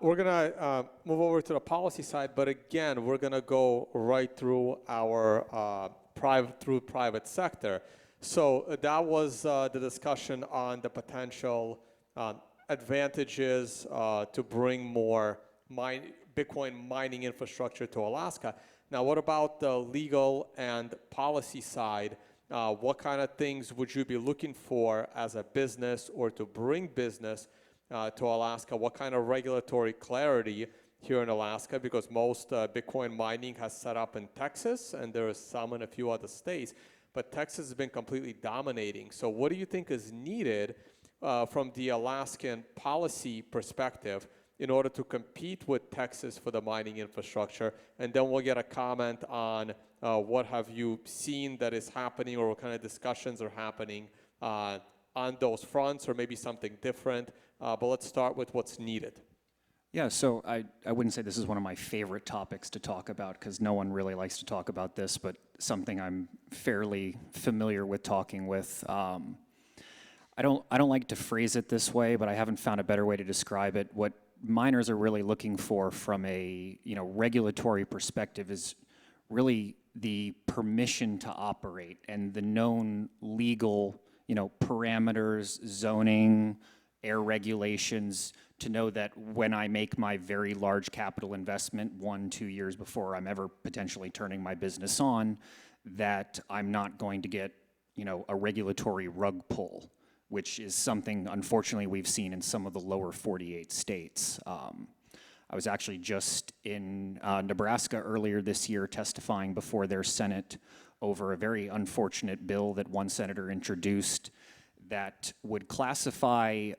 G: We're going to move over to the policy side, but again, we're going to go right through our private sector. So that was the discussion on the potential advantages to bring more Bitcoin mining infrastructure to Alaska. Now, what about the legal and policy side? What kind of things would you be looking for as a business or to bring business to Alaska? What kind of regulatory clarity here in Alaska? Because most Bitcoin mining has set up in Texas, and there is some in a few other states, but Texas has been completely dominating. So what do you think is needed from the Alaskan policy perspective in order to compete with Texas for the mining infrastructure? And then we'll get a comment on what have you seen that is happening, or what kind of discussions are happening on those fronts, or maybe something different. But let's start with what's needed.
E: Yeah, so I wouldn't say this is one of my favorite topics to talk about because no one really likes to talk about this, but something I'm fairly familiar with talking with. I don't like to phrase it this way, but I haven't found a better way to describe it. What miners are really looking for from a regulatory perspective is really the permission to operate and the known legal parameters, zoning, air regulations, to know that when I make my very large capital investment 1-2 years before I'm ever potentially turning my business on, that I'm not going to get a regulatory rug pull, which is something unfortunately we've seen in some of the lower 48 states. I was actually just in Nebraska earlier this year testifying before their Senate over a very unfortunate bill that one senator introduced that would classify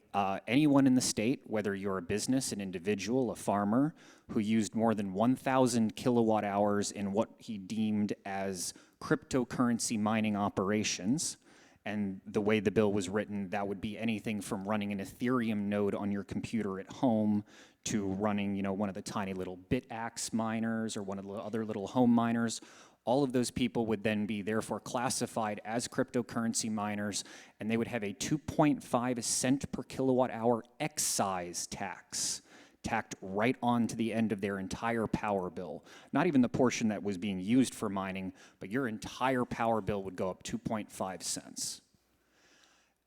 E: anyone in the state, whether you're a business, an individual, a farmer, who used more than 1,000 kilowatt hours in what he deemed as cryptocurrency mining operations. And the way the bill was written, that would be anything from running an Ethereum node on your computer at home to running, one of the tiny little BitAxe miners or one of the other little home miners. All of those people would then be therefore classified as cryptocurrency miners, and they would have a 2.5 cent per kilowatt hour excise tax tacked right on to the end of their entire power bill. Not even the portion that was being used for mining, but your entire power bill would go up 2.5 cents.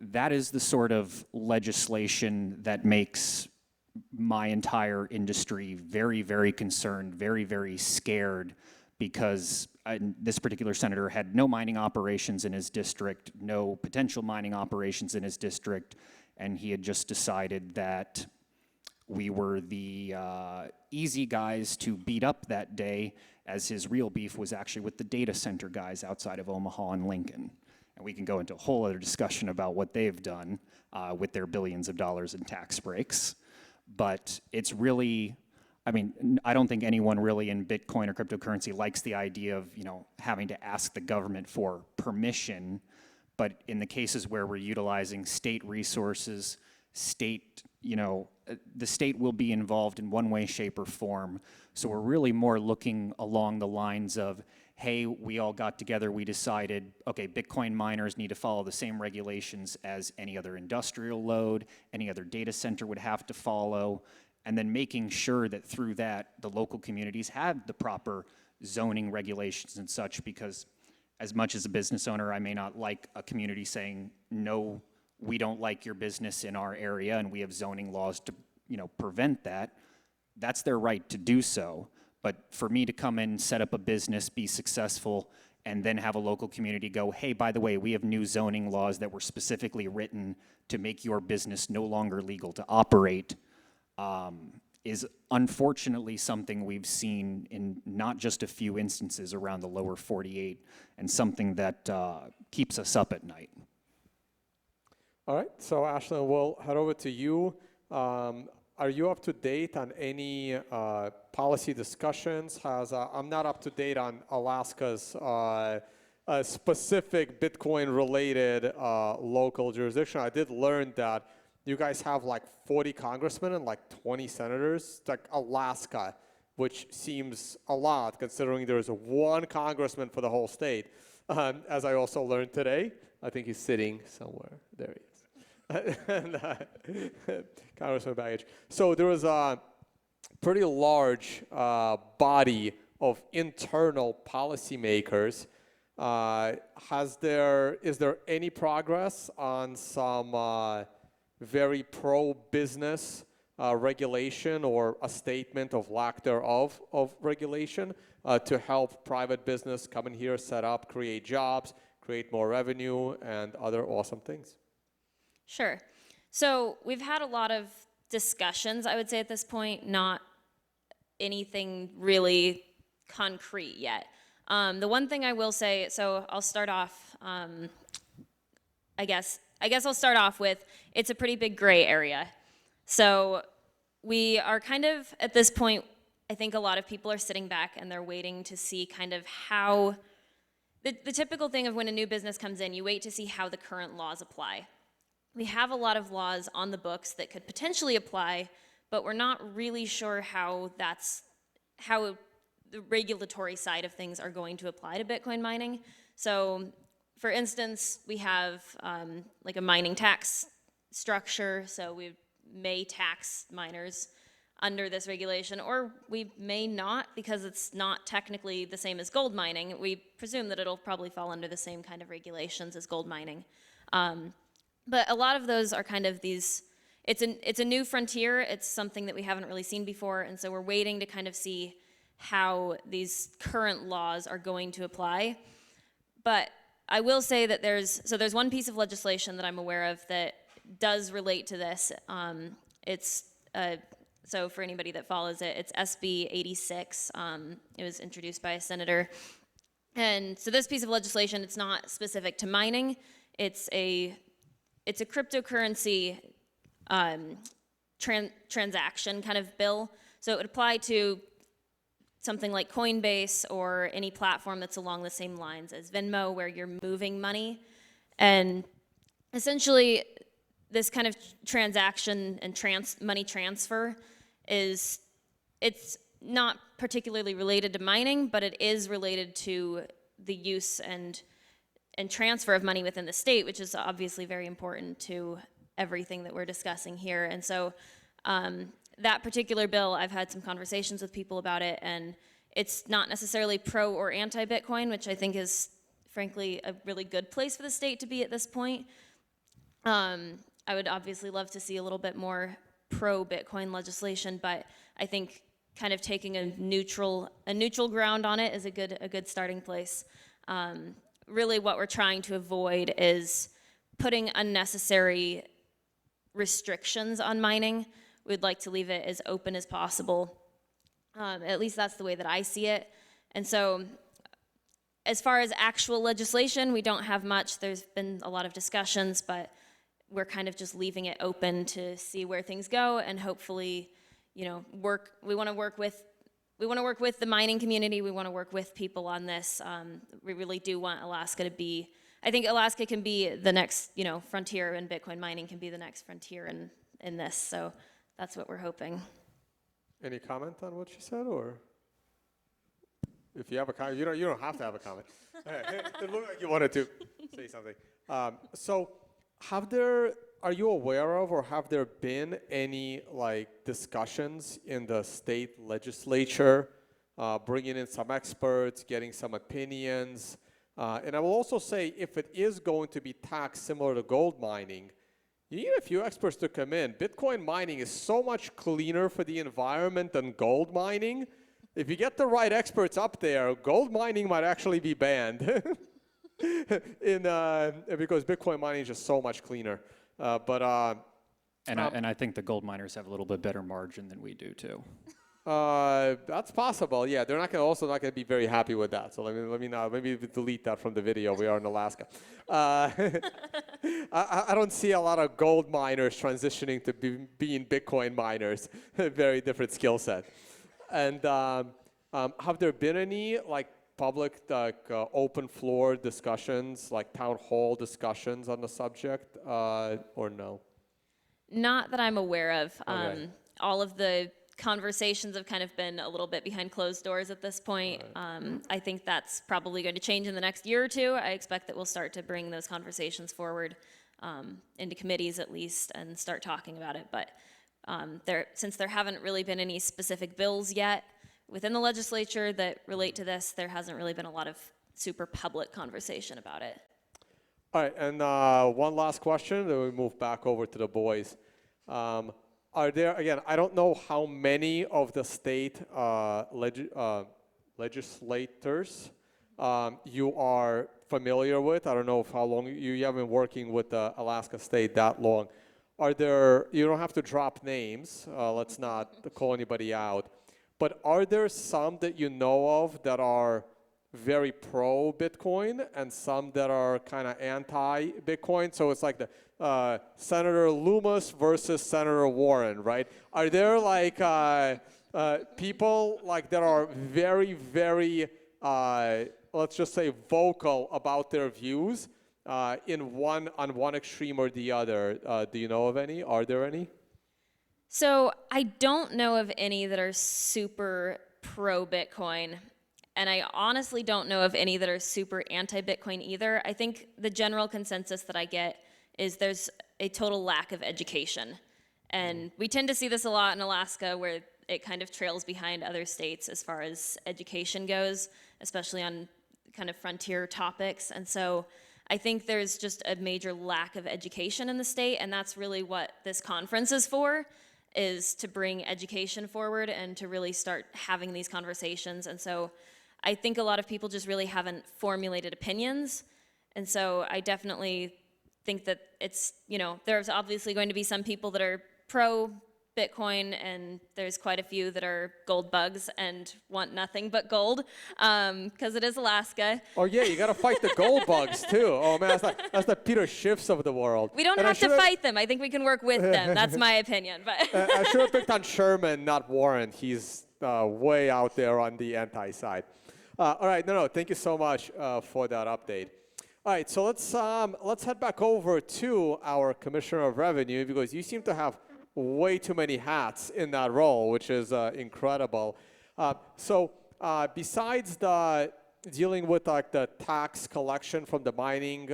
E: That is the sort of legislation that makes my entire industry very, very concerned, very, very scared, because this particular senator had no mining operations in his district, no potential mining operations in his district, and he had just decided that we were the easy guys to beat up that day, as his real beef was actually with the data center guys outside of Omaha and Lincoln. And we can go into a whole other discussion about what they've done with their billions of dollars in tax breaks. But it's really, I mean, I don't think anyone really in Bitcoin or cryptocurrency likes the idea of, having to ask the government for permission. But in the cases where we're utilizing state resources, the state will be involved in one way, shape, or form. So we're really more looking along the lines of, hey, we all got together, we decided, okay, Bitcoin miners need to follow the same regulations as any other industrial load, any other data center would have to follow, and then making sure that through that, the local communities had the proper zoning regulations and such, because as much as a business owner, I may not like a community saying, no, we don't like your business in our area, and we have zoning laws to, prevent that. That's their right to do so. But for me to come in, set up a business, be successful, and then have a local community go, hey, by the way, we have new zoning laws that were specifically written to make your business no longer legal to operate, is unfortunately something we've seen in not just a few instances around the lower 48, and something that keeps us up at night.
G: All right, so Ashlyn, we'll head over to you. Are you up to date on any policy discussions? I'm not up to date on Alaska's specific Bitcoin-related local jurisdiction. I did learn that you guys have like 40 congressmen and like 20 senators, like Alaska, which seems a lot considering there's one congressman for the whole state. As I also learned today, I think he's sitting somewhere. There he is. And, Congressman Begich. So there was a pretty large body of internal policymakers. Is there any progress on some very pro-business regulation or a statement of lack thereof of regulation to help private business come in here, set up, create jobs, create more revenue, and other awesome things?
U: Sure. So we've had a lot of discussions, I would say at this point, not anything really concrete yet. The one thing I will say, so I'll start off, I guess I'll start off with, it's a pretty big gray area. So we are kind of, at this point, I think a lot of people are sitting back and they're waiting to see kind of how, the typical thing of when a new business comes in, you wait to see how the current laws apply. We have a lot of laws on the books that could potentially apply, but we're not really sure how the regulatory side of things are going to apply to Bitcoin mining. So, for instance, we have like a mining tax structure, so we may tax miners under this regulation, or we may not, because it's not technically the same as gold mining. We presume that it'll probably fall under the same kind of regulations as gold mining. But a lot of those are kind of these, it's a new frontier, it's something that we haven't really seen before, and so we're waiting to kind of see how these current laws are going to apply. But I will say that there's one piece of legislation that I'm aware of that does relate to this. So for anybody that follows it, it's SB 86. It was introduced by a senator. And so this piece of legislation, it's not specific to mining, it's a cryptocurrency transaction kind of bill. So it would apply to something like Coinbase or any platform that's along the same lines as Venmo, where you're moving money. And essentially, this kind of transaction and money transfer it's not particularly related to mining, but it is related to the use and transfer of money within the state, which is obviously very important to everything that we're discussing here. And so that particular bill, I've had some conversations with people about it, and it's not necessarily pro or anti-Bitcoin, which I think is, frankly, a really good place for the state to be at this point. I would obviously love to see a little bit more pro-Bitcoin legislation, but I think kind of taking a neutral ground on it is a good starting place. Really what we're trying to avoid is putting unnecessary restrictions on mining we'd like to leave it as open as possible. At least that's the way that I see it. And so as far as actual legislation, we don't have much. There's been a lot of discussions, but we're kind of just leaving it open to see where things go, and hopefully, we want to work with the mining community. We want to work with people on this. We really do want Alaska to be, I think Alaska can be the next, frontier, and Bitcoin mining can be the next frontier in this. So that's what we're hoping.
G: Any comment on what she said, or if you have a comment, you don't have to have a comment. It looked like you wanted to say something. So, are you aware of, or have there been any discussions in the state legislature, bringing in some experts, getting some opinions? And I will also say, if it is going to be taxed similar to gold mining, you need a few experts to come in. Bitcoin mining is so much cleaner for the environment than gold mining. If you get the right experts up there, gold mining might actually be banned because Bitcoin mining is just so much cleaner.
E: And I think the gold miners have a little bit better margin than we do too.
G: That's possible. Yeah, they're not going to be very happy with that. So maybe delete that from the video. We are in Alaska. I don't see a lot of gold miners transitioning to being Bitcoin miners. Very different skill set. And have there been any public open floor discussions, town hall discussions on the subject, or no?
U: Not that I'm aware of.
G: Okay.
U: All of the conversations have kind of been a little bit behind closed doors at this point.
G: Right.
U: I think that's probably going to change in the next year or two. I expect that we'll start to bring those conversations forward into committees at least and start talking about it. But since there haven't really been any specific bills yet within the legislature that relate to this, there hasn't really been a lot of super public conversation about it.
G: All right, and one last question, then we move back over to the boys. Are there, again, I don't know how many of the state legislators you are familiar with. I don't know how long you have been working with Alaska State that long. Are there, you don't have to drop names, let's not call anybody out, but are there some that you know of that are very pro-Bitcoin and some that are kind of anti-Bitcoin? So it's like the Senator Loomis versus Senator Warren, right? Are there people that are very, very, let's just say, vocal about their views on one extreme or the other? Do you know of any? Are there any?
U: So I don't know of any that are super pro-Bitcoin. And I honestly don't know of any that are super anti-Bitcoin either. I think the general consensus that I get is there's a total lack of education. And we tend to see this a lot in Alaska, where it kind of trails behind other states as far as education goes, especially on kind of frontier topics. And so I think there's just a major lack of education in the state, and that's really what this conference is for, is to bring education forward and to really start having these conversations. And so I think a lot of people just really haven't formulated opinions. And so I definitely think that it's, there's obviously going to be some people that are pro-Bitcoin, and there's quite a few that are gold bugs and want nothing but gold, because it is Alaska.
G: Oh yeah, you got to fight the gold bugs too. Oh man, that's the Peter Schiffs of the world.
U: We don't have to fight them. I think we can work with them. That's my opinion. But
G: I should have picked on Sherman, not Warren. He's way out there on the anti side. All right, no, thank you so much for that update. All right, so let's head back over to our Commissioner of Revenue, because you seem to have way too many hats in that role, which is incredible. So besides dealing with the tax collection from the mining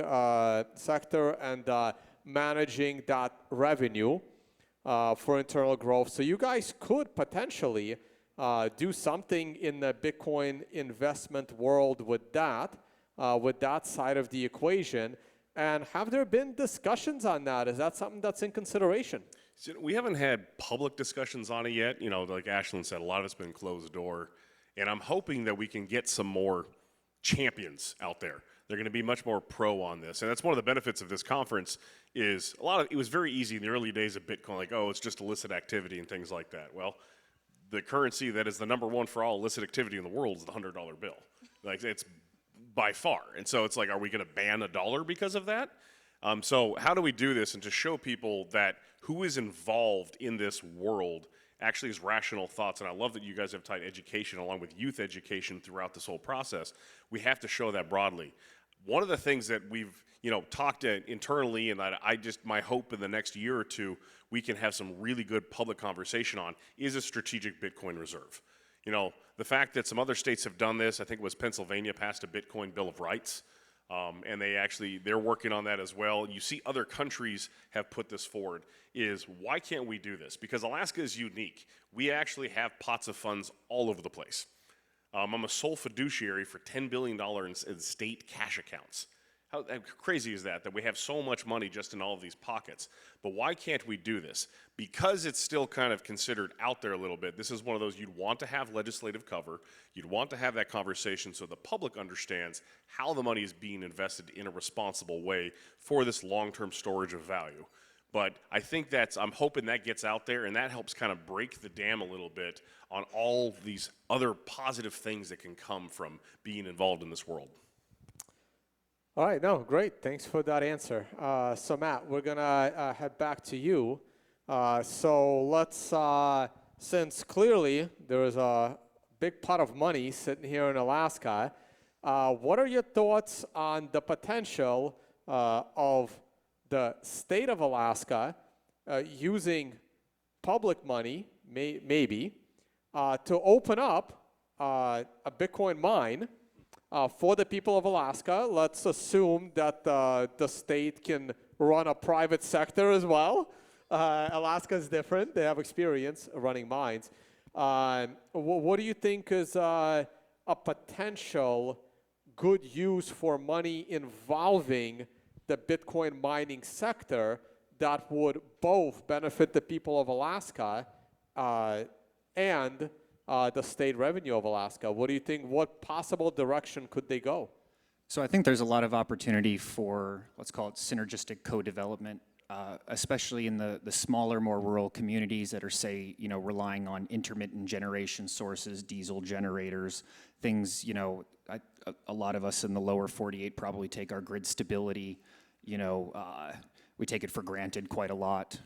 G: sector and managing that revenue for internal growth, so you guys could potentially do something in the Bitcoin investment world with that side of the equation. And have there been discussions on that? Is that something that's in consideration?
V: So we haven't had public discussions on it yet. Like Ashlyn said, a lot of it's been closed door. And I'm hoping that we can get some more champions out there. They're going to be much more pro on this. And that's one of the benefits of this conference is it was very easy in the early days of Bitcoin, like, oh, it's just illicit activity and things like that. Well, the currency that is the number one for all illicit activity in the world is the $100 bill. Like, it's by far. And so it's like, are we going to ban a dollar because of that? So how do we do this? And to show people that who is involved in this world actually has rational thoughts. And I love that you guys have tied education along with youth education throughout this whole process. We have to show that broadly. One of the things that we've talked internally, and my hope in the next year or two, we can have some really good public conversation on, is a strategic Bitcoin reserve. The fact that some other states have done this, I think it was Pennsylvania passed a Bitcoin Bill of Rights, and they're working on that as well. You see other countries have put this forward, is why can't we do this? Because Alaska is unique. We actually have pots of funds all over the place. I'm a sole fiduciary for $10 billion in state cash accounts. How crazy is that we have so much money just in all of these pockets? But why can't we do this? Because it's still kind of considered out there a little bit. This is one of those you'd want to have legislative cover. You'd want to have that conversation so the public understands how the money is being invested in a responsible way for this long-term storage of value. But I think I'm hoping that gets out there, and that helps kind of break the dam a little bit on all these other positive things that can come from being involved in this world.
G: All right, no, great. Thanks for that answer. So Matt, we're gonna head back to you. So let's, since clearly there is a big pot of money sitting here in Alaska, what are your thoughts on the potential of the state of Alaska using public money, maybe, to open up a Bitcoin mine for the people of Alaska? Let's assume that the state can run a private sector as well. Alaska is different. They have experience running mines. What do you think is a potential good use for money involving the Bitcoin mining sector that would both benefit the people of Alaska and the state revenue of Alaska? What do you think, what possible direction could they go?
E: So I think there's a lot of opportunity for, let's call it synergistic co-development, especially in the smaller, more rural communities that are, say, relying on intermittent generation sources, diesel generators, things, a lot of us in the lower 48 probably take our grid stability, we take it for granted quite a lot.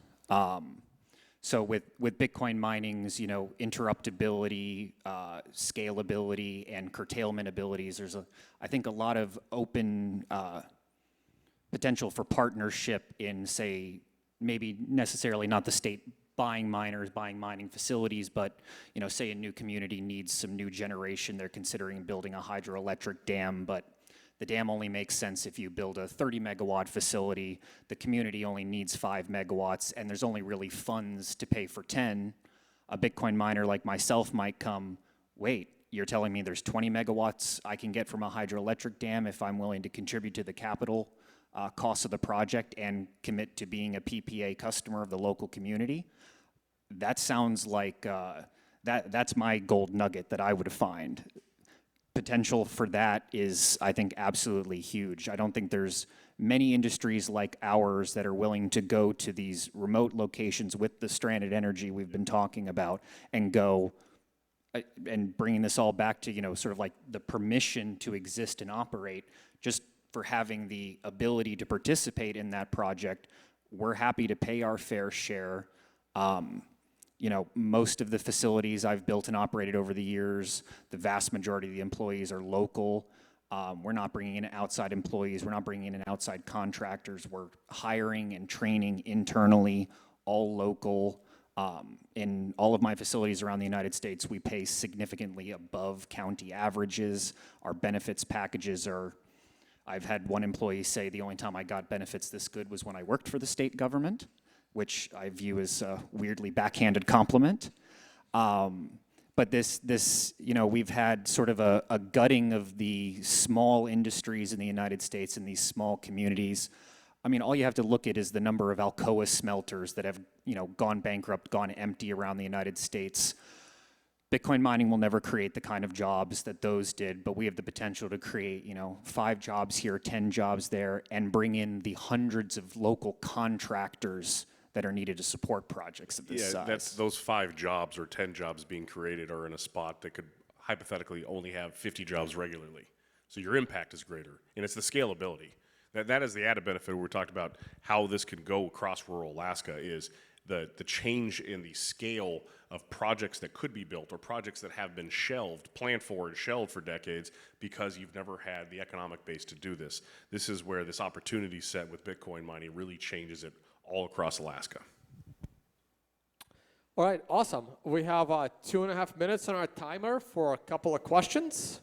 E: So with Bitcoin mining's, interruptibility, scalability, and curtailment abilities, there's I think a lot of open potential for partnership in, say, maybe necessarily not the state buying miners, buying mining facilities, but, say a new community needs some new generation. They're considering building a hydroelectric dam, but the dam only makes sense if you build a 30 megawatt facility. The community only needs 5 megawatts, and there's only really funds to pay for 10. A Bitcoin miner like myself might come, wait, you're telling me there's 20 megawatts I can get from a hydroelectric dam if I'm willing to contribute to the capital cost of the project and commit to being a PPA customer of the local community? That sounds like, that's my gold nugget that I would find. Potential for that is, I think, absolutely huge. I don't think there's many industries like ours that are willing to go to these remote locations with the stranded energy we've been talking about and go, and bringing this all back to, sort of like the permission to exist and operate, just for having the ability to participate in that project. We're happy to pay our fair share. Most of the facilities I've built and operated over the years, the vast majority of the employees are local. We're not bringing in outside employees. We're not bringing in outside contractors. We're hiring and training internally, all local. In all of my facilities around the United States, we pay significantly above county averages. Our benefits packages are, I've had one employee say the only time I got benefits this good was when I worked for the state government, which I view as a weirdly backhanded compliment. But this, we've had sort of a gutting of the small industries in the United States and these small communities. I mean, all you have to look at is the number of Alcoa smelters that have, gone bankrupt, gone empty around the United States. Bitcoin mining will never create the kind of jobs that those did, but we have the potential to create, 5 jobs here, 10 jobs there, and bring in the hundreds of local contractors that are needed to support projects of this size.
V: That's those 5 jobs or 10 jobs being created are in a spot that could hypothetically only have 50 jobs regularly. So your impact is greater, and it's the scalability. That is the added benefit. We talked about how this can go across rural Alaska is the change in the scale of projects that could be built or projects that have been shelved, planned for and shelved for decades because you've never had the economic base to do this. This is where this opportunity set with Bitcoin mining really changes it all across Alaska.
G: All right, awesome. We have 2.5 minutes on our timer for a couple of questions.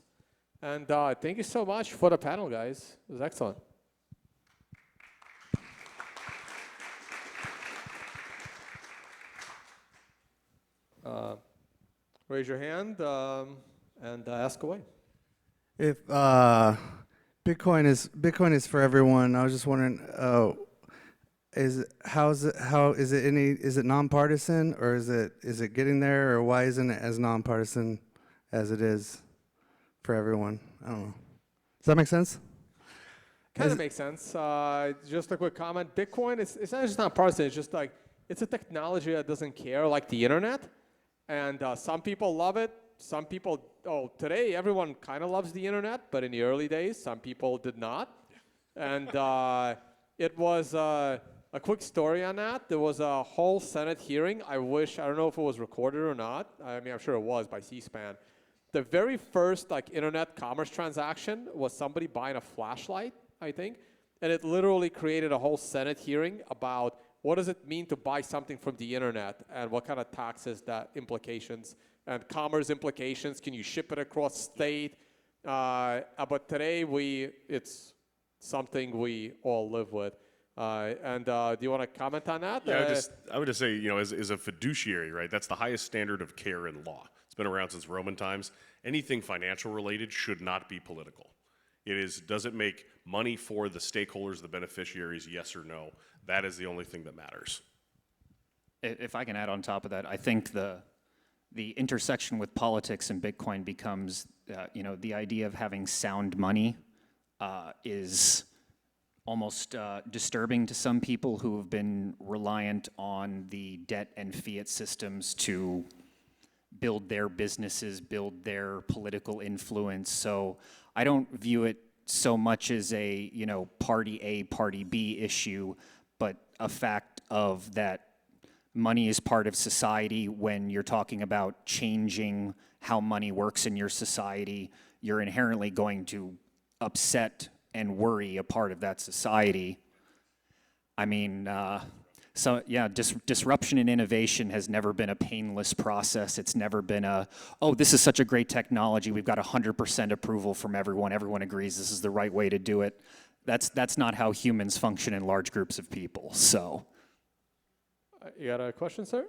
G: And thank you so much for the panel, guys. It was excellent. Raise your hand and ask away.
C: If Bitcoin is for everyone, I was just wondering, is it nonpartisan, or is it getting there, or why isn't it as nonpartisan as it is for everyone? I don't know. Does that make sense?
G: Kind of makes sense. Just a quick comment. Bitcoin, it's not just nonpartisan. It's just like it's a technology that doesn't care, like the internet. And some people love it. Some people, today everyone kind of loves the internet, but in the early days, some people did not. And it was a quick story on that. There was a whole Senate hearing. I don't know if it was recorded or not. I mean, I'm sure it was by C-SPAN. The very first internet commerce transaction was somebody buying a flashlight, I think. And it literally created a whole Senate hearing about what does it mean to buy something from the internet and what kind of taxes that implications and commerce implications. Can you ship it across state? But today it's something we all live with. Do you want to comment on that?
V: Yeah, I would just say, as a fiduciary, right, that's the highest standard of care in law. It's been around since Roman times. Anything financial related should not be political. Does it make money for the stakeholders, the beneficiaries, yes or no? That is the only thing that matters.
E: If I can add on top of that, I think the intersection with politics and Bitcoin becomes, the idea of having sound money is almost disturbing to some people who have been reliant on the debt and fiat systems to build their businesses, build their political influence. So I don't view it so much as a, party A, party B issue, but a fact of that money is part of society. When you're talking about changing how money works in your society, you're inherently going to upset and worry a part of that society. I mean, disruption and innovation has never been a painless process. It's never been this is such a great technology. We've got 100% approval from everyone. Everyone agrees this is the right way to do it. That's not how humans function in large groups of people. So,
G: you got a question, sir?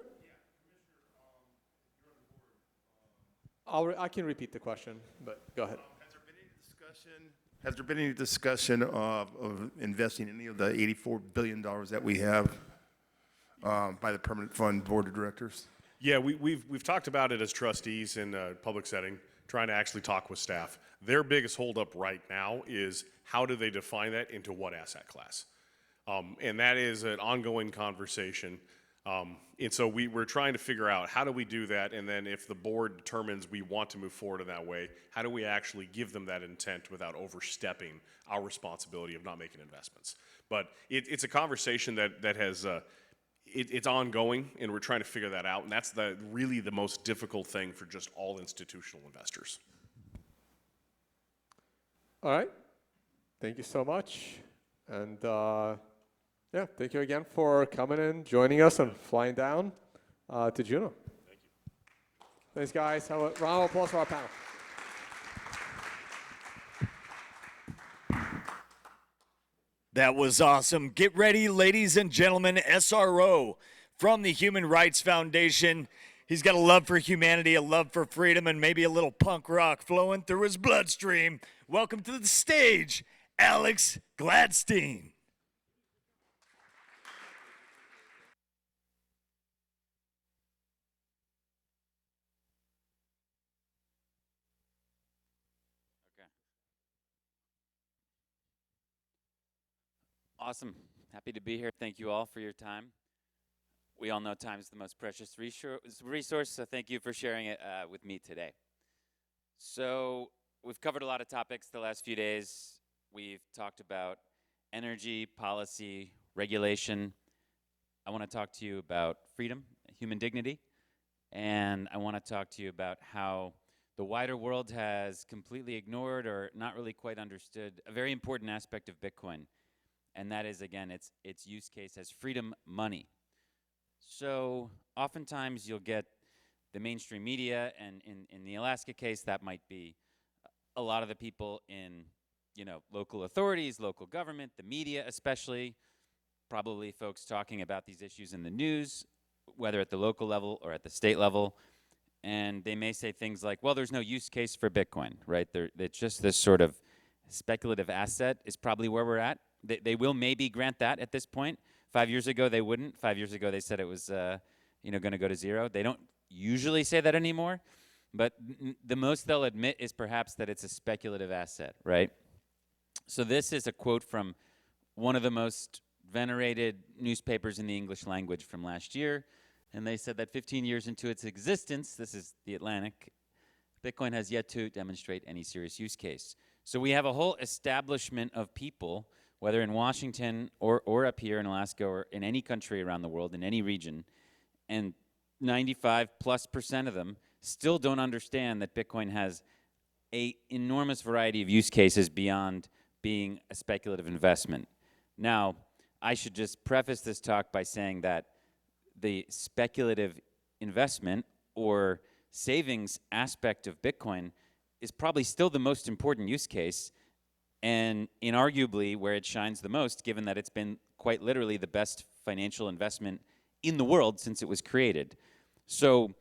G: I can repeat the question, but go ahead.
F: Has there been any discussion of investing any of the $84 billion that we have by the Permanent Fund Board of Directors?
V: Yeah, we've talked about it as trustees in a public setting, trying to actually talk with staff. Their biggest holdup right now is how do they define that into what asset class? And that is an ongoing conversation. And so we're trying to figure out how do we do that, and then if the board determines we want to move forward in that way, how do we actually give them that intent without overstepping our responsibility of not making investments? But it's a conversation that has it's ongoing, and we're trying to figure that out, and that's really the most difficult thing for just all institutional investors.
G: All right. Thank you so much. And thank you again for coming in, joining us, and flying down to Juneau.
V: Thank you.
G: Thanks, guys. Have a round of applause for our panel.
A: That was awesome. Get ready, ladies and gentlemen. SRO from the Human Rights Foundation. He's got a love for humanity, a love for freedom, and maybe a little punk rock flowing through his bloodstream. Welcome to the stage, Alex Gladstein.
D: Awesome. Happy to be here. Thank you all for your time. We all know time is the most precious resource, so thank you for sharing it with me today. So we've covered a lot of topics the last few days. We've talked about energy, policy, regulation. I want to talk to you about freedom, human dignity, and I want to talk to you about how the wider world has completely ignored or not really quite understood a very important aspect of Bitcoin, and that is, again, its use case as freedom money. So oftentimes you'll get the mainstream media, and in the Alaska case, that might be a lot of the people in, local authorities, local government, the media especially, probably folks talking about these issues in the news, whether at the local level or at the state level, and they may say things like, well, there's no use case for Bitcoin, right? It's just this sort of speculative asset is probably where we're at. They will maybe grant that at this point. 5 years ago, they wouldn't. 5 years ago, they said it was, going to go to zero. They don't usually say that anymore, but the most they'll admit is perhaps that it's a speculative asset, right? So this is a quote from one of the most venerated newspapers in the English language from last year, and they said that 15 years into its existence, this is The Atlantic, Bitcoin has yet to demonstrate any serious use case. So we have a whole establishment of people, whether in Washington or up here in Alaska or in any country around the world, in any region, and 95+% of them still don't understand that Bitcoin has an enormous variety of use cases beyond being a speculative investment. Now, I should just preface this talk by saying that the speculative investment or savings aspect of Bitcoin is probably still the most important use case, and inarguably where it shines the most, given that it's been quite literally the best financial investment in the world since it was created. So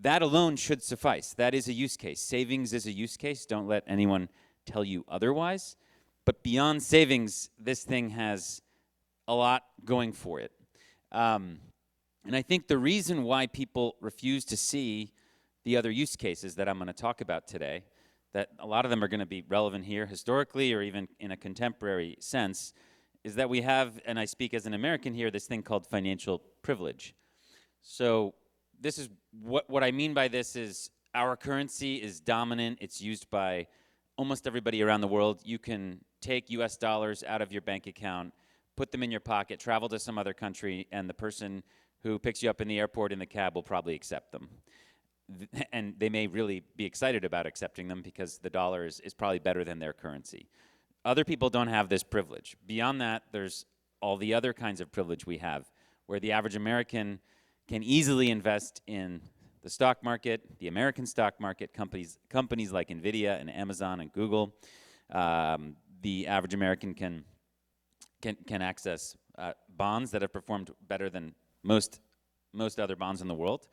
D: that alone should suffice. That is a use case. Savings is a use case. Don't let anyone tell you otherwise. But beyond savings, this thing has a lot going for it. And I think the reason why people refuse to see the other use cases that I'm going to talk about today, that a lot of them are going to be relevant here historically or even in a contemporary sense, is that we have, and I speak as an American here, this thing called financial privilege. So this is, what I mean by this is our currency is dominant. It's used by almost everybody around the world. You can take US dollars out of your bank account, put them in your pocket, travel to some other country, and the person who picks you up in the airport in the cab will probably accept them. And they may really be excited about accepting them because the dollar is probably better than their currency. Other people don't have this privilege. Beyond that, there's all the other kinds of privilege we have, where the average American can easily invest in the stock market, the American stock market, companies like NVIDIA and Amazon and Google. The average American can access bonds that have performed better than most other bonds in the world.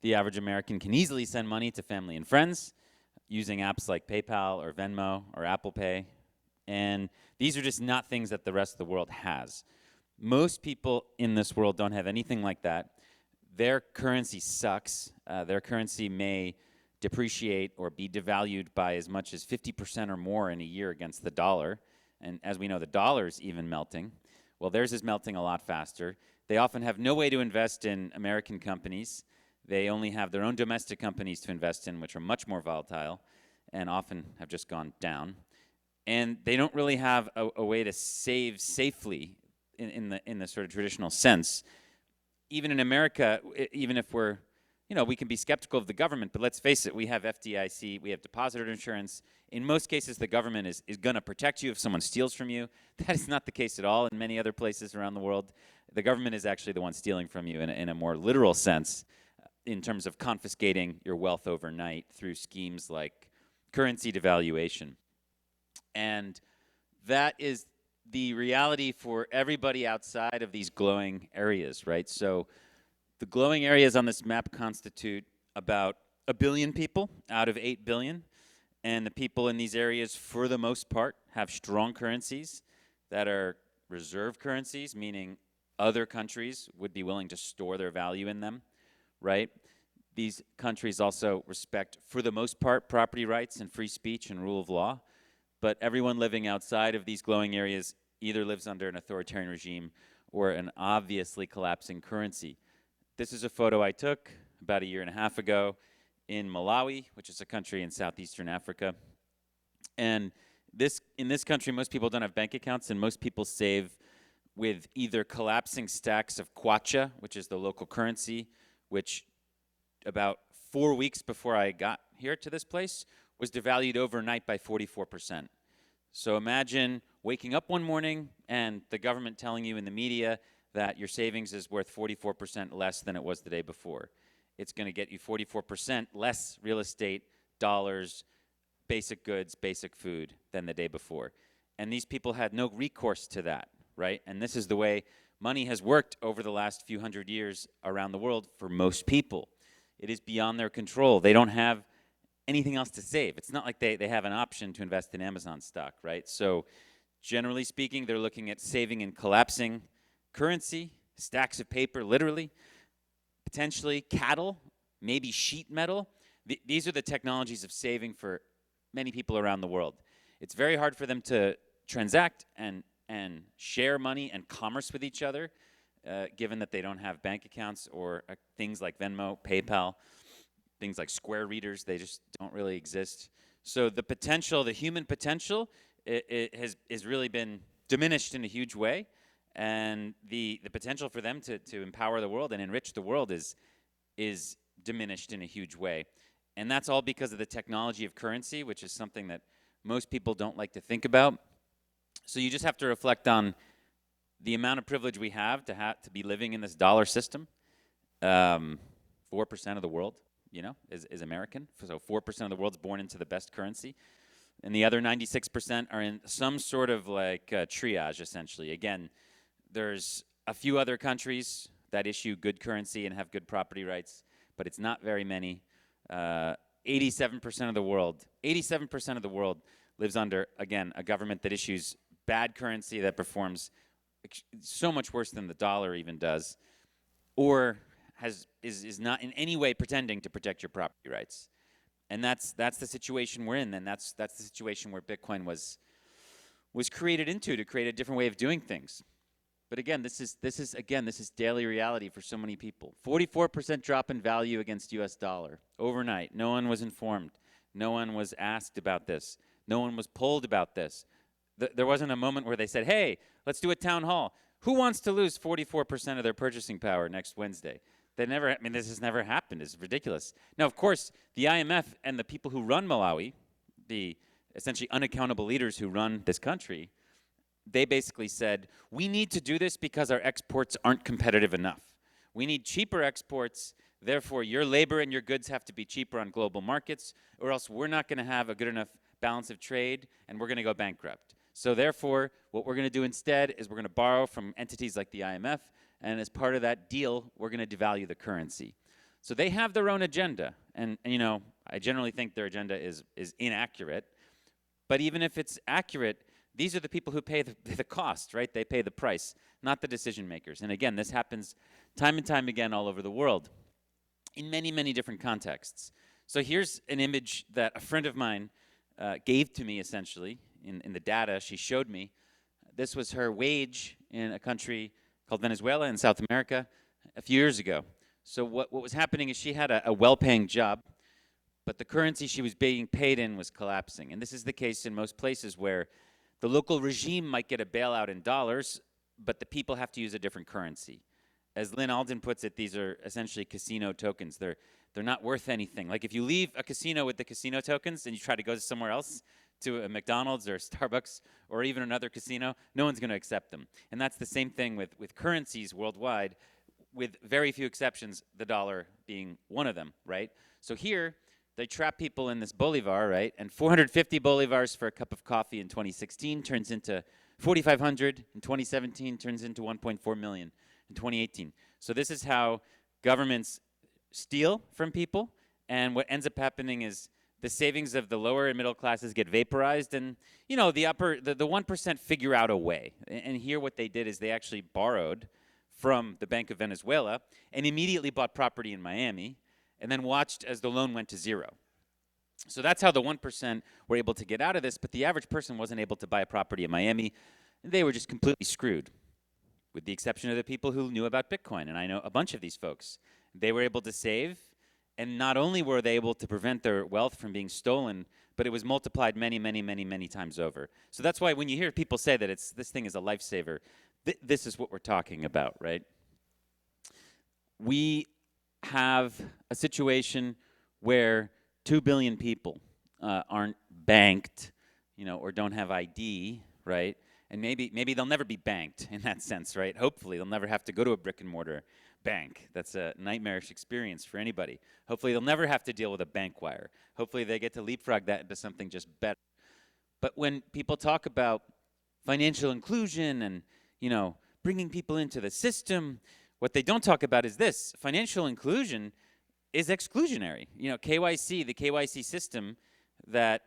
D: The average American can easily send money to family and friends using apps like PayPal or Venmo or Apple Pay. And these are just not things that the rest of the world has. Most people in this world don't have anything like that. Their currency sucks. Their currency may depreciate or be devalued by as much as 50% or more in a year against the dollar. And as we know, the dollar's even melting. Well, theirs is melting a lot faster. They often have no way to invest in American companies. They only have their own domestic companies to invest in, which are much more volatile and often have just gone down. And they don't really have a way to save safely in the sort of traditional sense. Even in America, even if we're, we can be skeptical of the government, but let's face it, we have FDIC, we have depositor insurance. In most cases, the government is going to protect you if someone steals from you. That is not the case at all in many other places around the world. The government is actually the one stealing from you in a more literal sense in terms of confiscating your wealth overnight through schemes like currency devaluation. And that is the reality for everybody outside of these glowing areas, right? So the glowing areas on this map constitute about 1 billion people out of 8 billion. And the people in these areas, for the most part, have strong currencies that are reserve currencies, meaning other countries would be willing to store their value in them, right? These countries also respect, for the most part, property rights and free speech and rule of law. But everyone living outside of these glowing areas either lives under an authoritarian regime or an obviously collapsing currency. This is a photo I took about 1.5 years ago in Malawi, which is a country in southeastern Africa. And in this country, most people don't have bank accounts, and most people save with either collapsing stacks of kwacha, which is the local currency, which about 4 weeks before I got here to this place was devalued overnight by 44%. So imagine waking up one morning and the government telling you in the media that your savings is worth 44% less than it was the day before. It's going to get you 44% less real estate, dollars, basic goods, basic food than the day before. And these people had no recourse to that, right? And this is the way money has worked over the last few hundred years around the world for most people. It is beyond their control. They don't have anything else to save. It's not like they have an option to invest in Amazon stock, right? So generally speaking, they're looking at saving in collapsing currency, stacks of paper, literally, potentially cattle, maybe sheet metal. These are the technologies of saving for many people around the world. It's very hard for them to transact and share money and commerce with each other, given that they don't have bank accounts or things like Venmo, PayPal, things like Square readers, they just don't really exist. So the potential, the human potential, it has really been diminished in a huge way. And the potential for them to empower the world and enrich the world is diminished in a huge way. And that's all because of the technology of currency, which is something that most people don't like to think about. So you just have to reflect on the amount of privilege we have to be living in this dollar system. 4% of the world, is American. So 4% of the world's born into the best currency. And the other 96% are in some sort of like triage, essentially. Again, there's a few other countries that issue good currency and have good property rights, but it's not very many. 87% of the world lives under, again, a government that issues bad currency that performs so much worse than the dollar even does, or is not in any way pretending to protect your property rights. And that's the situation we're in, and that's the situation where Bitcoin was created into, to create a different way of doing things. But again, this is daily reality for so many people. 44% drop in value against US dollar overnight. No one was informed. No one was asked about this. No one was polled about this. There wasn't a moment where they said, hey, let's do a town hall. Who wants to lose 44% of their purchasing power next Wednesday? This has never happened. It's ridiculous. Now, of course, the IMF and the people who run Malawi, the essentially unaccountable leaders who run this country, they basically said, we need to do this because our exports aren't competitive enough. We need cheaper exports, therefore your labor and your goods have to be cheaper on global markets, or else we're not going to have a good enough balance of trade and we're going to go bankrupt. So therefore, what we're going to do instead is we're going to borrow from entities like the IMF, and as part of that deal, we're going to devalue the currency. So they have their own agenda, and I generally think their agenda is inaccurate, but even if it's accurate, these are the people who pay the cost, right? They pay the price, not the decision makers. And again, this happens time and time again all over the world in many, many different contexts. So here's an image that a friend of mine gave to me, essentially, in the data she showed me. This was her wage in a country called Venezuela in South America a few years ago. So what was happening is she had a well-paying job, but the currency she was being paid in was collapsing. And this is the case in most places where the local regime might get a bailout in dollars, but the people have to use a different currency. As Lynn Alden puts it, these are essentially casino tokens. They're not worth anything. Like if you leave a casino with the casino tokens and you try to go somewhere else, to a McDonald's or a Starbucks or even another casino, no one's going to accept them. And that's the same thing with currencies worldwide, with very few exceptions, the dollar being one of them, right? So here, they trap people in this bolivar, right? And 450 bolivars for a cup of coffee in 2016 turns into 4,500 in 2017, turns into 1.4 million in 2018. So this is how governments steal from people, and what ends up happening is the savings of the lower and middle classes get vaporized, and the 1% figure out a way. And here what they did is they actually borrowed from the Bank of Venezuela and immediately bought property in Miami, and then watched as the loan went to zero. So that's how the 1% were able to get out of this, but the average person wasn't able to buy a property in Miami. they were just completely screwed, with the exception of the people who knew about Bitcoin. And I know a bunch of these folks. They were able to save, and not only were they able to prevent their wealth from being stolen, but it was multiplied many, many, many, many times over. So that's why when you hear people say that this thing is a lifesaver, this is what we're talking about, right? We have a situation where 2 billion people aren't banked, or don't have ID, right? And maybe they'll never be banked in that sense, right? Hopefully they'll never have to go to a brick and mortar bank. That's a nightmarish experience for anybody. Hopefully they'll never have to deal with a bank wire. Hopefully they get to leapfrog that into something just better. But when people talk about financial inclusion and, bringing people into the system, what they don't talk about is this. Financial inclusion is exclusionary. KYC, the KYC system that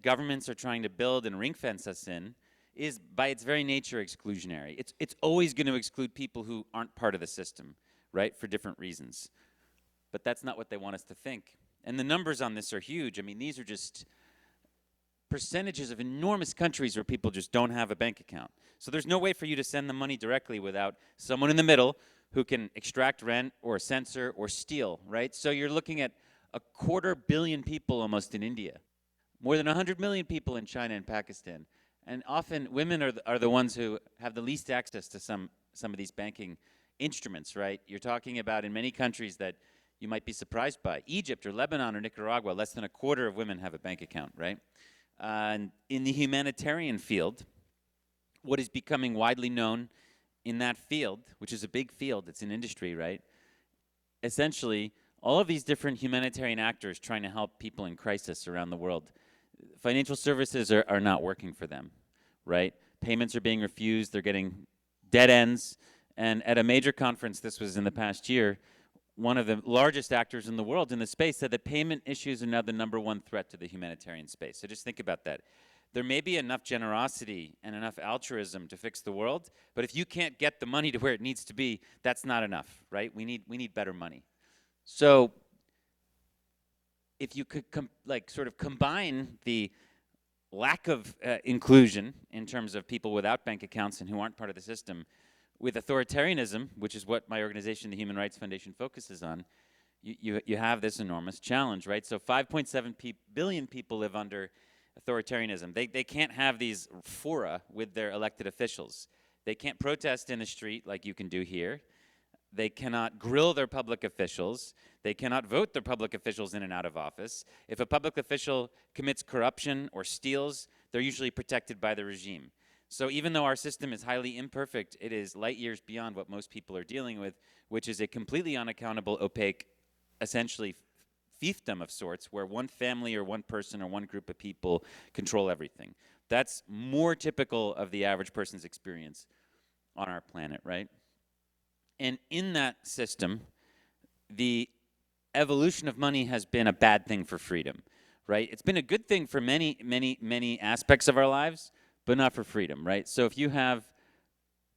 D: governments are trying to build and ring fence us in, is by its very nature exclusionary. It's always going to exclude people who aren't part of the system, right, for different reasons. But that's not what they want us to think. And the numbers on this are huge. I mean, these are just percentages of enormous countries where people just don't have a bank account. So there's no way for you to send the money directly without someone in the middle who can extract rent or censor or steal, right? So you're looking at 250 million people almost in India, more than 100 million people in China and Pakistan. And often women are the ones who have the least access to some of these banking instruments, right? You're talking about in many countries that you might be surprised by. Egypt or Lebanon or Nicaragua, less than 1/4 of women have a bank account, right? And in the humanitarian field, what is becoming widely known in that field, which is a big field, it's an industry, right? Essentially, all of these different humanitarian actors trying to help people in crisis around the world, financial services are not working for them, right? Payments are being refused, they're getting dead ends, and at a major conference, this was in the past year, one of the largest actors in the world in the space said that payment issues are now the #1 threat to the humanitarian space. So just think about that. There may be enough generosity and enough altruism to fix the world, but if you can't get the money to where it needs to be, that's not enough, right? We need better money. So if you could sort of combine the lack of inclusion in terms of people without bank accounts and who aren't part of the system with authoritarianism, which is what my organization, the Human Rights Foundation, focuses on, you have this enormous challenge, right? So 5.7 billion people live under authoritarianism. They can't have these fora with their elected officials. They can't protest in the street like you can do here. They cannot grill their public officials. They cannot vote their public officials in and out of office. If a public official commits corruption or steals, they're usually protected by the regime. So even though our system is highly imperfect, it is light years beyond what most people are dealing with, which is a completely unaccountable, opaque, essentially fiefdom of sorts, where one family or one person or one group of people control everything. That's more typical of the average person's experience on our planet, right? And in that system, the evolution of money has been a bad thing for freedom, right? It's been a good thing for many, many, many aspects of our lives, but not for freedom, right? So if you have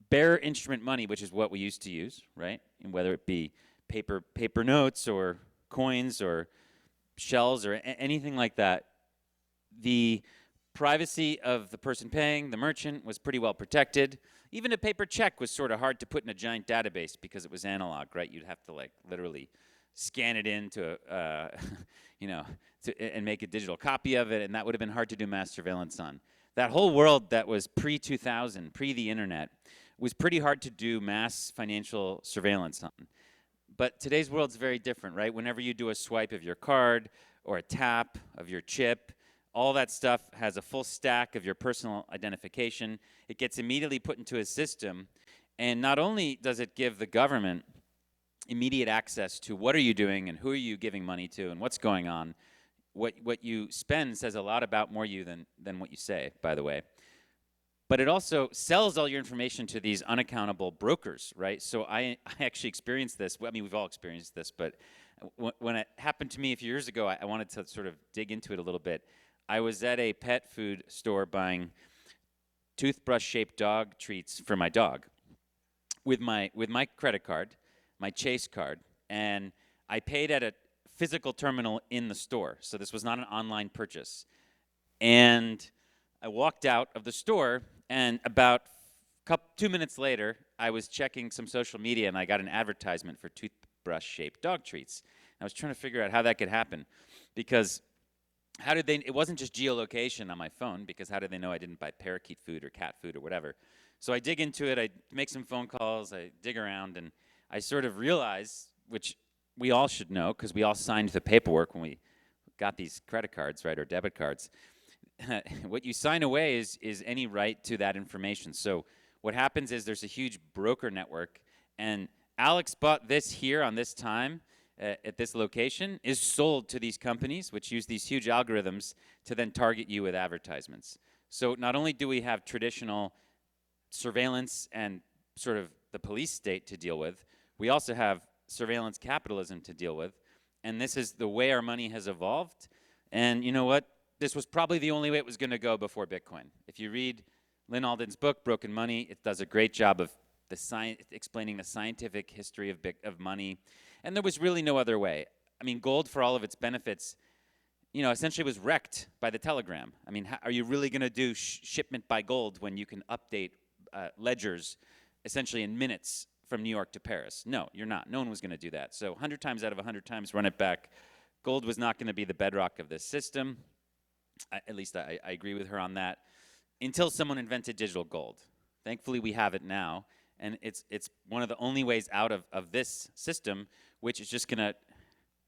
D: bearer instrument money, which is what we used to use, right? And whether it be paper notes or coins or shells or anything like that, the privacy of the person paying, the merchant, was pretty well protected. Even a paper check was sort of hard to put in a giant database because it was analog, right? You'd have to literally scan it into and make a digital copy of it, and that would have been hard to do mass surveillance on. That whole world that was pre-2000, pre the internet, was pretty hard to do mass financial surveillance on. But today's world's very different, right? Whenever you do a swipe of your card or a tap of your chip, all that stuff has a full stack of your personal identification. It gets immediately put into a system, and not only does it give the government immediate access to what are you doing and who are you giving money to and what's going on. What you spend says a lot about more you than what you say, by the way. But it also sells all your information to these unaccountable brokers, right? So I actually experienced this. I mean, we've all experienced this, but when it happened to me a few years ago, I wanted to sort of dig into it a little bit. I was at a pet food store buying toothbrush-shaped dog treats for my dog with my credit card, my Chase card, and I paid at a physical terminal in the store. So this was not an online purchase. And I walked out of the store, And about 2 minutes later, I was checking some social media and I got an advertisement for toothbrush-shaped dog treats. I was trying to figure out how that could happen, because how did they, it wasn't just geolocation on my phone, because how did they know I didn't buy parakeet food or cat food or whatever? So I dig into it, I make some phone calls, I dig around, and I sort of realize, which we all should know, because we all signed the paperwork when we got these credit cards, right, or debit cards. What you sign away is any right to that information. So what happens is there's a huge broker network, and Alex bought this here on this time, at this location, is sold to these companies, which use these huge algorithms to then target you with advertisements. So not only do we have traditional surveillance and sort of the police state to deal with, we also have surveillance capitalism to deal with, and this is the way our money has evolved. And you know what? This was probably the only way it was going to go before Bitcoin. If you read Lynn Alden's book, Broken Money, it does a great job of explaining the scientific history of money. And there was really no other way. I mean, gold, for all of its benefits, you know, essentially was wrecked by the telegram. I mean, are you really going to do shipment by gold when you can update ledgers essentially in minutes from New York to Paris? No, you're not. No one was going to do that. So 100 times out of 100 times, run it back. Gold was not going to be the bedrock of this system. At least I agree with her on that, until someone invented digital gold. Thankfully, we have it now, and it's one of the only ways out of this system, which is just going to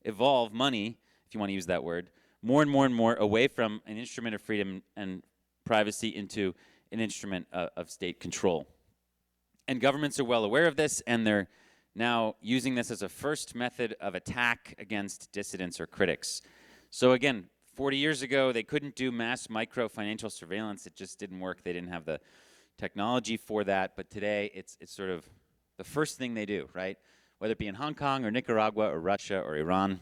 D: evolve money, if you want to use that word, more and more and more away from an instrument of freedom and privacy into an instrument of state control. And governments are well aware of this, and they're now using this as a first method of attack against dissidents or critics. So again, 40 years ago, they couldn't do mass micro financial surveillance. It just didn't work. They didn't have the technology for that. But today, it's sort of the first thing they do, right? Whether it be in Hong Kong or Nicaragua or Russia or Iran,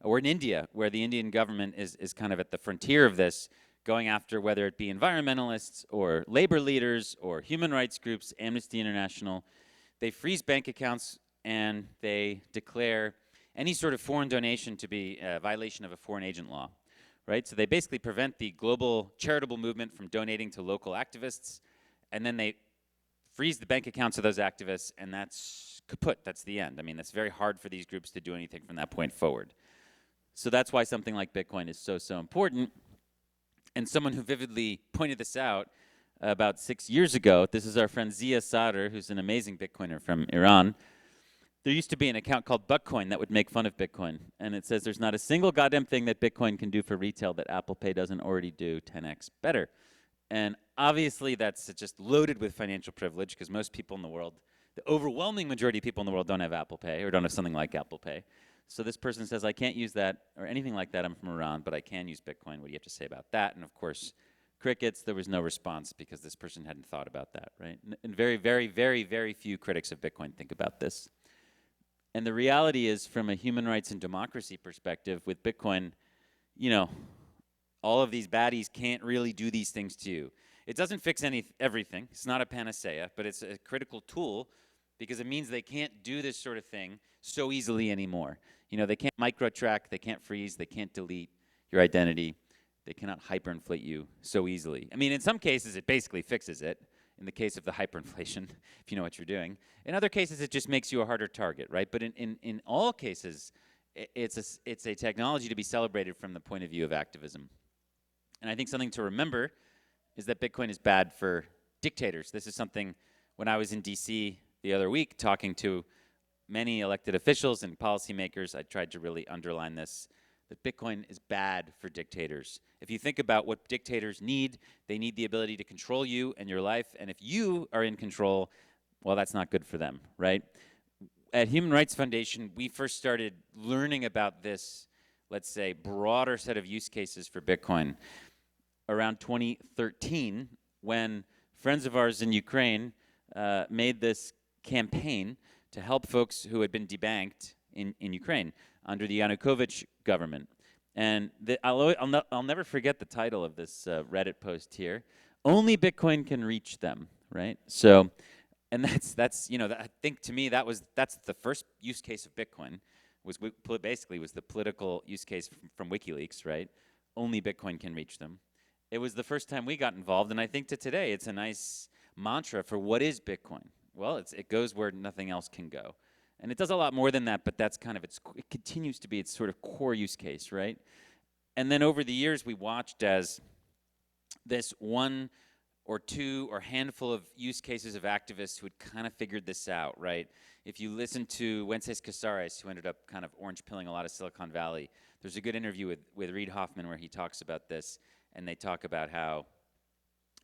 D: or in India, where the Indian government is kind of at the frontier of this, going after whether it be environmentalists or labor leaders or human rights groups, Amnesty International. They freeze bank accounts and they declare any sort of foreign donation to be a violation of a foreign agent law, right? So they basically prevent the global charitable movement from donating to local activists, and then they freeze the bank accounts of those activists, and that's kaput, that's the end. I mean, it's very hard for these groups to do anything from that point forward. So that's why something like Bitcoin is so, so important. And someone who vividly pointed this out about 6 years ago, this is our friend Zia Sadr, who's an amazing Bitcoiner from Iran. There used to be an account called Buckcoin that would make fun of Bitcoin. And it says there's not a single goddamn thing that Bitcoin can do for retail that Apple Pay doesn't already do 10x better. And obviously that's just loaded with financial privilege, because most people in the world, the overwhelming majority of people in the world don't have Apple Pay or don't have something like Apple Pay. So this person says, I can't use that or anything like that. I'm from Iran, but I can use Bitcoin. What do you have to say about that? And of course, crickets, there was no response because this person hadn't thought about that, right? And very, very, very, very few critics of Bitcoin think about this. And the reality is, from a human rights and democracy perspective, with Bitcoin, you know, all of these baddies can't really do these things to you. It doesn't fix everything. It's not a panacea, but it's a critical tool, because it means they can't do this sort of thing so easily anymore. You know, they can't micro-track, they can't freeze, they can't delete your identity. They cannot hyperinflate you so easily. I mean, in some cases, it basically fixes it. In the case of the hyperinflation, if you know what you're doing. In other cases, it just makes you a harder target, right? But in all cases, it's a technology to be celebrated from the point of view of activism. And I think something to remember is that Bitcoin is bad for dictators. This is something, when I was in DC the other week talking to many elected officials and policymakers, I tried to really underline this, that Bitcoin is bad for dictators. If you think about what dictators need, they need the ability to control you and your life, and if you are in control, well, that's not good for them, right? At Human Rights Foundation, we first started learning about this, let's say, broader set of use cases for Bitcoin around 2013, when friends of ours in Ukraine made this campaign to help folks who had been debanked in Ukraine under the Yanukovych government. And I'll never forget the title of this Reddit post here. Only Bitcoin can reach them, right? So, and that's you know, I think to me that's the first use case of Bitcoin, was basically was the political use case from WikiLeaks, right? Only Bitcoin can reach them. it was the first time we got involved, and I think to today it's a nice mantra for what is Bitcoin. Well, it goes where nothing else can go. And it does a lot more than that, but that's kind of it continues to be its sort of core use case, right? And then over the years, we watched as this one or two or handful of use cases of activists who had kind of figured this out, right? If you listen to Wences Casares, who ended up kind of orange-pilling a lot of Silicon Valley, there's a good interview with Reid Hoffman where he talks about this, and they talk about how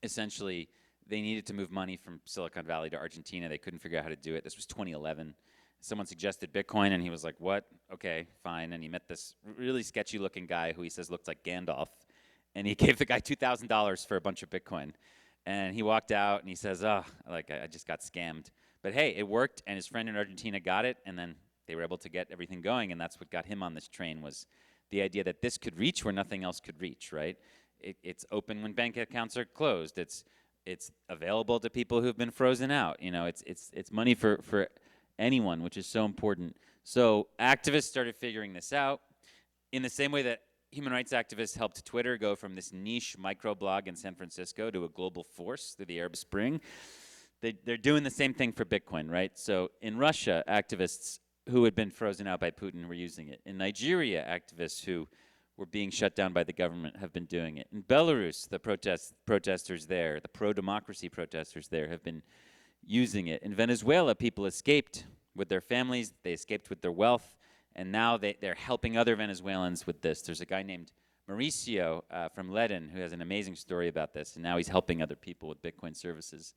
D: essentially they needed to move money from Silicon Valley to Argentina. They couldn't figure out how to do it. This was 2011. Someone suggested Bitcoin, and he was like, what? Okay, fine. And he met this really sketchy-looking guy who he says looked like Gandalf, and he gave the guy $2,000 for a bunch of Bitcoin. And he walked out, and he says, I just got scammed. But hey, it worked, and his friend in Argentina got it, and then they were able to get everything going, and that's what got him on this train, was the idea that this could reach where nothing else could reach, right? It's open when bank accounts are closed. It's available to people who've been frozen out. You know, it's money for anyone, which is so important. So activists started figuring this out in the same way that human rights activists helped Twitter go from this niche microblog in San Francisco to a global force through the Arab Spring. They're doing the same thing for Bitcoin, right? So in Russia, activists who had been frozen out by Putin were using it. In Nigeria, activists who were being shut down by the government have been doing it. In Belarus, the protesters there, the pro-democracy protesters there have been using it. In Venezuela, people escaped with their families, they escaped with their wealth, and now they're helping other Venezuelans with this. There's a guy named Mauricio from Leiden who has an amazing story about this, and now he's helping other people with Bitcoin services.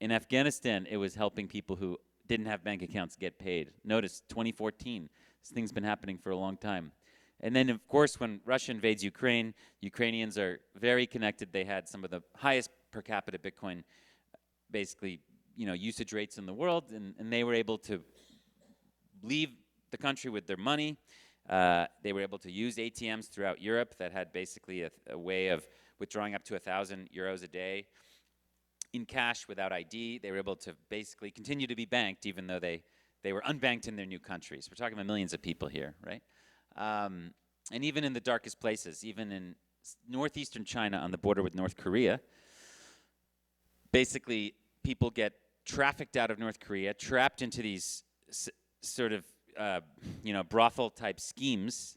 D: In Afghanistan, it was helping people who didn't have bank accounts get paid. Notice, 2014, this thing's been happening for a long time. And then, of course, when Russia invades Ukraine, Ukrainians are very connected. They had some of the highest per capita Bitcoin, basically, usage rates in the world, and they were able to leave the country with their money. They were able to use ATMs throughout Europe that had basically a way of withdrawing up to 1,000 euros a day in cash without ID. They were able to basically continue to be banked even though they were unbanked in their new countries. We're talking about millions of people here, right? And even in the darkest places, even in northeastern China on the border with North Korea, basically people get trafficked out of North Korea, trapped into these sort of brothel-type schemes,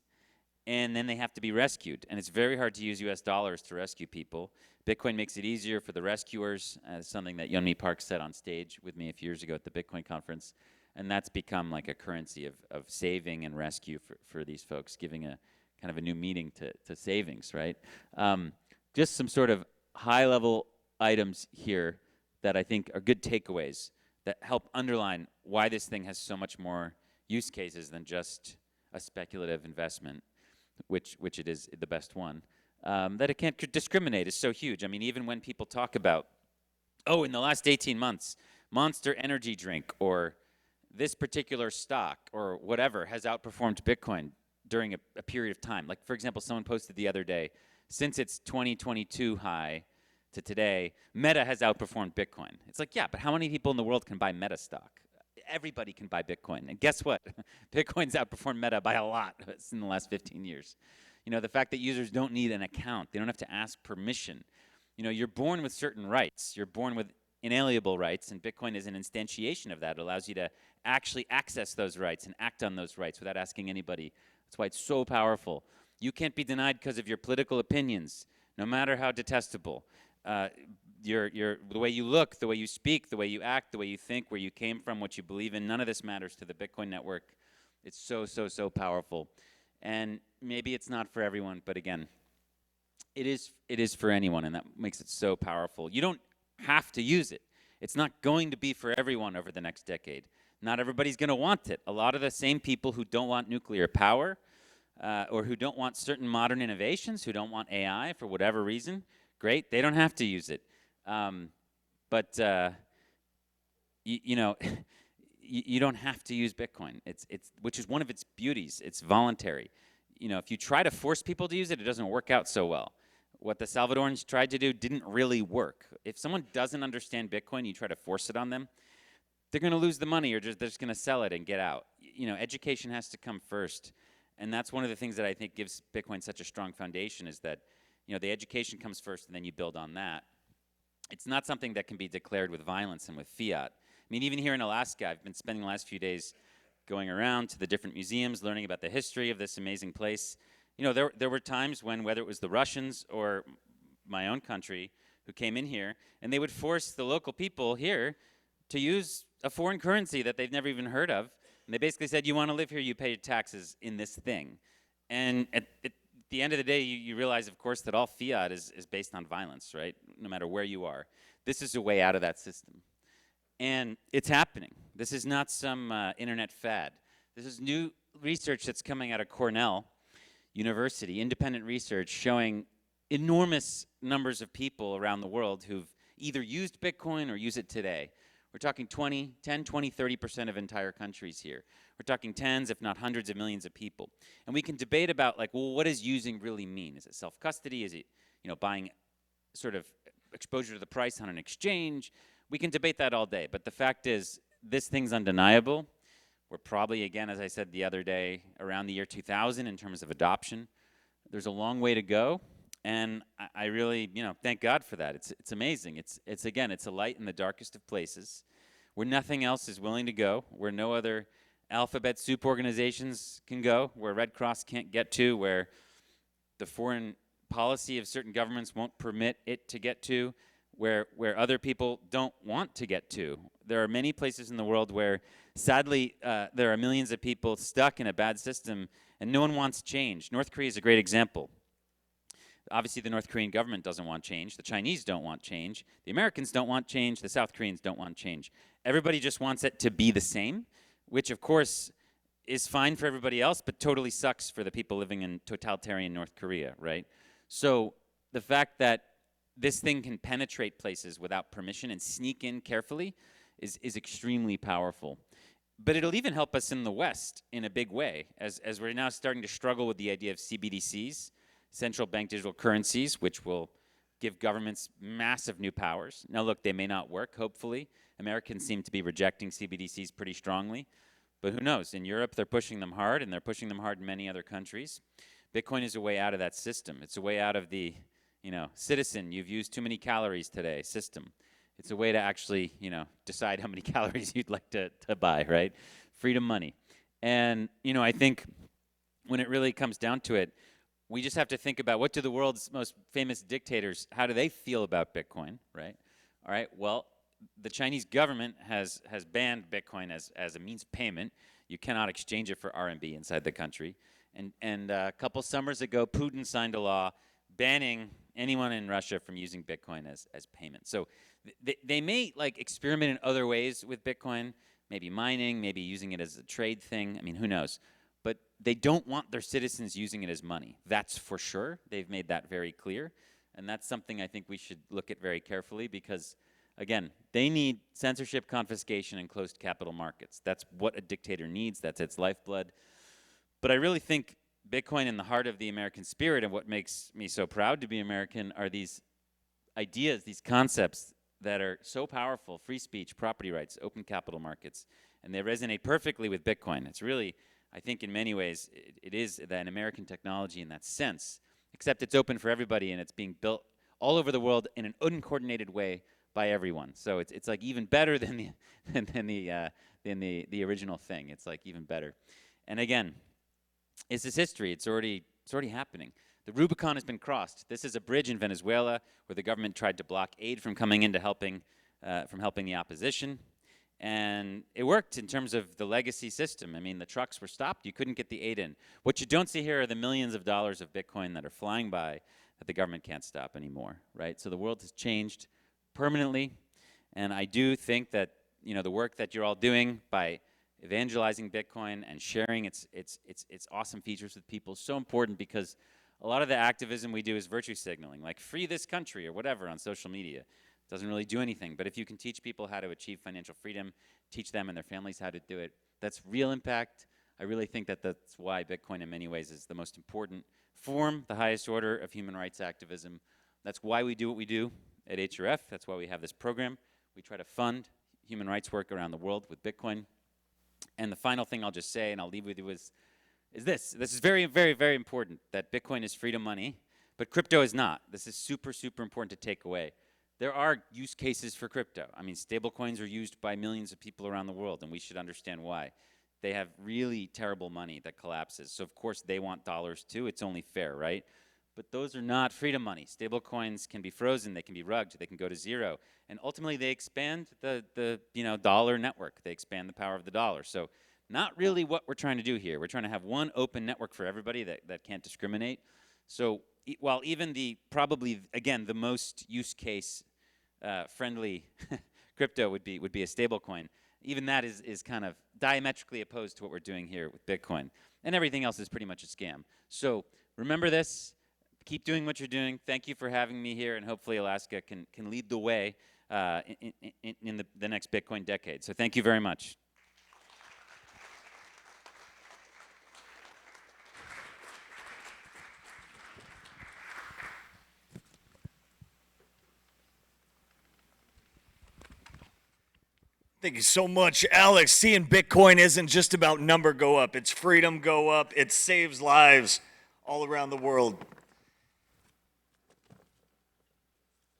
D: and then they have to be rescued. And it's very hard to use US dollars to rescue people. Bitcoin makes it easier for the rescuers, something that Yeonmi Park said on stage with me a few years ago at the Bitcoin conference. And that's become like a currency of saving and rescue for these folks, giving a kind of a new meaning to savings, right? Just some sort of high-level items here that I think are good takeaways that help underline why this thing has so much more use cases than just a speculative investment, which it is the best one. That it can't discriminate is so huge. I mean, even when people talk about, in the last 18 months, Monster Energy drink or this particular stock or whatever has outperformed Bitcoin during a period of time. Like, for example, someone posted the other day, since its 2022 high to today, Meta has outperformed Bitcoin. It's like, yeah, but how many people in the world can buy Meta stock? Everybody can buy Bitcoin. And guess what? Bitcoin's outperformed Meta by a lot in the last 15 years. The fact that users don't need an account, they don't have to ask permission. You're born with certain rights. You're born with inalienable rights, and Bitcoin is an instantiation of that. It allows you to actually access those rights and act on those rights without asking anybody. That's why it's so powerful. You can't be denied because of your political opinions, no matter how detestable. The way you look, the way you speak, the way you act, the way you think, where you came from, what you believe in, none of this matters to the Bitcoin network. It's so powerful. And maybe it's not for everyone, but again, it is for anyone, and that makes it so powerful. You don't have to use it. It's not going to be for everyone over the next decade. Not everybody's going to want it. A lot of the same people who don't want nuclear power or who don't want certain modern innovations, who don't want AI for whatever reason, great, they don't have to use it. But you don't have to use Bitcoin. It's which is one of its beauties. It's voluntary. If you try to force people to use it, it doesn't work out so well. What the Salvadorans tried to do didn't really work. If someone doesn't understand Bitcoin, you try to force it on them, they're going to lose the money or they're just going to sell it and get out. Education has to come first. And that's one of the things that I think gives Bitcoin such a strong foundation is that the education comes first and then you build on that. It's not something that can be declared with violence and with fiat. I mean, even here in Alaska, I've been spending the last few days going around to the different museums, learning about the history of this amazing place. There were times when, whether it was the Russians or my own country who came in here, and they would force the local people here to use a foreign currency that they've never even heard of. And they basically said, you want to live here, you pay your taxes in this thing. And at the end of the day, you realize, of course, that all fiat is based on violence, right? No matter where you are. This is a way out of that system. And it's happening. This is not some internet fad. This is new research that's coming out of Cornell University, independent research showing enormous numbers of people around the world who've either used Bitcoin or use it today. We're talking 10, 20, 30% of entire countries here. We're talking tens, if not hundreds of millions of people. And we can debate about, like, well, what does using really mean? Is it self-custody? Is it, buying sort of exposure to the price on an exchange? We can debate that all day. But the fact is, this thing's undeniable. We're probably, again, as I said the other day, around the year 2000 in terms of adoption. There's a long way to go. And I really, thank God for that. It's amazing. It's again, it's a light in the darkest of places, where nothing else is willing to go, where no other alphabet soup organizations can go, where Red Cross can't get to, where the foreign policy of certain governments won't permit it to get to, where other people don't want to get to. There are many places in the world where, sadly, there are millions of people stuck in a bad system, and no one wants change. North Korea is a great example. Obviously, the North Korean government doesn't want change. The Chinese don't want change. The Americans don't want change. The South Koreans don't want change. Everybody just wants it to be the same, which, of course, is fine for everybody else, but totally sucks for the people living in totalitarian North Korea, right? So the fact that this thing can penetrate places without permission and sneak in carefully is extremely powerful. But it'll even help us in the West in a big way, as we're now starting to struggle with the idea of CBDCs, central bank digital currencies, which will give governments massive new powers. Now, look, they may not work, hopefully. Americans seem to be rejecting CBDCs pretty strongly. But who knows? In Europe, they're pushing them hard, and they're pushing them hard in many other countries. Bitcoin is a way out of that system. It's a way out of the, citizen, you've used too many calories today system. It's a way to actually, decide how many calories you'd like to buy, right? Freedom money. And, I think when it really comes down to it, we just have to think about, what do the world's most famous dictators, how do they feel about Bitcoin, right? All right, well, the Chinese government has banned Bitcoin as a means of payment. You cannot exchange it for RMB inside the country. And a couple summers ago, Putin signed a law banning anyone in Russia from using Bitcoin as payment. So they may experiment in other ways with Bitcoin, maybe mining, maybe using it as a trade thing. I mean, who knows? But they don't want their citizens using it as money. That's for sure. They've made that very clear. And that's something I think we should look at very carefully because, again, they need censorship, confiscation, and closed capital markets. That's what a dictator needs. That's its lifeblood. But I really think Bitcoin, in the heart of the American spirit, and what makes me so proud to be American, are these ideas, these concepts that are so powerful: free speech, property rights, open capital markets. And they resonate perfectly with Bitcoin. It's really, I think in many ways, it is an American technology in that sense, except it's open for everybody and it's being built all over the world in an uncoordinated way by everyone. So it's like even better than the original thing. It's like even better. And again, this is history. It's already happening. The Rubicon has been crossed. This is a bridge in Venezuela where the government tried to block aid from coming into helping the opposition. And it worked in terms of the legacy system. I mean, the trucks were stopped. You couldn't get the aid in. What you don't see here are the millions of dollars of Bitcoin that are flying by that the government can't stop anymore, right? So the world has changed permanently. And I do think that, the work that you're all doing by evangelizing Bitcoin and sharing its awesome features with people is so important, because a lot of the activism we do is virtue signaling, like free this country or whatever on social media. Doesn't really do anything. But if you can teach people how to achieve financial freedom, teach them and their families how to do it, that's real impact. I really think that that's why Bitcoin in many ways is the most important form, the highest order of human rights activism. That's why we do what we do at HRF. That's why we have this program. We try to fund human rights work around the world with Bitcoin. And the final thing I'll just say, and I'll leave with you, is this. This is very, very, very important, that Bitcoin is freedom money, But crypto is not. This is super, super important to take away. There are use cases for crypto. I mean, stablecoins are used by millions of people around the world, and we should understand why. They have really terrible money that collapses. So, of course, they want dollars too. It's only fair, right? But those are not freedom money. Stablecoins can be frozen, they can be rugged, they can go to zero. And ultimately, they expand the dollar network. They expand the power of the dollar. So not really what we're trying to do here. We're trying to have one open network for everybody that can't discriminate. So while even probably, again, the most use case friendly crypto would be a stablecoin, even that is kind of diametrically opposed to what we're doing here with Bitcoin. And everything else is pretty much a scam. So remember this. Keep doing what you're doing. Thank you for having me here, and hopefully Alaska can lead the way in the next Bitcoin decade. So thank you very much.
A: Thank you so much, Alex. Seeing Bitcoin isn't just about number go up. It's freedom go up. It saves lives all around the world.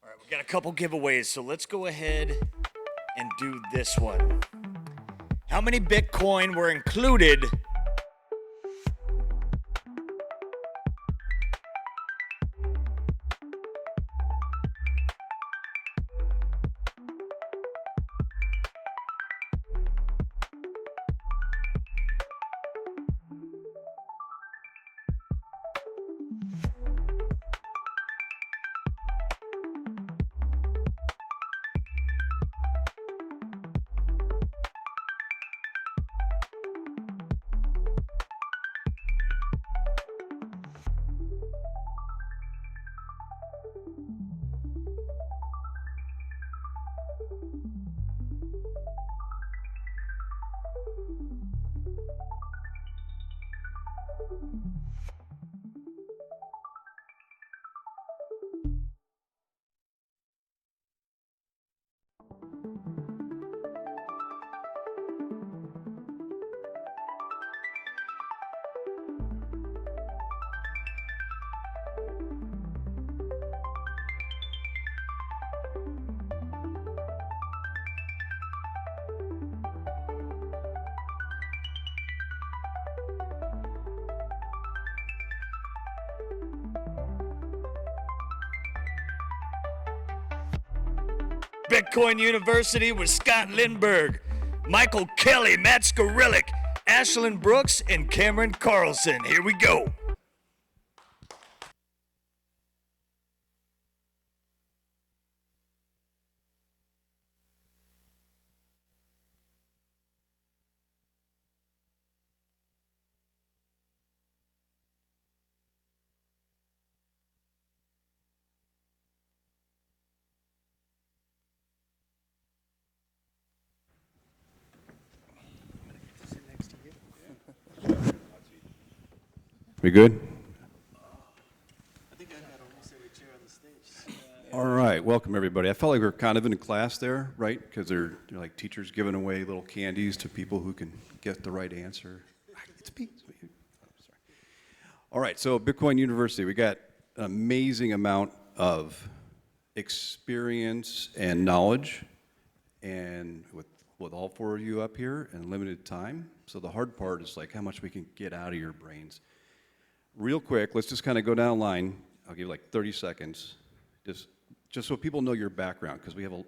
A: All right, we got a couple giveaways, so let's go ahead and do this one. How many Bitcoin were included Bitcoin University with Scott Lindbergh, Michael Kelly, Matt Skorillik, Ashlyn Brooks, and Cameron Carlson. Here we go.
H: We good? All right, welcome everybody. I felt like we were kind of in a class there, right? Because they're like teachers giving away little candies to people who can get the right answer. It's me. Sorry. All right, so Bitcoin University, we got an amazing amount of experience and knowledge, and with all four of you up here and limited time. So the hard part is like how much we can get out of your brains. Real quick, let's just kind of go down the line. I'll give you like 30 seconds, just so people know your background, because we have a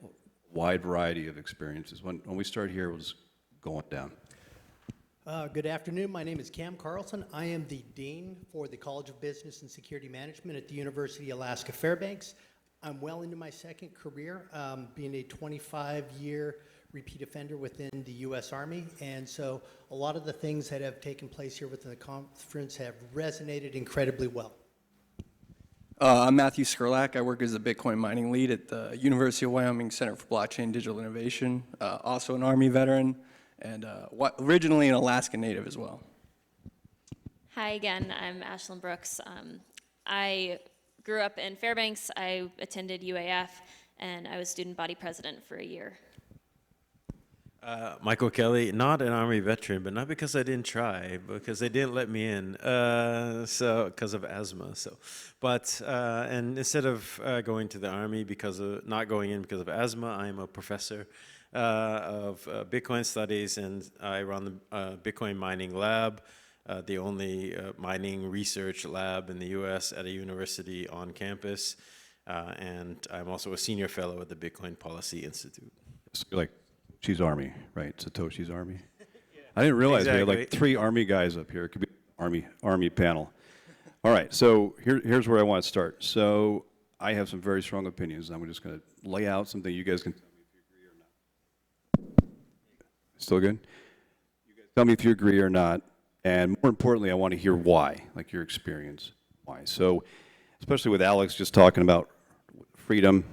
H: wide variety of experiences. When we start here, we'll just go on down.
I: Good afternoon. My name is Cam Carlson. I am the Dean for the College of Business and Security Management at the University of Alaska Fairbanks. I'm well into my second career, being a 25-year repeat offender within the U.S. Army, and so a lot of the things that have taken place here within the conference have resonated incredibly well.
W: I'm Matthew Skurlak. I work as a Bitcoin mining lead at the University of Wyoming Center for Blockchain Digital Innovation, also an Army veteran, and originally an Alaska native as well.
U: Hi again, I'm Ashlyn Brooks. I grew up in Fairbanks. I attended UAF, and I was student body president for a year.
M: Michael Kelly, not an Army veteran, but not because I didn't try, because they didn't let me in, so because of asthma. And instead of going to the Army because of not going in because of asthma, I'm a professor of Bitcoin studies, and I run the Bitcoin mining lab, the only mining research lab in the U.S. at a university on campus, and I'm also a senior fellow at the Bitcoin Policy Institute.
H: So you're like, she's Army, right? Satoshi's Army. I didn't realize we had like
M: Exactly.
H: 3 Army guys up here. It could be Army panel. All right, so here's where I want to start. So I have some very strong opinions. I'm just going to lay out something you guys can tell me if you agree or not. Still good? You guys tell me if you agree or not. And more importantly, I want to hear why, like your experience, why. So especially with Alex just talking about freedom,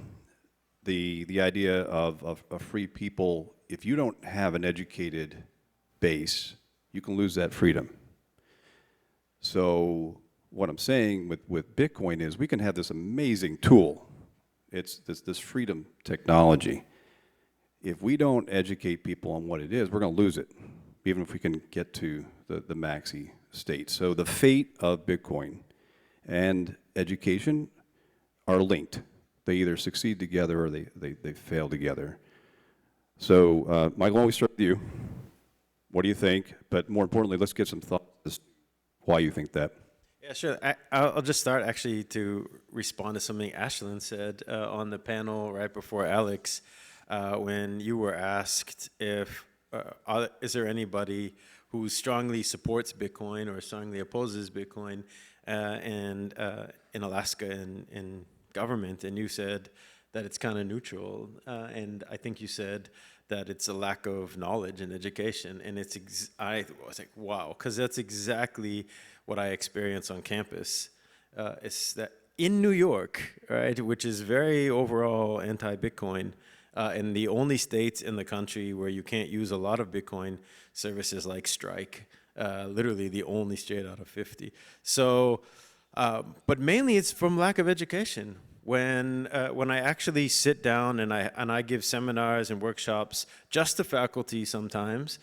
H: the idea of free people, if you don't have an educated base, you can lose that freedom. So what I'm saying with Bitcoin is we can have this amazing tool. It's this freedom technology. If we don't educate people on what it is, we're going to lose it, even if we can get to the maxi state. So the fate of Bitcoin and education are linked. They either succeed together or they fail together. So, Michael, why don't we start with you? What do you think? But more importantly, let's get some thoughts as to why you think that.
M: Yeah, sure. I'll just start actually to respond to something Ashlyn said on the panel right before Alex, when you were asked if, is there anybody who strongly supports Bitcoin or strongly opposes Bitcoin in Alaska and government, and you said that it's kind of neutral, and I think you said that it's a lack of knowledge and education, and I was like, wow, because that's exactly what I experience on campus. It's that in New York, right, which is very overall anti-Bitcoin, and the only states in the country where you can't use a lot of Bitcoin services like Strike, literally the only state out of 50. So, but mainly it's from lack of education. When I actually sit down and I give seminars and workshops just to faculty sometimes,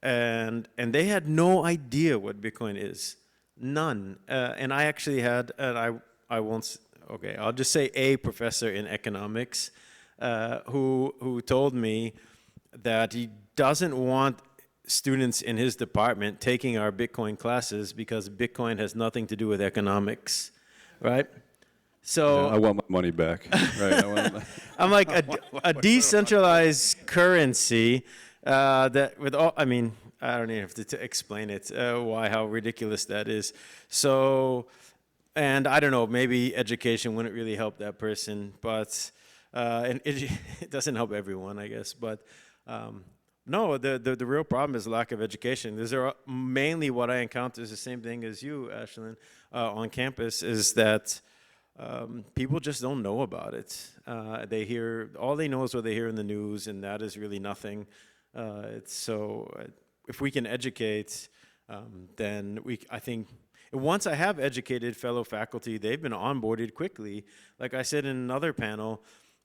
M: and they had no idea what Bitcoin is, none. And I actually had, and I won't, okay, I'll just say a professor in economics who told me that he doesn't want students in his department taking our Bitcoin classes because Bitcoin has nothing to do with economics, right? So
H: I want my money back. Right.
M: I'm like a decentralized currency that with all, I mean, I don't even have to explain it, how ridiculous that is. So, and I don't know, maybe education wouldn't really help that person, but, and it doesn't help everyone, I guess, but no, the real problem is lack of education. These are mainly what I encounter is the same thing as you, Ashlyn, on campus, is that people just don't know about it. They hear, all they know is what they hear in the news, and that is really nothing. If we can educate, then I think, once I have educated fellow faculty, they've been onboarded quickly. Like I said in another panel,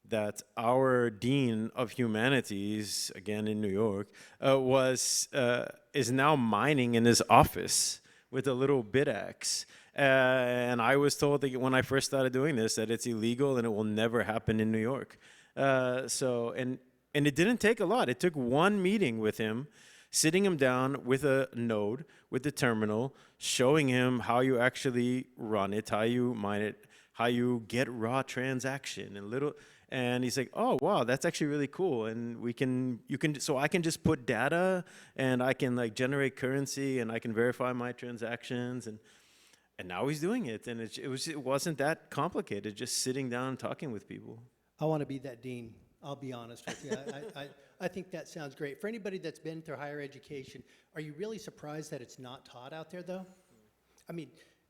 M: that our Dean of Humanities, again in New York, is now mining in his office with a little bit axe. And I was told that when I first started doing this that it's illegal and it will never happen in New York. And it didn't take a lot. It took one meeting with him, sitting him down with a node, with the terminal, showing him how you actually run it, how you mine it, how you get raw transaction and he's like, oh wow, that's actually really cool. And so I can just put data and I can like generate currency and I can verify my transactions and now he's doing it, and it wasn't that complicated, just sitting down and talking with people.
I: I want to be that dean. I'll be honest with you. I think that sounds great. For anybody that's been through higher education, are you really surprised that it's not taught out there, though? I mean,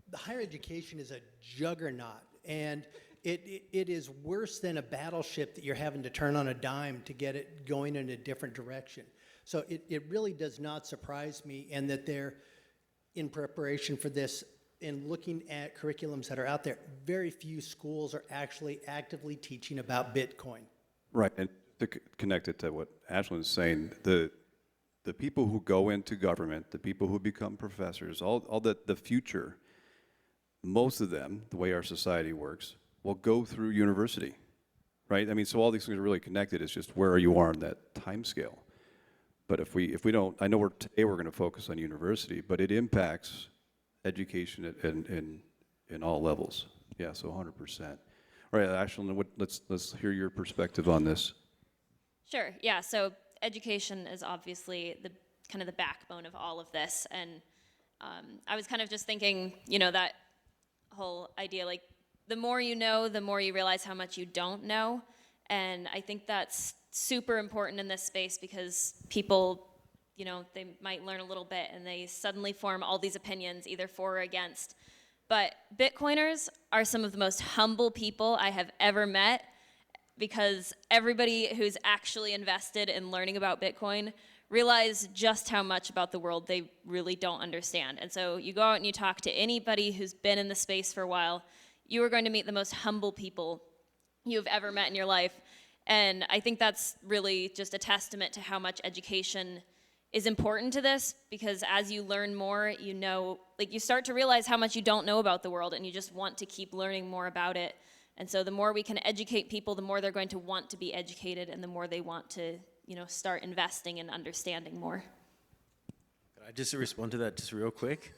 I: the higher education is a juggernaut, and it is worse than a battleship that you're having to turn on a dime to get it going in a different direction. So it really does not surprise me, and that they're in preparation for this. In looking at curriculums that are out there, very few schools are actually actively teaching about Bitcoin.
H: Right, and connect it to what Ashlyn is saying, the people who go into government, the people who become professors, all the future, most of them, the way our society works, will go through university, right? I mean, so all these things are really connected. It's just where you are on that time scale. But if we don't, I know today we're going to focus on university, but it impacts education in all levels. Yeah, so 100%. All right, Ashlyn, let's hear your perspective on this.
U: Sure, yeah, so education is obviously the kind of the backbone of all of this, and I was kind of just thinking, you know, that whole idea, like, the more you know, the more you realize how much you don't know, and I think that's super important in this space because people, you know, they might learn a little bit and they suddenly form all these opinions, either for or against. But Bitcoiners are some of the most humble people I have ever met, because everybody who's actually invested in learning about Bitcoin realize just how much about the world they really don't understand. And so you go out and you talk to anybody who's been in the space for a while, you are going to meet the most humble people you've ever met in your life. And I think that's really just a testament to how much education is important to this, because as you learn more, you know, like, you start to realize how much you don't know about the world, and you just want to keep learning more about it. And so the more we can educate people, the more they're going to want to be educated, and the more they want to, you know, start investing and understanding more.
M: Could I just respond to that just real quick?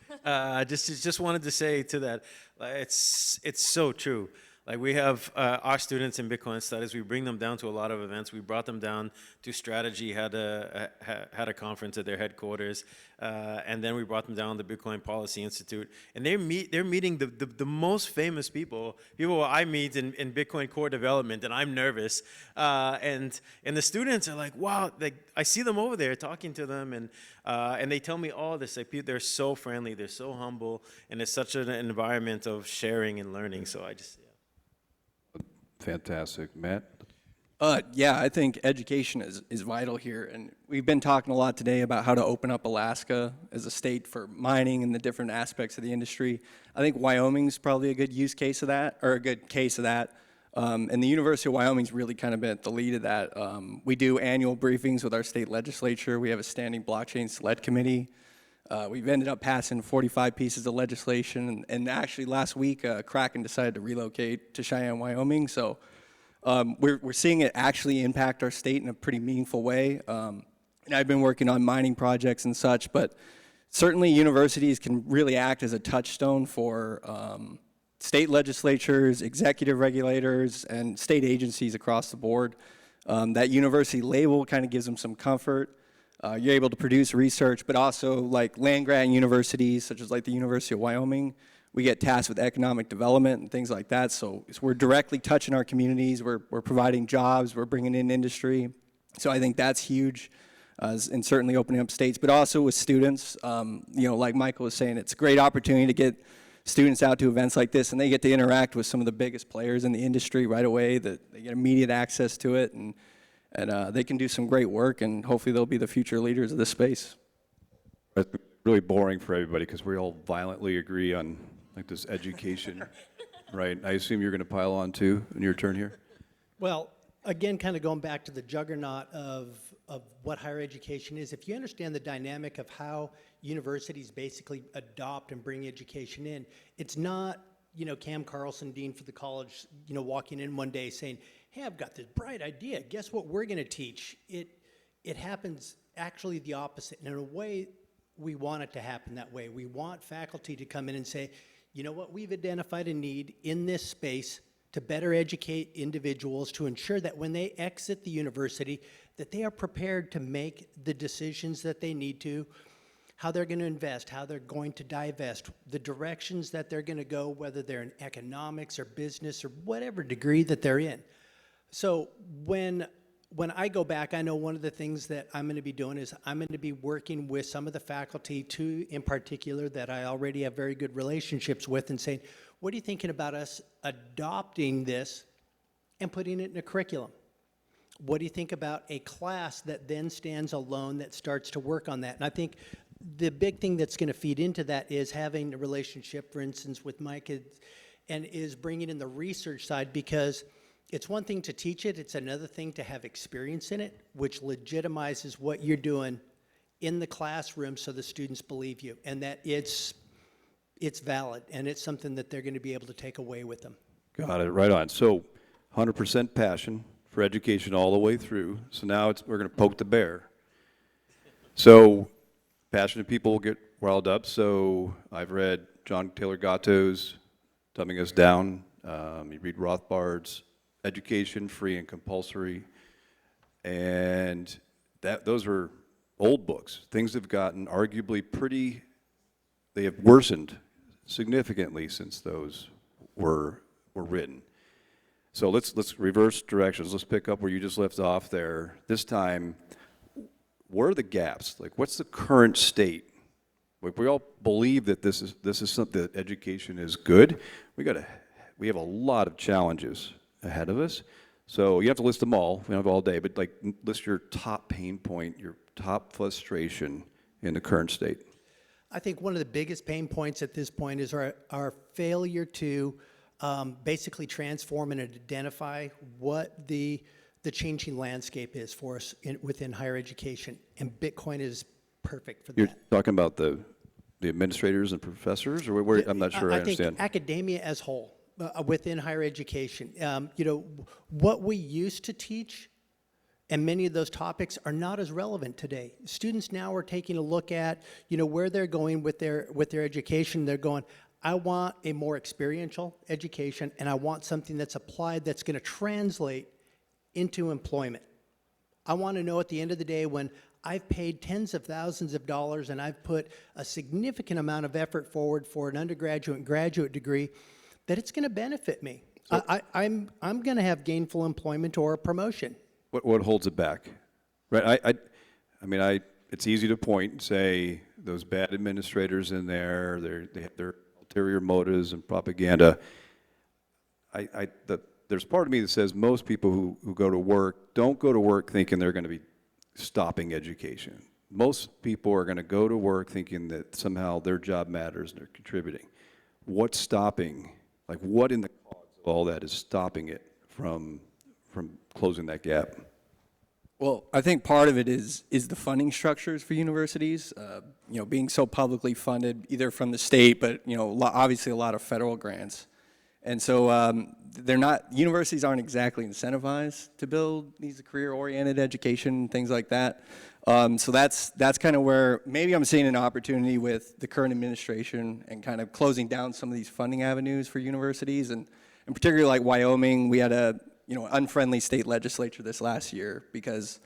M: Just wanted to say to that, it's so true. Like, we have our students in Bitcoin studies, we bring them down to a lot of events. We brought them down to Strategy, had a conference at their headquarters, and then we brought them down to Bitcoin Policy Institute. And they're meeting the most famous people I meet in Bitcoin core development, and I'm nervous. And the students are like, wow, I see them over there talking to them, and they tell me all this. Like, they're so friendly, they're so humble, and it's such an environment of sharing and learning. So I just,
H: Fantastic. Matt?
W: Yeah, I think education is vital here. And we've been talking a lot today about how to open up Alaska as a state for mining and the different aspects of the industry. I think Wyoming's probably a good use case of that, or a good case of that. And the University of Wyoming's really kind of been at the lead of that. We do annual briefings with our state legislature. We have a standing blockchain select committee. We've ended up passing 45 pieces of legislation, and actually last week, Kraken decided to relocate to Cheyenne, Wyoming. So we're seeing it actually impact our state in a pretty meaningful way. And I've been working on mining projects and such, but certainly universities can really act as a touchstone for state legislatures, executive regulators, and state agencies across the board. That university label kind of gives them some comfort. You're able to produce research, but also like land-grant universities, such as like the University of Wyoming, we get tasked with economic development and things like that. So we're directly touching our communities. We're providing jobs. We're bringing in industry. So I think that's huge, and certainly opening up states, but also with students. You know, like Michael was saying, it's a great opportunity to get students out to events like this, and they get to interact with some of the biggest players in the industry right away. That they get immediate access to it, and they can do some great work, and hopefully they'll be the future leaders of this space.
H: It's really boring for everybody because we all violently agree on like this education, right? I assume you're going to pile on too in your turn here.
I: Well, again, kind of going back to the juggernaut of what higher education is, if you understand the dynamic of how universities basically adopt and bring education in, it's not, you know, Cam Carlson, dean for the college, you know, walking in one day saying, hey, I've got this bright idea. Guess what we're going to teach? It happens actually the opposite. And in a way, we want it to happen that way. We want faculty to come in and say, you know what, we've identified a need in this space to better educate individuals to ensure that when they exit the university, that they are prepared to make the decisions that they need to, how they're going to invest, how they're going to divest, the directions that they're going to go, whether they're in economics or business or whatever degree that they're in. So when I go back, I know one of the things that I'm going to be doing is I'm going to be working with some of the faculty, two in particular, that I already have very good relationships with, and saying, what are you thinking about us adopting this and putting it in a curriculum? What do you think about a class that then stands alone that starts to work on that? And I think the big thing that's going to feed into that is having a relationship, for instance, with Mike, and is bringing in the research side, because it's one thing to teach it, it's another thing to have experience in it, which legitimizes what you're doing in the classroom so the students believe you and that it's valid and it's something that they're going to be able to take away with them.
H: Got it, right on. So 100% passion for education all the way through. So now we're going to poke the bear. So passionate people will get riled up. So I've read John Taylor Gatto's Dumbing Us Down. You read Rothbard's Education, Free and Compulsory. And those are old books. Things have gotten arguably they have worsened significantly since those were written. So let's reverse directions. Let's pick up where you just left off there. This time, where are the gaps? Like, what's the current state? Like, we all believe that this is something that education is good. We have a lot of challenges ahead of us. So you have to list them all. We don't have all day, but like list your top pain point, your top frustration in the current state.
I: I think one of the biggest pain points at this point is our failure to basically transform and identify what the changing landscape is for us within higher education, and Bitcoin is perfect for that.
H: You're talking about the administrators and professors, or where? I'm not sure I understand.
I: Think academia as whole within higher education. You know, what we used to teach, and many of those topics are not as relevant today. Students now are taking a look at, you know, where they're going with their education. They're going, I want a more experiential education, and I want something that's applied that's going to translate into employment. I want to know at the end of the day, when I've paid tens of thousands of dollars and I've put a significant amount of effort forward for an undergraduate and graduate degree, that it's going to benefit me. So I'm going to have gainful employment or a promotion.
H: What holds it back? Right. I mean, it's easy to point and say those bad administrators in there, they have their ulterior motives and propaganda. There's part of me that says most people who go to work don't go to work thinking they're going to be stopping education. Most people are going to go to work thinking that somehow their job matters and they're contributing. What's stopping? Like, what in the cause of all that is stopping it from closing that gap?
W: Well, I think part of it is the funding structures for universities. You know, being so publicly funded, either from the state, but you know, obviously a lot of federal grants, and so universities aren't exactly incentivized to build these career-oriented education, things like that. So that's kind of where maybe I'm seeing an opportunity with the current administration and kind of closing down some of these funding avenues for universities, and particularly like Wyoming, we had a unfriendly state legislature this last year because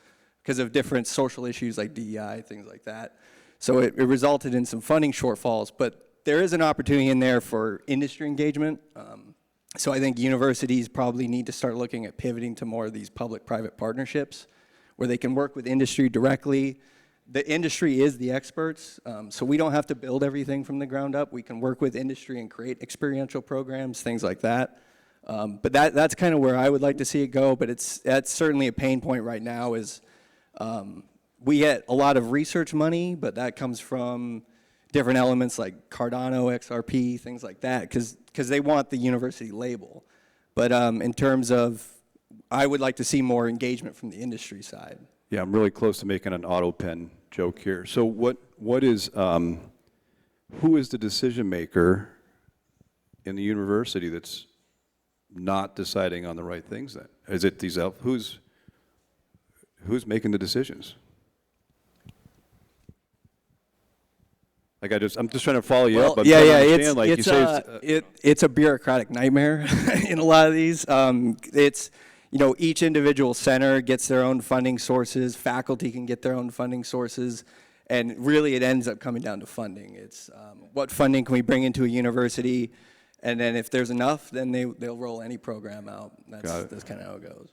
W: of different social issues like DEI, things like that. So it resulted in some funding shortfalls, but there is an opportunity in there for industry engagement. So I think universities probably need to start looking at pivoting to more of these public-private partnerships where they can work with industry directly. The industry is the experts, so we don't have to build everything from the ground up. We can work with industry and create experiential programs, things like that. But that's kind of where I would like to see it go, but that's certainly a pain point right now is we get a lot of research money, but that comes from different elements like Cardano, XRP, things like that, because they want the university label. But in terms of, I would like to see more engagement from the industry side.
H: Yeah, I'm really close to making an auto pen joke here. So what is, who is the decision maker in the university that's not deciding on the right things then? Is it these, who's making the decisions? Like I'm just trying to follow you up.
W: It's a bureaucratic nightmare in a lot of these. It's, you know, each individual center gets their own funding sources, faculty can get their own funding sources, and really it ends up coming down to funding. It's what funding can we bring into a university, and then if there's enough, then they'll roll any program out. That's kind of how it goes.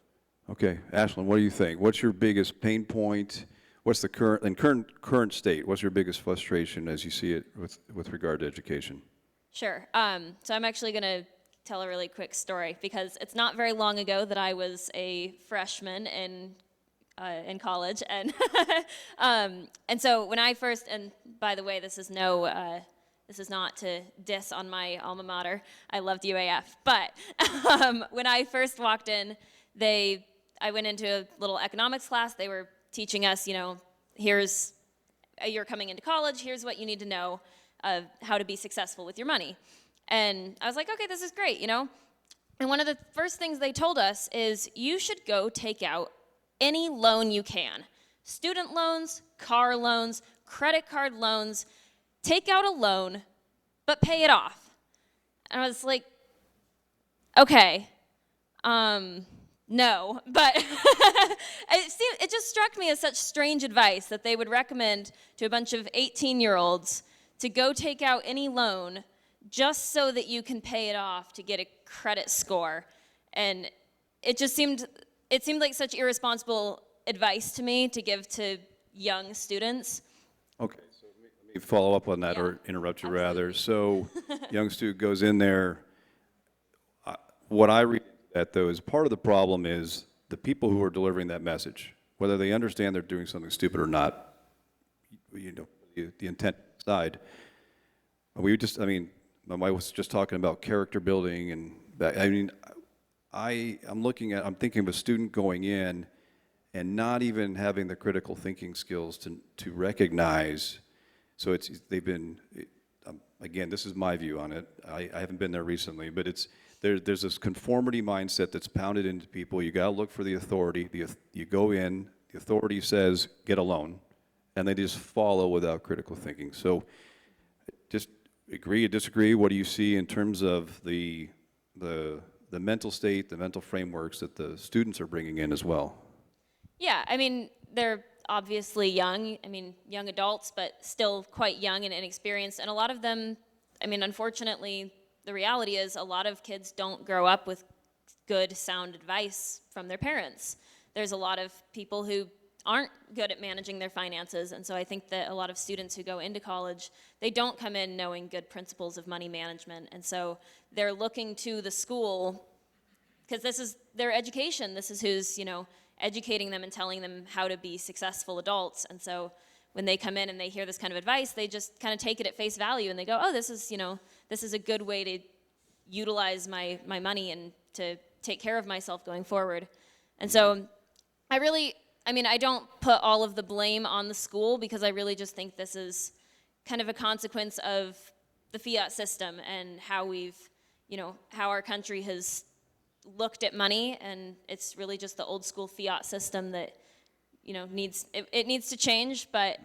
H: Okay, Ashlyn, what do you think? What's your biggest pain point? What's the current state? What's your biggest frustration as you see it with regard to education?
U: Sure. So I'm actually going to tell a really quick story because it's not very long ago that I was a freshman in college, and and so when I first, and by the way, this is no This is not to diss on my alma mater. I loved UAF. But when I first walked in, I went into a little economics class. They were teaching us, you're coming into college, here's what you need to know of how to be successful with your money. And I was like, okay, this is great, And one of the first things they told us is you should go take out any loan you can. Student loans, car loans, credit card loans. Take out a loan, but pay it off. And I was like, okay, no. But it just struck me as such strange advice that they would recommend to a bunch of 18-year-olds to go take out any loan just so that you can pay it off to get a credit score. And it just seemed like such irresponsible advice to me to give to young students.
H: Okay, so let me follow up on that, or interrupt you rather. So, young student goes in there. What I read that though is part of the problem is the people who are delivering that message, whether they understand they're doing something stupid or not, the intent side. My wife was just talking about character building, and I'm thinking of a student going in and not even having the critical thinking skills to recognize. So again, this is my view on it. I haven't been there recently, but there's this conformity mindset that's pounded into people. You got to look for the authority. You go in, the authority says get a loan, and they just follow without critical thinking. So just agree or disagree. What do you see in terms of the mental state, the mental frameworks that the students are bringing in as well?
U: Yeah, they're obviously young. Young adults, but still quite young and inexperienced. And a lot of them, unfortunately, the reality is a lot of kids don't grow up with good, sound advice from their parents. There's a lot of people who aren't good at managing their finances, and so I think that a lot of students who go into college, they don't come in knowing good principles of money management, and so they're looking to the school, because this is their education, this is who's, educating them and telling them how to be successful adults, and so when they come in and they hear this kind of advice, they just kind of take it at face value, and they go, oh, this is a good way to utilize my money and to take care of myself going forward. And so I don't put all of the blame on the school, because I really just think this is kind of a consequence of the fiat system and how how our country has looked at money, and it's really just the old school fiat system that, needs to change, but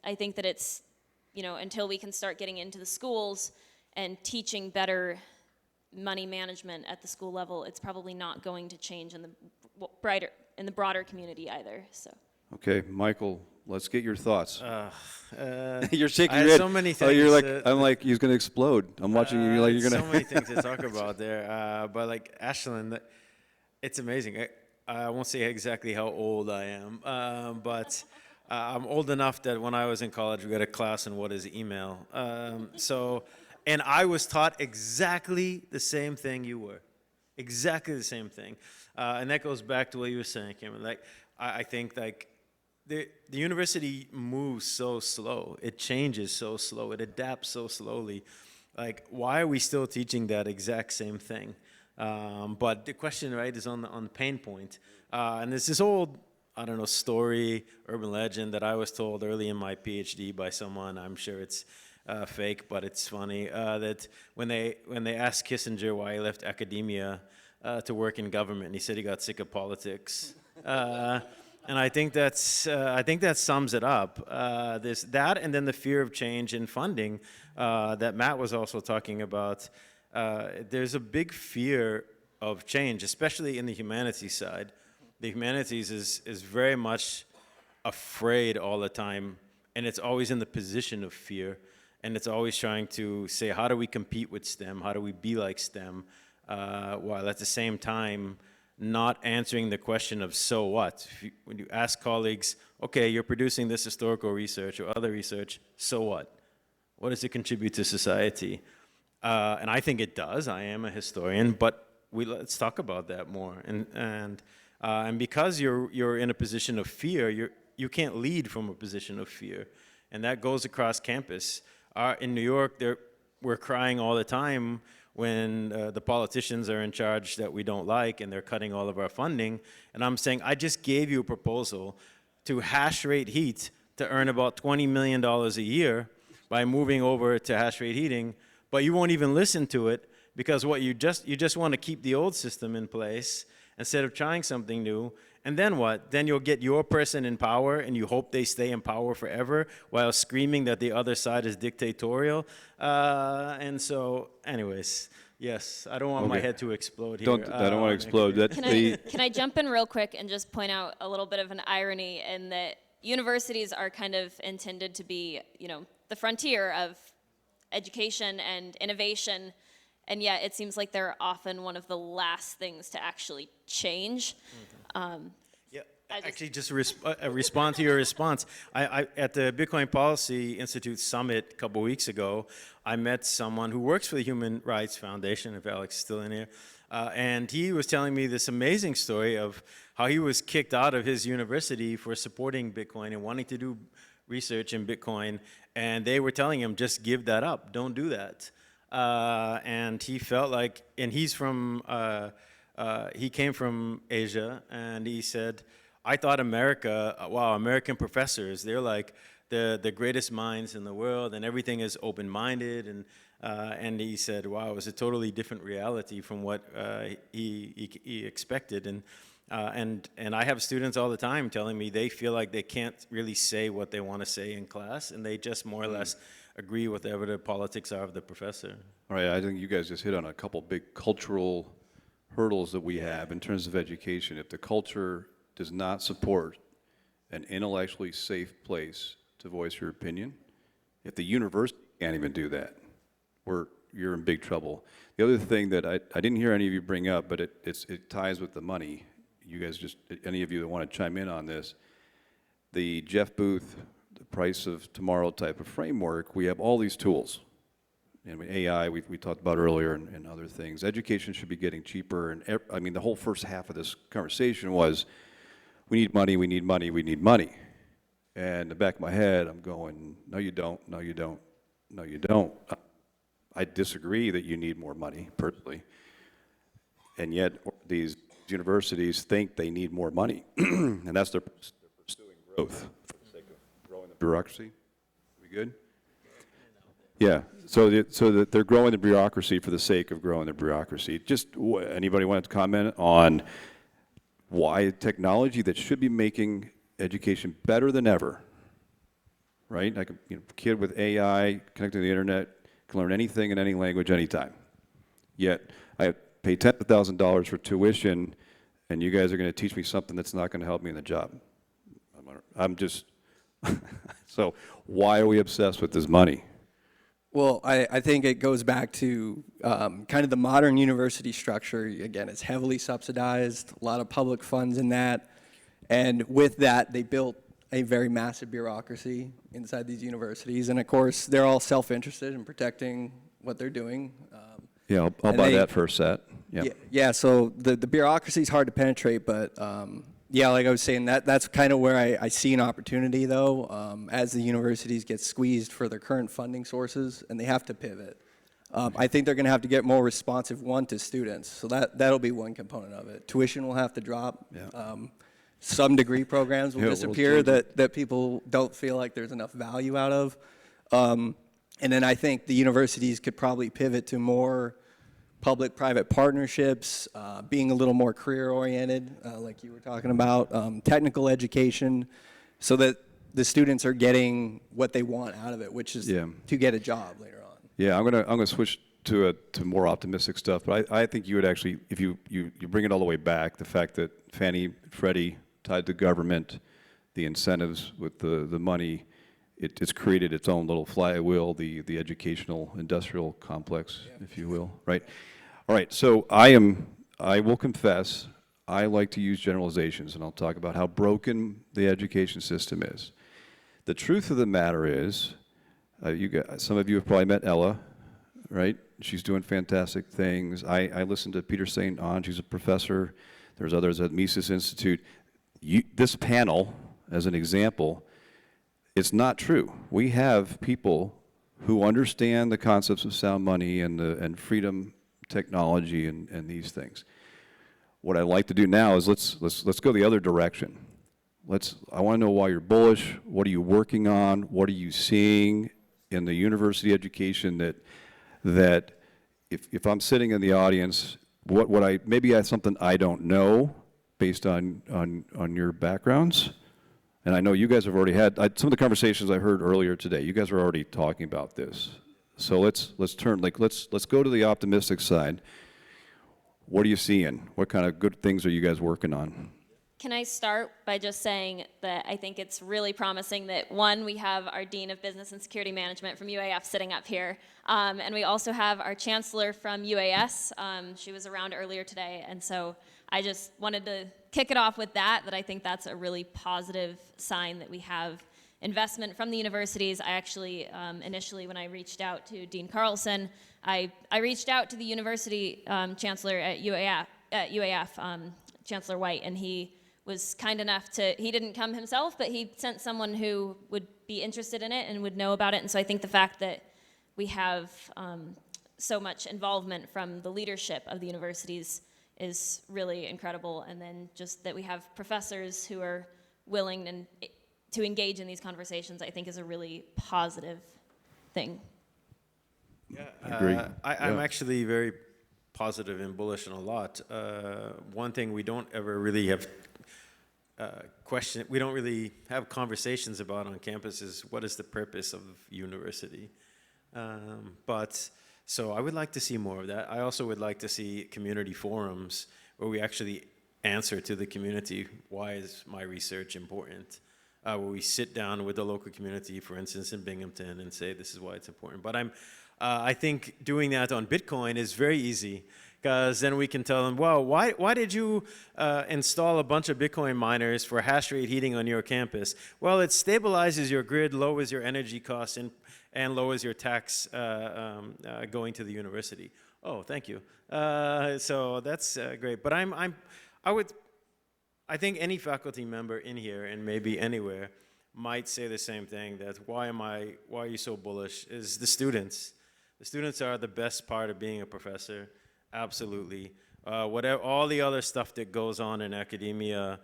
U: I think that it's, until we can start getting into the schools and teaching better money management at the school level, it's probably not going to change in the broader community either. So.
H: Okay, Michael, let's get your thoughts.
M: You're
H: shaking your head.
M: So many things.
H: Oh, you're like, I'm like, he's going to explode. I'm watching you. You're like, you're going to.
M: So many things to talk about there. But like Ashland, it's amazing. I won't say exactly how old I am, but I'm old enough that when I was in college, we got a class on what is email. And I was taught exactly the same thing you were. Exactly the same thing. And that goes back to what you were saying, Cameron. Like, I think like the university moves so slow. It changes so slow. It adapts so slowly. Like, why are we still teaching that exact same thing? But the question, right, is on the pain point. And there's this old, story, urban legend that I was told early in my PhD by someone. I'm sure it's fake, but it's funny, that when they asked Kissinger why he left academia to work in government, he said he got sick of politics. And I think that sums it up. There's that, and then the fear of change in funding that Matt was also talking about. There's a big fear of change, especially in the humanities side. The humanities is very much afraid all the time, and it's always in the position of fear, and it's always trying to say, how do we compete with STEM? How do we be like STEM? While at the same time not answering the question of so what. When you ask colleagues, okay, you're producing this historical research or other research, so what? What does it contribute to society? And I think it does. I am a historian, but let's talk about that more. And because you're in a position of fear, you can't lead from a position of fear, and that goes across campus. in New York, we're crying all the time when the politicians are in charge that we don't like and they're cutting all of our funding. And I'm saying, I just gave you a proposal to hash rate heat to earn about $20 million a year by moving over to hash rate heating, but you won't even listen to it because what you just want to keep the old system in place instead of trying something new. And then what? Then you'll get your person in power and you hope they stay in power forever while screaming that the other side is dictatorial. And so, anyways, yes, I don't want my head to explode here.
H: I don't want to explode.
U: Can I jump in real quick and just point out a little bit of an irony in that universities are kind of intended to be, you know, the frontier of education and innovation, and yet it seems like they're often one of the last things to actually change.
M: Actually, just respond to your response. I at the Bitcoin Policy Institute Summit a couple weeks ago, I met someone who works for the Human Rights Foundation, if Alex is still in here, and he was telling me this amazing story of how he was kicked out of his university for supporting Bitcoin and wanting to do research in Bitcoin, and they were telling him, just give that up, don't do that. And he felt like, and he's from, he came from Asia, and he said, I thought America, wow, American professors, they're like the greatest minds in the world, and everything is open-minded, and he said, wow, it was a totally different reality from what he expected, and I have students all the time telling me they feel like they can't really say what they want to say in class, and they just more or less agree with whatever the politics are of the professor.
H: All right, I think you guys just hit on a couple big cultural hurdles that we have in terms of education. If the culture does not support an intellectually safe place to voice your opinion, if the university can't even do that, you're in big trouble. The other thing that I didn't hear any of you bring up, but it ties with the money. You guys just, any of you that want to chime in on this, the Jeff Booth, the price of tomorrow type of framework, we have all these tools. And AI, we talked about earlier, and other things. Education should be getting cheaper. And I mean, the whole first half of this conversation was, we need money, we need money, we need money. And in the back of my head, I'm going, no, you don't, no, you don't, no, you don't. I disagree that you need more money, personally. And yet, these universities think they need more money. And that's they're pursuing growth for the sake of growing the bureaucracy. We good? Yeah, so that they're growing the bureaucracy for the sake of growing the bureaucracy. Just anybody want to comment on why technology that should be making education better than ever, right? Like a kid with AI connected to the internet can learn anything in any language anytime. Yet I pay $10,000 for tuition, and you guys are going to teach me something that's not going to help me in the job. I'm just so why are we obsessed with this money?
W: Well, I think it goes back to kind of the modern university structure. Again, it's heavily subsidized, a lot of public funds in that. And with that, they built a very massive bureaucracy inside these universities. And of course, they're all self-interested in protecting what they're doing.
H: Yeah, I'll buy that first set. Yep.
W: Yeah, so the bureaucracy is hard to penetrate, but yeah, like I was saying, that's kind of where I see an opportunity, though, as the universities get squeezed for their current funding sources, and they have to pivot. I think they're going to have to get more responsive, to students, so that'll be one component of it. Tuition will have to drop. Yeah. Some degree programs will disappear that people don't feel like there's enough value out of. And then I think the universities could probably pivot to more public-private partnerships, being a little more career-oriented, like you were talking about, technical education, so that the students are getting what they want out of it, which is to get a job later on.
H: Yeah, I'm gonna switch to more optimistic stuff, but I think you would actually, if you bring it all the way back, the fact that Fannie, Freddie tied to government, the incentives with the money, it's created its own little flywheel, the educational industrial complex, if you will, right? All right, so I will confess, I like to use generalizations, and I'll talk about how broken the education system is. The truth of the matter is, some of you have probably met Ella, right? She's doing fantastic things. I listened to Peter St. Onge, he's a professor. There's others at Mises Institute. This panel, as an example, it's not true. We have people who understand the concepts of sound money and freedom technology and these things. What I'd like to do now is let's go the other direction. I want to know why you're bullish. What are you working on? What are you seeing in the university education that if I'm sitting in the audience, maybe I have something I don't know based on your backgrounds. And I know you guys have already had some of the conversations I heard earlier today. You guys are already talking about this. So let's go to the optimistic side. What are you seeing? What kind of good things are you guys working on?
U: Can I start by just saying that I think it's really promising that, one, we have our Dean of Business and Security Management from UAF sitting up here, and we also have our Chancellor from UAS. She was around earlier today, and so I just wanted to kick it off with that I think that's a really positive sign that we have investment from the universities. I actually, initially when I reached out to Dean Carlson, I reached out to the university chancellor at UAF, Chancellor White, and he was kind enough he didn't come himself, but he sent someone who would be interested in it and would know about it. And so I think the fact that we have so much involvement from the leadership of the universities is really incredible. And then just that we have professors who are willing to engage in these conversations, I think is a really positive thing.
M: Yeah,
H: Agree.
M: I'm actually very positive and bullish on a lot. One thing we don't ever really have we don't really have conversations about on campus is what is the purpose of university. So I would like to see more of that. I also would like to see community forums where we actually answer to the community, why is my research important? Where we sit down with the local community, for instance, in Binghamton, and say this is why it's important. But I think doing that on Bitcoin is very easy, because then we can tell them, well, why did you install a bunch of Bitcoin miners for hash rate heating on your campus? Well, it stabilizes your grid, lowers your energy costs, and lowers your tax going to the university. Oh, thank you. So that's great. But I think any faculty member in here and maybe anywhere might say the same thing, that why are you so bullish, is the students. The students are the best part of being a professor, absolutely. Whatever, all the other stuff that goes on in academia,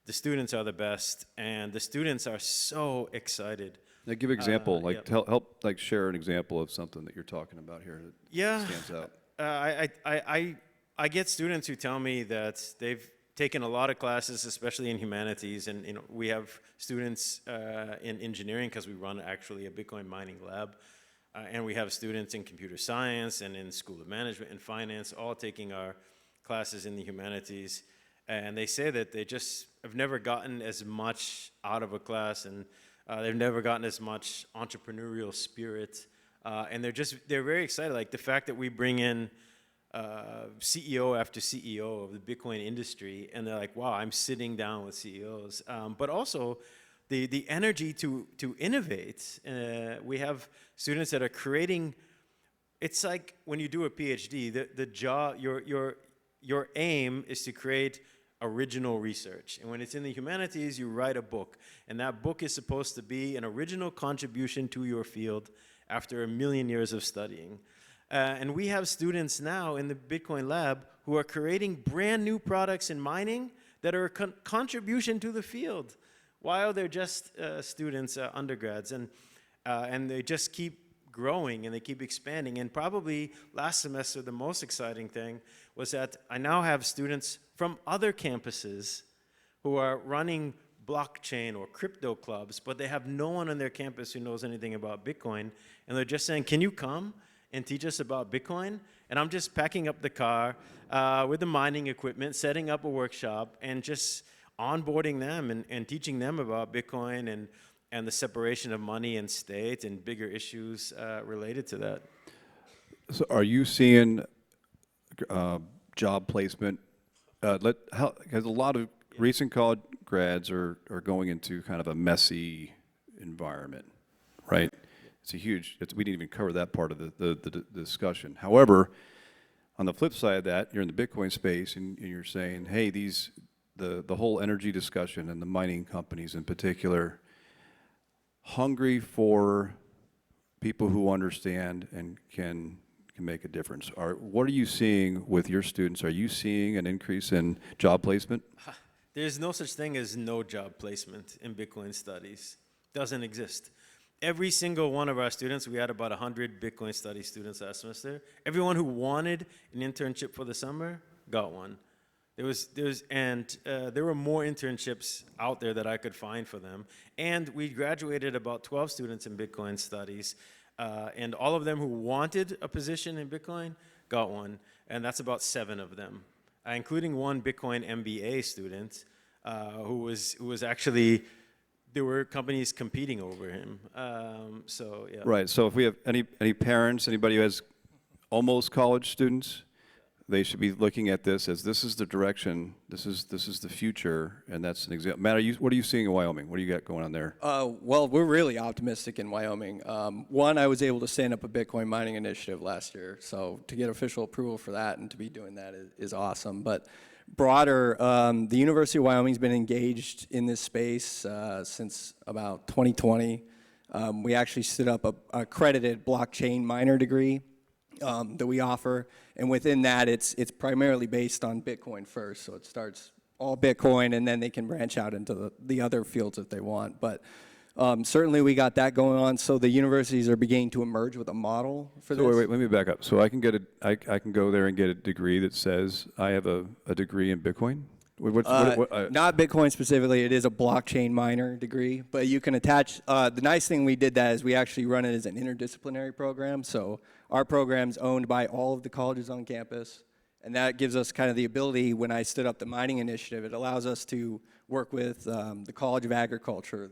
M: the students are the best, and the students are so excited.
H: Now give an example, help share an example of something that you're talking about here that stands out.
M: I get students who tell me that they've taken a lot of classes, especially in humanities, and we have students in engineering, because we run actually a Bitcoin mining lab, and we have students in computer science and in School of Management and Finance, all taking our classes in the humanities, and they say that they just have never gotten as much out of a class, and they've never gotten as much entrepreneurial spirit, and they're very excited. Like the fact that we bring in CEO after CEO of the Bitcoin industry, and they're like, wow, I'm sitting down with CEOs. But also the energy to innovate. We have students that are creating. It's like when you do a PhD, the job, your aim is to create original research. And when it's in the humanities, you write a book, and that book is supposed to be an original contribution to your field after 1,000,000 years of studying. And we have students now in the Bitcoin lab who are creating brand new products in mining that are a contribution to the field while they're just students, undergrads. And they just keep growing and they keep expanding. And probably last semester, the most exciting thing was that I now have students from other campuses who are running blockchain or crypto clubs, but they have no one on their campus who knows anything about Bitcoin. And they're just saying, can you come and teach us about Bitcoin? And I'm just packing up the car with the mining equipment, setting up a workshop, and just onboarding them and teaching them about Bitcoin and the separation of money and state and bigger issues related to that.
H: So are you seeing job placement? Because a lot of recent college grads are going into kind of a messy environment, right? It's a huge, we didn't even cover that part of the discussion. However, on the flip side of that, you're in the Bitcoin space and you're saying, hey, the whole energy discussion and the mining companies in particular, hungry for people who understand and can make a difference. What are you seeing with your students? Are you seeing an increase in job placement?
M: There's no such thing as no job placement in Bitcoin studies. Doesn't exist. Every single one of our students, we had about 100 Bitcoin studies students last semester. Everyone who wanted an internship for the summer got one. There were more internships out there that I could find for them. And we graduated about 12 students in Bitcoin studies, and all of them who wanted a position in Bitcoin got one, and that's about 7 of them, including one Bitcoin MBA student who was actually, there were companies competing over him. So yeah.
H: Right. So if we have any parents, anybody who has almost college students, they should be looking at this as this is the direction, this is the future, and that's an example. Matt, what are you seeing in Wyoming? What do you got going on there?
W: Well, we're really optimistic in Wyoming. One, I was able to stand up a Bitcoin mining initiative last year, so to get official approval for that and to be doing that is awesome. But broader, the University of Wyoming's been engaged in this space since about 2020. We actually stood up a accredited blockchain miner degree that we offer, and within that, it's primarily based on Bitcoin first. So it starts all Bitcoin, and then they can branch out into the other fields if they want. But certainly, we got that going on. So the universities are beginning to emerge with a model for this.
H: Wait, let me back up. So I can can go there and get a degree that says I have a degree in Bitcoin.
W: Not Bitcoin specifically. It is a blockchain miner degree, but you can attach. The nice thing we did that is we actually run it as an interdisciplinary program. So our program's owned by all of the colleges on campus, and that gives us kind of the ability. When I stood up the mining initiative, it allows us to work with the College of Agriculture,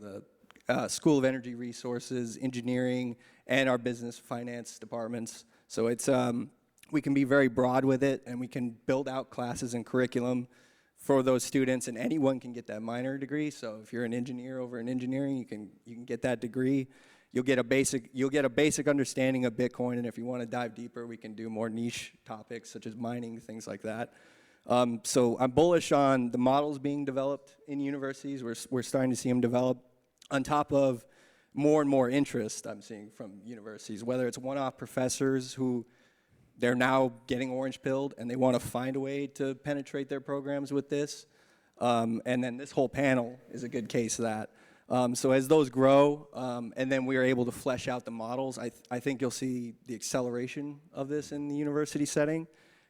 W: the School of Energy Resources, Engineering, and our business finance departments. So it's we can be very broad with it, and we can build out classes and curriculum for those students, and anyone can get that minor degree. So if you're an engineer over in engineering, you can get that degree. You'll get a basic understanding of Bitcoin, and if you want to dive deeper, we can do more niche topics such as mining, things like that. So I'm bullish on the models being developed in universities. We're starting to see them develop on top of more and more interest I'm seeing from universities, whether it's one-off professors who they're now getting orange-pilled and they want to find a way to penetrate their programs with this. And then this whole panel is a good case of that. So as those grow, and then we are able to flesh out the models, I think you'll see the acceleration of this in the university setting.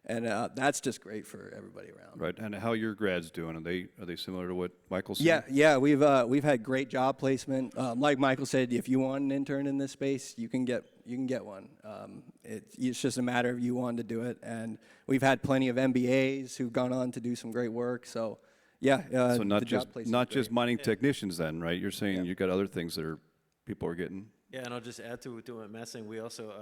W: And that's just great for everybody around.
H: Right, and how your grads doing? Are they similar to what Michael said?
W: Yeah, we've had great job placement. Like Michael said, if you want an intern in this space, you can get one. It's just a matter of you wanting to do it. And we've had plenty of MBAs who've gone on to do some great work. So yeah,
H: so not just mining technicians then, right? You're saying you've got other things that people are getting.
M: Yeah, and I'll just add to what Matt's saying. We also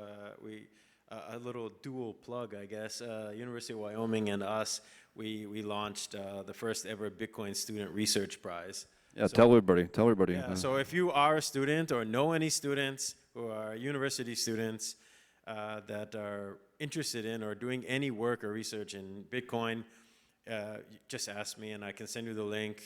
M: a little dual plug, I guess. University of Wyoming and us, we launched the first ever Bitcoin Student Research Prize.
H: Yeah, tell everybody.
M: Yeah, so if you are a student or know any students who are university students that are interested in or doing any work or research in Bitcoin, just ask me and I can send you the link.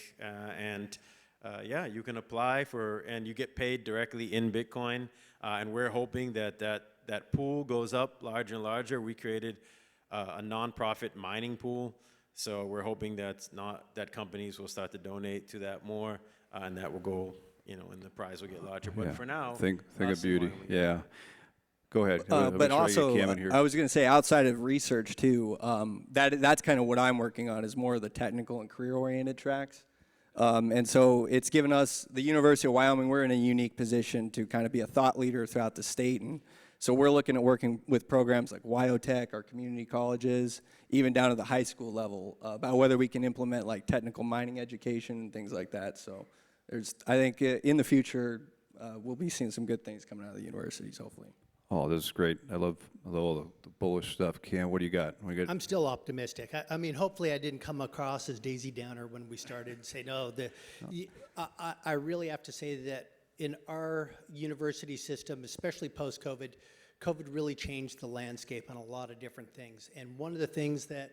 M: Yeah, you can apply and you get paid directly in Bitcoin. And we're hoping that pool goes up larger and larger. We created a nonprofit mining pool, so we're hoping that companies will start to donate to that more, and that will go, and the prize will get larger. But for now,
H: think of beauty. Yeah, go ahead.
W: But also, I was going to say, outside of research too, that's kind of what I'm working on is more of the technical and career-oriented tracks. And so it's given us, the University of Wyoming, we're in a unique position to kind of be a thought leader throughout the state. And so we're looking at working with programs like WyoTech, our community colleges, even down to the high school level, about whether we can implement like technical mining education and things like that. So I think in the future, we'll be seeing some good things coming out of the universities, hopefully.
H: Oh, this is great. I love all the bullish stuff. Cam, what do you got?
I: I'm still optimistic. I mean, hopefully I didn't come across as Daisy Downer when we started and say, no. I really have to say that in our university system, especially post-COVID, COVID really changed the landscape on a lot of different things. And one of the things that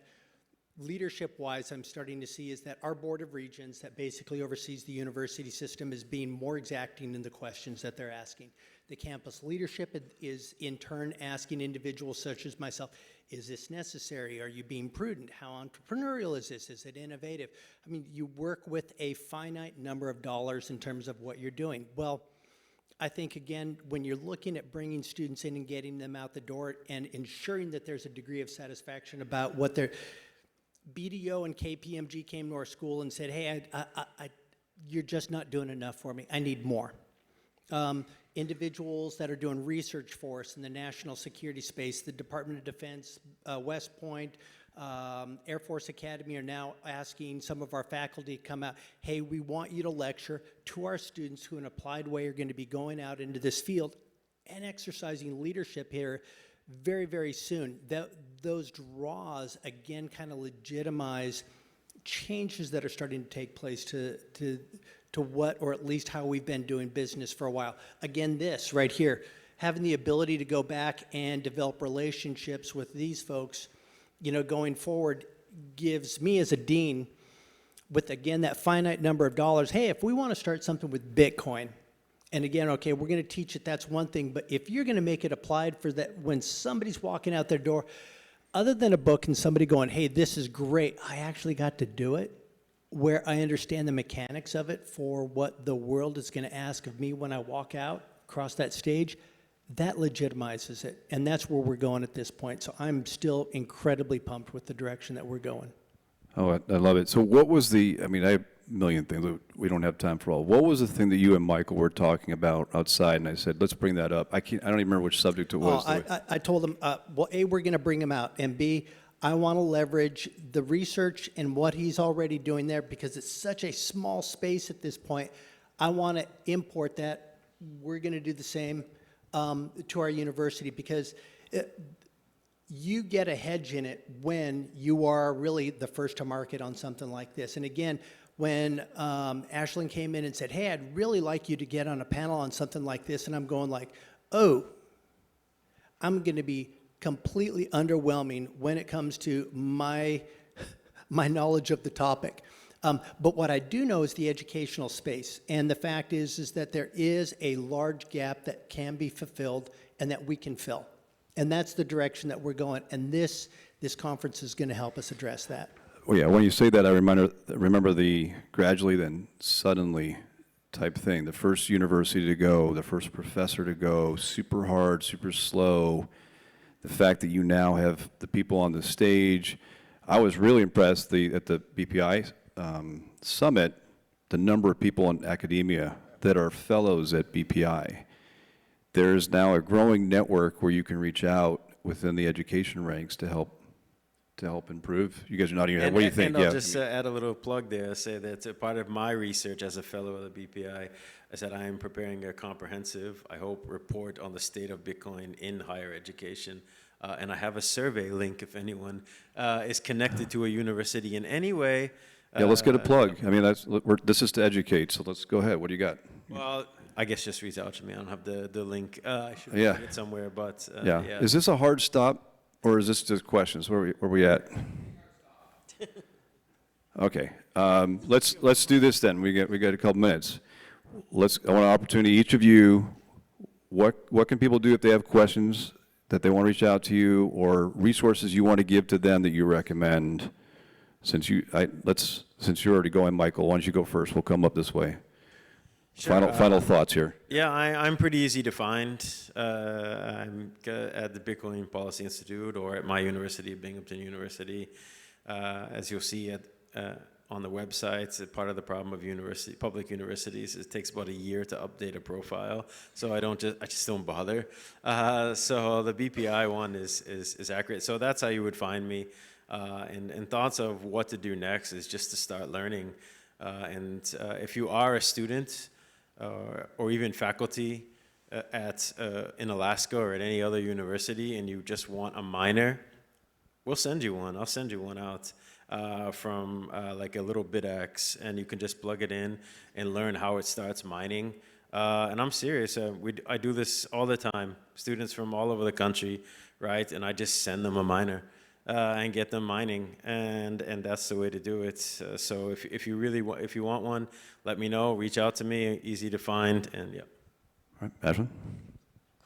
I: leadership-wise I'm starting to see is that our Board of Regents that basically oversees the university system is being more exacting in the questions that they're asking. The campus leadership is in turn asking individuals such as myself, is this necessary? Are you being prudent? How entrepreneurial is this? Is it innovative? I mean, you work with a finite number of dollars in terms of what you're doing. Well, I think, again, when you're looking at bringing students in and getting them out the door and ensuring that there's a degree of satisfaction about what they're, BDO and KPMG came to our school and said, hey, you're just not doing enough for me. I need more. Individuals that are doing research for us in the national security space, the Department of Defense, West Point, Air Force Academy are now asking some of our faculty to come out, hey, we want you to lecture to our students who in an applied way are going to be going out into this field and exercising leadership here very, very soon. Those draws, again, kind of legitimize changes that are starting to take place to what, or at least how we've been doing business for a while. Again, this right here, having the ability to go back and develop relationships with these folks, you know, going forward, gives me as a dean, with again that finite number of dollars, hey, if we want to start something with Bitcoin, and again, okay, we're going to teach it, that's one thing, but if you're going to make it applied for that, when somebody's walking out their door, other than a book and somebody going, hey, this is great, I actually got to do it, where I understand the mechanics of it for what the world is going to ask of me when I walk out across that stage, that legitimizes it. And that's where we're going at this point. So I'm still incredibly pumped with the direction that we're going.
H: Oh, I love it. So what was the, I mean, I have a million things, but we don't have time for all. What was the thing that you and Michael were talking about outside? And I said, let's bring that up. I don't even remember which subject it was.
I: I told them, well, A, we're going to bring him out, and B, I want to leverage the research and what he's already doing there because it's such a small space at this point. I want to import that. We're going to do the same to our university because you get a hedge in it when you are really the first to market on something like this. And again, when Ashlyn came in and said, hey, I'd really like you to get on a panel on something like this, and I'm going like, oh, I'm going to be completely underwhelming when it comes to my knowledge of the topic. But what I do know is the educational space. And the fact is that there is a large gap that can be fulfilled and that we can fill. And that's the direction that we're going. And this conference is going to help us address that.
H: Well, yeah, when you say that, I remember the gradually then suddenly type thing. The first university to go, the first professor to go, super hard, super slow. The fact that you now have the people on the stage. I was really impressed at the BPI summit, the number of people in academia that are fellows at BPI. There's now a growing network where you can reach out within the education ranks to help improve. You guys are nodding your head. What do you think?
M: And I'll just add a little plug there, say that a part of my research as a fellow of the BPI, I said I am preparing a comprehensive, I hope, report on the state of Bitcoin in higher education. And I have a survey link if anyone is connected to a university in any way.
H: Yeah, let's get a plug. I mean, this is to educate, so let's go ahead. What do you got?
M: Well, I guess just reach out to me. I don't have the link. I should have it somewhere, but
H: yeah.
M: yeah.
H: Is this a hard stop, or is this just questions? Where are we at? Okay, let's do this then. We got a couple minutes. I want an opportunity. Each of you, what can people do if they have questions that they want to reach out to you, or resources you want to give to them that you recommend? Since you're already going, Michael, why don't you go first? We'll come up this way. Sure. Final thoughts here.
M: Yeah, I'm pretty easy to find. I'm at the Bitcoin Policy Institute or at my university, Binghamton University. As you'll see on the website, part of the problem of public universities is it takes about a year to update a profile. So I just don't bother. So the BPI one is accurate. So that's how you would find me. And thoughts of what to do next is just to start learning. And if you are a student or even faculty in Alaska or at any other university and you just want a minor, we'll send you one. I'll send you one out from like a little BitX, and you can just plug it in and learn how it starts mining. And I'm serious. I do this all the time. Students from all over the country, right? And I just send them a miner. And get them mining, and that's the way to do it. So if you really if you want one, let me know. Reach out to me. Easy to find, and yeah.
H: All right, Ashlyn.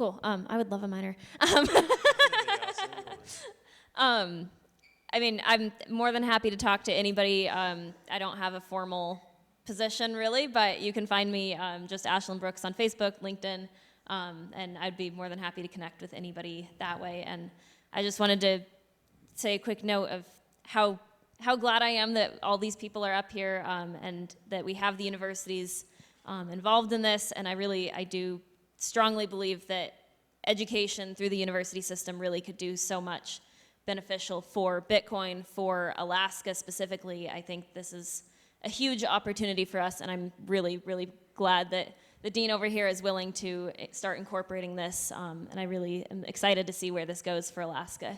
U: cool. I would love a minor. I mean, I'm more than happy to talk to anybody. I don't have a formal position really, but you can find me just Ashlyn Brooks on Facebook, LinkedIn, and I'd be more than happy to connect with anybody that way. And I just wanted to say a quick note of how glad I am that all these people are up here and that we have the universities involved in this. And I do strongly believe that education through the university system really could do so much beneficial for Bitcoin, for Alaska specifically. I think this is a huge opportunity for us, and I'm really, really glad that the dean over here is willing to start incorporating this, and I really am excited to see where this goes for Alaska.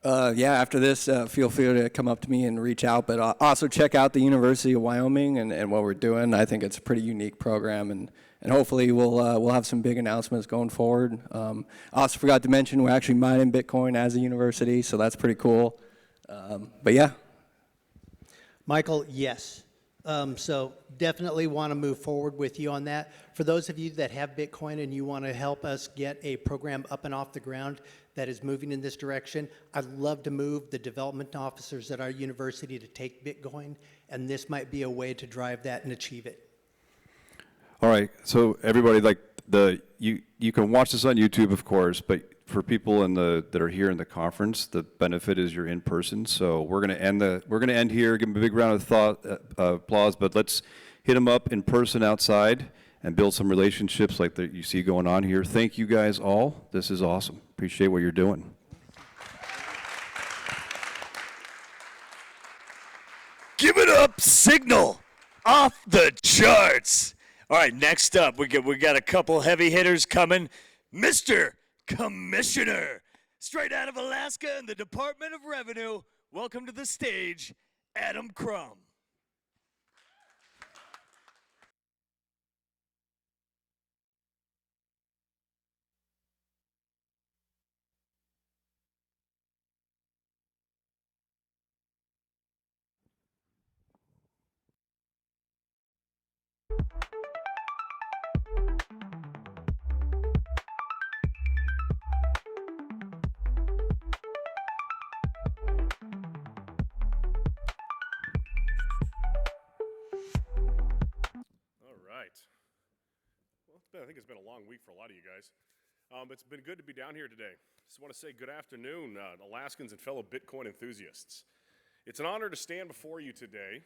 W: Yeah, after this, feel free to come up to me and reach out, but also check out the University of Wyoming and what we're doing. I think it's a pretty unique program, and hopefully we'll have some big announcements going forward. I also forgot to mention we're actually mining Bitcoin as a university, so that's pretty cool. But yeah.
I: Michael, yes. So definitely want to move forward with you on that. For those of you that have Bitcoin and you want to help us get a program up and off the ground that is moving in this direction, I'd love to move the development officers at our university to take Bitcoin, and this might be a way to drive that and achieve it.
H: All right, so everybody, like you can watch this on YouTube, of course, but for people that are here in the conference, the benefit is you're in person. So we're going to end here. Give them a big round of applause, but let's hit them up in person outside and build some relationships like that you see going on here. Thank you guys all. This is awesome. Appreciate what you're doing.
A: Give it up, Signal, off the charts. All right, next up, we got a couple heavy hitters coming. Mr. Commissioner, straight out of Alaska and the Department of Revenue, welcome to the stage, Adam Crum.
V: I think it's been a long week for a lot of you guys. It's been good to be down here today. Just want to say good afternoon, Alaskans and fellow Bitcoin enthusiasts. It's an honor to stand before you today,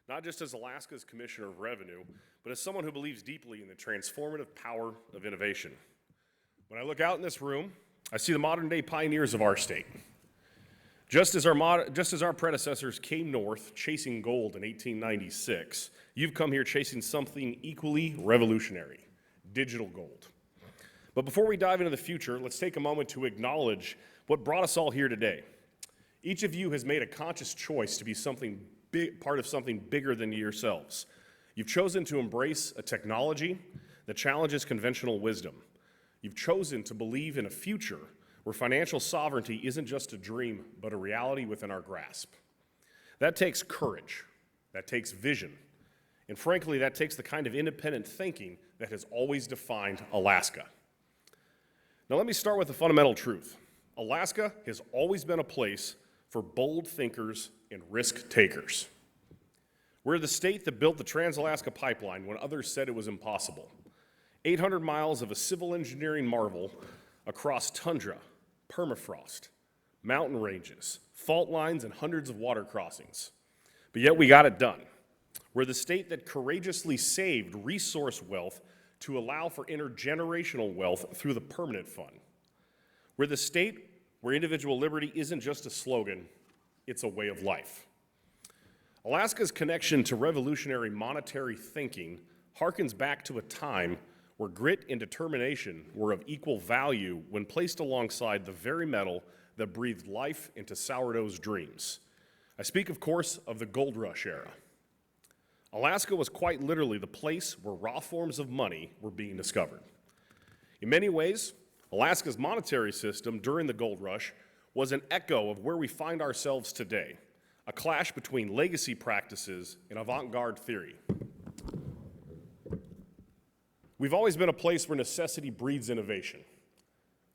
V: not just as Alaska's Commissioner of Revenue, but as someone who believes deeply in the transformative power of innovation. When I look out in this room, I see the modern day pioneers of our state. Just as our predecessors came north chasing gold in 1896, you've come here chasing something equally revolutionary. Digital gold. But before we dive into the future, let's take a moment to acknowledge what brought us all here today. Each of you has made a conscious choice to be part of something bigger than yourselves. You've chosen to embrace a technology that challenges conventional wisdom. You've chosen to believe in a future where financial sovereignty isn't just a dream, but a reality within our grasp. That takes courage. That takes vision. And frankly, that takes the kind of independent thinking that has always defined Alaska. Now let me start with a fundamental truth. Alaska has always been a place for bold thinkers and risk takers. We're the state that built the Trans-Alaska Pipeline when others said it was impossible. 800 miles of a civil engineering marvel across tundra, permafrost, mountain ranges, fault lines, and hundreds of water crossings. But yet we got it done. We're the state that courageously saved resource wealth to allow for intergenerational wealth through the Permanent Fund. We're the state where individual liberty isn't just a slogan, it's a way of life. Alaska's connection to revolutionary monetary thinking harkens back to a time where grit and determination were of equal value when placed alongside the very metal that breathed life into sourdough's dreams. I speak, of course, of the gold rush era. Alaska was quite literally the place where raw forms of money were being discovered. In many ways, Alaska's monetary system during the gold rush was an echo of where we find ourselves today, a clash between legacy practices and avant-garde theory. We've always been a place where necessity breeds innovation,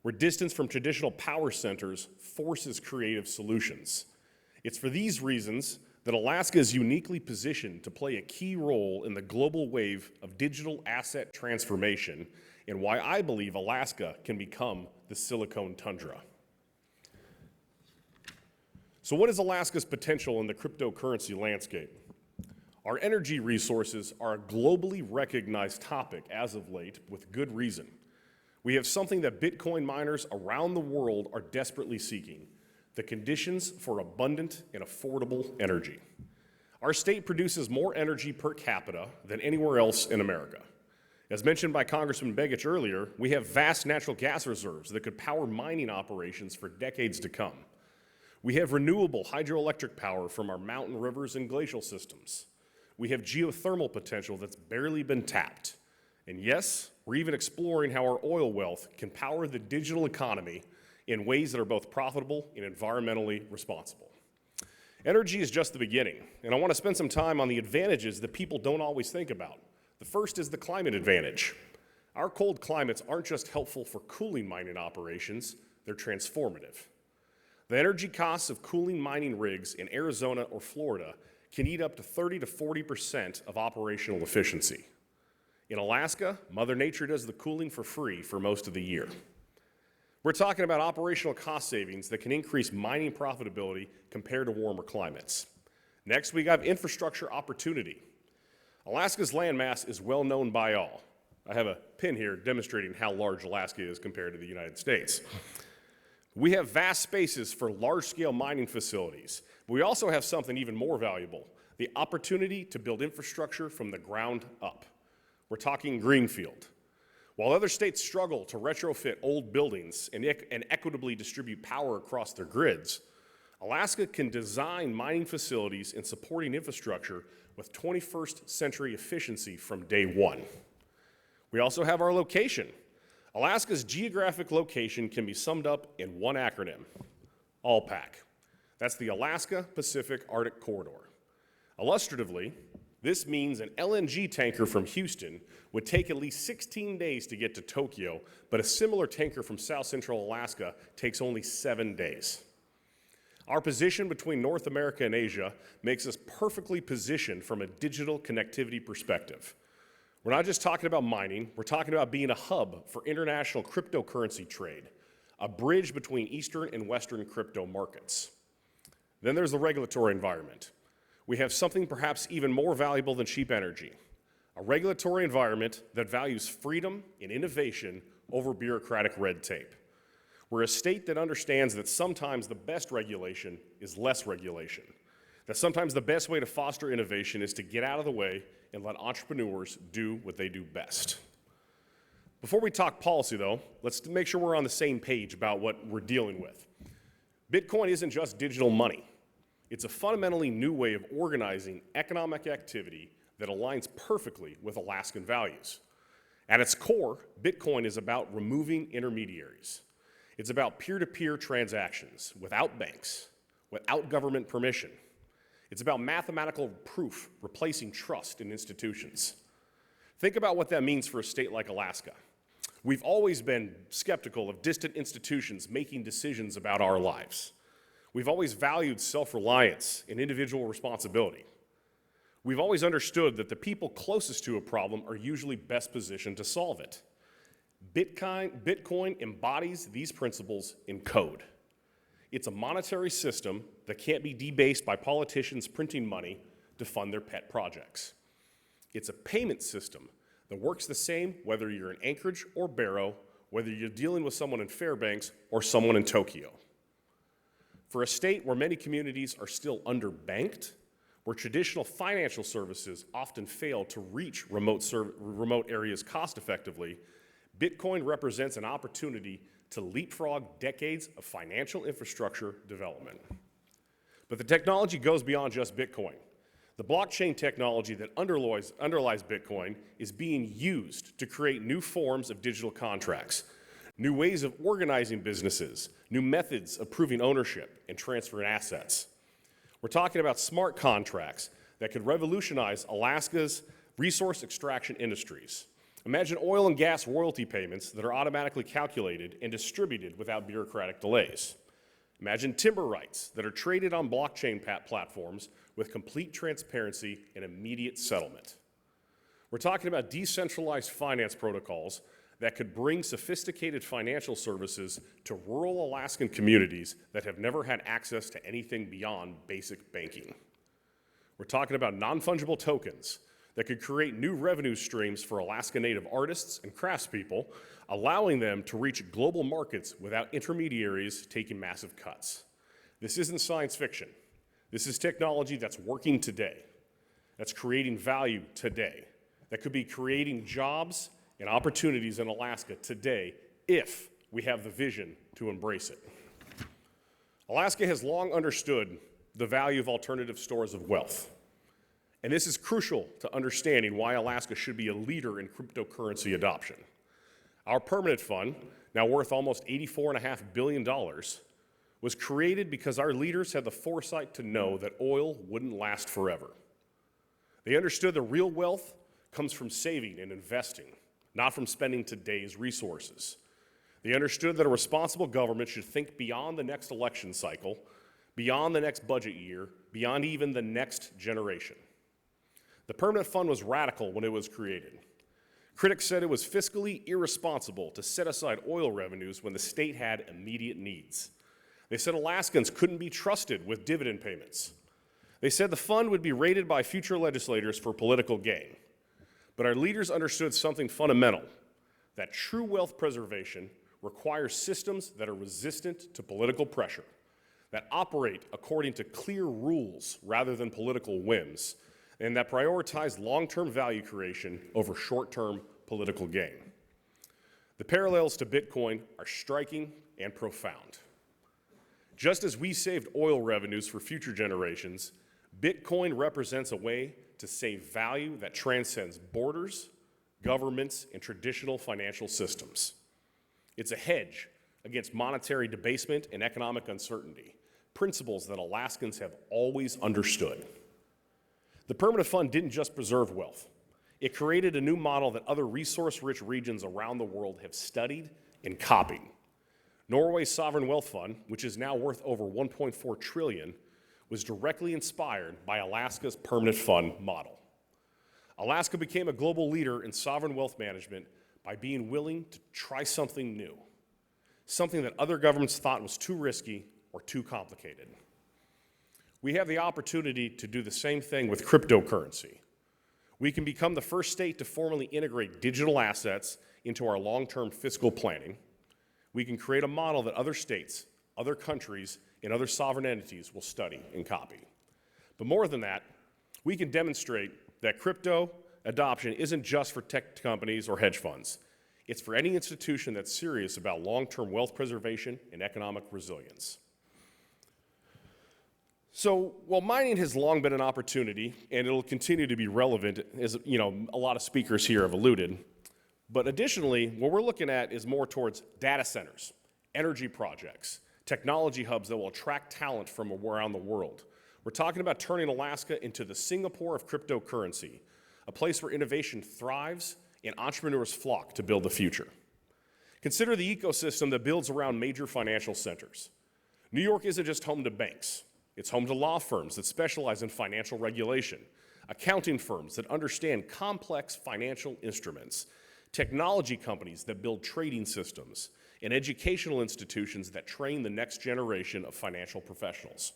V: where distance from traditional power centers forces creative solutions. It's for these reasons that Alaska is uniquely positioned to play a key role in the global wave of digital asset transformation, and why I believe Alaska can become the Silicon Tundra. So what is Alaska's potential in the cryptocurrency landscape? Our energy resources are a globally recognized topic as of late, with good reason. We have something that Bitcoin miners around the world are desperately seeking: the conditions for abundant and affordable energy. Our state produces more energy per capita than anywhere else in America. As mentioned by Congressman Begich earlier, we have vast natural gas reserves that could power mining operations for decades to come. We have renewable hydroelectric power from our mountain rivers and glacial systems. We have geothermal potential that's barely been tapped. And yes, we're even exploring how our oil wealth can power the digital economy in ways that are both profitable and environmentally responsible. Energy is just the beginning, and I want to spend some time on the advantages that people don't always think about. The first is the climate advantage. Our cold climates aren't just helpful for cooling mining operations, they're transformative. The energy costs of cooling mining rigs in Arizona or Florida can eat up to 30 to 40% of operational efficiency. In Alaska, Mother Nature does the cooling for free for most of the year. We're talking about operational cost savings that can increase mining profitability compared to warmer climates. Next, we have infrastructure opportunity. Alaska's landmass is well known by all. I have a pin here demonstrating how large Alaska is compared to the United States. We have vast spaces for large-scale mining facilities. We also have something even more valuable: the opportunity to build infrastructure from the ground up. We're talking greenfield. While other states struggle to retrofit old buildings and equitably distribute power across their grids, Alaska can design mining facilities and supporting infrastructure with 21st century efficiency from day one. We also have our location. Alaska's geographic location can be summed up in one acronym: UNPAC. That's the Alaska Pacific Arctic Corridor. Illustratively, this means an LNG tanker from Houston would take at least 16 days to get to Tokyo, but a similar tanker from South Central Alaska takes only 7 days. Our position between North America and Asia makes us perfectly positioned from a digital connectivity perspective. We're not just talking about mining, we're talking about being a hub for international cryptocurrency trade, a bridge between Eastern and Western crypto markets. Then there's the regulatory environment. We have something perhaps even more valuable than cheap energy: a regulatory environment that values freedom and innovation over bureaucratic red tape. We're a state that understands that sometimes the best regulation is less regulation, that sometimes the best way to foster innovation is to get out of the way and let entrepreneurs do what they do best. Before we talk policy, though, let's make sure we're on the same page about what we're dealing with. Bitcoin isn't just digital money. It's a fundamentally new way of organizing economic activity that aligns perfectly with Alaskan values. At its core, Bitcoin is about removing intermediaries. It's about peer-to-peer transactions without banks, without government permission. It's about mathematical proof replacing trust in institutions. Think about what that means for a state like Alaska. We've always been skeptical of distant institutions making decisions about our lives. We've always valued self-reliance and individual responsibility. We've always understood that the people closest to a problem are usually best positioned to solve it. Bitcoin embodies these principles in code. It's a monetary system that can't be debased by politicians printing money to fund their pet projects. It's a payment system that works the same whether you're in Anchorage or Barrow, whether you're dealing with someone in Fairbanks or someone in Tokyo. For a state where many communities are still underbanked, where traditional financial services often fail to reach remote areas cost effectively, Bitcoin represents an opportunity to leapfrog decades of financial infrastructure development. But the technology goes beyond just Bitcoin. The blockchain technology that underlies Bitcoin is being used to create new forms of digital contracts, new ways of organizing businesses, new methods of proving ownership and transferring assets. We're talking about smart contracts that could revolutionize Alaska's resource extraction industries. Imagine oil and gas royalty payments that are automatically calculated and distributed without bureaucratic delays. Imagine timber rights that are traded on blockchain platforms with complete transparency and immediate settlement. We're talking about decentralized finance protocols that could bring sophisticated financial services to rural Alaskan communities that have never had access to anything beyond basic banking. We're talking about non-fungible tokens that could create new revenue streams for Alaska Native artists and craftspeople, allowing them to reach global markets without intermediaries taking massive cuts. This isn't science fiction. This is technology that's working today, that's creating value today, that could be creating jobs and opportunities in Alaska today if we have the vision to embrace it. Alaska has long understood the value of alternative stores of wealth. And this is crucial to understanding why Alaska should be a leader in cryptocurrency adoption. Our permanent fund, now worth almost $84.5 billion, was created because our leaders had the foresight to know that oil wouldn't last forever. They understood the real wealth comes from saving and investing, not from spending today's resources. They understood that a responsible government should think beyond the next election cycle, beyond the next budget year, beyond even the next generation. The permanent fund was radical when it was created. Critics said it was fiscally irresponsible to set aside oil revenues when the state had immediate needs. They said Alaskans couldn't be trusted with dividend payments. They said the fund would be raided by future legislators for political gain. But our leaders understood something fundamental, that true wealth preservation requires systems that are resistant to political pressure, that operate according to clear rules rather than political whims, and that prioritize long-term value creation over short-term political gain. The parallels to Bitcoin are striking and profound. Just as we saved oil revenues for future generations, Bitcoin represents a way to save value that transcends borders, governments, and traditional financial systems. It's a hedge against monetary debasement and economic uncertainty, principles that Alaskans have always understood. The permanent fund didn't just preserve wealth. It created a new model that other resource-rich regions around the world have studied and copied. Norway's sovereign wealth fund, which is now worth over $1.4 trillion, was directly inspired by Alaska's permanent fund model. Alaska became a global leader in sovereign wealth management by being willing to try something new, something that other governments thought was too risky or too complicated. We have the opportunity to do the same thing with cryptocurrency. We can become the first state to formally integrate digital assets into our long-term fiscal planning. We can create a model that other states, other countries, and other sovereign entities will study and copy. But more than that, we can demonstrate that crypto adoption isn't just for tech companies or hedge funds. It's for any institution that's serious about long-term wealth preservation and economic resilience. So while mining has long been an opportunity, and it'll continue to be relevant, as a lot of speakers here have alluded, but additionally, what we're looking at is more towards data centers, energy projects, technology hubs that will attract talent from around the world. We're talking about turning Alaska into the Singapore of cryptocurrency, a place where innovation thrives and entrepreneurs flock to build the future. Consider the ecosystem that builds around major financial centers. New York isn't just home to banks. It's home to law firms that specialize in financial regulation, accounting firms that understand complex financial instruments, technology companies that build trading systems, and educational institutions that train the next generation of financial professionals.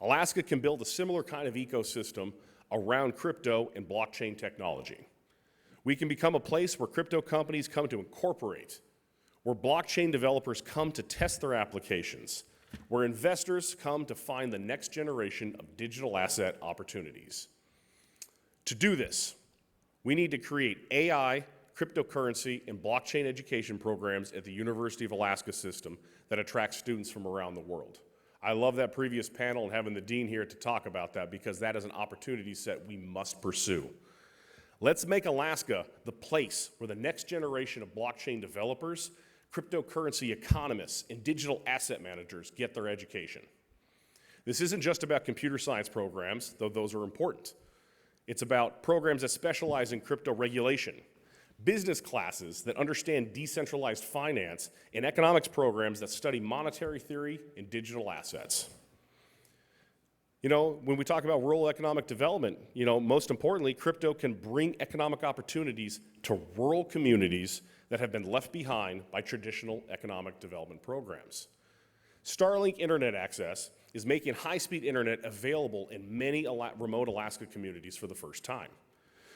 V: Alaska can build a similar kind of ecosystem around crypto and blockchain technology. We can become a place where crypto companies come to incorporate, where blockchain developers come to test their applications, where investors come to find the next generation of digital asset opportunities. To do this, we need to create AI, cryptocurrency, and blockchain education programs at the University of Alaska system that attract students from around the world. I love that previous panel and having the dean here to talk about that because that is an opportunity set we must pursue. Let's make Alaska the place where the next generation of blockchain developers, cryptocurrency economists, and digital asset managers get their education. This isn't just about computer science programs, though those are important. It's about programs that specialize in crypto regulation, business classes that understand decentralized finance, and economics programs that study monetary theory and digital assets. You know, when we talk about rural economic development, most importantly, crypto can bring economic opportunities to rural communities that have been left behind by traditional economic development programs. Starlink internet access is making high-speed internet available in many remote Alaska communities for the first time.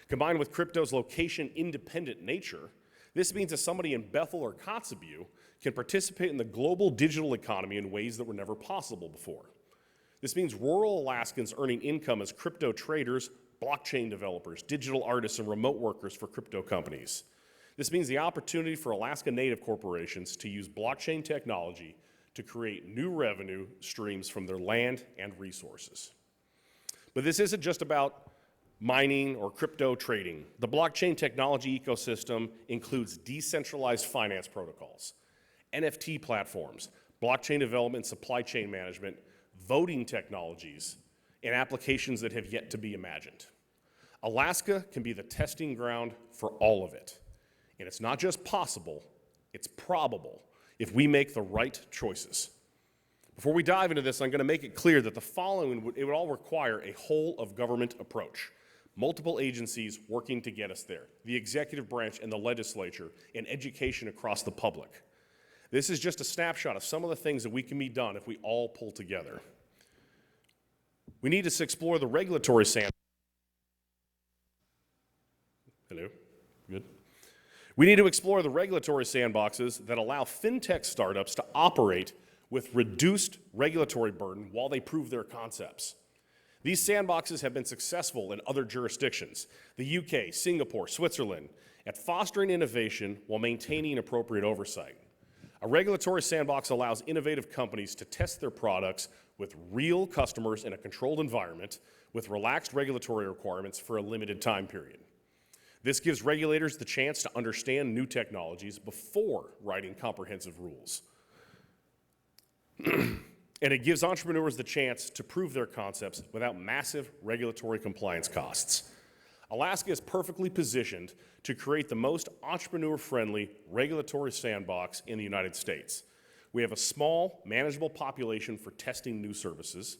V: Combined with crypto's location-independent nature, this means that somebody in Bethel or Kotzebue can participate in the global digital economy in ways that were never possible before. This means rural Alaskans earning income as crypto traders, blockchain developers, digital artists, and remote workers for crypto companies. This means the opportunity for Alaska Native corporations to use blockchain technology to create new revenue streams from their land and resources. But this isn't just about mining or crypto trading. The blockchain technology ecosystem includes decentralized finance protocols, NFT platforms, blockchain development, supply chain management, voting technologies, and applications that have yet to be imagined. Alaska can be the testing ground for all of it. And it's not just possible, it's probable if we make the right choices. Before we dive into this, I'm going to make it clear that the following would all require a whole of government approach. Multiple agencies working to get us there, the executive branch and the legislature, and education across the public. This is just a snapshot of some of the things that can be done if we all pull together. We need to explore the regulatory sandbox. Hello? Good. We need to explore the regulatory sandboxes that allow fintech startups to operate with reduced regulatory burden while they prove their concepts. These sandboxes have been successful in other jurisdictions, the UK, Singapore, Switzerland, at fostering innovation while maintaining appropriate oversight. A regulatory sandbox allows innovative companies to test their products with real customers in a controlled environment with relaxed regulatory requirements for a limited time period. This gives regulators the chance to understand new technologies before writing comprehensive rules. And it gives entrepreneurs the chance to prove their concepts without massive regulatory compliance costs. Alaska is perfectly positioned to create the most entrepreneur-friendly regulatory sandbox in the United States. We have a small, manageable population for testing new services.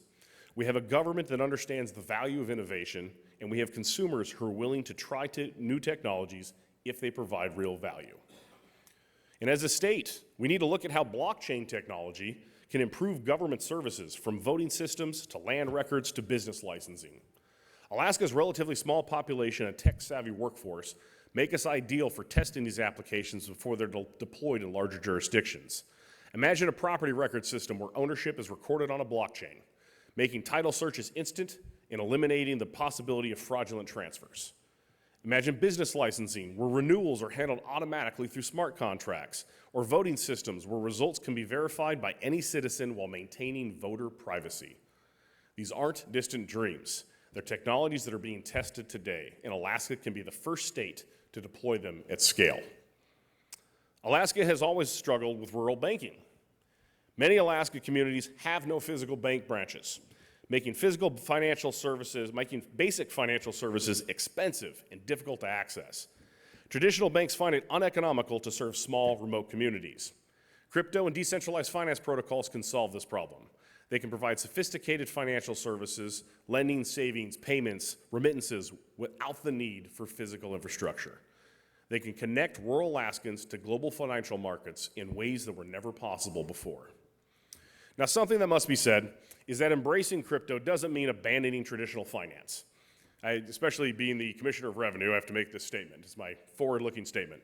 V: We have a government that understands the value of innovation, and we have consumers who are willing to try new technologies if they provide real value. And as a state, we need to look at how blockchain technology can improve government services from voting systems to land records to business licensing. Alaska's relatively small population and tech-savvy workforce make us ideal for testing these applications before they're deployed in larger jurisdictions. Imagine a property record system where ownership is recorded on a blockchain, making title searches instant and eliminating the possibility of fraudulent transfers. Imagine business licensing, where renewals are handled automatically through smart contracts, or voting systems where results can be verified by any citizen while maintaining voter privacy. These aren't distant dreams. They're technologies that are being tested today, and Alaska can be the first state to deploy them at scale. Alaska has always struggled with rural banking. Many Alaska communities have no physical bank branches, making basic financial services expensive and difficult to access. Traditional banks find it uneconomical to serve small, remote communities. Crypto and decentralized finance protocols can solve this problem. They can provide sophisticated financial services, lending, savings, payments, remittances, without the need for physical infrastructure. They can connect rural Alaskans to global financial markets in ways that were never possible before. Now, something that must be said is that embracing crypto doesn't mean abandoning traditional finance. Especially being the Commissioner of Revenue, I have to make this statement. It's my forward-looking statement.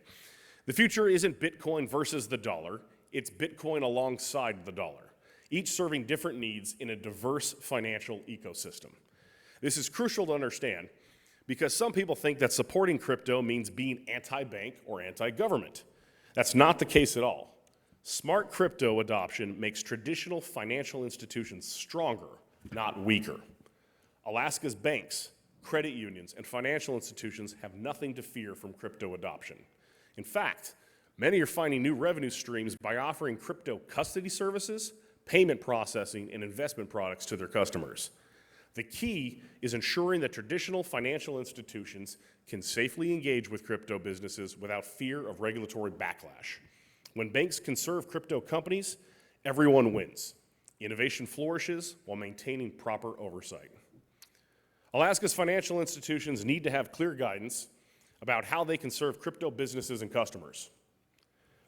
V: The future isn't Bitcoin versus the dollar, it's Bitcoin alongside the dollar, each serving different needs in a diverse financial ecosystem. This is crucial to understand because some people think that supporting crypto means being anti-bank or anti-government. That's not the case at all. Smart crypto adoption makes traditional financial institutions stronger, not weaker. Alaska's banks, credit unions, and financial institutions have nothing to fear from crypto adoption. In fact, many are finding new revenue streams by offering crypto custody services, payment processing, and investment products to their customers. The key is ensuring that traditional financial institutions can safely engage with crypto businesses without fear of regulatory backlash. When banks can serve crypto companies, everyone wins. Innovation flourishes while maintaining proper oversight. Alaska's financial institutions need to have clear guidance about how they can serve crypto businesses and customers.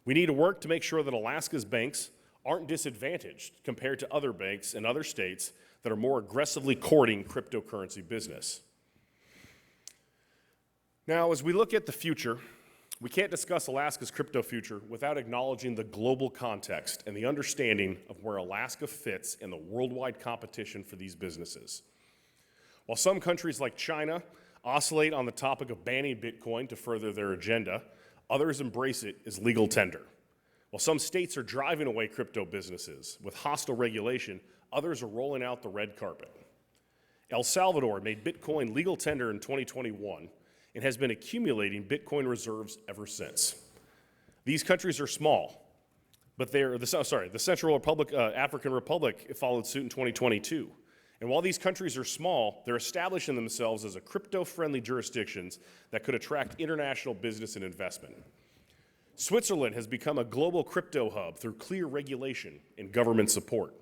V: We need to work to make sure that Alaska's banks aren't disadvantaged compared to other banks in other states that are more aggressively courting cryptocurrency business. Now, as we look at the future, we can't discuss Alaska's crypto future without acknowledging the global context and the understanding of where Alaska fits in the worldwide competition for these businesses. While some countries like China oscillate on the topic of banning Bitcoin to further their agenda, others embrace it as legal tender. While some states are driving away crypto businesses with hostile regulation, others are rolling out the red carpet. El Salvador made Bitcoin legal tender in 2021 and has been accumulating Bitcoin reserves ever since. These countries are small, but the Central African Republic followed suit in 2022. And while these countries are small, they're establishing themselves as a crypto-friendly jurisdictions that could attract international business and investment. Switzerland has become a global crypto hub through clear regulation and government support.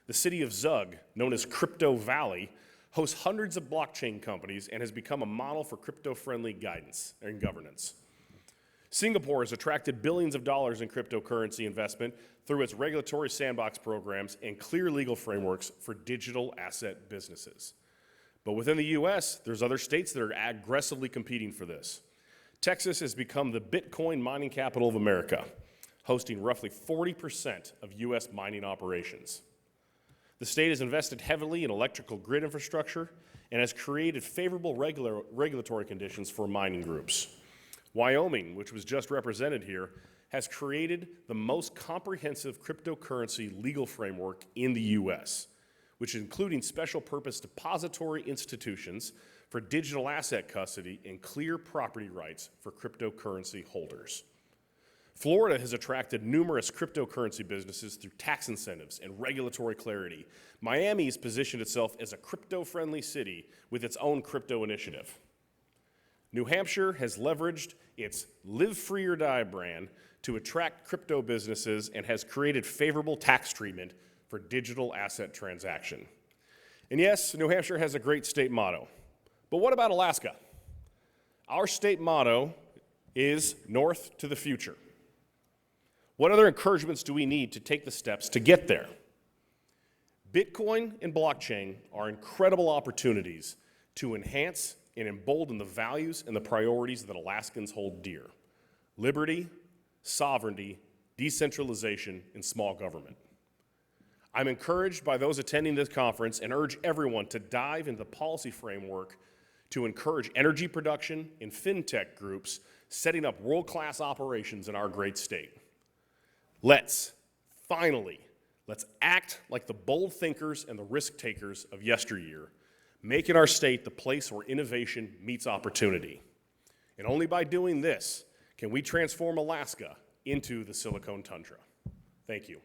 V: The city of Zug, known as Crypto Valley, hosts hundreds of blockchain companies and has become a model for crypto-friendly guidance and governance. Singapore has attracted billions of dollars in cryptocurrency investment through its regulatory sandbox programs and clear legal frameworks for digital asset businesses. But within the US, there's other states that are aggressively competing for this. Texas has become the Bitcoin mining capital of America, hosting roughly 40% of US mining operations. The state has invested heavily in electrical grid infrastructure and has created favorable regulatory conditions for mining groups. Wyoming, which was just represented here, has created the most comprehensive cryptocurrency legal framework in the US, which is including special purpose depository institutions for digital asset custody and clear property rights for cryptocurrency holders. Florida has attracted numerous cryptocurrency businesses through tax incentives and regulatory clarity. Miami has positioned itself as a crypto-friendly city with its own crypto initiative. New Hampshire has leveraged its Live Free or Die brand to attract crypto businesses and has created favorable tax treatment for digital asset transaction. And yes, New Hampshire has a great state motto. But what about Alaska? Our state motto is North to the Future. What other encouragements do we need to take the steps to get there? Bitcoin and blockchain are incredible opportunities to enhance and embolden the values and the priorities that Alaskans hold dear: liberty, sovereignty, decentralization, and small government. I'm encouraged by those attending this conference and urge everyone to dive into the policy framework to encourage energy production and fintech groups setting up world-class operations in our great state. Let's act like the bold thinkers and the risk takers of yesteryear, making our state the place where innovation meets opportunity. And only by doing this can we transform Alaska into the Silicon Tundra. Thank you.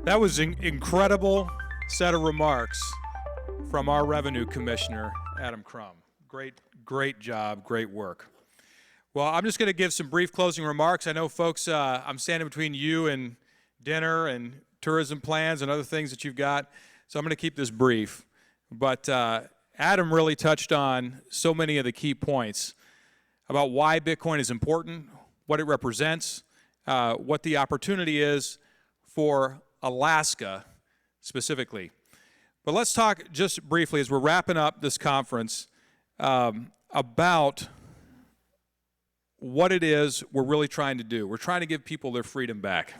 K: That was an incredible set of remarks from our Revenue Commissioner, Adam Crum. Great job, great work. Well, I'm just going to give some brief closing remarks. I know, folks, I'm standing between you and dinner and tourism plans and other things that you've got, so I'm going to keep this brief. But Adam really touched on so many of the key points about why Bitcoin is important, what it represents, what the opportunity is for Alaska specifically. But let's talk just briefly as we're wrapping up this conference about what it is we're really trying to do. We're trying to give people their freedom back.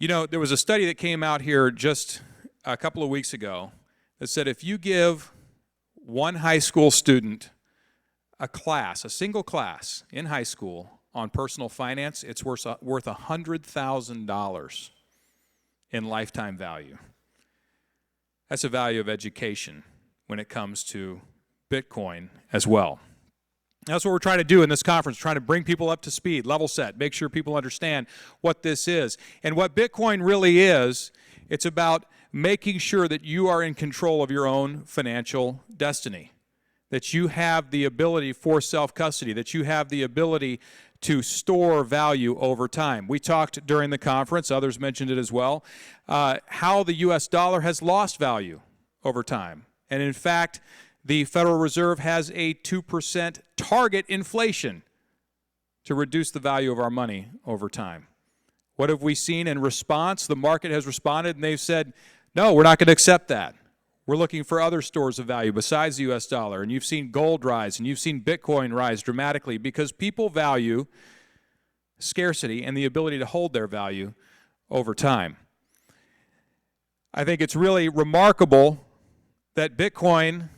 K: You know, there was a study that came out here just a couple of weeks ago that said if you give one high school student a class, a single class in high school on personal finance, it's worth $100,000 in lifetime value. That's the value of education when it comes to Bitcoin as well. That's what we're trying to do in this conference, trying to bring people up to speed, level set, make sure people understand what this is. And what Bitcoin really is, it's about making sure that you are in control of your own financial destiny, that you have the ability for self-custody, that you have the ability to store value over time. We talked during the conference, others mentioned it as well, how the US dollar has lost value over time. And in fact, the Federal Reserve has a 2% target inflation to reduce the value of our money over time. What have we seen in response? The market has responded and they've said, no, we're not going to accept that. We're looking for other stores of value besides the US dollar. And you've seen gold rise and you've seen Bitcoin rise dramatically because people value scarcity and the ability to hold their value over time. I think it's really remarkable that Bitcoin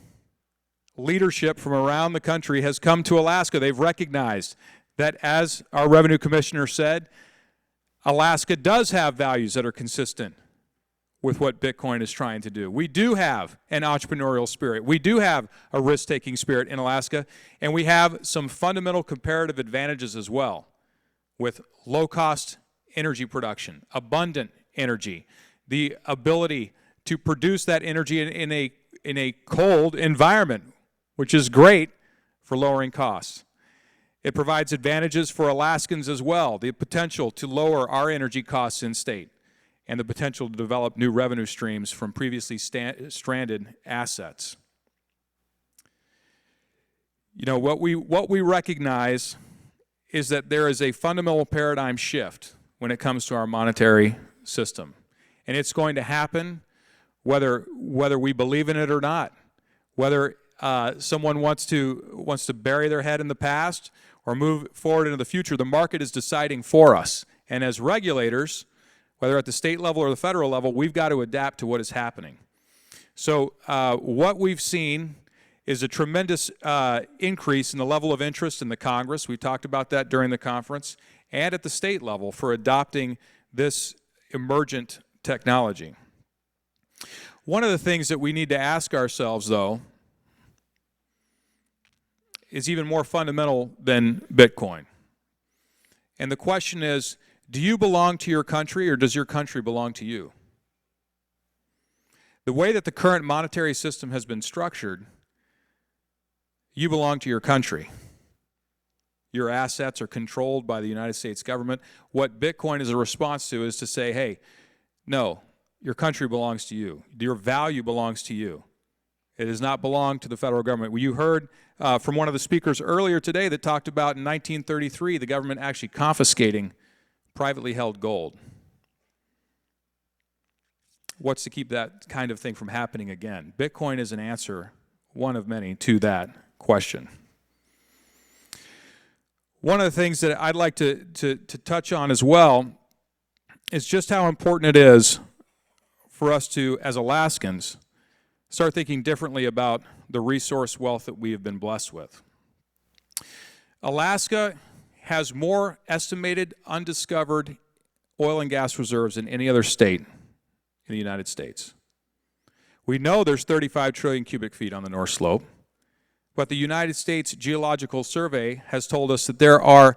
K: leadership from around the country has come to Alaska. They've recognized that, as our revenue commissioner said, Alaska does have values that are consistent with what Bitcoin is trying to do. We do have an entrepreneurial spirit. We do have a risk-taking spirit in Alaska, and we have some fundamental comparative advantages as well, with low-cost energy production, abundant energy, the ability to produce that energy in a cold environment, which is great for lowering costs. It provides advantages for Alaskans as well, the potential to lower our energy costs in state and the potential to develop new revenue streams from previously stranded assets. You know, what we recognize is that there is a fundamental paradigm shift when it comes to our monetary system. And it's going to happen whether we believe in it or not, whether someone wants to bury their head in the past or move forward into the future. The market is deciding for us. And as regulators, whether at the state level or the federal level, we've got to adapt to what is happening. So what we've seen is a tremendous increase in the level of interest in the Congress. We talked about that during the conference, and at the state level for adopting this emergent technology. One of the things that we need to ask ourselves, though, is even more fundamental than Bitcoin. And the question is, do you belong to your country or does your country belong to you? The way that the current monetary system has been structured, you belong to your country. Your assets are controlled by the United States government. What Bitcoin is a response to is to say, hey, no, your country belongs to you. Your value belongs to you. It does not belong to the federal government. You heard from one of the speakers earlier today that talked about in 1933 the government actually confiscating privately held gold. What's to keep that kind of thing from happening again? Bitcoin is an answer, one of many, to that question. One of the things that I'd like to touch on as well is just how important it is for us to, as Alaskans, start thinking differently about the resource wealth that we have been blessed with. Alaska has more estimated undiscovered oil and gas reserves than any other state in the United States. We know there's 35 trillion cubic feet on the North Slope, but the United States Geological Survey has told us that there are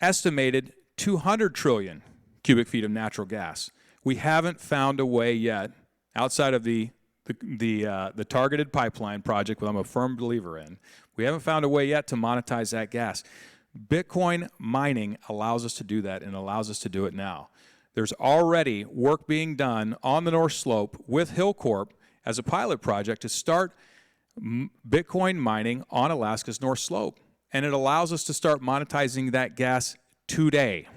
K: estimated 200 trillion cubic feet of natural gas. We haven't found a way yet, outside of the targeted pipeline project, which I'm a firm believer in, we haven't found a way yet to monetize that gas. Bitcoin mining allows us to do that and allows us to do it now. There's already work being done on the North Slope with Hillcorp as a pilot project to start Bitcoin mining on Alaska's North Slope. And it allows us to start monetizing that gas today.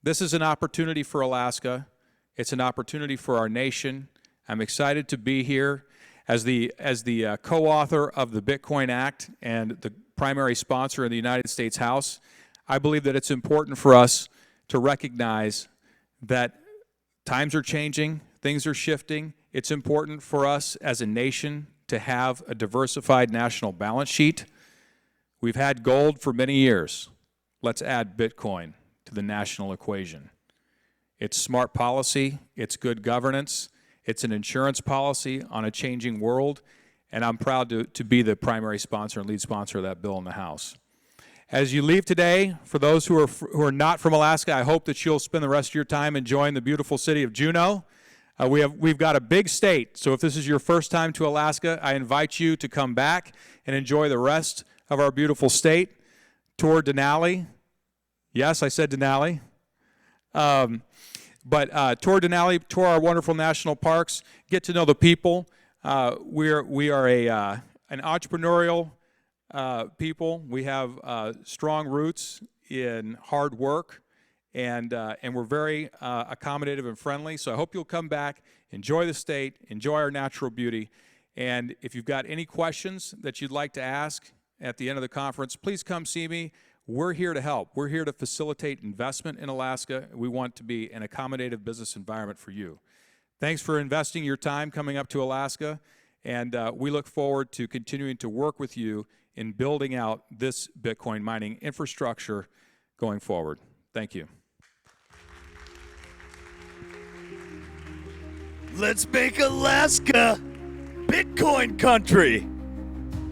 K: This is an opportunity for Alaska. It's an opportunity for our nation. I'm excited to be here as the co-author of the Bitcoin Act and the primary sponsor in the United States House. I believe that it's important for us to recognize that times are changing, things are shifting. It's important for us as a nation to have a diversified national balance sheet. We've had gold for many years. Let's add Bitcoin to the national equation. It's smart policy, it's good governance, it's an insurance policy on a changing world, and I'm proud to be the primary sponsor and lead sponsor of that bill in the House. As you leave today, for those who are not from Alaska, I hope that you'll spend the rest of your time enjoying the beautiful city of Juneau. We've got a big state, so if this is your first time to Alaska, I invite you to come back and enjoy the rest of our beautiful state. Tour Denali. Yes, I said Denali. Tour Denali, tour our wonderful national parks, get to know the people. We are an entrepreneurial people. We have strong roots in hard work, and we're very accommodative and friendly. So I hope you'll come back, enjoy the state, enjoy our natural beauty, and if you've got any questions that you'd like to ask at the end of the conference, please come see me. We're here to help. We're here to facilitate investment in Alaska. We want to be an accommodative business environment for you. Thanks for investing your time coming up to Alaska, and we look forward to continuing to work with you in building out this Bitcoin mining infrastructure going forward. Thank you.
A: Let's make Alaska Bitcoin country.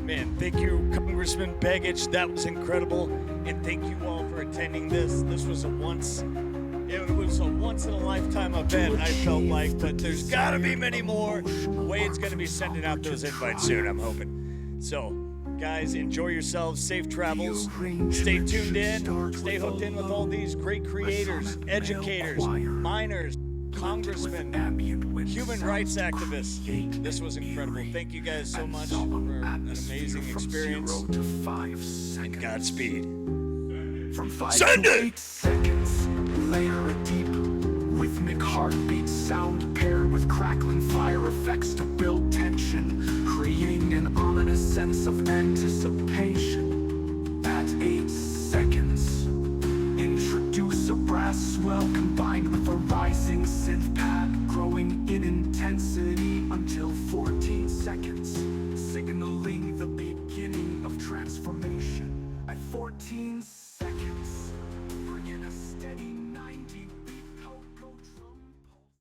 A: Man, thank you, Congressman Begich. That was incredible. And thank you all for attending this. This was a once in a lifetime event, I felt like, but there's gotta be many more. Wade's gonna be sending out those invites soon, I'm hoping. So, guys, enjoy yourselves, safe travels. Stay tuned in, stay hooked in with all these great creators, educators, miners, congressmen, human rights activists. This was incredible. Thank you guys so much for an amazing experience. And Godspeed. Send it!
J: Seconds, layer it deep. Rhythmic heartbeat sound paired with crackling fire effects to build tension, creating an ominous sense of anticipation. At 8 seconds, introduce a brass swell combined with a rising synth pad, growing in intensity until 14 seconds, signaling the